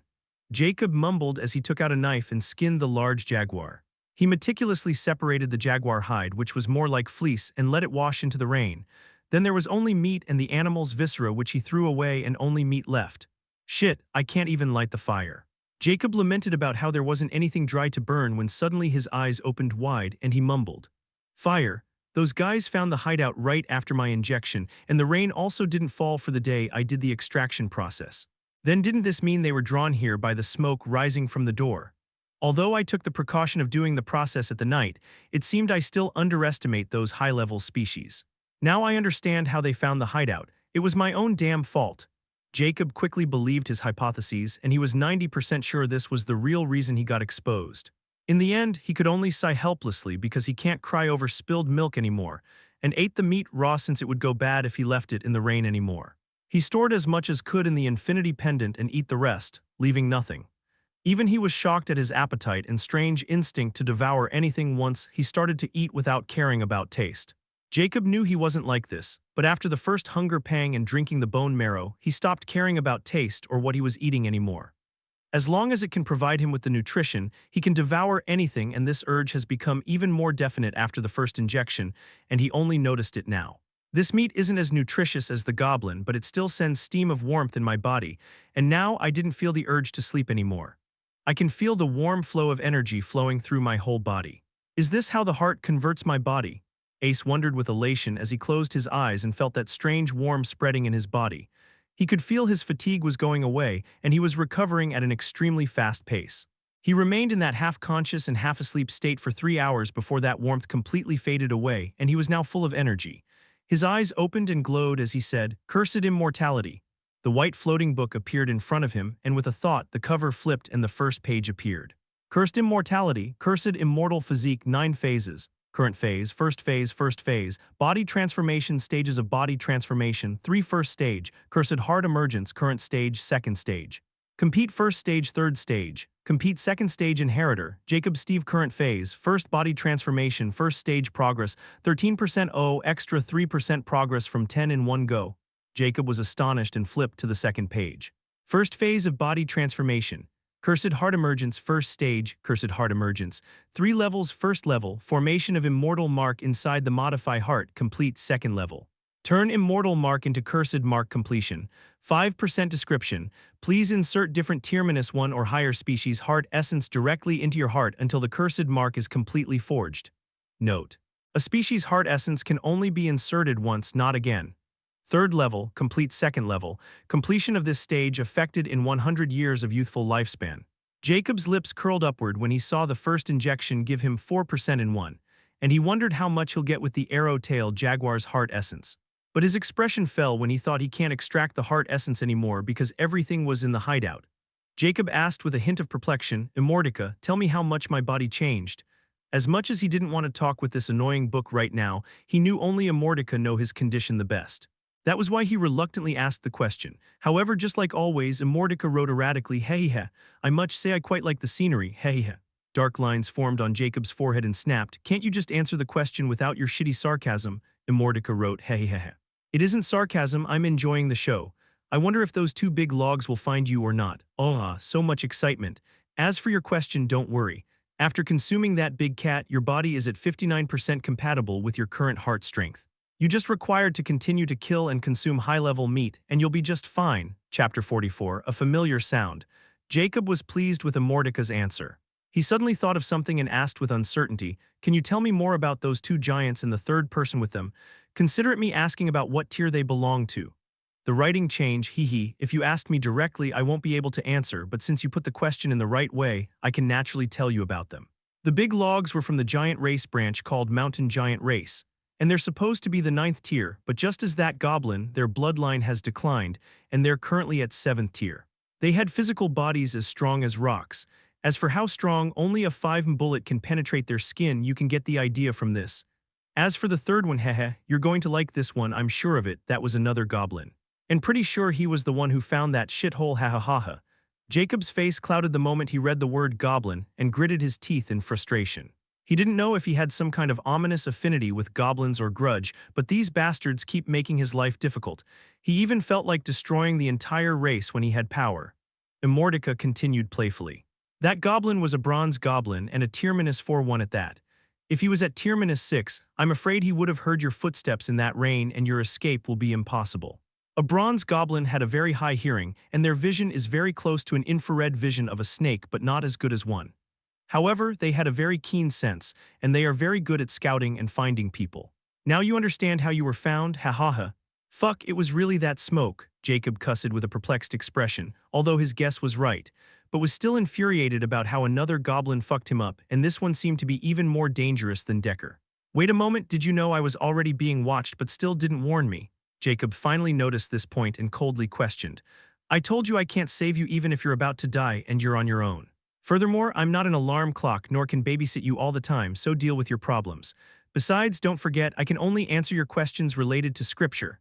Jacob mumbled as he took out a knife and skinned the large jaguar. He meticulously separated the jaguar hide, which was more like fleece, and let it wash into the rain. Then there was only meat and the animal's viscera, which he threw away, and only meat left. Shit, I can't even light the fire. Jacob lamented about how there wasn't anything dry to burn when suddenly his eyes opened wide and he mumbled. Fire. Those guys found the hideout right after my injection, and the rain also didn't fall for the day I did the extraction process. Then didn't this mean they were drawn here by the smoke rising from the door? Although I took the precaution of doing the process at the night, it seemed I still underestimate those high-level species. Now I understand how they found the hideout. It was my own damn fault. Jacob quickly believed his hypotheses, and he was 90% sure this was the real reason he got exposed. In the end, he could only sigh helplessly because he can't cry over spilled milk anymore, and ate the meat raw since it would go bad if he left it in the rain anymore. He stored as much as could in the infinity pendant and eat the rest, leaving nothing. Even he was shocked at his appetite and strange instinct to devour anything once he started to eat without caring about taste. Jacob knew he wasn't like this, but after the first hunger pang and drinking the bone marrow, he stopped caring about taste or what he was eating anymore. As long as it can provide him with the nutrition, he can devour anything, and this urge has become even more definite after the first injection, and he only noticed it now. This meat isn't as nutritious as the goblin, but it still sends steam of warmth in my body, and now I didn't feel the urge to sleep anymore. I can feel the warm flow of energy flowing through my whole body. Is this how the heart converts my body? Ace wondered with elation as he closed his eyes and felt that strange warmth spreading in his body. He could feel his fatigue was going away, and he was recovering at an extremely fast pace. He remained in that half-conscious and half-asleep state for 3 hours before that warmth completely faded away, and he was now full of energy. His eyes opened and glowed as he said, "Cursed immortality." The white floating book appeared in front of him, and with a thought, the cover flipped and the first page appeared. Cursed immortality, cursed immortal physique, 9 phases. Current phase, first phase, body transformation, stages of body transformation, 3 first stage, cursed heart emergence, current stage, second stage. Compete first stage, third stage. Compete second stage, inheritor, Jacob Steve, current phase, first body transformation, first stage progress, 13% extra 3% progress from 10 in one go. Jacob was astonished and flipped to the second page. First phase of body transformation. Cursed heart emergence, first stage, cursed heart emergence. 3 levels, first level, formation of immortal mark inside the modify heart, complete second level. Turn immortal mark into cursed mark, completion. 5% description. Please insert different tier -1 or higher species heart essence directly into your heart until the cursed mark is completely forged. Note: a species heart essence can only be inserted once, not again. Third level, complete second level. Completion of this stage affected in 100 years of youthful lifespan. Jacob's lips curled upward when he saw the first injection give him 4% in 1, and he wondered how much he'll get with the arrow-tailed jaguar's heart essence. But his expression fell when he thought he can't extract the heart essence anymore because everything was in the hideout. Jacob asked with a hint of perplexion, "Immortica, tell me how much my body changed." As much as he didn't want to talk with this annoying book right now, he knew only Immortica know his condition the best. That was why he reluctantly asked the question. However, just like always, Immortica wrote erratically, "Hey, I much say I quite like the scenery, hey." Dark lines formed on Jacob's forehead and snapped. "Can't you just answer the question without your shitty sarcasm?" Immortica wrote, "Hey. It isn't sarcasm, I'm enjoying the show. I wonder if those 2 big logs will find you or not. Oh, so much excitement. As for your question, don't worry. After consuming that big cat, your body is at 59% compatible with your current heart strength. You just required to continue to kill and consume high-level meat, and you'll be just fine." Chapter 44, a familiar sound. Jacob was pleased with Immortica's answer. He suddenly thought of something and asked with uncertainty, "Can you tell me more about those 2 giants and the third person with them? Consider it me asking about what tier they belong to." The writing change, hee. "If you ask me directly, I won't be able to answer, but since you put the question in the right way, I can naturally tell you about them. The big logs were from the giant race branch called Mountain Giant Race, and they're supposed to be the 9th tier, but just as that goblin, their bloodline has declined, and they're currently at 7th tier. They had physical bodies as strong as rocks. As for how strong, only a 5 bullet can penetrate their skin. You can get the idea from this. As for the third one, you're going to like this one, I'm sure of it. That was another goblin. And pretty sure he was the one who found that shithole, ha. Jacob's face clouded the moment he read the word goblin and gritted his teeth in frustration. He didn't know if he had some kind of ominous affinity with goblins or grudge, but these bastards keep making his life difficult. He even felt like destroying the entire race when he had power. Immortica continued playfully. That goblin was a bronze goblin and a tier -4 at that. If he was at tier -6, I'm afraid he would have heard your footsteps in that rain and your escape will be impossible. A bronze goblin had a very high hearing, and their vision is very close to an infrared vision of a snake, but not as good as one. However, they had a very keen sense, and they are very good at scouting and finding people. Now you understand how you were found, ha. Fuck, it was really that smoke, Jacob cussed with a perplexed expression, although his guess was right, but was still infuriated about how another goblin fucked him up, and this one seemed to be even more dangerous than Decker. Wait a moment, did you know I was already being watched but still didn't warn me? Jacob finally noticed this point and coldly questioned. I told you I can't save you even if you're about to die and you're on your own. Furthermore, I'm not an alarm clock nor can babysit you all the time, so deal with your problems. Besides, don't forget, I can only answer your questions related to scripture.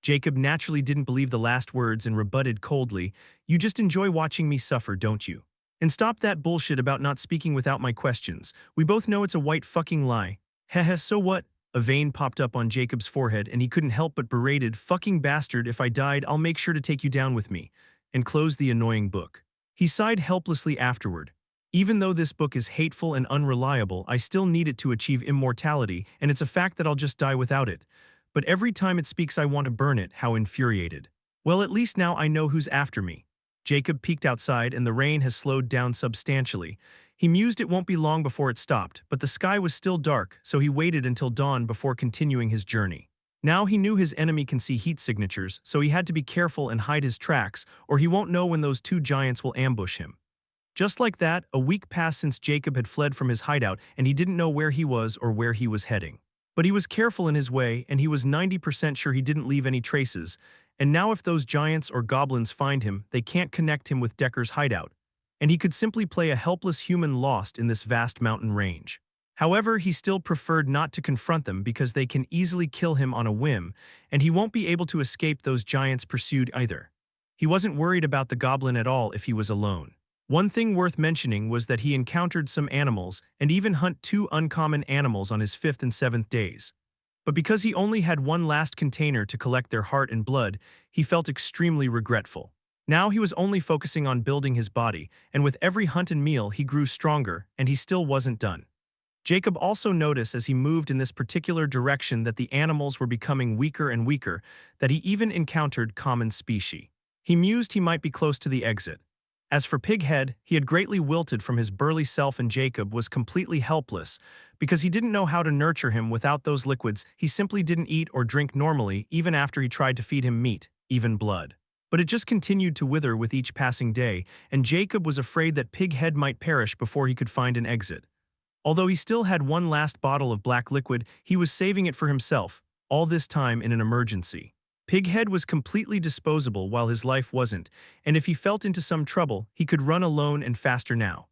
Jacob naturally didn't believe the last words and rebutted coldly, You just enjoy watching me suffer, don't you? And stop that bullshit about not speaking without my questions. We both know it's a white fucking lie. Heh, so what? A vein popped up on Jacob's forehead and he couldn't help but berated, fucking bastard, if I died, I'll make sure to take you down with me, and closed the annoying book. He sighed helplessly afterward. Even though this book is hateful and unreliable, I still need it to achieve immortality, and it's a fact that I'll just die without it. But every time it speaks I want to burn it, how infuriated. Well, at least now I know who's after me. Jacob peeked outside and the rain has slowed down substantially. He mused it won't be long before it stopped, but the sky was still dark, so he waited until dawn before continuing his journey. Now he knew his enemy can see heat signatures, so he had to be careful and hide his tracks, or he won't know when those two giants will ambush him. Just like that, a week passed since Jacob had fled from his hideout and he didn't know where he was or where he was heading. But he was careful in his way and he was 90% sure he didn't leave any traces, and now if those giants or goblins find him, they can't connect him with Decker's hideout, and he could simply play a helpless human lost in this vast mountain range. However, he still preferred not to confront them because they can easily kill him on a whim, and he won't be able to escape those giants' pursuit either. He wasn't worried about the goblin at all if he was alone. One thing worth mentioning was that he encountered some animals and even hunt two uncommon animals on his 5th and 7th days. But because he only had one last container to collect their heart and blood, he felt extremely regretful. Now he was only focusing on building his body, and with every hunt and meal he grew stronger, and he still wasn't done. Jacob also noticed as he moved in this particular direction that the animals were becoming weaker and weaker, that he even encountered common species. He mused he might be close to the exit. As for Pighead, he had greatly wilted from his burly self and Jacob was completely helpless because he didn't know how to nurture him without those liquids. He simply didn't eat or drink normally even after he tried to feed him meat, even blood. But it just continued to wither with each passing day, and Jacob was afraid that Pighead might perish before he could find an exit. Although he still had one last bottle of black liquid, he was saving it for himself, all this time in an emergency. Pighead was completely disposable while his life wasn't, and if he felt into some trouble, he could run alone and faster now.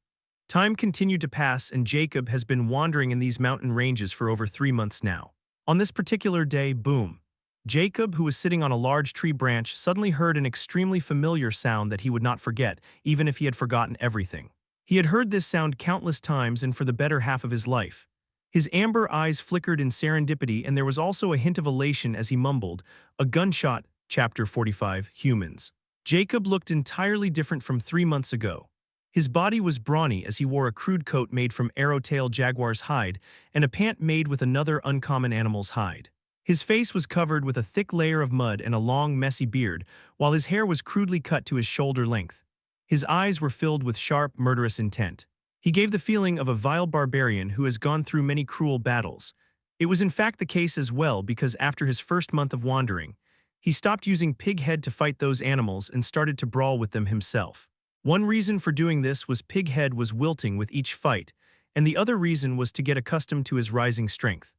Time continued to pass and Jacob has been wandering in these mountain ranges for over 3 months now. On this particular day, boom. Jacob, who was sitting on a large tree branch, suddenly heard an extremely familiar sound that he would not forget, even if he had forgotten everything. He had heard this sound countless times and for the better half of his life. His amber eyes flickered in serendipity and there was also a hint of elation as he mumbled, "A gunshot, Chapter 45, Humans." Jacob looked entirely different from 3 months ago. His body was brawny as he wore a crude coat made from arrow-tail jaguar's hide and a pant made with another uncommon animal's hide. His face was covered with a thick layer of mud and a long, messy beard, while his hair was crudely cut to his shoulder length. His eyes were filled with sharp, murderous intent. He gave the feeling of a vile barbarian who has gone through many cruel battles. It was in fact the case as well because after his first month of wandering, he stopped using Pighead to fight those animals and started to brawl with them himself. One reason for doing this was Pighead was wilting with each fight, and the other reason was to get accustomed to his rising strength.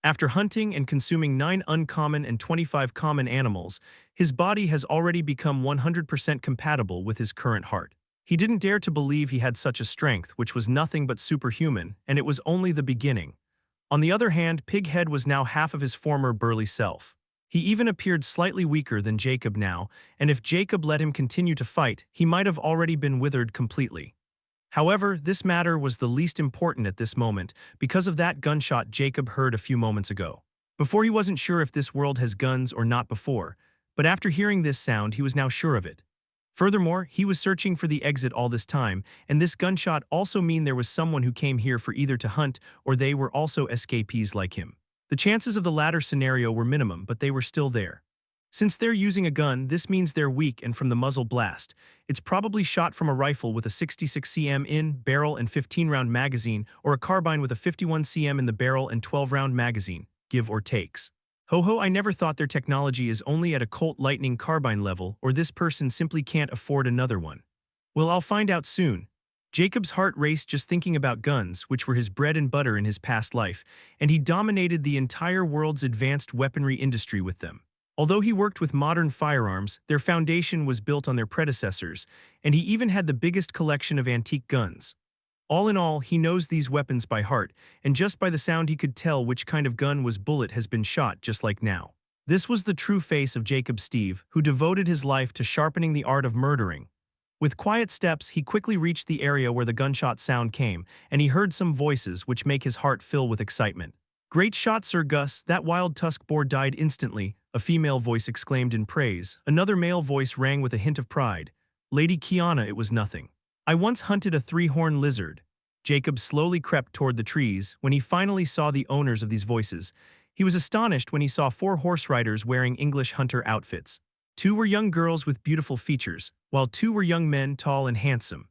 After hunting and consuming 9 uncommon and 25 common animals, his body has already become 100% compatible with his current heart. He didn't dare to believe he had such a strength, which was nothing but superhuman, and it was only the beginning. On the other hand, Pighead was now half of his former burly self. He even appeared slightly weaker than Jacob now, and if Jacob let him continue to fight, he might have already been withered completely. However, this matter was the least important at this moment because of that gunshot Jacob heard a few moments ago. Before he wasn't sure if this world has guns or not before, but after hearing this sound he was now sure of it. Furthermore, he was searching for the exit all this time, and this gunshot also mean there was someone who came here for either to hunt or they were also escapees like him. The chances of the latter scenario were minimum, but they were still there. Since they're using a gun, this means they're weak and from the muzzle blast. It's probably shot from a rifle with a 66 cm in barrel and 15-round magazine or a carbine with a 51 cm in the barrel and 12-round magazine, give or takes. Ho, I never thought their technology is only at a Colt Lightning carbine level or this person simply can't afford another one. Well, I'll find out soon. Jacob's heart raced just thinking about guns, which were his bread and butter in his past life, and he dominated the entire world's advanced weaponry industry with them. Although he worked with modern firearms, their foundation was built on their predecessors, and he even had the biggest collection of antique guns. All in all, he knows these weapons by heart, and just by the sound he could tell which kind of gun was bullet has been shot just like now. This was the true face of Jacob Steve, who devoted his life to sharpening the art of murdering. With quiet steps, he quickly reached the area where the gunshot sound came, and he heard some voices which make his heart fill with excitement. "Great shot, Sir Gus, that wild tusk boar died instantly," a female voice exclaimed in praise. Another male voice rang with a hint of pride. "Lady Kiana, it was nothing. I once hunted a 3-horned lizard." Jacob slowly crept toward the trees. When he finally saw the owners of these voices, he was astonished when he saw 4 horse riders wearing English hunter outfits. Two were young girls with beautiful features, while two were young men tall and handsome.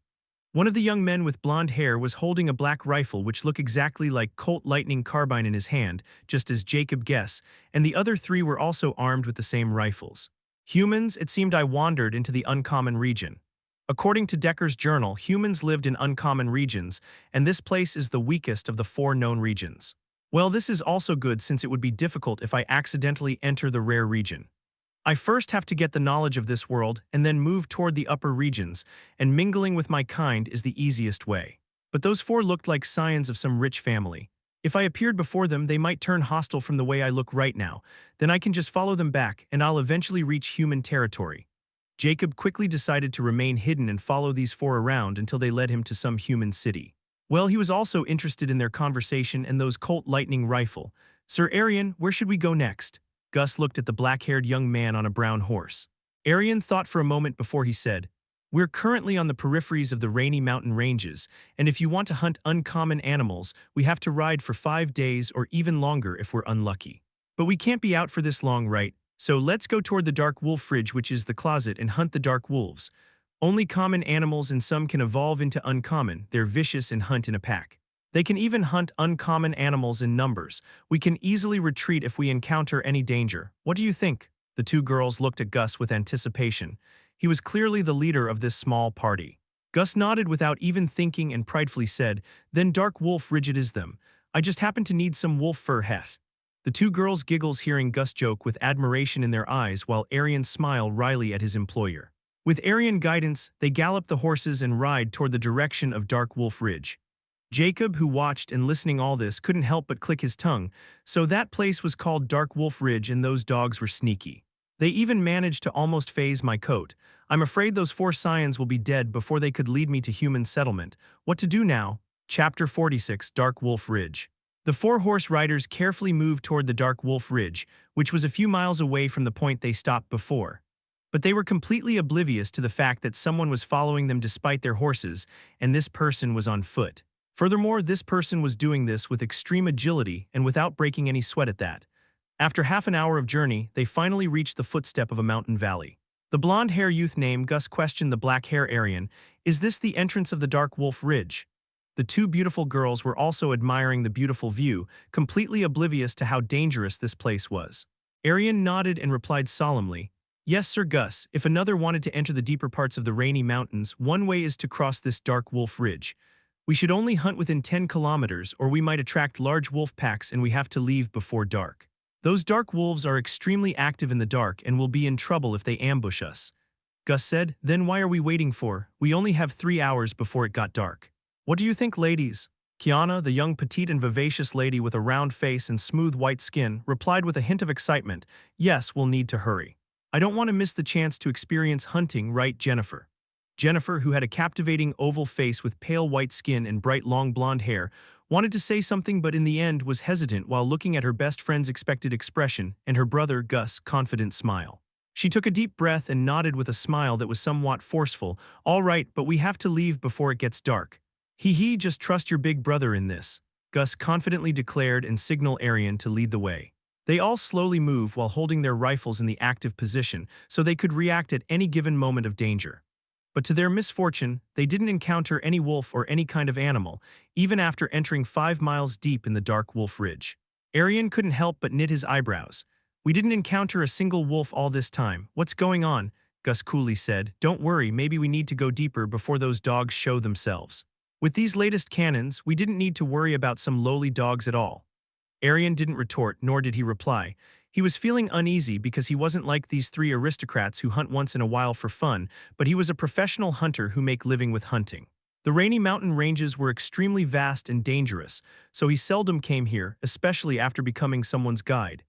One of the young men with blonde hair was holding a black rifle which looked exactly like Colt Lightning carbine in his hand, just as Jacob guessed, and the other three were also armed with the same rifles. Humans, it seemed I wandered into the uncommon region. According to Decker's journal, humans lived in uncommon regions, and this place is the weakest of the four known regions. Well, this is also good since it would be difficult if I accidentally enter the rare region. I first have to get the knowledge of this world and then move toward the upper regions, and mingling with my kind is the easiest way. But those four looked like scions of some rich family. If I appeared before them, they might turn hostile from the way I look right now. Then I can just follow them back, and I'll eventually reach human territory. Jacob quickly decided to remain hidden and follow these four around until they led him to some human city. Well, he was also interested in their conversation and those Colt Lightning rifle. "Sir Arian, where should we go next?" Gus looked at the black-haired young man on a brown horse. Arian thought for a moment before he said, "We're currently on the peripheries of the Rainy Mountain Ranges, and if you want to hunt uncommon animals, we have to ride for 5 days or even longer if we're unlucky. But we can't be out for this long, right? So let's go toward the Dark Wolf Ridge, which is the closet, and hunt the dark wolves. Only common animals and some can evolve into uncommon. They're vicious and hunt in a pack. They can even hunt uncommon animals in numbers. We can easily retreat if we encounter any danger. What do you think?" The two girls looked at Gus with anticipation. He was clearly the leader of this small party. Gus nodded without even thinking and pridefully said, "Then Dark Wolf Ridge it is them. I just happen to need some wolf fur het." The two girls giggled hearing Gus joke with admiration in their eyes while Arian smiled wryly at his employer. With Arian guidance, they galloped the horses and ride toward the direction of Dark Wolf Ridge. Jacob, who watched and listening all this, couldn't help but click his tongue, so that place was called Dark Wolf Ridge and those dogs were sneaky. They even managed to almost phase my coat. I'm afraid those four scions will be dead before they could lead me to human settlement. What to do now? Chapter 46, Dark Wolf Ridge. The four horse riders carefully moved toward the Dark Wolf Ridge, which was a few miles away from the point they stopped before. But they were completely oblivious to the fact that someone was following them despite their horses, and this person was on foot. Furthermore, this person was doing this with extreme agility and without breaking any sweat at that. After half an hour of journey, they finally reached the footstep of a mountain valley. The blonde-haired youth named Gus questioned the black-haired Arian, "Is this the entrance of the Dark Wolf Ridge?" The two beautiful girls were also admiring the beautiful view, completely oblivious to how dangerous this place was. Arian nodded and replied solemnly, "Yes, Sir Gus, if another wanted to enter the deeper parts of the Rainy Mountains, one way is to cross this Dark Wolf Ridge. We should only hunt within 10 kilometers or we might attract large wolf packs and we have to leave before dark. Those dark wolves are extremely active in the dark and will be in trouble if they ambush us." Gus said, "Then why are we waiting for? We only have 3 hours before it got dark. What do you think, ladies?" Kiana, the young petite and vivacious lady with a round face and smooth white skin, replied with a hint of excitement, "Yes, we'll need to hurry. I don't want to miss the chance to experience hunting, right, Jennifer?" Jennifer, who had a captivating oval face with pale white skin and bright long blonde hair, wanted to say something but in the end was hesitant while looking at her best friend's expected expression and her brother, Gus' confident smile. She took a deep breath and nodded with a smile that was somewhat forceful. "All right, but we have to leave before it gets dark." "Hee, just trust your big brother in this," Gus confidently declared and signaled Arian to lead the way. They all slowly moved while holding their rifles in the active position so they could react at any given moment of danger. But to their misfortune, they didn't encounter any wolf or any kind of animal, even after entering 5 miles deep in the Dark Wolf Ridge. Arian couldn't help but knit his eyebrows. "We didn't encounter a single wolf all this time. What's going on?" Gus coolly said. "Don't worry, maybe we need to go deeper before those dogs show themselves. With these latest cannons, we didn't need to worry about some lowly dogs at all." Arian didn't retort, nor did he reply. He was feeling uneasy because he wasn't like these three aristocrats who hunt once in a while for fun, but he was a professional hunter who make living with hunting. The Rainy Mountain ranges were extremely vast and dangerous, so he seldom came here, especially after becoming someone's guide.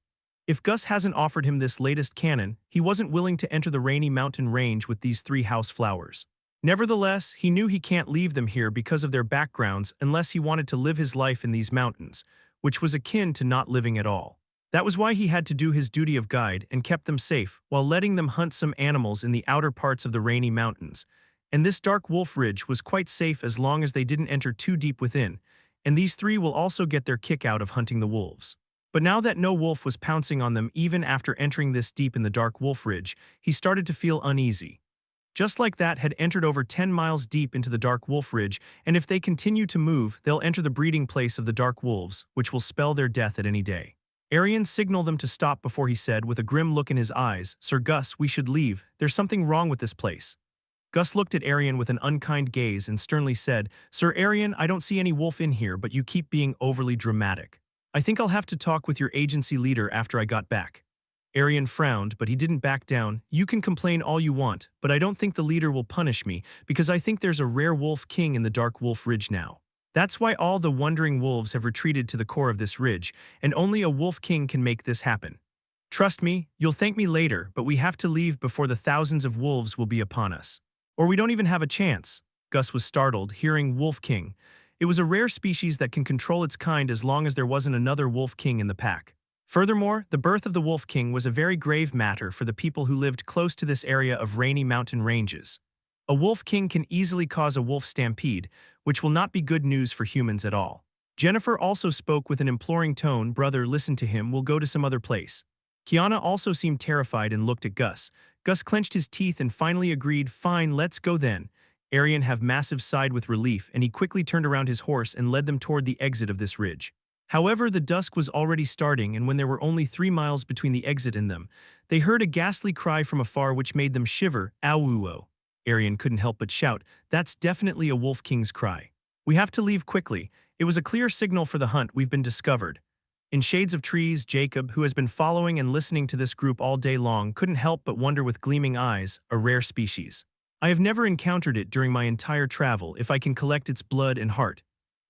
If Gus hasn't offered him this latest cannon, he wasn't willing to enter the Rainy Mountain range with these three house flowers. Nevertheless, he knew he can't leave them here because of their backgrounds unless he wanted to live his life in these mountains, which was akin to not living at all. That was why he had to do his duty of guide and kept them safe while letting them hunt some animals in the outer parts of the Rainy Mountains. And this Dark Wolf Ridge was quite safe as long as they didn't enter too deep within, and these three will also get their kick out of hunting the wolves. But now that no wolf was pouncing on them even after entering this deep in the dark wolf ridge, he started to feel uneasy. Just like that had entered over 10 miles deep into the dark wolf ridge, and if they continue to move, they'll enter the breeding place of the dark wolves, which will spell their death at any day. Arian signaled them to stop before he said, with a grim look in his eyes, "Sir Gus, we should leave. There's something wrong with this place." Gus looked at Arian with an unkind gaze and sternly said, "Sir Arian, I don't see any wolf in here, but you keep being overly dramatic. I think I'll have to talk with your agency leader after I got back." Arian frowned, but he didn't back down. "You can complain all you want, but I don't think the leader will punish me, because I think there's a rare wolf king in the dark wolf ridge now. That's why all the wandering wolves have retreated to the core of this ridge, and only a wolf king can make this happen. Trust me, you'll thank me later, but we have to leave before the thousands of wolves will be upon us. Or we don't even have a chance." Gus was startled, hearing Wolf King. It was a rare species that can control its kind as long as there wasn't another Wolf King in the pack. Furthermore, the birth of the Wolf King was a very grave matter for the people who lived close to this area of rainy mountain ranges. A Wolf King can easily cause a wolf stampede, which will not be good news for humans at all. Jennifer also spoke with an imploring tone. "Brother, listen to him, we'll go to some other place." Kiana also seemed terrified and looked at Gus. Gus clenched his teeth and finally agreed, "Fine, let's go then." Arian have massive sighed with relief, and he quickly turned around his horse and led them toward the exit of this ridge. However, the dusk was already starting, and when there were only 3 miles between the exit and them, they heard a ghastly cry from afar which made them shiver. "Ow-woo-oh." Arian couldn't help but shout, "That's definitely a wolf king's cry. We have to leave quickly. It was a clear signal for the hunt. We've been discovered." In shades of trees, Jacob, who has been following and listening to this group all day long, couldn't help but wonder with gleaming eyes, a rare species. I have never encountered it during my entire travel if I can collect its blood and heart.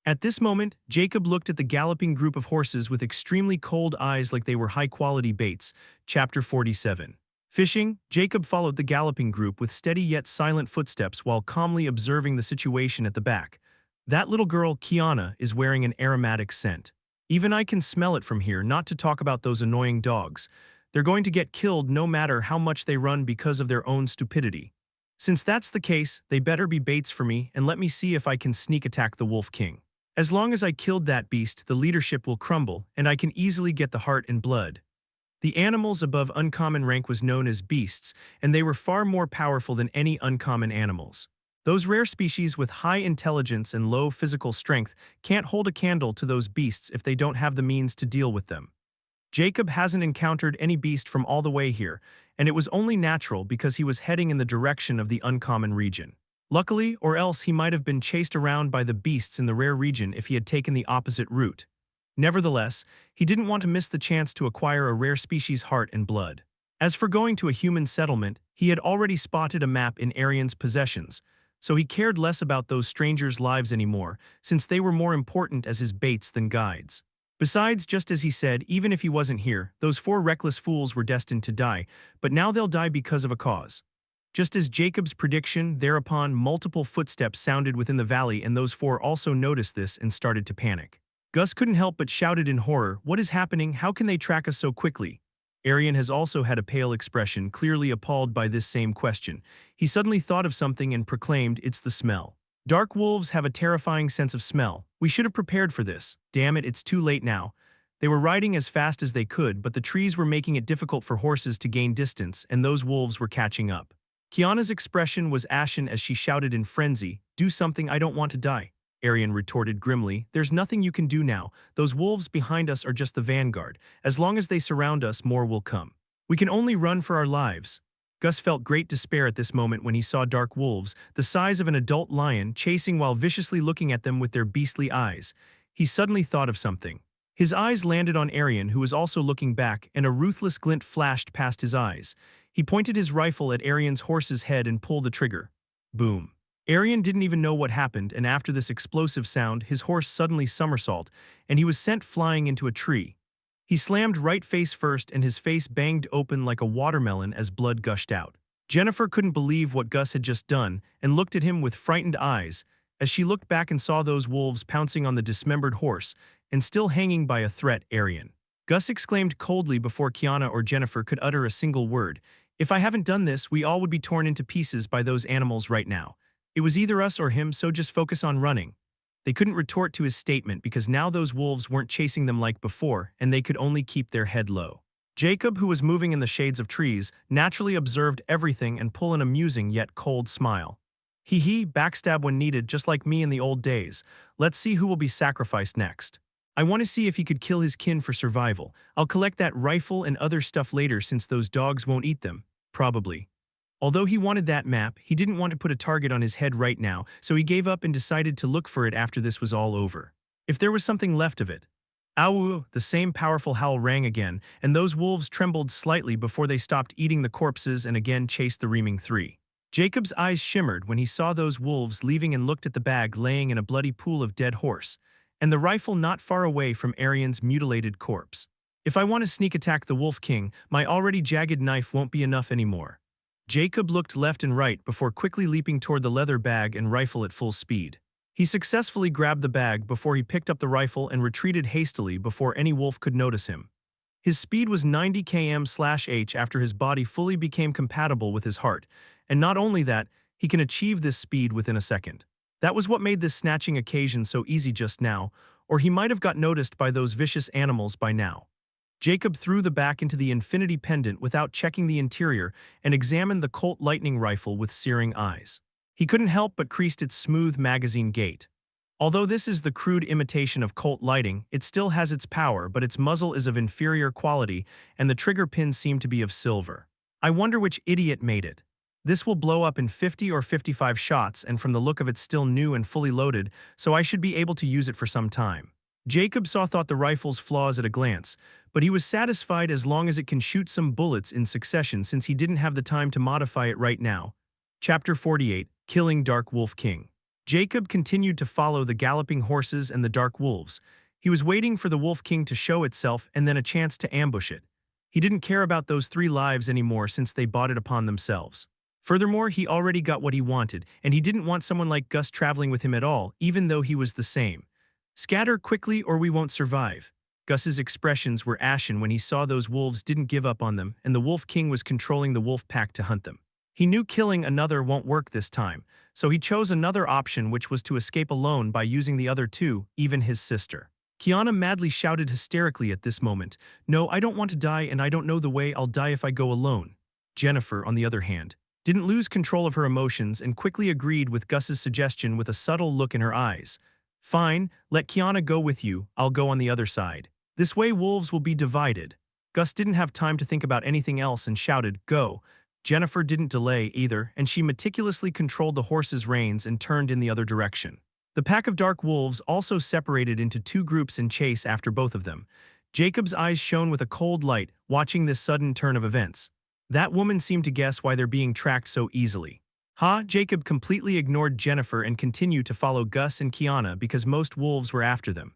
At this moment, Jacob looked at the galloping group of horses with extremely cold eyes like they were high-quality baits. Chapter 47. Fishing, Jacob followed the galloping group with steady yet silent footsteps while calmly observing the situation at the back. That little girl, Kiana, is wearing an aromatic scent. Even I can smell it from here, not to talk about those annoying dogs. They're going to get killed no matter how much they run because of their own stupidity. Since that's the case, they better be baits for me, and let me see if I can sneak attack the Wolf King. As long as I killed that beast, the leadership will crumble, and I can easily get the heart and blood. The animals above uncommon rank was known as beasts, and they were far more powerful than any uncommon animals. Those rare species with high intelligence and low physical strength can't hold a candle to those beasts if they don't have the means to deal with them. Jacob hasn't encountered any beast from all the way here, and it was only natural because he was heading in the direction of the uncommon region. Luckily, or else he might have been chased around by the beasts in the rare region if he had taken the opposite route. Nevertheless, he didn't want to miss the chance to acquire a rare species' heart and blood. As for going to a human settlement, he had already spotted a map in Arian's possessions, so he cared less about those strangers' lives anymore, since they were more important as his baits than guides. Besides, just as he said, even if he wasn't here, those 4 reckless fools were destined to die, but now they'll die because of a cause. Just as Jacob's prediction, thereupon multiple footsteps sounded within the valley, and those 4 also noticed this and started to panic. Gus couldn't help but shouted in horror, "What is happening? How can they track us so quickly?" Arian has also had a pale expression, clearly appalled by this same question. He suddenly thought of something and proclaimed, "It's the smell. Dark wolves have a terrifying sense of smell. We should have prepared for this. Damn it, it's too late now." They were riding as fast as they could, but the trees were making it difficult for horses to gain distance, and those wolves were catching up. Kiana's expression was ashen as she shouted in frenzy, "Do something, I don't want to die." Arian retorted grimly, "There's nothing you can do now. Those wolves behind us are just the vanguard. As long as they surround us, more will come. We can only run for our lives." Gus felt great despair at this moment when he saw dark wolves, the size of an adult lion, chasing while viciously looking at them with their beastly eyes. He suddenly thought of something. His eyes landed on Arian, who was also looking back, and a ruthless glint flashed past his eyes. He pointed his rifle at Arian's horse's head and pulled the trigger. Boom. Arian didn't even know what happened, and after this explosive sound, his horse suddenly somersaulted, and he was sent flying into a tree. He slammed right face first, and his face banged open like a watermelon as blood gushed out. Jennifer couldn't believe what Gus had just done, and looked at him with frightened eyes, as she looked back and saw those wolves pouncing on the dismembered horse, and still hanging by a threat, Arian. Gus exclaimed coldly before Kiana or Jennifer could utter a single word, "If I haven't done this, we all would be torn into pieces by those animals right now. It was either us or him, so just focus on running." They couldn't retort to his statement because now those wolves weren't chasing them like before, and they could only keep their head low. Jacob, who was moving in the shades of trees, naturally observed everything and pulled an amusing yet cold smile. Hee, backstab when needed, just like me in the old days. Let's see who will be sacrificed next. I want to see if he could kill his kin for survival. I'll collect that rifle and other stuff later since those dogs won't eat them. Probably. Although he wanted that map, he didn't want to put a target on his head right now, so he gave up and decided to look for it after this was all over. If there was something left of it. Ow! The same powerful howl rang again, and those wolves trembled slightly before they stopped eating the corpses and again chased the reaming three. Jacob's eyes shimmered when he saw those wolves leaving and looked at the bag laying in a bloody pool of dead horse, and the rifle not far away from Arian's mutilated corpse. If I want to sneak attack the Wolf King, my already jagged knife won't be enough anymore. Jacob looked left and right before quickly leaping toward the leather bag and rifle at full speed. He successfully grabbed the bag before he picked up the rifle and retreated hastily before any wolf could notice him. His speed was 90 km/h after his body fully became compatible with his heart, and not only that, he can achieve this speed within a second. That was what made this snatching occasion so easy just now, or he might have got noticed by those vicious animals by now. Jacob threw the back into the infinity pendant without checking the interior and examined the Colt lightning rifle with searing eyes. He couldn't help but creased its smooth magazine gate. Although this is the crude imitation of Colt lighting, it still has its power, but its muzzle is of inferior quality and the trigger pins seem to be of silver. I wonder which idiot made it. This will blow up in 50 or 55 shots, and from the look of it still new and fully loaded, so I should be able to use it for some time. Jacob thought the rifle's flaws at a glance, but he was satisfied as long as it can shoot some bullets in succession since he didn't have the time to modify it right now. Chapter 48, Killing Dark Wolf King. Jacob continued to follow the galloping horses and the dark wolves. He was waiting for the Wolf King to show itself and then a chance to ambush it. He didn't care about those 3 lives anymore since they bought it upon themselves. Furthermore, he already got what he wanted, and he didn't want someone like Gus traveling with him at all, even though he was the same. Scatter quickly or we won't survive. Gus's expressions were ashen when he saw those wolves didn't give up on them, and the Wolf King was controlling the wolf pack to hunt them. He knew killing another won't work this time, so he chose another option, which was to escape alone by using the other 2, even his sister. Kiana madly shouted hysterically at this moment, "No, I don't want to die, and I don't know the way I'll die if I go alone." Jennifer, on the other hand, didn't lose control of her emotions and quickly agreed with Gus's suggestion with a subtle look in her eyes. "Fine, let Kiana go with you, I'll go on the other side. This way wolves will be divided." Gus didn't have time to think about anything else and shouted, "Go." Jennifer didn't delay either, and she meticulously controlled the horse's reins and turned in the other direction. The pack of dark wolves also separated into 2 groups in chase after both of them. Jacob's eyes shone with a cold light, watching this sudden turn of events. That woman seemed to guess why they're being tracked so easily. Jacob completely ignored Jennifer and continued to follow Gus and Kiana because most wolves were after them.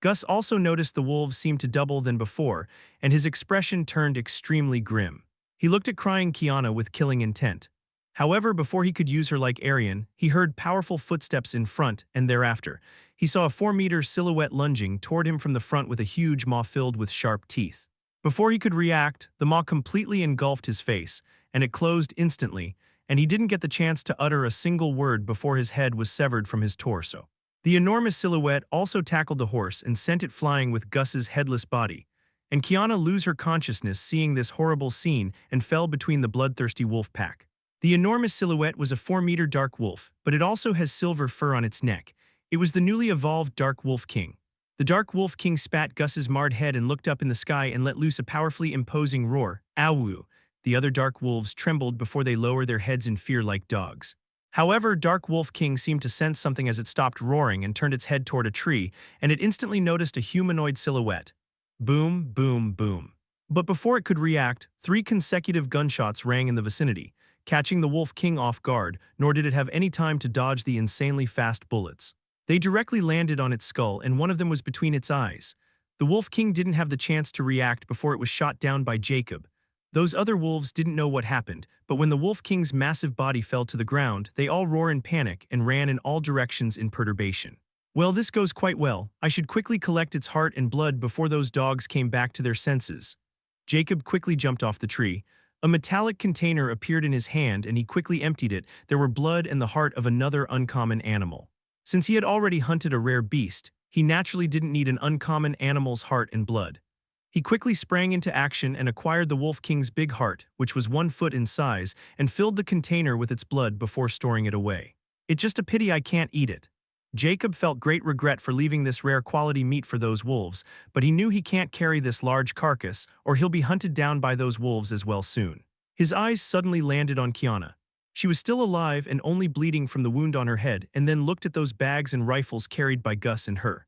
Gus also noticed the wolves seemed to double than before, and his expression turned extremely grim. He looked at crying Kiana with killing intent. However, before he could use her like Arian, he heard powerful footsteps in front, and thereafter, he saw a 4-meter silhouette lunging toward him from the front with a huge maw filled with sharp teeth. Before he could react, the maw completely engulfed his face, and it closed instantly, and he didn't get the chance to utter a single word before his head was severed from his torso. The enormous silhouette also tackled the horse and sent it flying with Gus's headless body, and Kiana lose her consciousness seeing this horrible scene and fell between the bloodthirsty wolf pack. The enormous silhouette was a 4-meter dark wolf, but it also has silver fur on its neck. It was the newly evolved Dark Wolf King. The Dark Wolf King spat Gus's marred head and looked up in the sky and let loose a powerfully imposing roar. Ow! The other dark wolves trembled before they lowered their heads in fear like dogs. However, Dark Wolf King seemed to sense something as it stopped roaring and turned its head toward a tree, and it instantly noticed a humanoid silhouette. Boom, boom, boom. But before it could react, 3 consecutive gunshots rang in the vicinity, catching the Wolf King off guard, nor did it have any time to dodge the insanely fast bullets. They directly landed on its skull, and one of them was between its eyes. The Wolf King didn't have the chance to react before it was shot down by Jacob. Those other wolves didn't know what happened, but when the Wolf King's massive body fell to the ground, they all roared in panic and ran in all directions in perturbation. Well, this goes quite well. I should quickly collect its heart and blood before those dogs came back to their senses. Jacob quickly jumped off the tree. A metallic container appeared in his hand and he quickly emptied it. There were blood and the heart of another uncommon animal. Since he had already hunted a rare beast, he naturally didn't need an uncommon animal's heart and blood. He quickly sprang into action and acquired the Wolf King's big heart, which was 1 foot in size, and filled the container with its blood before storing it away. It's just a pity I can't eat it. Jacob felt great regret for leaving this rare quality meat for those wolves, but he knew he can't carry this large carcass, or he'll be hunted down by those wolves as well soon. His eyes suddenly landed on Kiana. She was still alive and only bleeding from the wound on her head, and then looked at those bags and rifles carried by Gus and her.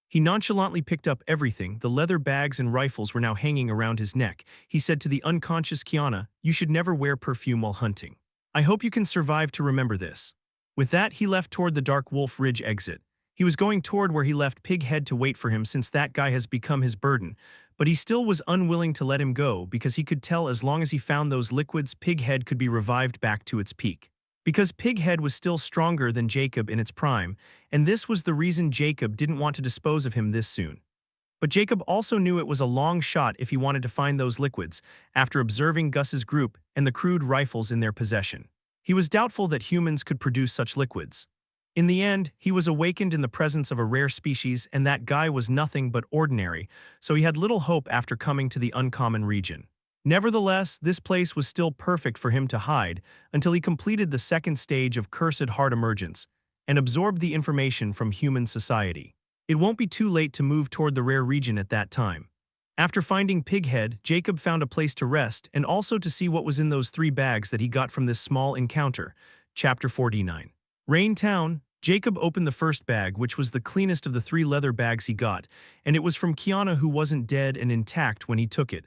He nonchalantly picked up everything. The leather bags and rifles were now hanging around his neck. He said to the unconscious Kiana, "You should never wear perfume while hunting. I hope you can survive to remember this." With that, he left toward the Dark Wolf Ridge exit. He was going toward where he left Pighead to wait for him since that guy has become his burden, but he still was unwilling to let him go because he could tell as long as he found those liquids, Pighead could be revived back to its peak. Because Pighead was still stronger than Jacob in its prime, and this was the reason Jacob didn't want to dispose of him this soon. But Jacob also knew it was a long shot if he wanted to find those liquids, after observing Gus's group and the crude rifles in their possession. He was doubtful that humans could produce such liquids. In the end, he was awakened in the presence of a rare species, and that guy was nothing but ordinary, so he had little hope after coming to the uncommon region. Nevertheless, this place was still perfect for him to hide until he completed the second stage of Cursed Heart Emergence and absorbed the information from human society. It won't be too late to move toward the rare region at that time. After finding Pighead, Jacob found a place to rest and also to see what was in those 3 bags that he got from this small encounter. Chapter 49. Rain Town. Jacob opened the first bag, which was the cleanest of the 3 leather bags he got, and it was from Kiana, who wasn't dead and intact when he took it.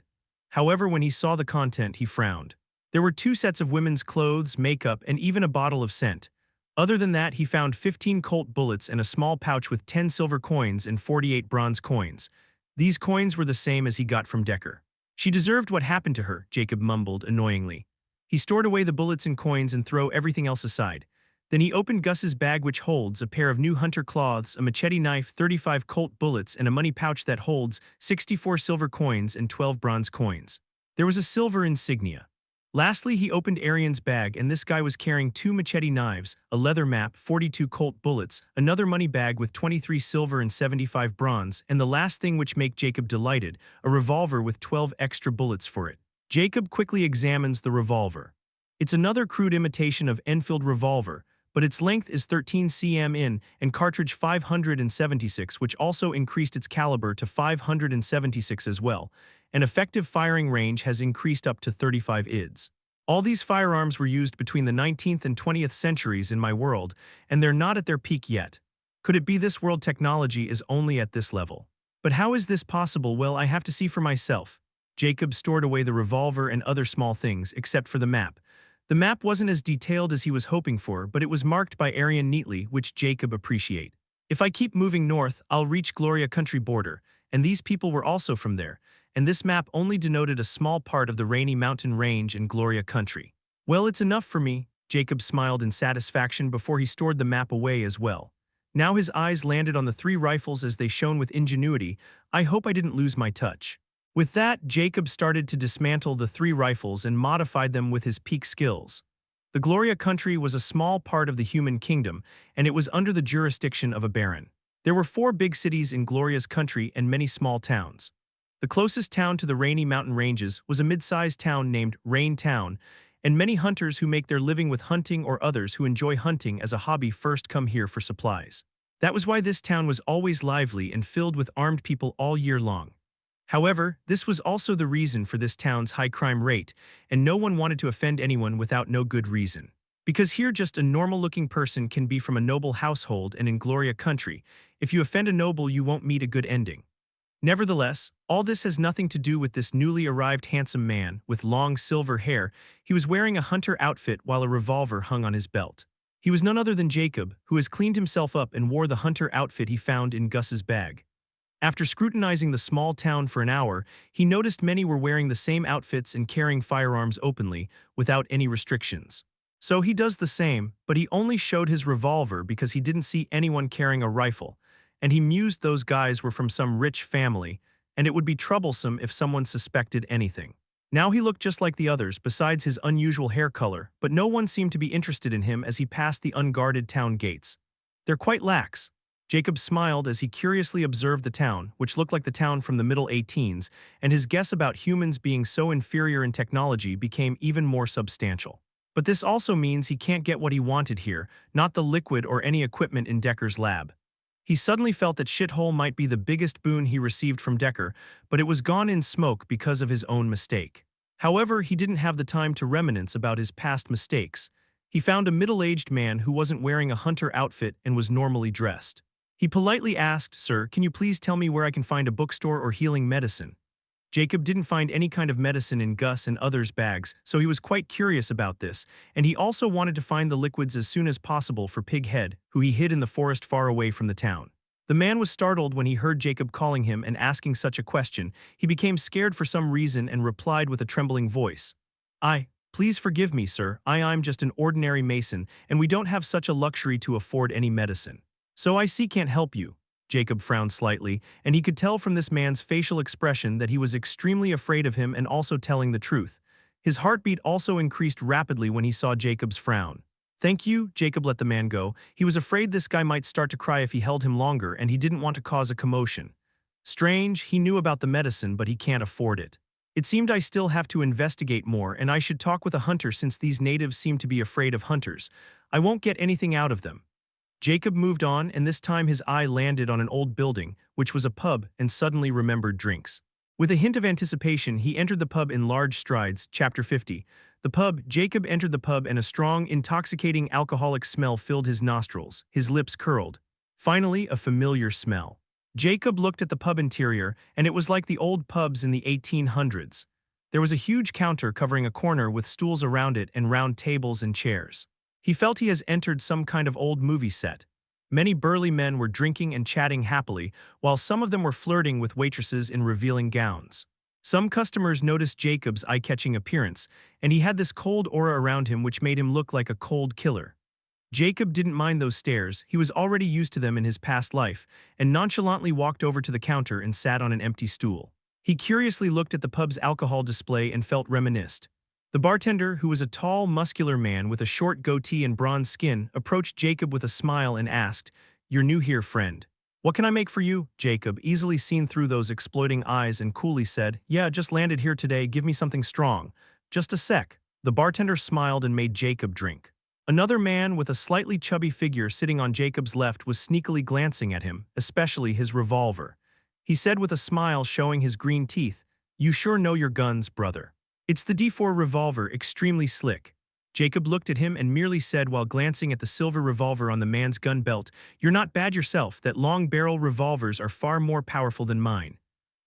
However, when he saw the content, he frowned. There were 2 sets of women's clothes, makeup, and even a bottle of scent. Other than that, he found 15 Colt bullets and a small pouch with 10 silver coins and 48 bronze coins. These coins were the same as he got from Decker. "She deserved what happened to her," Jacob mumbled annoyingly. He stored away the bullets and coins and threw everything else aside. Then he opened Gus's bag, which holds a pair of new hunter cloths, a machete knife, 35 Colt bullets, and a money pouch that holds 64 silver coins and 12 bronze coins. There was a silver insignia. Lastly, he opened Arian's bag, and this guy was carrying 2 machete knives, a leather map, 42 Colt bullets, another money bag with 23 silver and 75 bronze, and the last thing which made Jacob delighted, a revolver with 12 extra bullets for it. Jacob quickly examines the revolver. It's another crude imitation of Enfield revolver, but its length is 13 cm in and cartridge 576, which also increased its caliber to 576 as well, and effective firing range has increased up to 35 ids. All these firearms were used between the 19th and 20th centuries in my world, and they're not at their peak yet. Could it be this world technology is only at this level? But how is this possible? Well, I have to see for myself. Jacob stored away the revolver and other small things, except for the map. The map wasn't as detailed as he was hoping for, but it was marked by Arian neatly, which Jacob appreciated. If I keep moving north, I'll reach Gloria country border, and these people were also from there, and this map only denoted a small part of the Rainy Mountain Range in Gloria country. Well, it's enough for me, Jacob smiled in satisfaction before he stored the map away as well. Now his eyes landed on the 3 rifles as they shone with ingenuity. I hope I didn't lose my touch. With that, Jacob started to dismantle the 3 rifles and modified them with his peak skills. The Gloria country was a small part of the human kingdom, and it was under the jurisdiction of a baron. There were 4 big cities in Gloria's country and many small towns. The closest town to the Rainy Mountain Ranges was a mid-sized town named Rain Town, and many hunters who make their living with hunting or others who enjoy hunting as a hobby first come here for supplies. That was why this town was always lively and filled with armed people all year long. However, this was also the reason for this town's high crime rate, and no one wanted to offend anyone without no good reason. Because here just a normal-looking person can be from a noble household, and in Gloria country, if you offend a noble you won't meet a good ending. Nevertheless, all this has nothing to do with this newly arrived handsome man with long silver hair. He was wearing a hunter outfit while a revolver hung on his belt. He was none other than Jacob, who has cleaned himself up and wore the hunter outfit he found in Gus's bag. After scrutinizing the small town for an hour, he noticed many were wearing the same outfits and carrying firearms openly, without any restrictions. So he does the same, but he only showed his revolver because he didn't see anyone carrying a rifle, and he mused those guys were from some rich family, and it would be troublesome if someone suspected anything. Now he looked just like the others, besides his unusual hair color, but no one seemed to be interested in him as he passed the unguarded town gates. They're quite lax. Jacob smiled as he curiously observed the town, which looked like the town from the middle 18s, and his guess about humans being so inferior in technology became even more substantial. But this also means he can't get what he wanted here, not the liquid or any equipment in Decker's lab. He suddenly felt that shithole might be the biggest boon he received from Decker, but it was gone in smoke because of his own mistake. However, he didn't have the time to reminisce about his past mistakes. He found a middle-aged man who wasn't wearing a hunter outfit and was normally dressed. He politely asked, "Sir, can you please tell me where I can find a bookstore or healing medicine?" Jacob didn't find any kind of medicine in Gus and others' bags, so he was quite curious about this, and he also wanted to find the liquids as soon as possible for Pig Head, who he hid in the forest far away from the town. The man was startled when he heard Jacob calling him and asking such a question. He became scared for some reason and replied with a trembling voice. Please forgive me, sir, I'm just an ordinary mason, and we don't have such a luxury to afford any medicine. So I see can't help you." Jacob frowned slightly, and he could tell from this man's facial expression that he was extremely afraid of him and also telling the truth. His heartbeat also increased rapidly when he saw Jacob's frown. "Thank you," Jacob let the man go. He was afraid this guy might start to cry if he held him longer, and he didn't want to cause a commotion. Strange, he knew about the medicine, but he can't afford it. It seemed I still have to investigate more, and I should talk with a hunter since these natives seem to be afraid of hunters. I won't get anything out of them. Jacob moved on, and this time his eye landed on an old building, which was a pub, and suddenly remembered drinks. With a hint of anticipation, he entered the pub in large strides. Chapter 50. The pub. Jacob entered the pub and a strong, intoxicating alcoholic smell filled his nostrils. His lips curled. Finally, a familiar smell. Jacob looked at the pub interior, and it was like the old pubs in the 1800s. There was a huge counter covering a corner with stools around it and round tables and chairs. He felt he has entered some kind of old movie set. Many burly men were drinking and chatting happily, while some of them were flirting with waitresses in revealing gowns. Some customers noticed Jacob's eye-catching appearance, and he had this cold aura around him which made him look like a cold killer. Jacob didn't mind those stares, he was already used to them in his past life, and nonchalantly walked over to the counter and sat on an empty stool. He curiously looked at the pub's alcohol display and felt reminisced. The bartender, who was a tall, muscular man with a short goatee and bronze skin, approached Jacob with a smile and asked, "You're new here, friend. What can I make for you?" Jacob, easily seen through those exploiting eyes, and coolly said, "Yeah, just landed here today, give me something strong." "Just a sec." The bartender smiled and made Jacob drink. Another man with a slightly chubby figure sitting on Jacob's left was sneakily glancing at him, especially his revolver. He said with a smile showing his green teeth, "You sure know your guns, brother. It's the D4 revolver, extremely slick." Jacob looked at him and merely said while glancing at the silver revolver on the man's gun belt, "You're not bad yourself, that long-barrel revolvers are far more powerful than mine.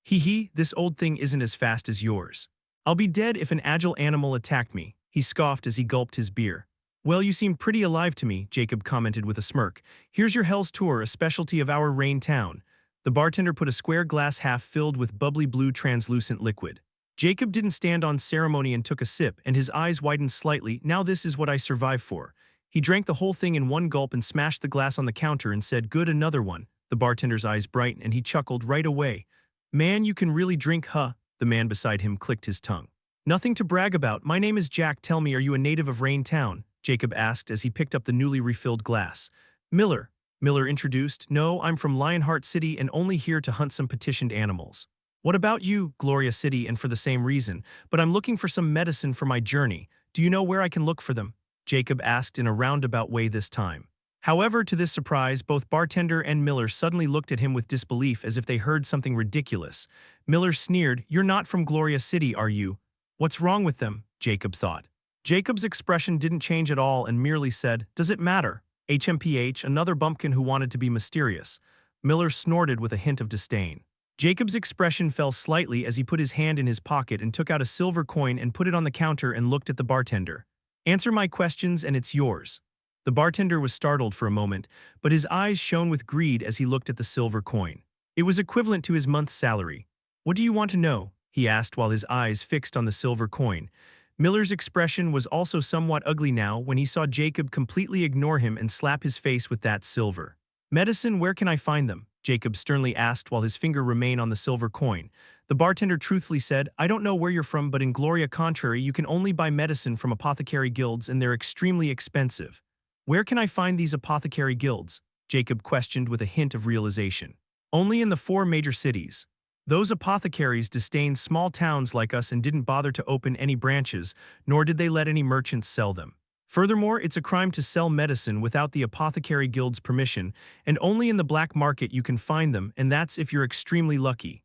Hee, this old thing isn't as fast as yours. I'll be dead if an agile animal attacked me," he scoffed as he gulped his beer. "Well, you seem pretty alive to me," Jacob commented with a smirk. "Here's your Hell's Tour, a specialty of our Rain Town." The bartender put a square glass half filled with bubbly blue translucent liquid. Jacob didn't stand on ceremony and took a sip, and his eyes widened slightly. "Now this is what I survive for." He drank the whole thing in one gulp and smashed the glass on the counter and said, "Good, another one." The bartender's eyes brightened and he chuckled right away. "Man, you can really drink, huh?" The man beside him clicked his tongue. "Nothing to brag about. My name is Jack. Tell me, are you a native of Rain Town?" Jacob asked as he picked up the newly refilled glass. "Miller," Miller introduced. "No, I'm from Lionheart City and only here to hunt some petitioned animals." "What about you?" "Gloria City, and for the same reason, but I'm looking for some medicine for my journey. Do you know where I can look for them?" Jacob asked in a roundabout way this time. However, to this surprise, both bartender and Miller suddenly looked at him with disbelief as if they heard something ridiculous. Miller sneered, "You're not from Gloria City, are you?" "What's wrong with them?" Jacob thought. Jacob's expression didn't change at all and merely said, "Does it matter?" HMPH, another bumpkin who wanted to be mysterious. Miller snorted with a hint of disdain. Jacob's expression fell slightly as he put his hand in his pocket and took out a silver coin and put it on the counter and looked at the bartender. "Answer my questions and it's yours." The bartender was startled for a moment, but his eyes shone with greed as he looked at the silver coin. It was equivalent to his month's salary. "What do you want to know?" he asked while his eyes fixed on the silver coin. Miller's expression was also somewhat ugly now when he saw Jacob completely ignore him and slap his face with that silver. "Medicine, where can I find them?" Jacob sternly asked while his finger remained on the silver coin. The bartender truthfully said, "I don't know where you're from, but in Gloria Contrary you can only buy medicine from apothecary guilds and they're extremely expensive." "Where can I find these apothecary guilds?" Jacob questioned with a hint of realization. Only in the 4 major cities. Those apothecaries disdained small towns like us and didn't bother to open any branches, nor did they let any merchants sell them. Furthermore, it's a crime to sell medicine without the Apothecary Guild's permission, and only in the black market you can find them, and that's if you're extremely lucky.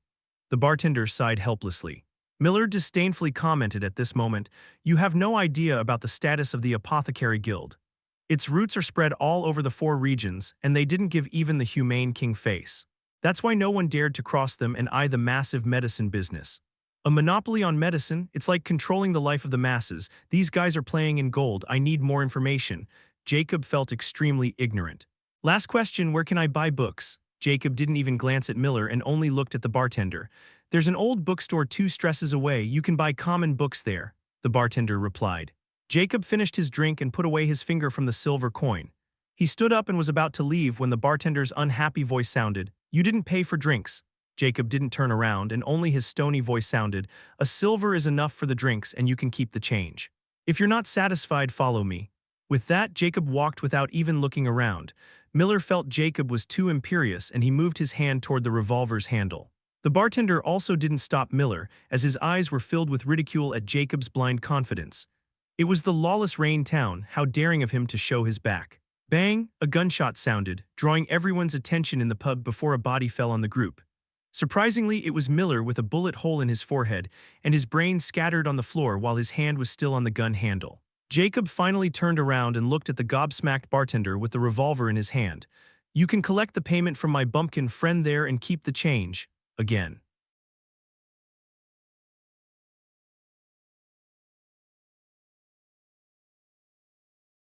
The bartender sighed helplessly. Miller disdainfully commented at this moment, "You have no idea about the status of the Apothecary Guild. Its roots are spread all over the 4 regions, and they didn't give even the humane king face. That's why no one dared to cross them and eye the massive medicine business. A monopoly on medicine, it's like controlling the life of the masses. These guys are playing in gold. I need more information." Jacob felt extremely ignorant. "Last question, where can I buy books?" Jacob didn't even glance at Miller and only looked at the bartender. "There's an old bookstore 2 stresses away. You can buy common books there," the bartender replied. Jacob finished his drink and put away his finger from the silver coin. He stood up and was about to leave when the bartender's unhappy voice sounded, "You didn't pay for drinks." Jacob didn't turn around and only his stony voice sounded, "A silver is enough for the drinks and you can keep the change. If you're not satisfied, follow me." With that, Jacob walked without even looking around. Miller felt Jacob was too imperious and he moved his hand toward the revolver's handle. The bartender also didn't stop Miller, as his eyes were filled with ridicule at Jacob's blind confidence. It was the lawless Rain town, how daring of him to show his back. Bang! A gunshot sounded, drawing everyone's attention in the pub before a body fell on the group. Surprisingly, it was Miller with a bullet hole in his forehead, and his brains scattered on the floor while his hand was still on the gun handle. Jacob finally turned around and looked at the gobsmacked bartender with the revolver in his hand. "You can collect the payment from my bumpkin friend there and keep the change." Again.